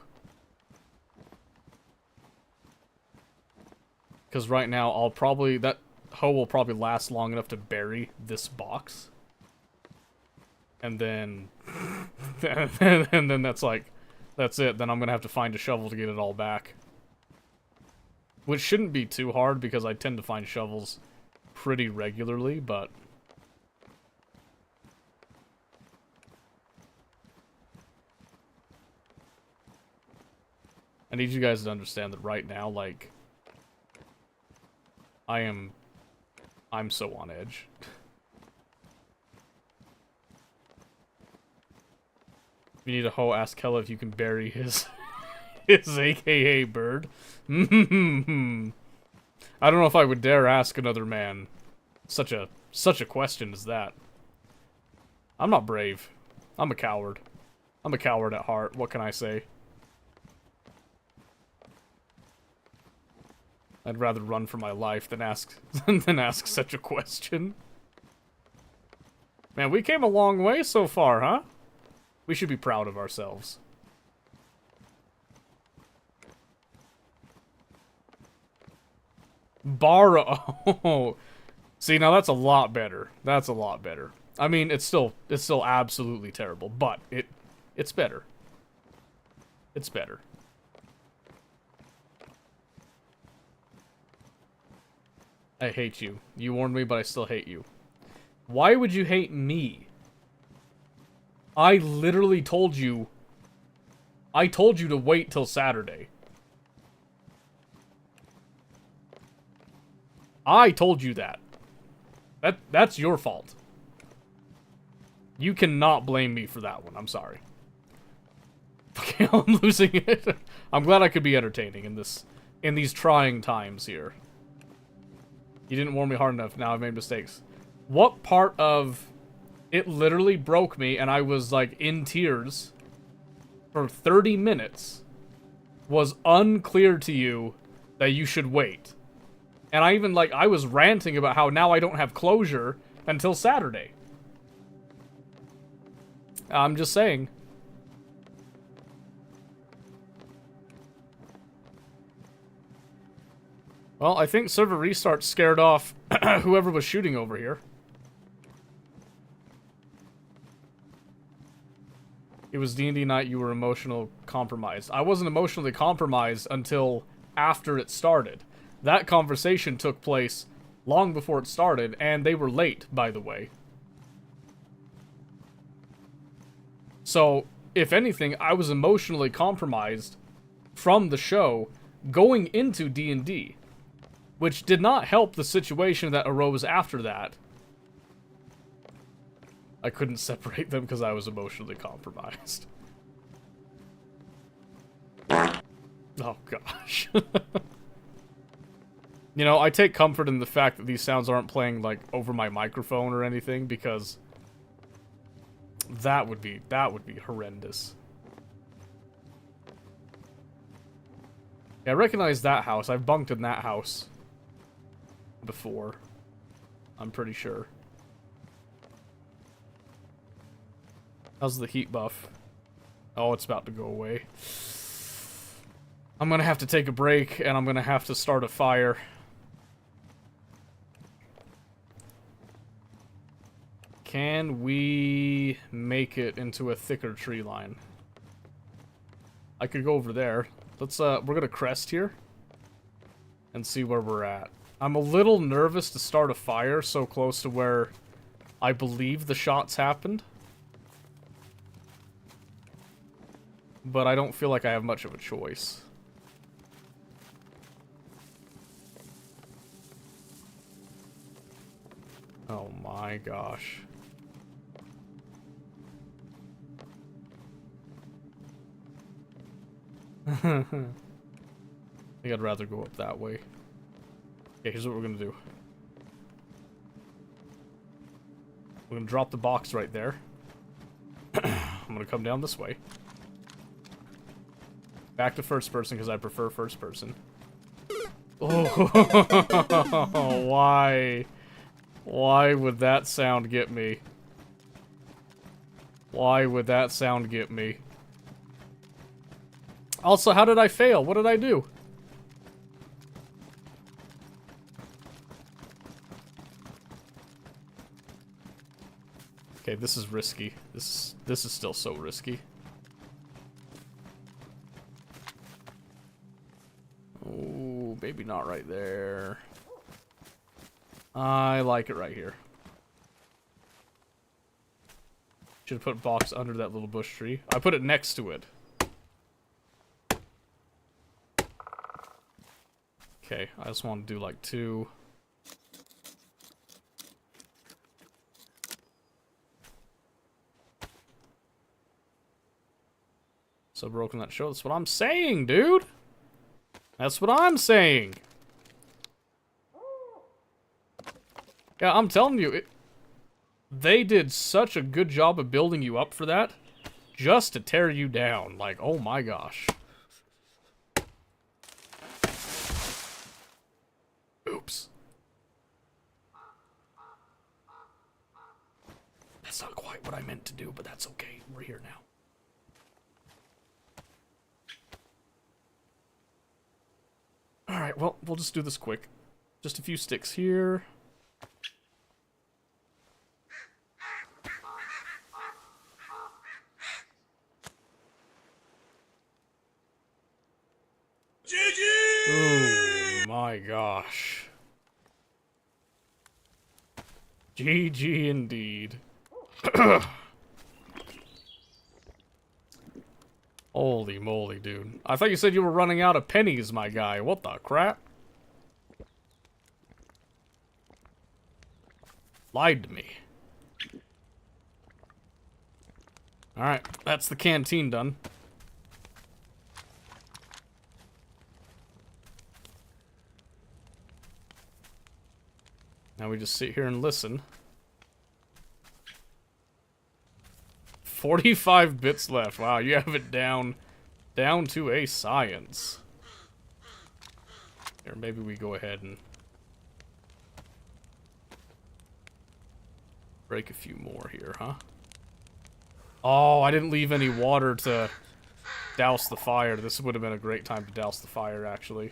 [SPEAKER 1] Because right now, that hoe will probably last long enough to bury this box. And then, and then that's it. Then I'm going to have to find a shovel to get it all back. Which shouldn't be too hard, because I tend to find shovels pretty regularly, but... I need you guys to understand that right now, like... I'm so on edge. If you need a hoe, ask Kella if you can bury his AKA bird. I don't know if I would dare ask another man such a question as that. I'm not brave. I'm a coward. I'm a coward at heart. What can I say? I'd rather run for my life than ask such a question. Man, we came a long way so far, huh? We should be proud of ourselves. Borrow. Oh. See, now that's a lot better. That's a lot better. I mean, it's still absolutely terrible, but it's better. It's better. I hate you. You warned me, but I still hate you. Why would you hate me? I literally told you... I told you to wait till Saturday. I told you that. That's your fault. You cannot blame me for that one. I'm sorry. Okay, I'm losing it. I'm glad I could be entertaining in these trying times here. You didn't warn me hard enough. Now I've made mistakes. What part of it literally broke me and I was like in tears for 30 minutes was unclear to you that you should wait? And I even I was ranting about how now I don't have closure until Saturday. I'm just saying. Well, I think server restart scared off whoever was shooting over here. It was D&D night, you were emotional compromised. I wasn't emotionally compromised until after it started. That conversation took place long before it started, and they were late, by the way. So, if anything, I was emotionally compromised from the show going into D&D. Which did not help the situation that arose after that. I couldn't separate them because I was emotionally compromised. Oh gosh. You know, I take comfort in the fact that these sounds aren't playing, over my microphone or anything, because that would be horrendous. Yeah, I recognize that house. I've bunked in that house before. I'm pretty sure. How's the heat buff? Oh, it's about to go away. I'm gonna have to take a break, and I'm gonna have to start a fire. Can we make it into a thicker tree line? I could go over there. Let's, we're gonna crest here. And see where we're at. I'm a little nervous to start a fire so close to where I believe the shots happened. But I don't feel like I have much of a choice. Oh my gosh. I think I'd rather go up that way. Okay, here's what we're gonna do. We're gonna drop the box right there. I'm gonna come down this way. Back to first person because I prefer first person. Oh, why? Why would that sound get me? Why would that sound get me? Also, how did I fail? What did I do? Okay, this is risky. This is still so risky. Oh, maybe not right there. I like it right here. Should have put box under that little bush tree. I put it next to it. Okay, I just want to do like 2. So broken that show. That's what I'm saying, dude. That's what I'm saying. Yeah, I'm telling you, they did such a good job of building you up for that, just to tear you down. Like, oh my gosh. Oops. That's not quite what I meant to do, but that's okay. We're here now. Alright, well, we'll just do this quick. Just a few sticks here. Oh my gosh. GG indeed. Holy moly, dude. I thought you said you were running out of pennies, my guy. What the crap? Lied to me. Alright, that's the canteen done. Now we just sit here and listen. 45 bits left. Wow, you have it down to a science. Here, maybe we go ahead and break a few more here, huh? Oh, I didn't leave any water to douse the fire. This would have been a great time to douse the fire, actually.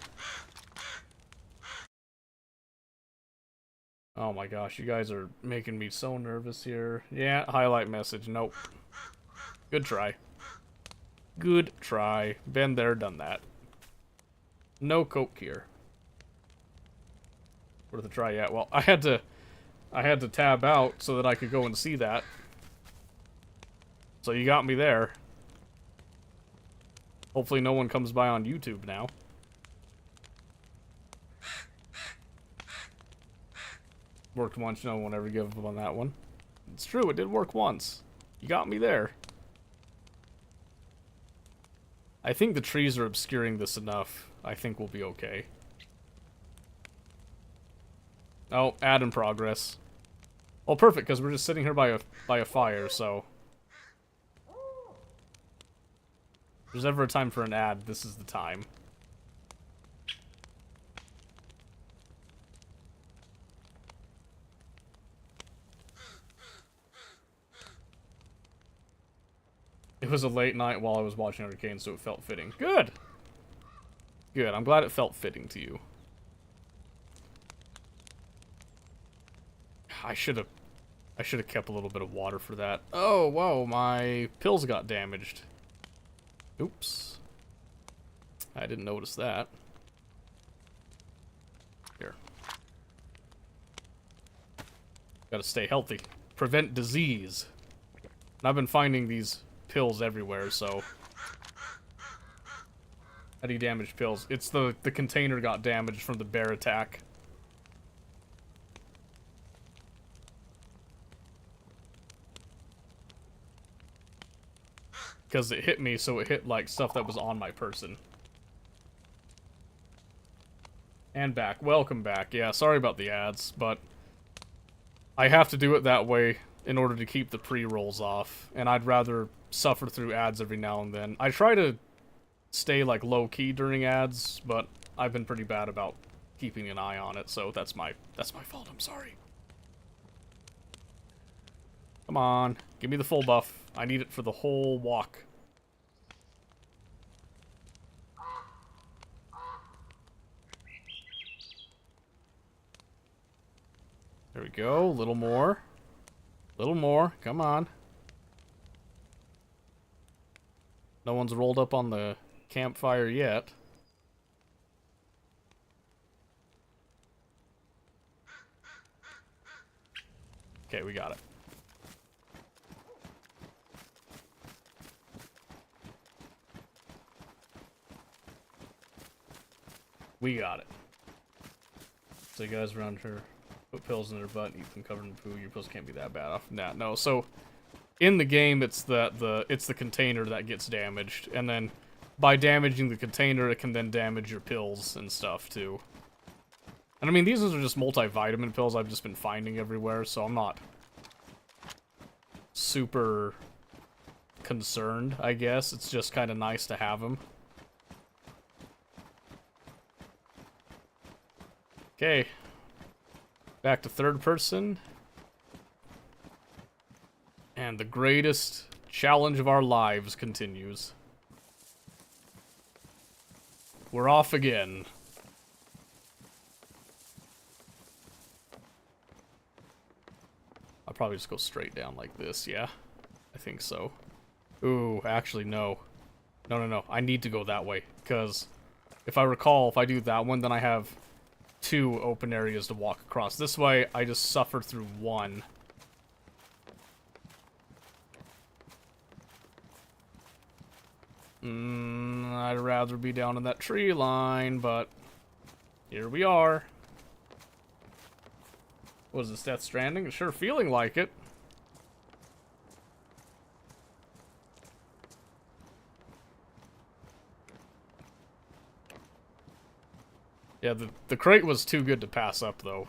[SPEAKER 1] Oh my gosh, you guys are making me so nervous here. Yeah, highlight message. Nope. Good try. Good try. Been there, done that. No coke here. Worth a try, yeah. Well, I had to tab out so that I could go and see that. So you got me there. Hopefully no one comes by on YouTube now. Worked once, no one ever give up on that one. It's true, it did work once. You got me there. I think the trees are obscuring this enough. I think we'll be okay. Oh, ad in progress. Well, perfect, because we're just sitting here by a fire, so... If there's ever a time for an ad, this is the time. It was a late night while I was watching Arcane, so it felt fitting. Good! Good, I'm glad it felt fitting to you. I should have I should have kept a little bit of water for that. Oh, whoa, my pills got damaged. Oops. I didn't notice that. Here. Gotta stay healthy. Prevent disease. And I've been finding these pills everywhere, so... How do you damage pills? It's the container got damaged from the bear attack. Because it hit me, so it hit, like, stuff that was on my person. And back. Welcome back. Yeah, sorry about the ads, but... I have to do it that way in order to keep the pre-rolls off. And I'd rather suffer through ads every now and then. I try to stay, like, low-key during ads, but I've been pretty bad about keeping an eye on it, so that's my fault. I'm sorry. Come on. Give me the full buff. I need it for the whole walk. There we go. A little more. A little more. Come on. No one's rolled up on the campfire yet. Okay, we got it. We got it. So you guys around here put pills in their butt and eat them covered in poo. Your pills can't be that bad off. Nah, no. So in the game, it's the container that gets damaged, and then by damaging the container, it can then damage your pills and stuff too. And I mean, these are just multivitamin pills I've just been finding everywhere, so I'm not super concerned, I guess. It's just kind of nice to have them. Okay. Back to third person. And the greatest challenge of our lives continues. We're off again. I'll probably just go straight down like this, yeah? I think so. Ooh, actually, no. No. I need to go that way, because if I recall, if I do that one, then I have 2 open areas to walk across. This way, I just suffer through 1. I'd rather be down in that tree line, but here we are. What is this, Death Stranding? Sure feeling like it. Yeah, the crate was too good to pass up, though.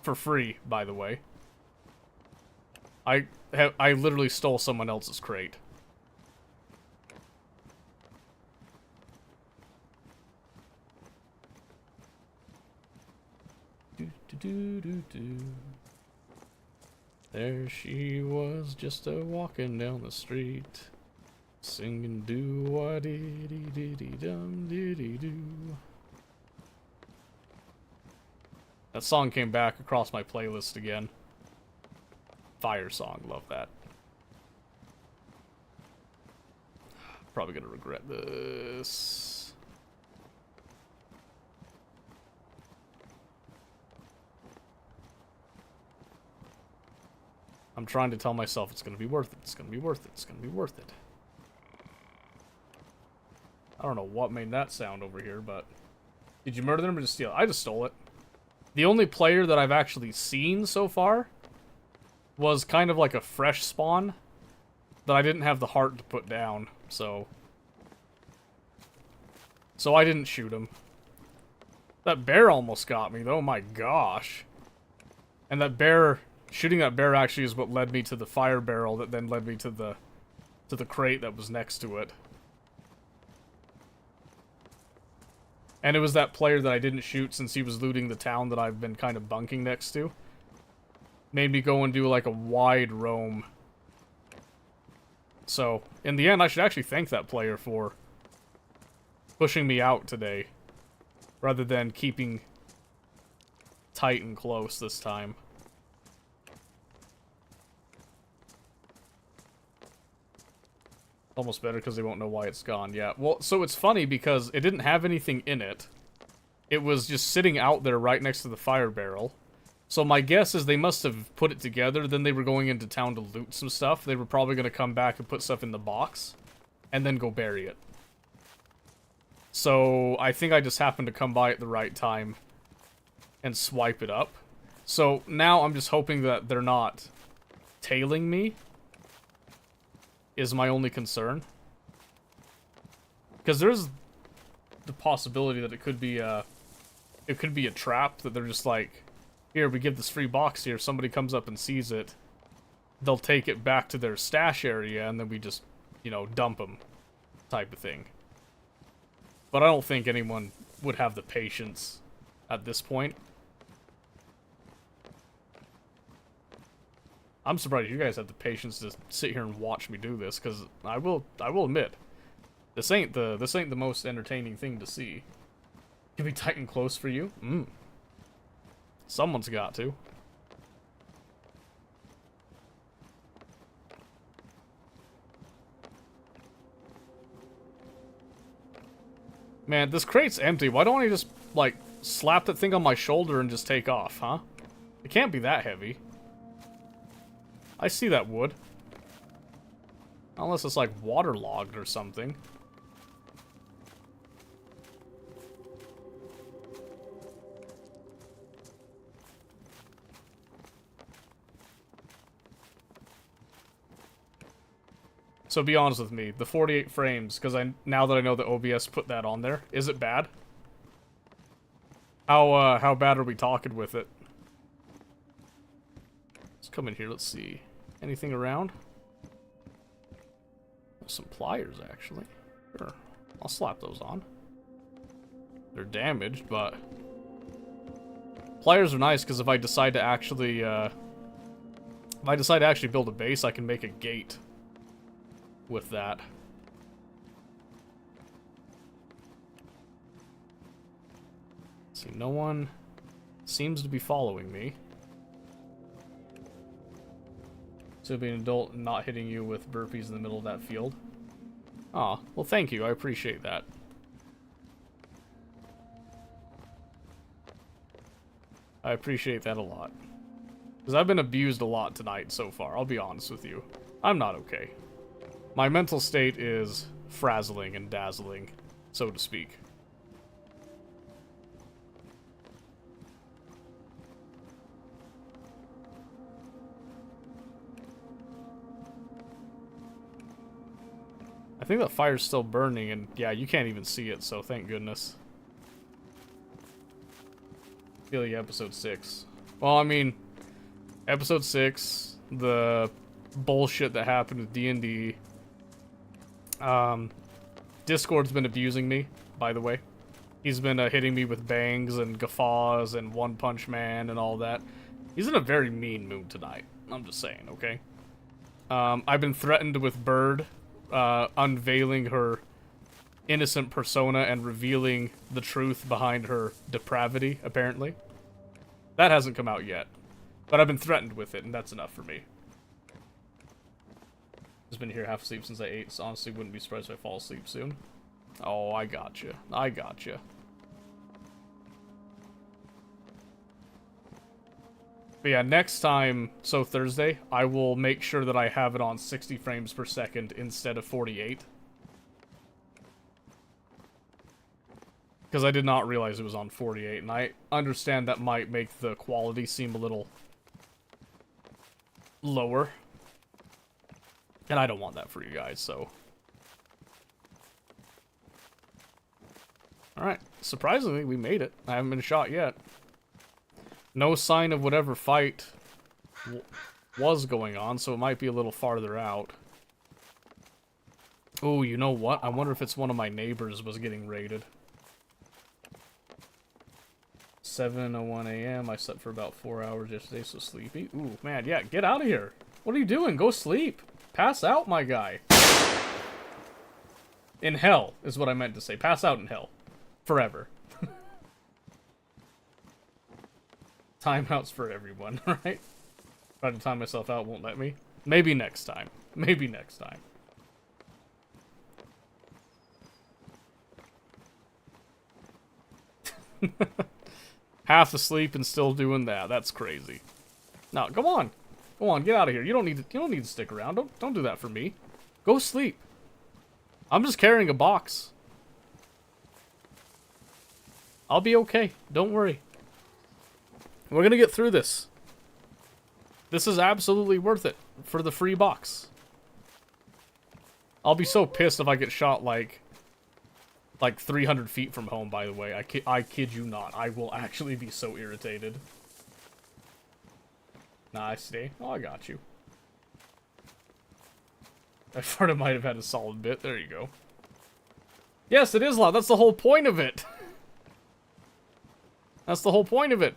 [SPEAKER 1] For free, by the way. I literally stole someone else's crate. There she was, just a-walking down the street, singing do-wa-dee-dee-dee-dee-dum-dee-dee-doo. That song came back across my playlist again. Fire song, love that. Probably gonna regret this. I'm trying to tell myself it's gonna be worth it, it's gonna be worth it, it's gonna be worth it. I don't know what made that sound over here, but... Did you murder them or just steal it? I just stole it. The only player that I've actually seen so far was kind of like a fresh spawn that I didn't have the heart to put down, so... So I didn't shoot him. That bear almost got me, though, my gosh. And that bear... Shooting that bear actually is what led me to the fire barrel that then led me to the crate that was next to it. And it was that player that I didn't shoot since he was looting the town that I've been kind of bunking next to. Made me go and do like a wide roam. So, in the end, I should actually thank that player for pushing me out today, rather than keeping tight and close this time. Almost better because they won't know why it's gone. Yeah, well, so it's funny because it didn't have anything in it. It was just sitting out there right next to the fire barrel. So my guess is they must have put it together, then they were going into town to loot some stuff. They were probably going to come back and put stuff in the box, and then go bury it. So I think I just happened to come by at the right time and swipe it up. So now I'm just hoping that they're not tailing me, is my only concern. Because there's the possibility that it could be a trap, that they're just like, here, we give this free box here, somebody comes up and sees it, they'll take it back to their stash area, and then we just, you know, dump them, type of thing. But I don't think anyone would have the patience at this point. I'm surprised you guys have the patience to sit here and watch me do this, because I will admit, this ain't the most entertaining thing to see. Can we tighten close for you? Someone's got to. Man, this crate's empty. Why don't I just, like, slap that thing on my shoulder and just take off, huh? It can't be that heavy. I see that wood. Unless it's, like, waterlogged or something. So be honest with me, the 48 frames, because now that I know that OBS put that on there, is it bad? How bad are we talking with it? Let's come in here, let's see. Anything around? Some pliers, actually. Sure, I'll slap those on. They're damaged, but... pliers are nice, because if I decide to actually, build a base, I can make a gate with that. See, no one seems to be following me. So be an adult and not hitting you with burpees in the middle of that field. Aw, well thank you, I appreciate that. I appreciate that a lot. Because I've been abused a lot tonight so far, I'll be honest with you. I'm not okay. My mental state is frazzling and dazzling, so to speak. I think that fire's still burning, and yeah, you can't even see it, so thank goodness. Feel like episode 6. Well, I mean, episode 6, the bullshit that happened with D&D. Discord's been abusing me, by the way. He's been hitting me with bangs and guffaws and One Punch Man and all that. He's in a very mean mood tonight. I'm just saying, okay? I've been threatened with Bird unveiling her innocent persona and revealing the truth behind her depravity, apparently. That hasn't come out yet. But I've been threatened with it, and that's enough for me. Just been here half asleep since I ate, so honestly wouldn't be surprised if I fall asleep soon. Oh, I gotcha. I gotcha. But yeah, next time, so Thursday, I will make sure that I have it on 60 frames per second instead of 48. Because I did not realize it was on 48, and I understand that might make the quality seem a little lower. And I don't want that for you guys, so... Alright, surprisingly, we made it. I haven't been shot yet. No sign of whatever fight was going on, so it might be a little farther out. Oh, you know what? I wonder if it's one of my neighbors was getting raided. 7:01 a.m. I slept for about 4 hours yesterday, so sleepy. Ooh, man, yeah, get out of here. What are you doing? Go sleep. Pass out, my guy. In hell, is what I meant to say. Pass out in hell. Forever. Timeouts for everyone, right? Trying to time myself out won't let me. Maybe next time. Maybe next time. Half asleep and still doing that. That's crazy. Now, come on. Go on, get out of here. You don't need to stick around. Don't do that for me. Go sleep. I'm just carrying a box. I'll be okay. Don't worry. We're gonna get through this. This is absolutely worth it for the free box. I'll be so pissed if I get shot like 300 feet from home, by the way. I kid you not. I will actually be so irritated. Nice day. Oh, I got you. I thought it might have had a solid bit. There you go. Yes, it is loud. That's the whole point of it. That's the whole point of it.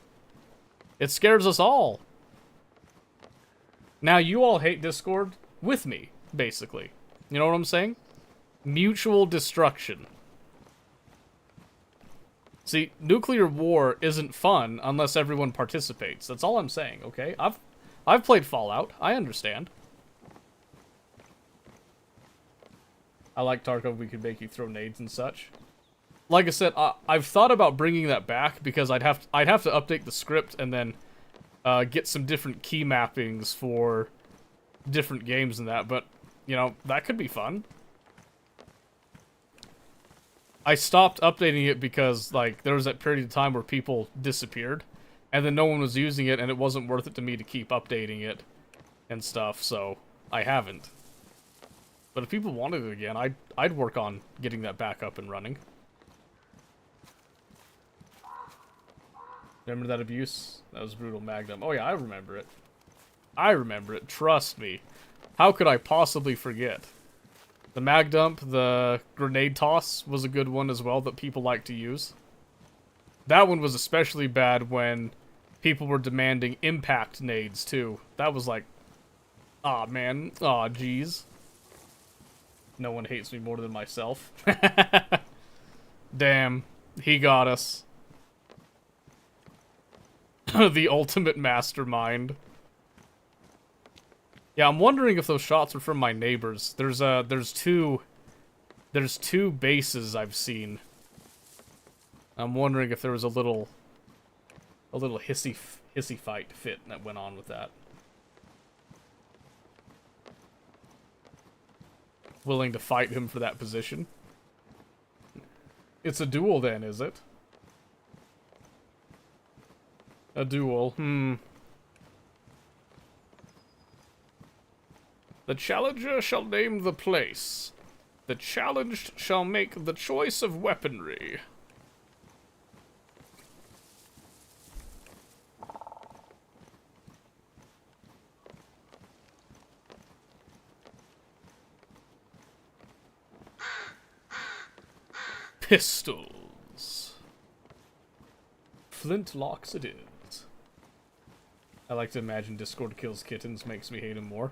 [SPEAKER 1] It scares us all. Now, you all hate Discord with me, basically. You know what I'm saying? Mutual destruction. See, nuclear war isn't fun unless everyone participates. That's all I'm saying, okay? I've played Fallout. I understand. I like Tarkov. We could make you throw nades and such. Like I said, I've thought about bringing that back because I'd have to update the script and then get some different key mappings for different games and that. But you know, that could be fun. I stopped updating it because, like, there was that period of time where people disappeared, and then no one was using it, and it wasn't worth it to me to keep updating it and stuff, so I haven't. But if people wanted it again, I'd work on getting that back up and running. Remember that abuse? That was brutal. Magnum. Oh yeah, I remember it. I remember it, trust me. How could I possibly forget? The mag dump, the grenade toss was a good one as well that people like to use. That one was especially bad when people were demanding impact nades too. That was like, aw man, aw jeez. No one hates me more than myself. Damn, he got us. The ultimate mastermind. Yeah, I'm wondering if those shots were from my neighbors. There's two bases I've seen. I'm wondering if there was a little hissy fight fit that went on with that. Willing to fight him for that position. It's a duel then, is it? A duel. The challenger shall name the place. The challenged shall make the choice of weaponry. Pistols. Flintlocks it is. I like to imagine Discord kills kittens makes me hate him more.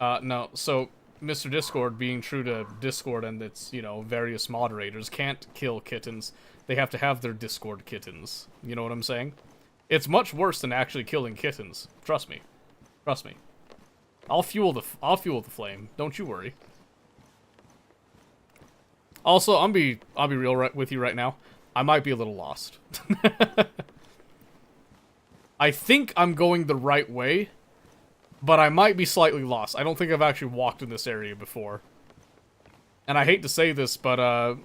[SPEAKER 1] No, so Mr. Discord, being true to Discord and its, you know, various moderators, can't kill kittens. They have to have their Discord kittens. You know what I'm saying? It's much worse than actually killing kittens. Trust me. Trust me. I'll fuel the flame. Don't you worry. Also, I'll be real with you right now. I might be a little lost. I think I'm going the right way, but I might be slightly lost. I don't think I've actually walked in this area before. And I hate to say this, but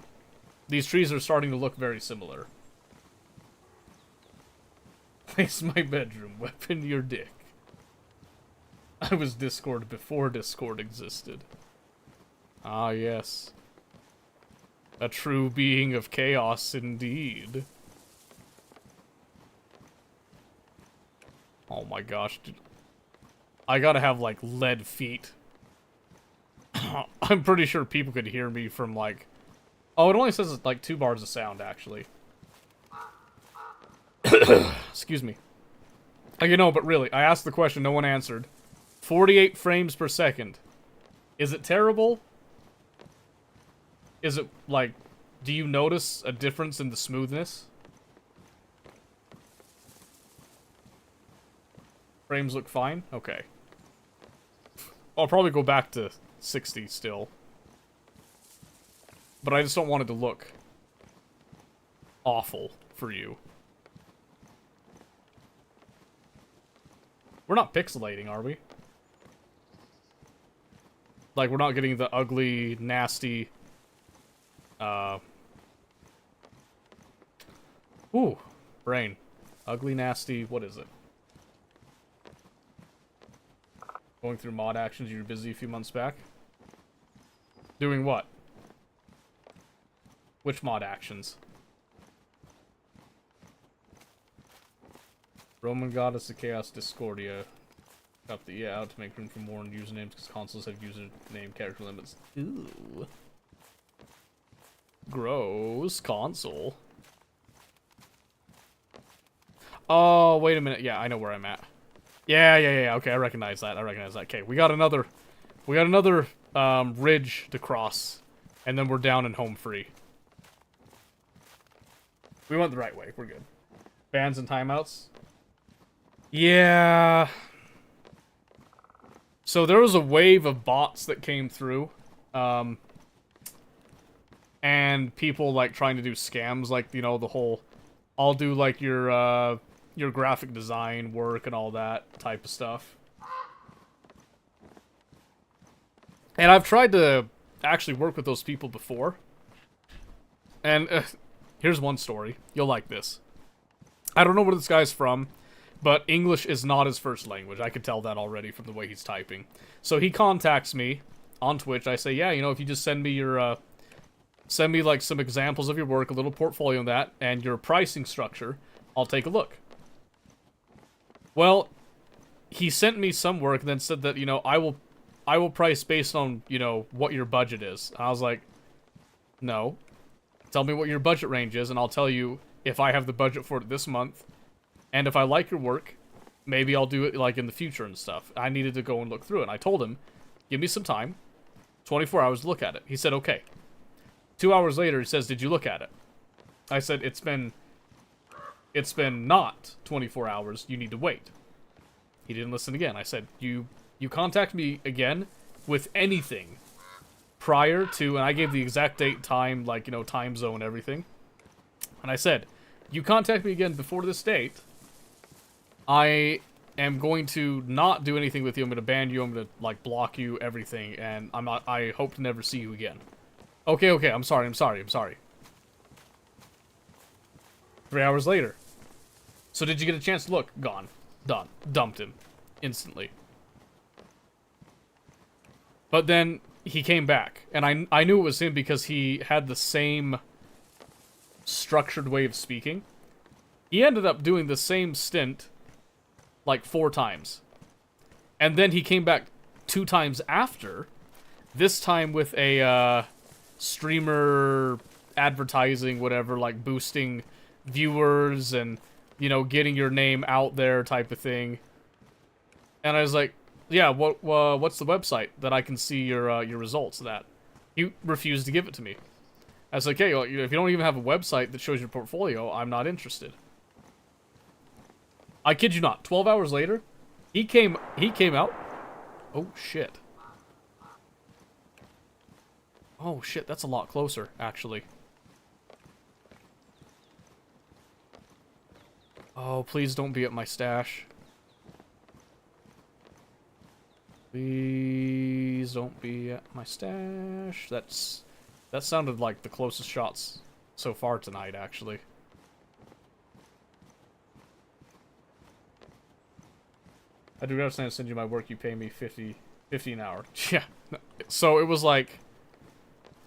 [SPEAKER 1] these trees are starting to look very similar. Place my bedroom, weapon your dick. I was Discord before Discord existed. Ah, yes. A true being of chaos, indeed. Oh my gosh, dude. I gotta have, like, lead feet. I'm pretty sure people could hear me from, like... Oh, it only says, like, 2 bars of sound, actually. Excuse me. You know, but really, I asked the question, no one answered. 48 frames per second. Is it terrible? Is it, like, do you notice a difference in the smoothness? Frames look fine? Okay. I'll probably go back to 60 still. But I just don't want it to look awful for you. We're not pixelating, are we? Like, we're not getting the ugly, nasty, Ooh, brain. Ugly, nasty, what is it? Going through mod actions, you were busy a few months back. Doing what? Which mod actions? Roman Goddess of Chaos Discordia. Up the out to make room for more usernames because consoles have username character limits. Ooh. Gross console. Oh, wait a minute. Yeah, I know where I'm at. Yeah. Okay, I recognize that. Okay, we got another ridge to cross, and then we're down and home free. We went the right way. We're good. Bans and timeouts. Yeah. So there was a wave of bots that came through, and people like trying to do scams, like, you know, the whole, I'll do like your graphic design work and all that type of stuff. And I've tried to actually work with those people before. And here's one story. You'll like this. I don't know where this guy's from, but English is not his first language. I could tell that already from the way he's typing. So he contacts me on Twitch. I say, yeah, you know, if you just send me your, send me like some examples of your work, a little portfolio on that, and your pricing structure, I'll take a look. Well, he sent me some work and then said that, you know, I will price based on, you know, what your budget is. I was like, no. Tell me what your budget range is, and I'll tell you if I have the budget for it this month. And if I like your work, maybe I'll do it, like, in the future and stuff. I needed to go and look through it. And I told him, give me some time. 24 hours to look at it. He said, okay. 2 hours later, he says, did you look at it? I said, it's been not 24 hours. You need to wait. He didn't listen again. I said, you contact me again with anything prior to, and I gave the exact date, time, like, you know, time zone, everything. And I said, you contact me again before this date, I am going to not do anything with you. I'm going to ban you. I'm going to, like, block you, everything, and I hope to never see you again. Okay, I'm sorry. 3 hours later. So did you get a chance to look? Gone. Done. Dumped him. Instantly. But then he came back, and I knew it was him because he had the same structured way of speaking. He ended up doing the same stint like 4 times. And then he came back 2 times after, this time with a streamer advertising, whatever, like boosting viewers and, you know, getting your name out there type of thing. And I was like, yeah, what's the website that I can see your results of that? He refused to give it to me. I was like, hey, well, if you don't even have a website that shows your portfolio, I'm not interested. I kid you not, 12 hours later, he came out. Oh, shit. Oh, shit, that's a lot closer, actually. Oh, please don't be at my stash. Please don't be at my stash. That sounded like the closest shots so far tonight, actually. I do understand to send you my work. You pay me 50 an hour. Yeah. So it was like,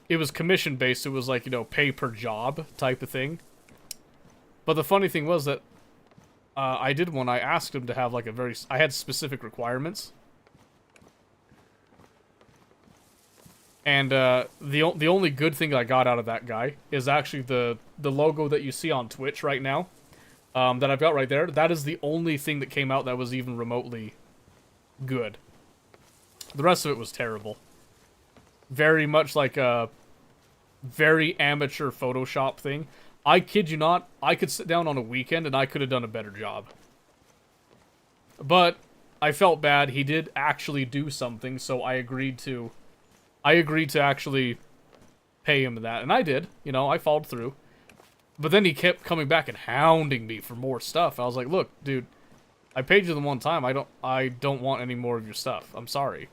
[SPEAKER 1] it was commission based. It was like, you know, pay per job type of thing. But the funny thing was that I did one. I asked him to have like I had specific requirements. And the only good thing I got out of that guy is actually the logo that you see on Twitch right now, that I've got right there. That is the only thing that came out that was even remotely good. The rest of it was terrible. Very much like a very amateur Photoshop thing. I kid you not, I could sit down on a weekend and I could have done a better job. But I felt bad. He did actually do something, so I agreed to actually pay him that, and I did. You know, I followed through. But then he kept coming back and hounding me for more stuff. I was like, look, dude, I paid you the one time. I don't want any more of your stuff. I'm sorry.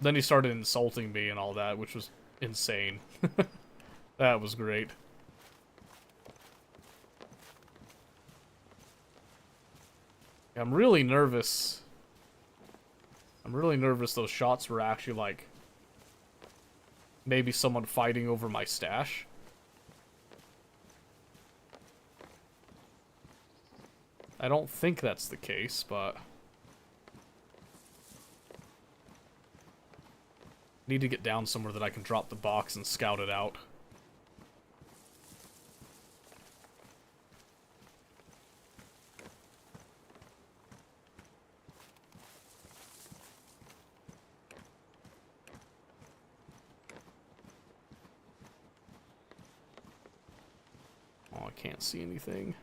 [SPEAKER 1] Then he started insulting me and all that, which was insane. That was great. I'm really nervous. I'm really nervous those shots were actually, like, maybe someone fighting over my stash. I don't think that's the case, but... need to get down somewhere that I can drop the box and scout it out. Oh, I can't see anything.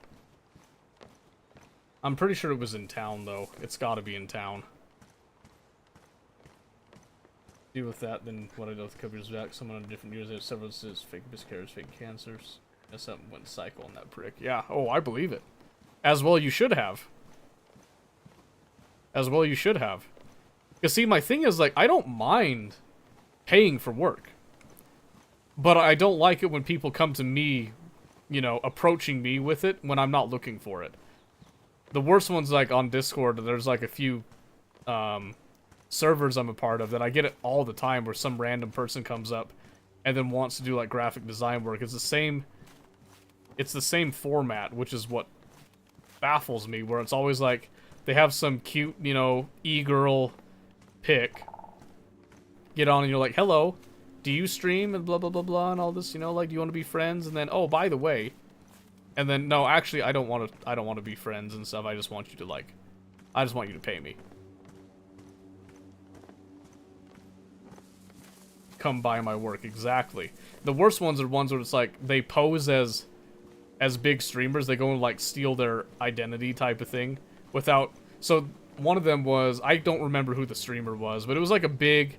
[SPEAKER 1] I'm pretty sure it was in town, though. It's gotta be in town. Deal with that, then what I know with the couple years back, someone on different years, they have several instances, fake miscarriages, fake cancers. That's something went cycle on that prick. Yeah, oh, I believe it. As well you should have. As well you should have. Because see, my thing is, like, I don't mind paying for work. But I don't like it when people come to me, you know, approaching me with it when I'm not looking for it. The worst one's, like, on Discord, there's, like, a few, servers I'm a part of that I get it all the time where some random person comes up and then wants to do, like, graphic design work. It's the same format, which is what baffles me, where it's always, like, they have some cute, you know, e-girl pic, get on and you're like, hello, do you stream and blah, blah, blah, blah, and all this, you know, like, do you want to be friends? And then, oh, by the way, and then, no, actually, I don't want to be friends and stuff. I just want you to, like, I just want you to pay me. Come buy my work, exactly. The worst ones are ones where it's like, they pose as big streamers, they go and, like, steal their identity type of thing, without, so, one of them was, I don't remember who the streamer was, but it was like a big,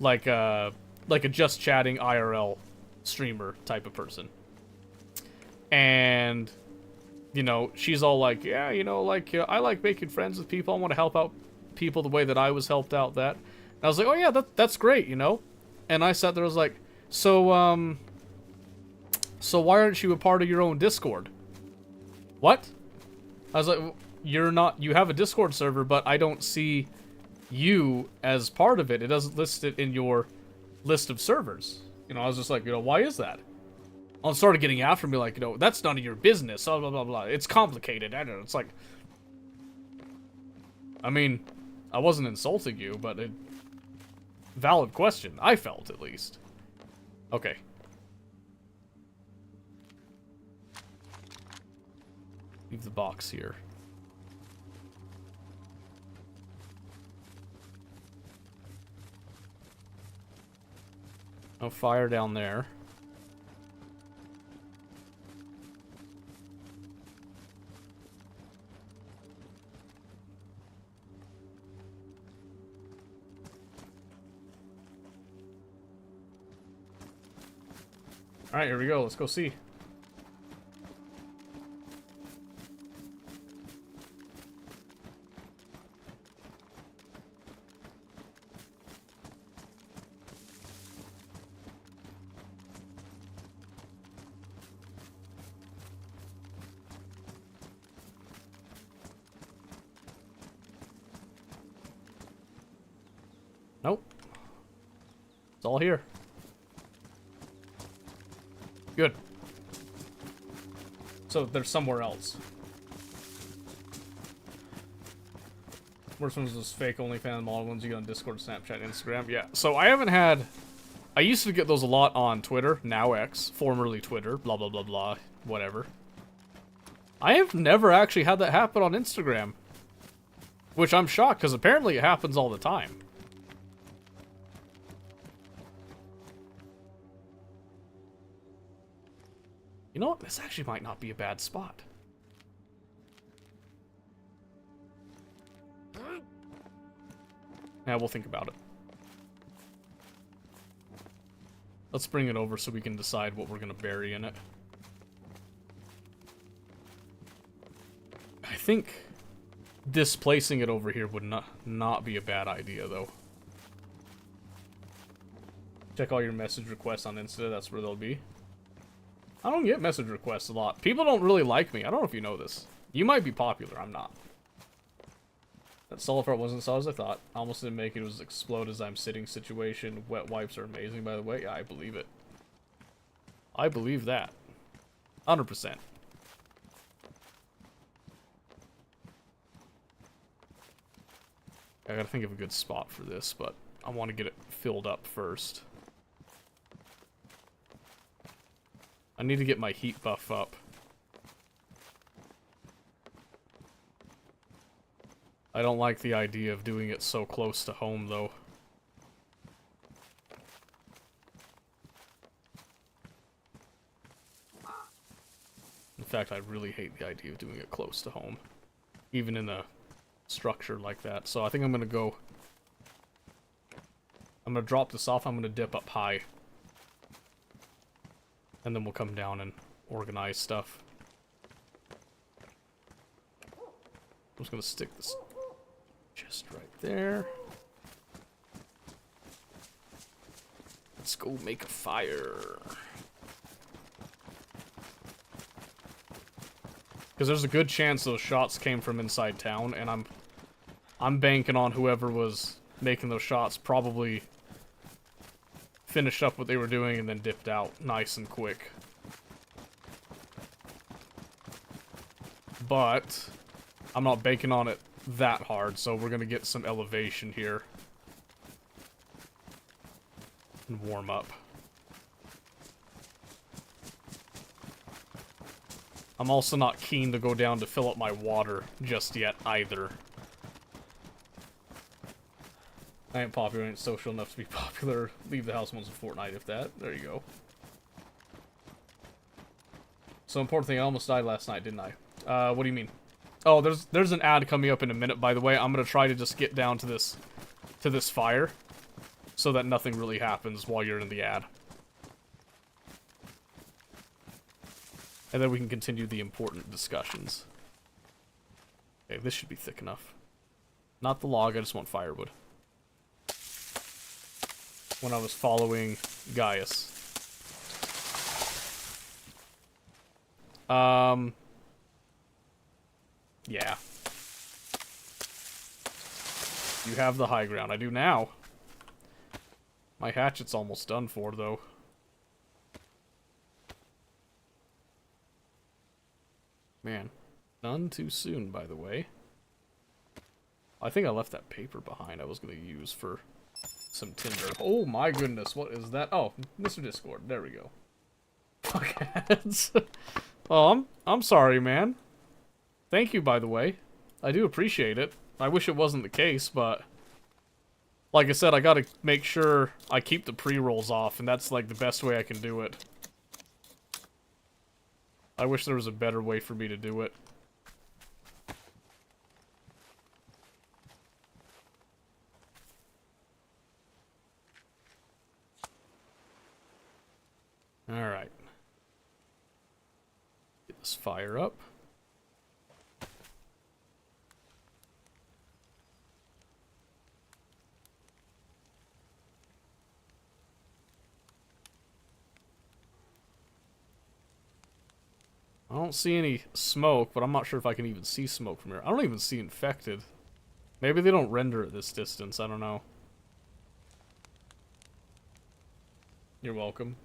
[SPEAKER 1] like a just chatting IRL streamer type of person. And, you know, she's all like, yeah, you know, like, I like making friends with people, I want to help out people the way that I was helped out that. And I was like, oh yeah, that's great, you know? And I sat there, I was like, so why aren't you a part of your own Discord? What? I was like, you have a Discord server, but I don't see you as part of it. It doesn't list it in your list of servers. You know, I was just like, you know, why is that? I started getting after me like, you know, that's none of your business, blah, blah, blah, blah. It's complicated. I don't know. It's like, I mean, I wasn't insulting you, but valid question. I felt, at least. Okay. Leave the box here. No fire down there. Alright, here we go. Let's go see. Nope. It's all here. Good. So there's somewhere else. Worst ones was fake OnlyFans model ones you get on Discord, Snapchat, Instagram. Yeah. So I haven't had. I used to get those a lot on Twitter, now X, formerly Twitter, blah blah blah blah, whatever. I have never actually had that happen on Instagram, which I'm shocked because apparently it happens all the time. You know what? This actually might not be a bad spot. Yeah, we'll think about it. Let's bring it over so we can decide what we're going to bury in it. think displacing it over here would not be a bad idea, though. Check all your message requests on Insta, that's where they'll be. I don't get message requests a lot. People don't really like me. I don't know if you know this. You might be popular, I'm not. That solo part wasn't as solid as I thought. I almost didn't make it. It was explode as I'm sitting situation. Wet wipes are amazing, by the way. Yeah, I believe it. I believe that. 100%. I gotta think of a good spot for this, but I want to get it filled up first. I need to get my heat buff up. I don't like the idea of doing it so close to home, though. In fact, I really hate the idea of doing it close to home. Even in a structure like that. So I think I'm gonna go... I'm gonna drop this off, I'm gonna dip up high. And then we'll come down and organize stuff. I'm just gonna stick this just right there. Let's go make a fire. Because there's a good chance those shots came from inside town, and I'm banking on whoever was making those shots probably finished up what they were doing and then dipped out nice and quick. But I'm not banking on it that hard, so we're gonna get some elevation here and warm up. I'm also not keen to go down to fill up my water just yet either. I ain't popular, ain't social enough to be popular. Leave the house once a fortnight, if that. There you go. So important thing, I almost died last night, didn't I? What do you mean? Oh, there's an ad coming up in a minute, by the way. I'm gonna try to just get down to this fire, so that nothing really happens while you're in the ad. And then we can continue the important discussions. Okay, this should be thick enough. Not the log, I just want firewood. When I was following Gaius. Yeah. You have the high ground. I do now. My hatchet's almost done for, though. Man, none too soon, by the way. I think I left that paper behind I was going to use for some tinder. Oh my goodness, what is that? Oh, Mr. Discord, there we go. Fuckheads. Oh, I'm sorry, man. Thank you, by the way. I do appreciate it. I wish it wasn't the case, but... like I said, I gotta make sure I keep the pre-rolls off, and that's like the best way I can do it. I wish there was a better way for me to do it. Alright. Get this fire up. I don't see any smoke, but I'm not sure if I can even see smoke from here. I don't even see infected. Maybe they don't render at this distance, I don't know. You're welcome.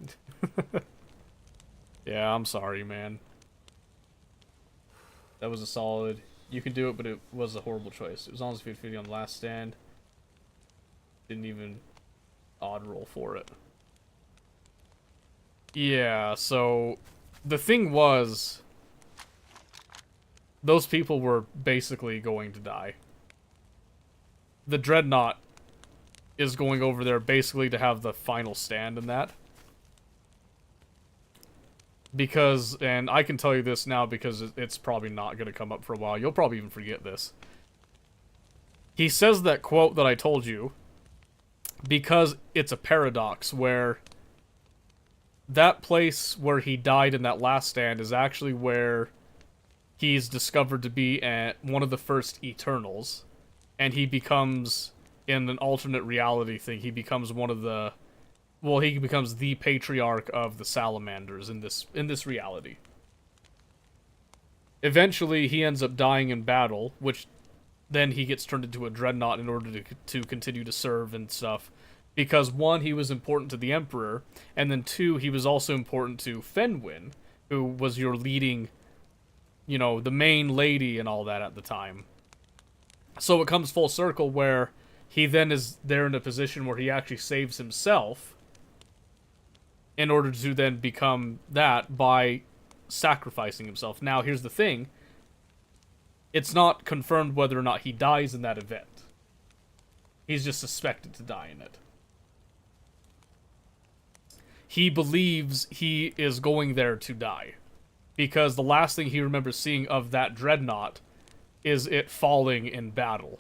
[SPEAKER 1] Yeah, I'm sorry, man. That was a solid... you can do it, but it was a horrible choice. It was almost 50-50 on the last stand. Didn't even odd roll for it. Yeah, so... the thing was... those people were basically going to die. The Dreadnought is going over there basically to have the final stand in that. Because, and I can tell you this now because it's probably not going to come up for a while. You'll probably even forget this. He says that quote that I told you because it's a paradox where that place where he died in that last stand is actually where he's discovered to be one of the first Eternals, and he becomes, in an alternate reality thing, he becomes one of the, well, he becomes the patriarch of the Salamanders in this reality. Eventually, he ends up dying in battle, which then he gets turned into a dreadnought in order to continue to serve and stuff. Because, one, he was important to the Emperor, and then two, he was also important to Fenwin, who was your leading, you know, the main lady and all that at the time. So it comes full circle where he then is there in a position where he actually saves himself in order to then become that by sacrificing himself. Now, here's the thing. It's not confirmed whether or not he dies in that event. He's just suspected to die in it. He believes he is going there to die, because the last thing he remembers seeing of that dreadnought is it falling in battle.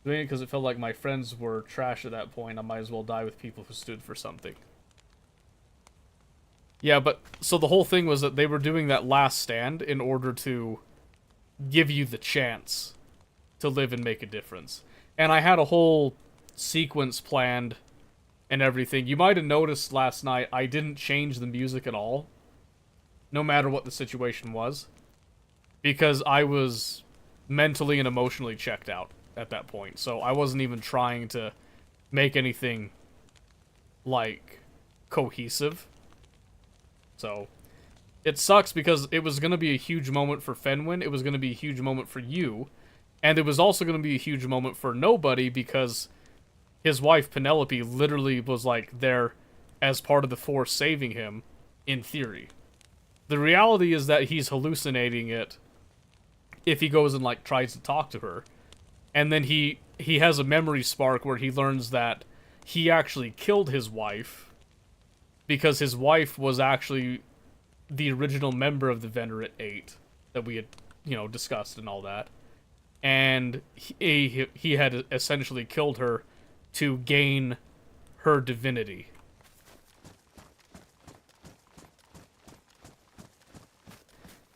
[SPEAKER 1] Doing it because it felt like my friends were trash at that point. I might as well die with people who stood for something. Yeah, but so the whole thing was that they were doing that last stand in order to give you the chance to live and make a difference. And I had a whole sequence planned and everything. You might have noticed last night I didn't change the music at all, no matter what the situation was, because I was mentally and emotionally checked out at that point. So I wasn't even trying to make anything, like, cohesive. So it sucks because it was going to be a huge moment for Fenwin, it was going to be a huge moment for you, and it was also going to be a huge moment for nobody because his wife Penelope literally was like there as part of the Force saving him, in theory. The reality is that he's hallucinating it if he goes and like tries to talk to her. And then he has a memory spark where he learns that he actually killed his wife because his wife was actually the original member of the Venerate 8 that we had, you know, discussed and all that. And he had essentially killed her to gain her divinity.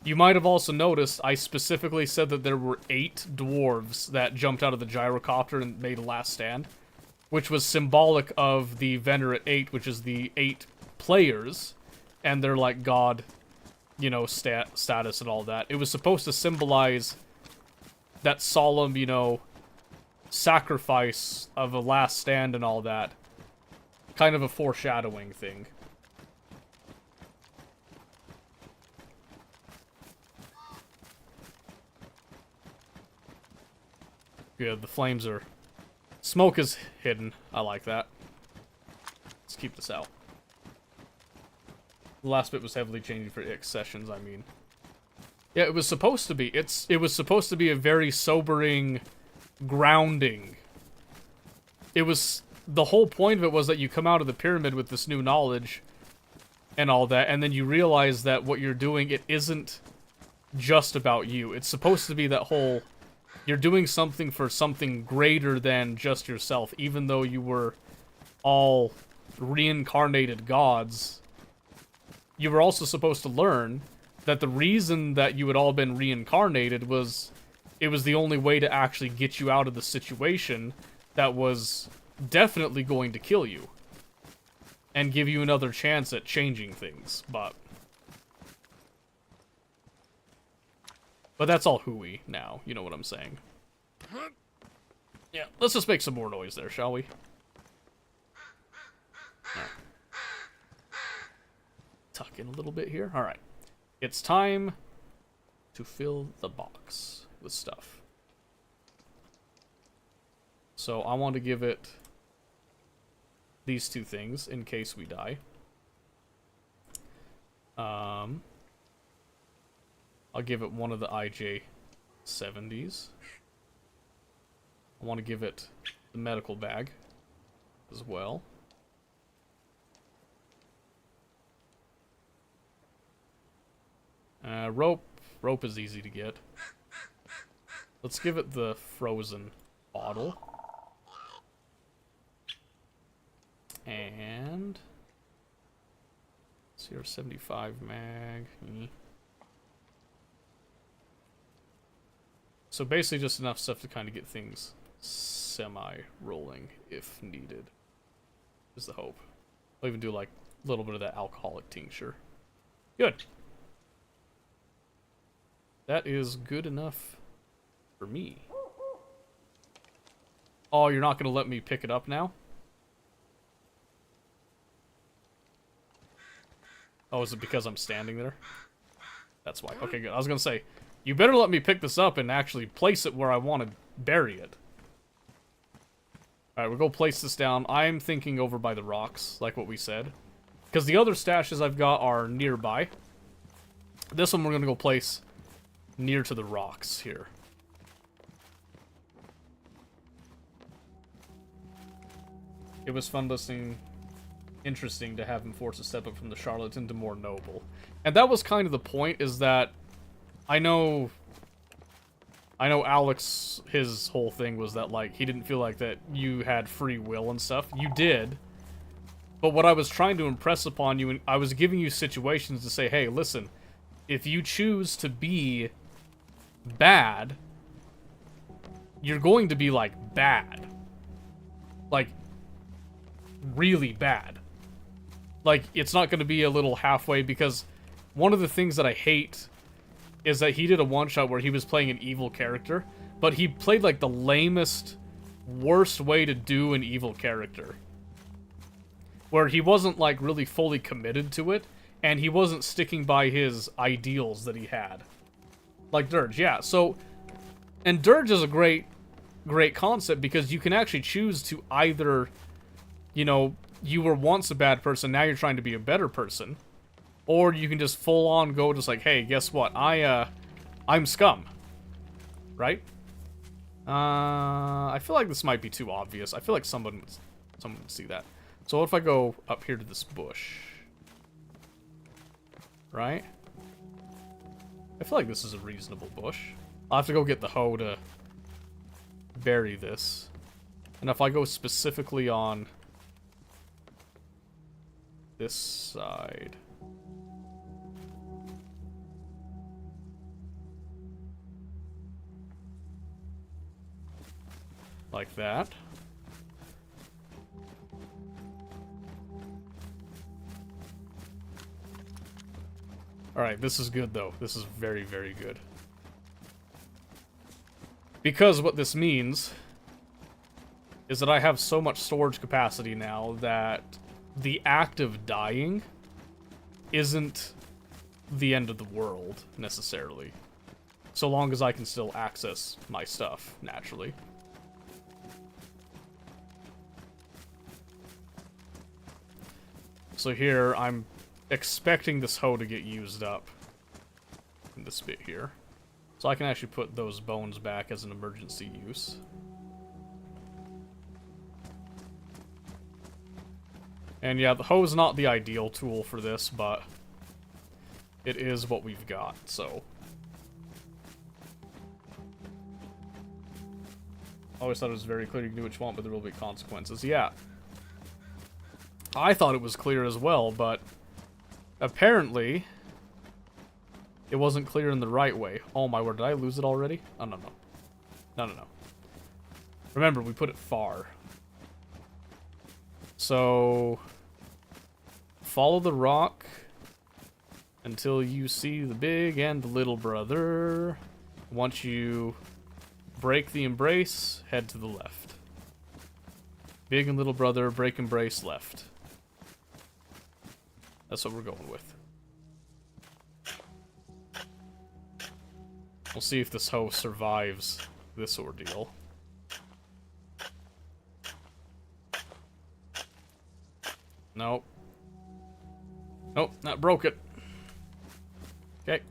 [SPEAKER 1] You might have also noticed I specifically said that there were 8 dwarves that jumped out of the gyrocopter and made a last stand, which was symbolic of the Venerate 8, which is the 8 players, and their, like, god, you know, status and all that. It was supposed to symbolize that solemn, you know, sacrifice of a last stand and all that. Kind of a foreshadowing thing. Good, the flames are... Smoke is hidden. I like that. Let's keep this out. The last bit was heavily changing for X sessions, I mean. Yeah, it was supposed to be. It was supposed to be a very sobering, grounding. It was... The whole point of it was that you come out of the pyramid with this new knowledge and all that, and then you realize that what you're doing, it isn't just about you. It's supposed to be that whole... You're doing something for something greater than just yourself, even though you were all reincarnated gods. You were also supposed to learn that the reason that you had all been reincarnated was it was the only way to actually get you out of the situation that was definitely going to kill you and give you another chance at changing things, but that's all hooey now, you know what I'm saying. Yeah, let's just make some more noise there, shall we? Right. Tuck in a little bit here. Alright. It's time to fill the box with stuff. So I want to give it these 2 things in case we die. I'll give it one of the IJ-70s. I want to give it the medical bag as well. Rope. Rope is easy to get. Let's give it the frozen bottle. And... CR75 mag. so basically just enough stuff to kind of get things semi-rolling if needed. Is the hope. I'll even do like a little bit of that alcoholic tincture. Good. That is good enough for me. Oh, you're not going to let me pick it up now? Oh, is it because I'm standing there? That's why. Okay, good. I was going to say, you better let me pick this up and actually place it where I want to bury it. Alright, we'll go place this down. I'm thinking over by the rocks, like what we said. Because the other stashes I've got are nearby. This one we're going to go place near to the rocks here. It was fun listening. Interesting to have him force a step up from the charlatan to more noble. And that was kind of the point, is that I know Alex, his whole thing was that, like, he didn't feel like that you had free will and stuff. You did. But what I was trying to impress upon you, and I was giving you situations to say, hey, listen, if you choose to be bad, you're going to be, like, bad. Like, really bad. Like, it's not going to be a little halfway, because one of the things that I hate is that he did a one-shot where he was playing an evil character, but he played, like, the lamest, worst way to do an evil character. Where he wasn't, like, really fully committed to it, and he wasn't sticking by his ideals that he had. Like Dirge, yeah, so... And Dirge is a great concept, because you can actually choose to either, you know, you were once a bad person, now you're trying to be a better person. Or you can just full on go just like, hey, guess what? I'm scum. Right? I feel like this might be too obvious. I feel like someone would see that. So what if I go up here to this bush? Right? I feel like this is a reasonable bush. I'll have to go get the hoe to bury this. And if I go specifically on this side... like that. Alright, this is good though. This is very, very good. Because what this means is that I have so much storage capacity now that the act of dying isn't the end of the world, necessarily. So long as I can still access my stuff, naturally. So here, I'm expecting this hoe to get used up in this bit here. So I can actually put those bones back as an emergency use. And yeah, the hoe is not the ideal tool for this, but it is what we've got, so. Always thought it was very clear you can do what you want, but there will be consequences. Yeah. I thought it was clear as well, but apparently it wasn't clear in the right way. Oh my word, did I lose it already? Oh, no. No. Remember, we put it far. So, follow the rock until you see the big and the little brother. Once you break the embrace, head to the left. Big and little brother, break embrace, left. That's what we're going with. We'll see if this hoe survives this ordeal. Nope. Nope, that broke it. Okay.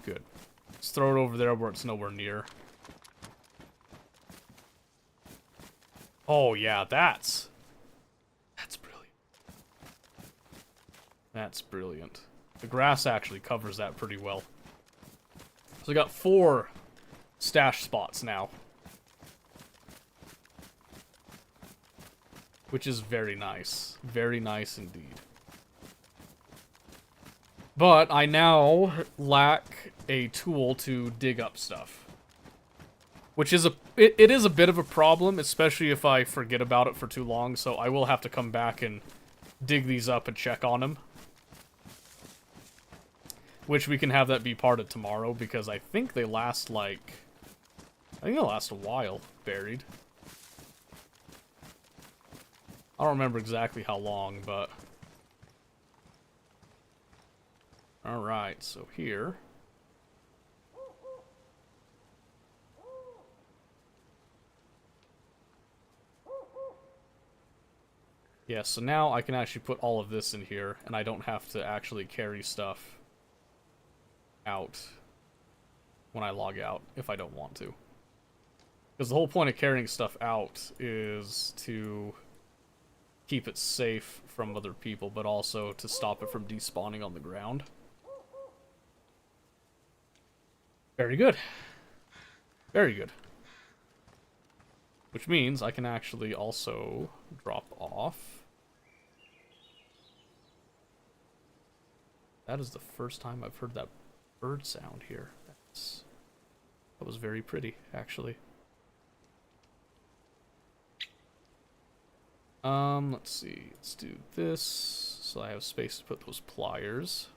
[SPEAKER 1] Good. Let's throw it over there where it's nowhere near. Oh yeah, that's brilliant. That's brilliant. The grass actually covers that pretty well. So we got 4 stash spots now. Which is very nice. Very nice indeed. But I now lack a tool to dig up stuff. Which is it is a bit of a problem, especially if I forget about it for too long, so I will have to come back and dig these up and check on them. Which we can have that be part of tomorrow, because I think they last, like... I think they'll last a while, buried. I don't remember exactly how long, but... Alright, so here... Yeah, so now I can actually put all of this in here, and I don't have to actually carry stuff out when I log out, if I don't want to. Because the whole point of carrying stuff out is to keep it safe from other people, but also to stop it from despawning on the ground. Very good. Very good. Which means I can actually also drop off. That is the first time I've heard that bird sound here. That was very pretty, actually. Let's see. Let's do this, so I have space to put those pliers.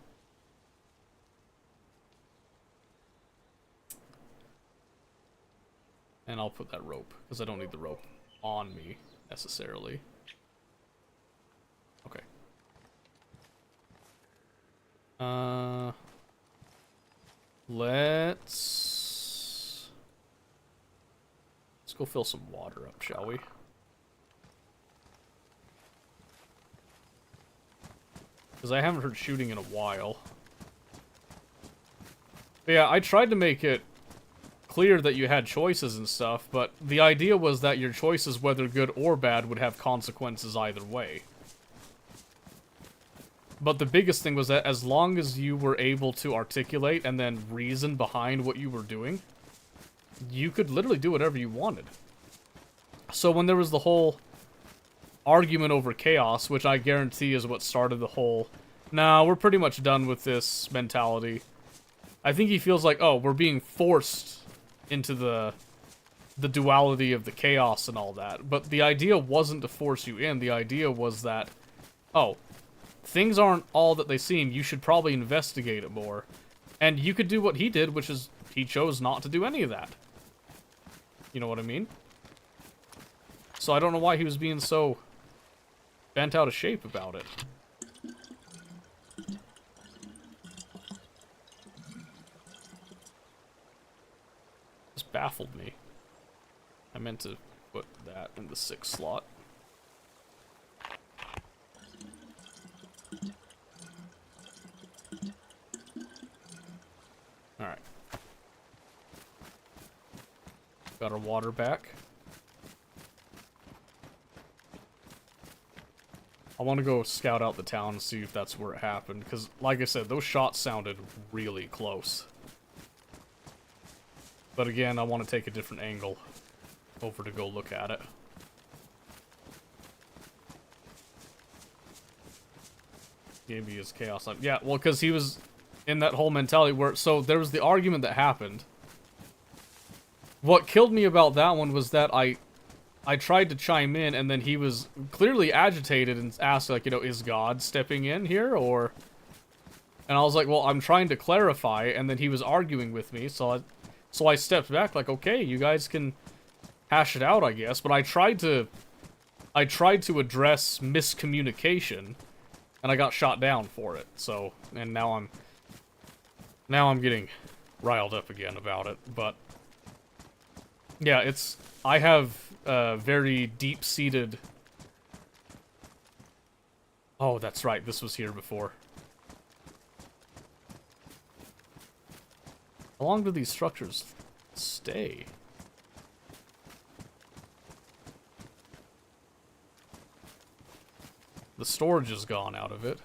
[SPEAKER 1] And I'll put that rope, because I don't need the rope on me, necessarily. Okay. Let's go fill some water up, shall we? Because I haven't heard shooting in a while. But yeah, I tried to make it clear that you had choices and stuff, but the idea was that your choices, whether good or bad, would have consequences either way. But the biggest thing was that as long as you were able to articulate and then reason behind what you were doing, you could literally do whatever you wanted. So when there was the whole argument over chaos, which I guarantee is what started the whole, nah, we're pretty much done with this mentality. I think he feels like, oh, we're being forced into the duality of the chaos and all that. But the idea wasn't to force you in. The idea was that, oh, things aren't all that they seem. You should probably investigate it more. And you could do what he did, which is he chose not to do any of that. You know what I mean? So I don't know why he was being so bent out of shape about it. This baffled me. I meant to put that in the 6 slot. Alright. Got our water back. I want to go scout out the town and see if that's where it happened, because, like I said, those shots sounded really close. But again, I want to take a different angle over to go look at it. Maybe his chaos. Yeah, well, because he was in that whole mentality where... So, there was the argument that happened. What killed me about that one was that I tried to chime in, and then he was clearly agitated and asked, like, you know, is God stepping in here, or... And I was like, well, I'm trying to clarify, and then he was arguing with me, so I stepped back, like, okay, you guys can hash it out, I guess, but I tried to address miscommunication, and I got shot down for it, so, and now I'm getting riled up again about it, but... Yeah, I have very deep-seated... Oh, that's right, this was here before. How long do these structures stay? The storage is gone out of it.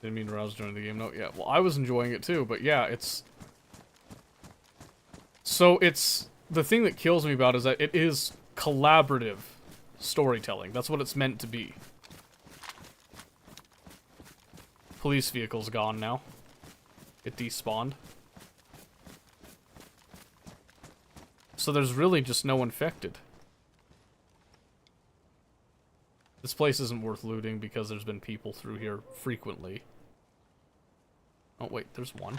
[SPEAKER 1] Didn't mean to rouse during the game. No, yeah. Well, I was enjoying it too, but yeah, it's... So it's... The thing that kills me about it is that it is collaborative storytelling. That's what it's meant to be. Police vehicle's gone now. It despawned. So there's really just no infected. This place isn't worth looting because there's been people through here frequently. Oh wait, there's one.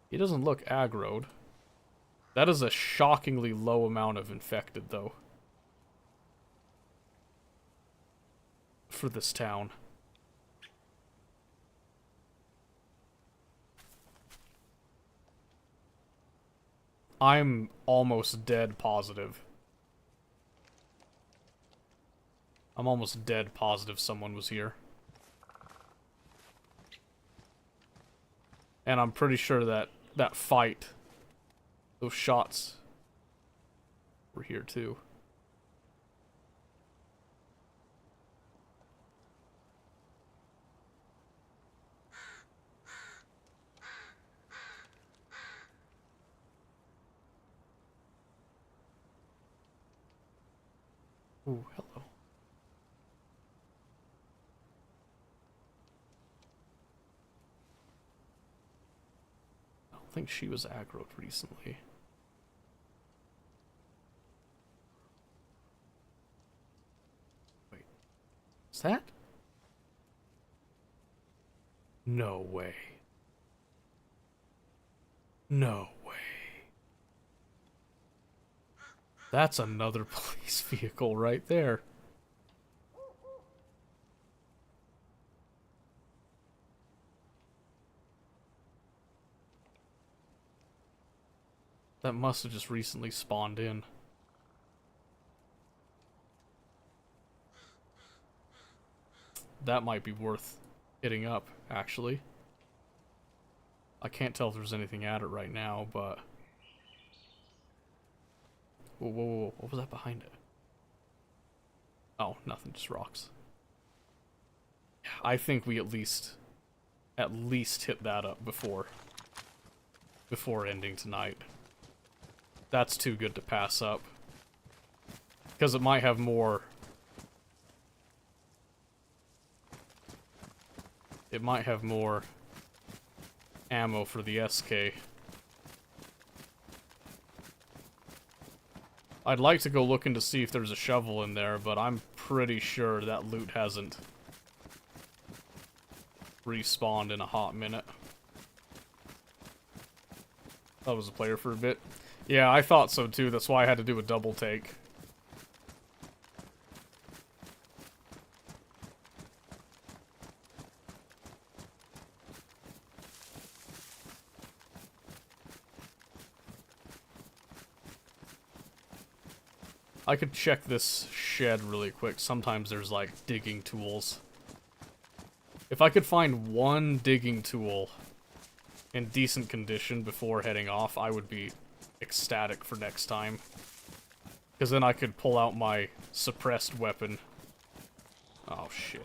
[SPEAKER 1] He doesn't look aggroed. That is a shockingly low amount of infected, though. For this town. I'm almost dead positive. I'm almost dead positive someone was here. And I'm pretty sure that that fight, those shots, were here too. Ooh, hello. I don't think she was aggroed recently. Wait. Is that? No way. No way. That's another police vehicle right there. That must have just recently spawned in. That might be worth hitting up, actually. I can't tell if there's anything at it right now, but... Whoa, whoa, whoa, what was that behind it? Oh, nothing, just rocks. I think we at least hit that up before ending tonight. That's too good to pass up. Because it might have more... It might have more ammo for the SK. I'd like to go looking to see if there's a shovel in there, but I'm pretty sure that loot hasn't respawned in a hot minute. I was a player for a bit. Yeah, I thought so too. That's why I had to do a double take. I could check this shed really quick. Sometimes there's like digging tools. If I could find one digging tool in decent condition before heading off, I would be ecstatic for next time. Because then I could pull out my suppressed weapon. Oh shit.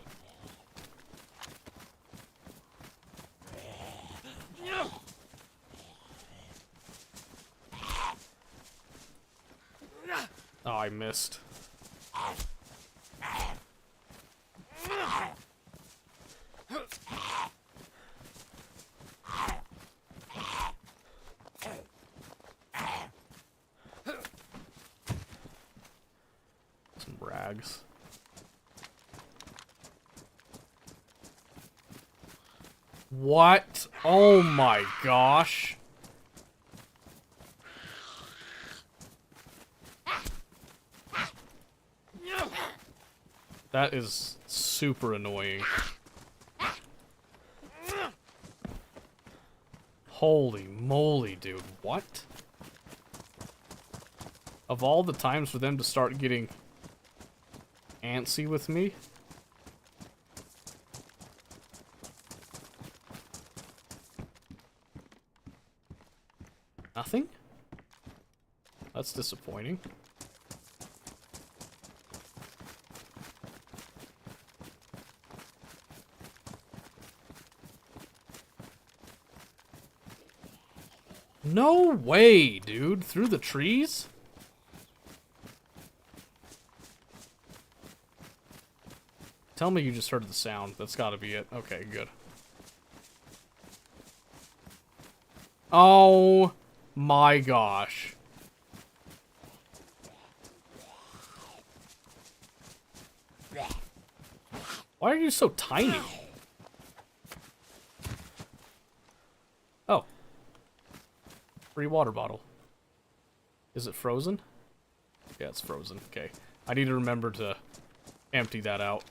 [SPEAKER 1] Oh, I missed. Some rags. What? Oh my gosh. That is super annoying. Holy moly, dude. What? Of all the times for them to start getting antsy with me? Nothing? That's disappointing. No way, dude. Through the trees? Tell me you just heard the sound. That's gotta be it. Okay, good. Oh my gosh. Why are you so tiny? Oh. Free water bottle. Is it frozen? Yeah, it's frozen. Okay. I need to remember to empty that out.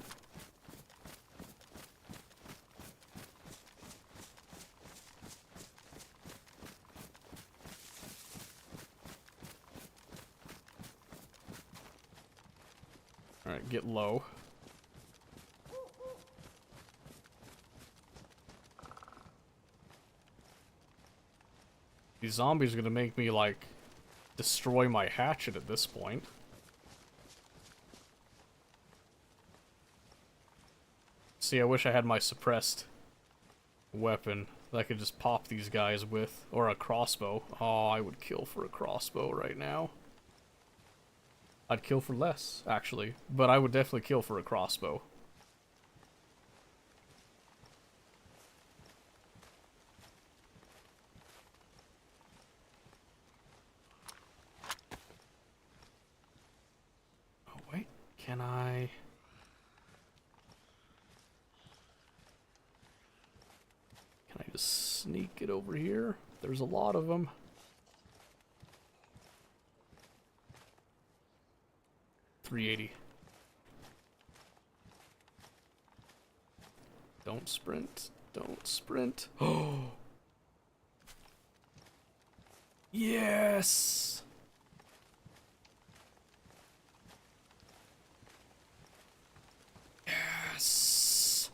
[SPEAKER 1] Alright, get low. These zombies are gonna make me, like, destroy my hatchet at this point. See, I wish I had my suppressed weapon that I could just pop these guys with. Or a crossbow. Oh, I would kill for a crossbow right now. I'd kill for less, actually. But I would definitely kill for a crossbow. Oh, wait. Can I... Can I just sneak it over here? There's a lot of them. $380. Don't sprint. Don't sprint. Oh! Yes! Yes!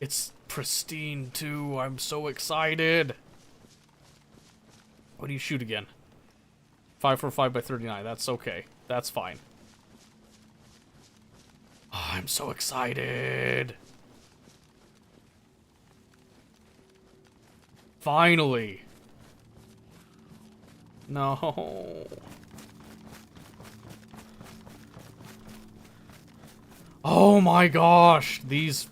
[SPEAKER 1] It's pristine too. I'm so excited. What do you shoot again? 545 by 39. That's okay. That's fine. Oh, I'm so excited. Finally. No. Oh my gosh. These...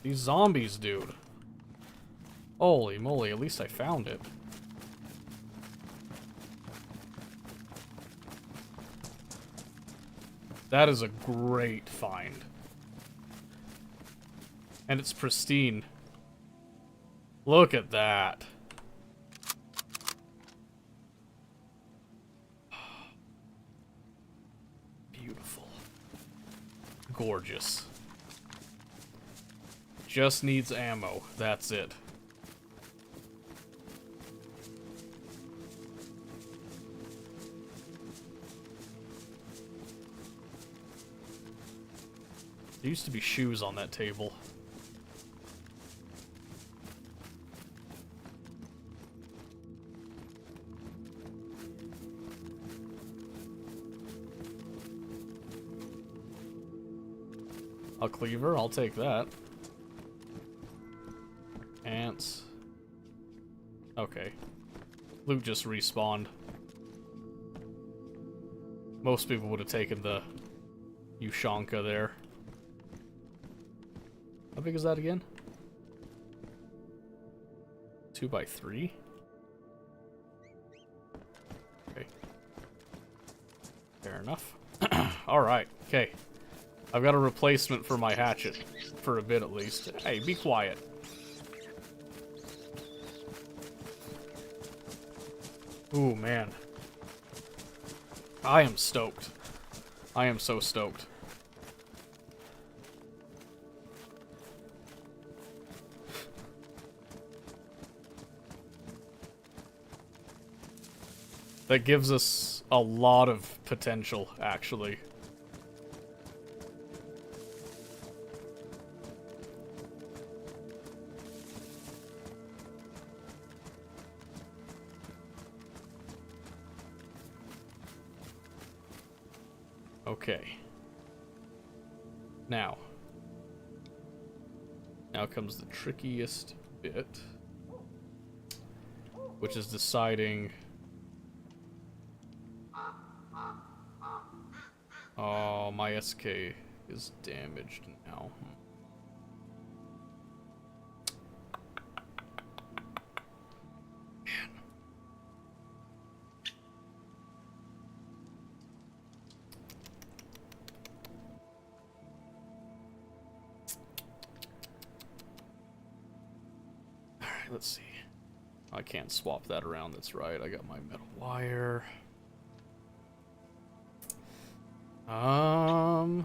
[SPEAKER 1] These zombies, dude. Holy moly, at least I found it. That is a great find. And it's pristine. Look at that. Beautiful. Gorgeous. Just needs ammo. That's it. There used to be shoes on that table. A cleaver, I'll take that. Ants. Okay. Loot just respawned. Most people would have taken the Ushanka there. How big is that again? 2x3? Okay. Fair enough. Alright, okay. I've got a replacement for my hatchet. For a bit at least. Hey, be quiet. Ooh, man. I am stoked. I am so stoked. That gives us a lot of potential, actually. Okay. Now comes the trickiest bit, which is deciding... Oh, my SK is damaged now. Man. Alright, let's see. I can't swap that around, that's right. I got my metal wire. Got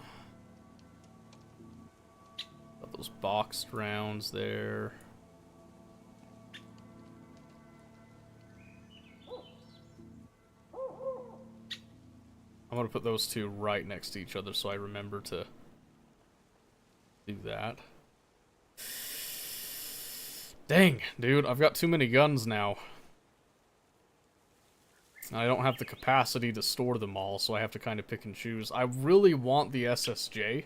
[SPEAKER 1] those boxed rounds there. I'm gonna put those two right next to each other so I remember to do that. Dang, dude, I've got too many guns now. I don't have the capacity to store them all, so I have to kind of pick and choose. I really want the SSJ,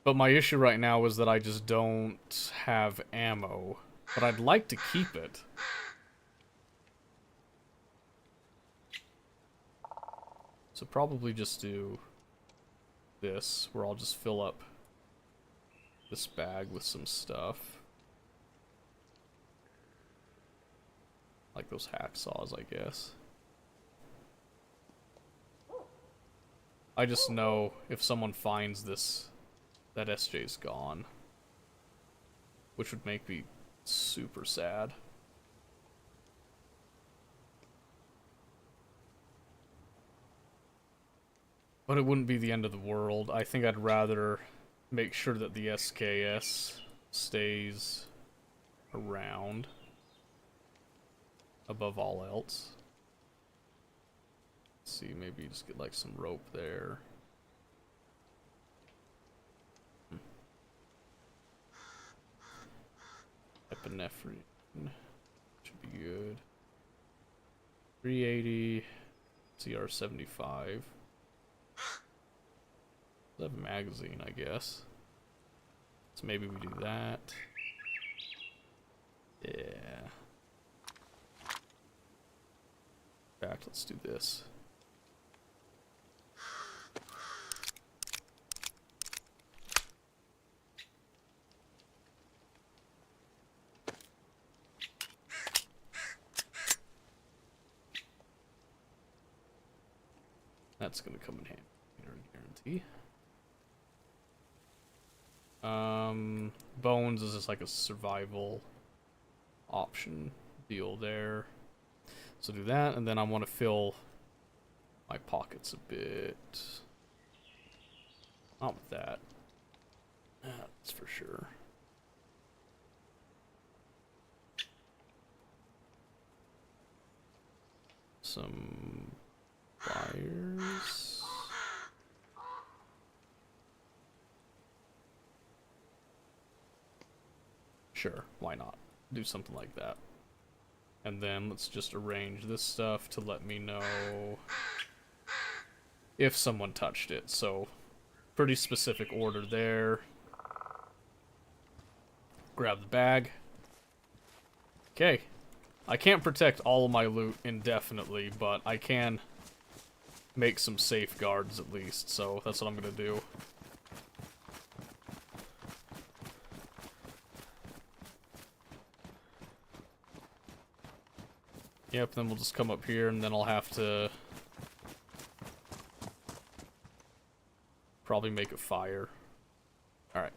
[SPEAKER 1] but my issue right now is that I just don't have ammo. But I'd like to keep it. So probably just do this, where I'll just fill up this bag with some stuff. Like those hacksaws, I guess. I just know if someone finds this, that SJ's gone. Which would make me super sad. But it wouldn't be the end of the world. I think I'd rather make sure that the SKS stays around above all else. Let's see, maybe just get like some rope there. Epinephrine should be good. 380 CR75. Does have a magazine, I guess. So maybe we do that. Yeah. In fact, let's do this. That's gonna come in handy, I guarantee. Bones is just like a survival option deal there. So do that, and then I want to fill my pockets a bit. Not with that. That's for sure. Some wires. Sure, why not? Do something like that. And then let's just arrange this stuff to let me know if someone touched it. So, pretty specific order there. Grab the bag. Okay. I can't protect all of my loot indefinitely, but I can make some safeguards at least. So, that's what I'm going to do. Yep, then we'll just come up here, and then I'll have to probably make a fire. Alright.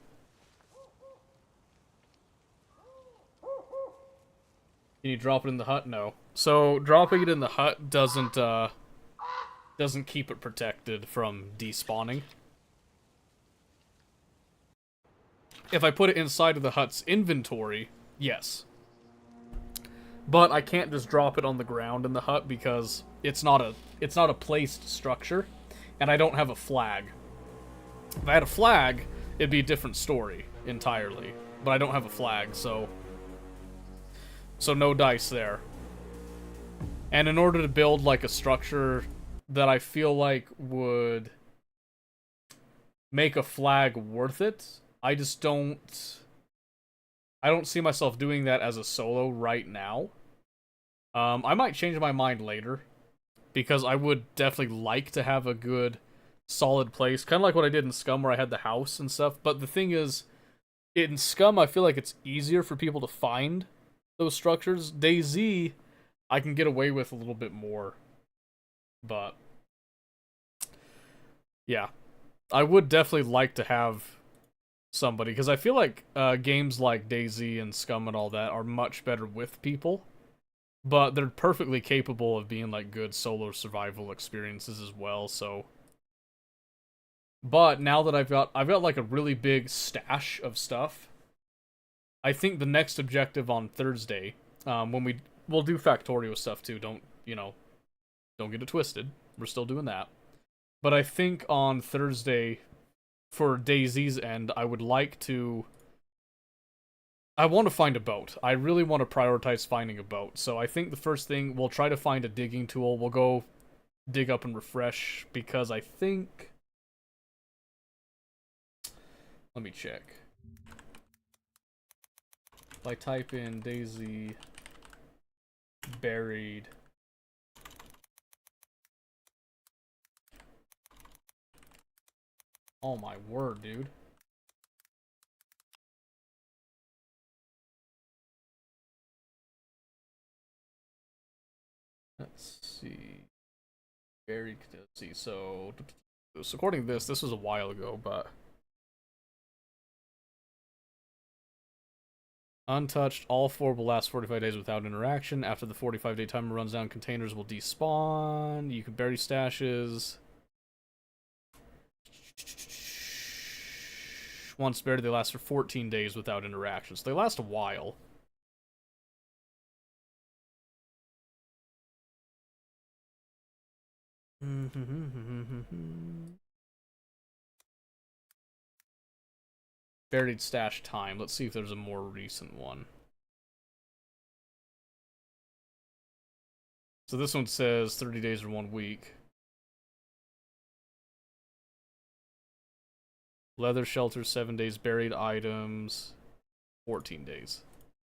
[SPEAKER 1] Can you drop it in the hut? No. So, dropping it in the hut doesn't keep it protected from despawning. If I put it inside of the hut's inventory, yes. But I can't just drop it on the ground in the hut because it's not a placed structure, and I don't have a flag. If I had a flag, it'd be a different story entirely. But I don't have a flag, so no dice there. And in order to build like a structure that I feel like would make a flag worth it. I just don't... I don't see myself doing that as a solo right now. I might change my mind later, because I would definitely like to have a good, solid place. Kind of like what I did in Scum, where I had the house and stuff. But the thing is, in Scum, I feel like it's easier for people to find those structures. DayZ, I can get away with a little bit more. But, yeah. I would definitely like to have somebody, because I feel like games like DayZ and Scum and all that are much better with people. But they're perfectly capable of being like good solo survival experiences as well, so. But now that I've got like a really big stash of stuff, I think the next objective on Thursday, when we'll do Factorio stuff too, don't get it twisted. We're still doing that. But I think on Thursday, for DayZ's end, I want to find a boat. I really want to prioritize finding a boat. So I think the first thing, we'll try to find a digging tool. We'll go dig up and refresh, because I think... Let me check. If I type in DayZ buried... Oh my word, dude. Let's see. Let's see. So according to this was a while ago, but untouched. All 4 will last 45 days without interaction. After the 45-day timer runs down, containers will despawn. You can bury stashes. Once buried, they last for 14 days without interaction. So they last a while. Buried stash time. Let's see if there's a more recent one. So this one says 30 days or 1 week. Leather shelter, 7 days. Buried items, 14 days.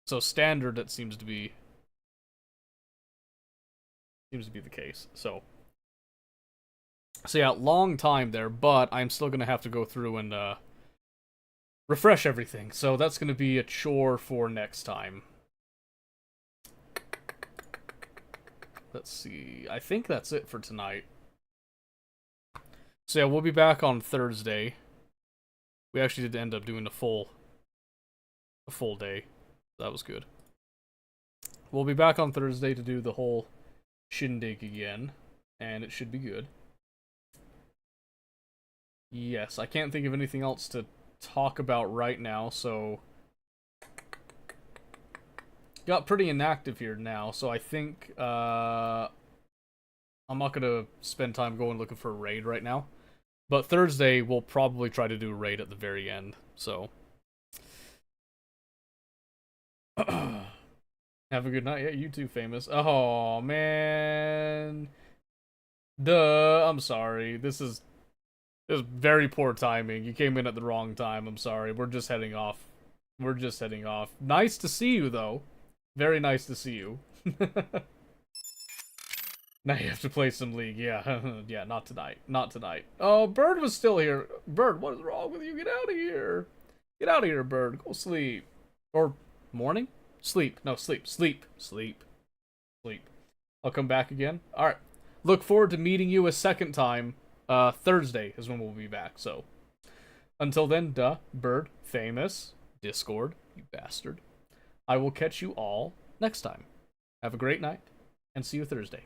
[SPEAKER 1] So standard, that seems to be the case. So yeah, long time there, but I'm still gonna have to go through and refresh everything. So that's gonna be a chore for next time. Let's see. I think that's it for tonight. So yeah, we'll be back on Thursday. We actually did end up doing a full day. That was good. We'll be back on Thursday to do the whole shindig again, and it should be good. Yes, I can't think of anything else to talk about right now, so got pretty inactive here now, so I think I'm not gonna spend time going looking for a raid right now. But Thursday, we'll probably try to do a raid at the very end, so. Have a good night. Yeah, you too, Famous. Oh, man. Duh, I'm sorry. This is very poor timing. You came in at the wrong time. I'm sorry. We're just heading off. Nice to see you, though. Very nice to see you. Now you have to play some League. Yeah, yeah, not tonight. Oh, Bird was still here. Bird, what is wrong with you? Get out of here. Get out of here, Bird. Go sleep. Or morning? Sleep. No, sleep. Sleep. I'll come back again. Alright. Look forward to meeting you a second time. Thursday is when we'll be back, so. Until then, Bird, Famous, Discord, you bastard. I will catch you all next time. Have a great night, and see you Thursday.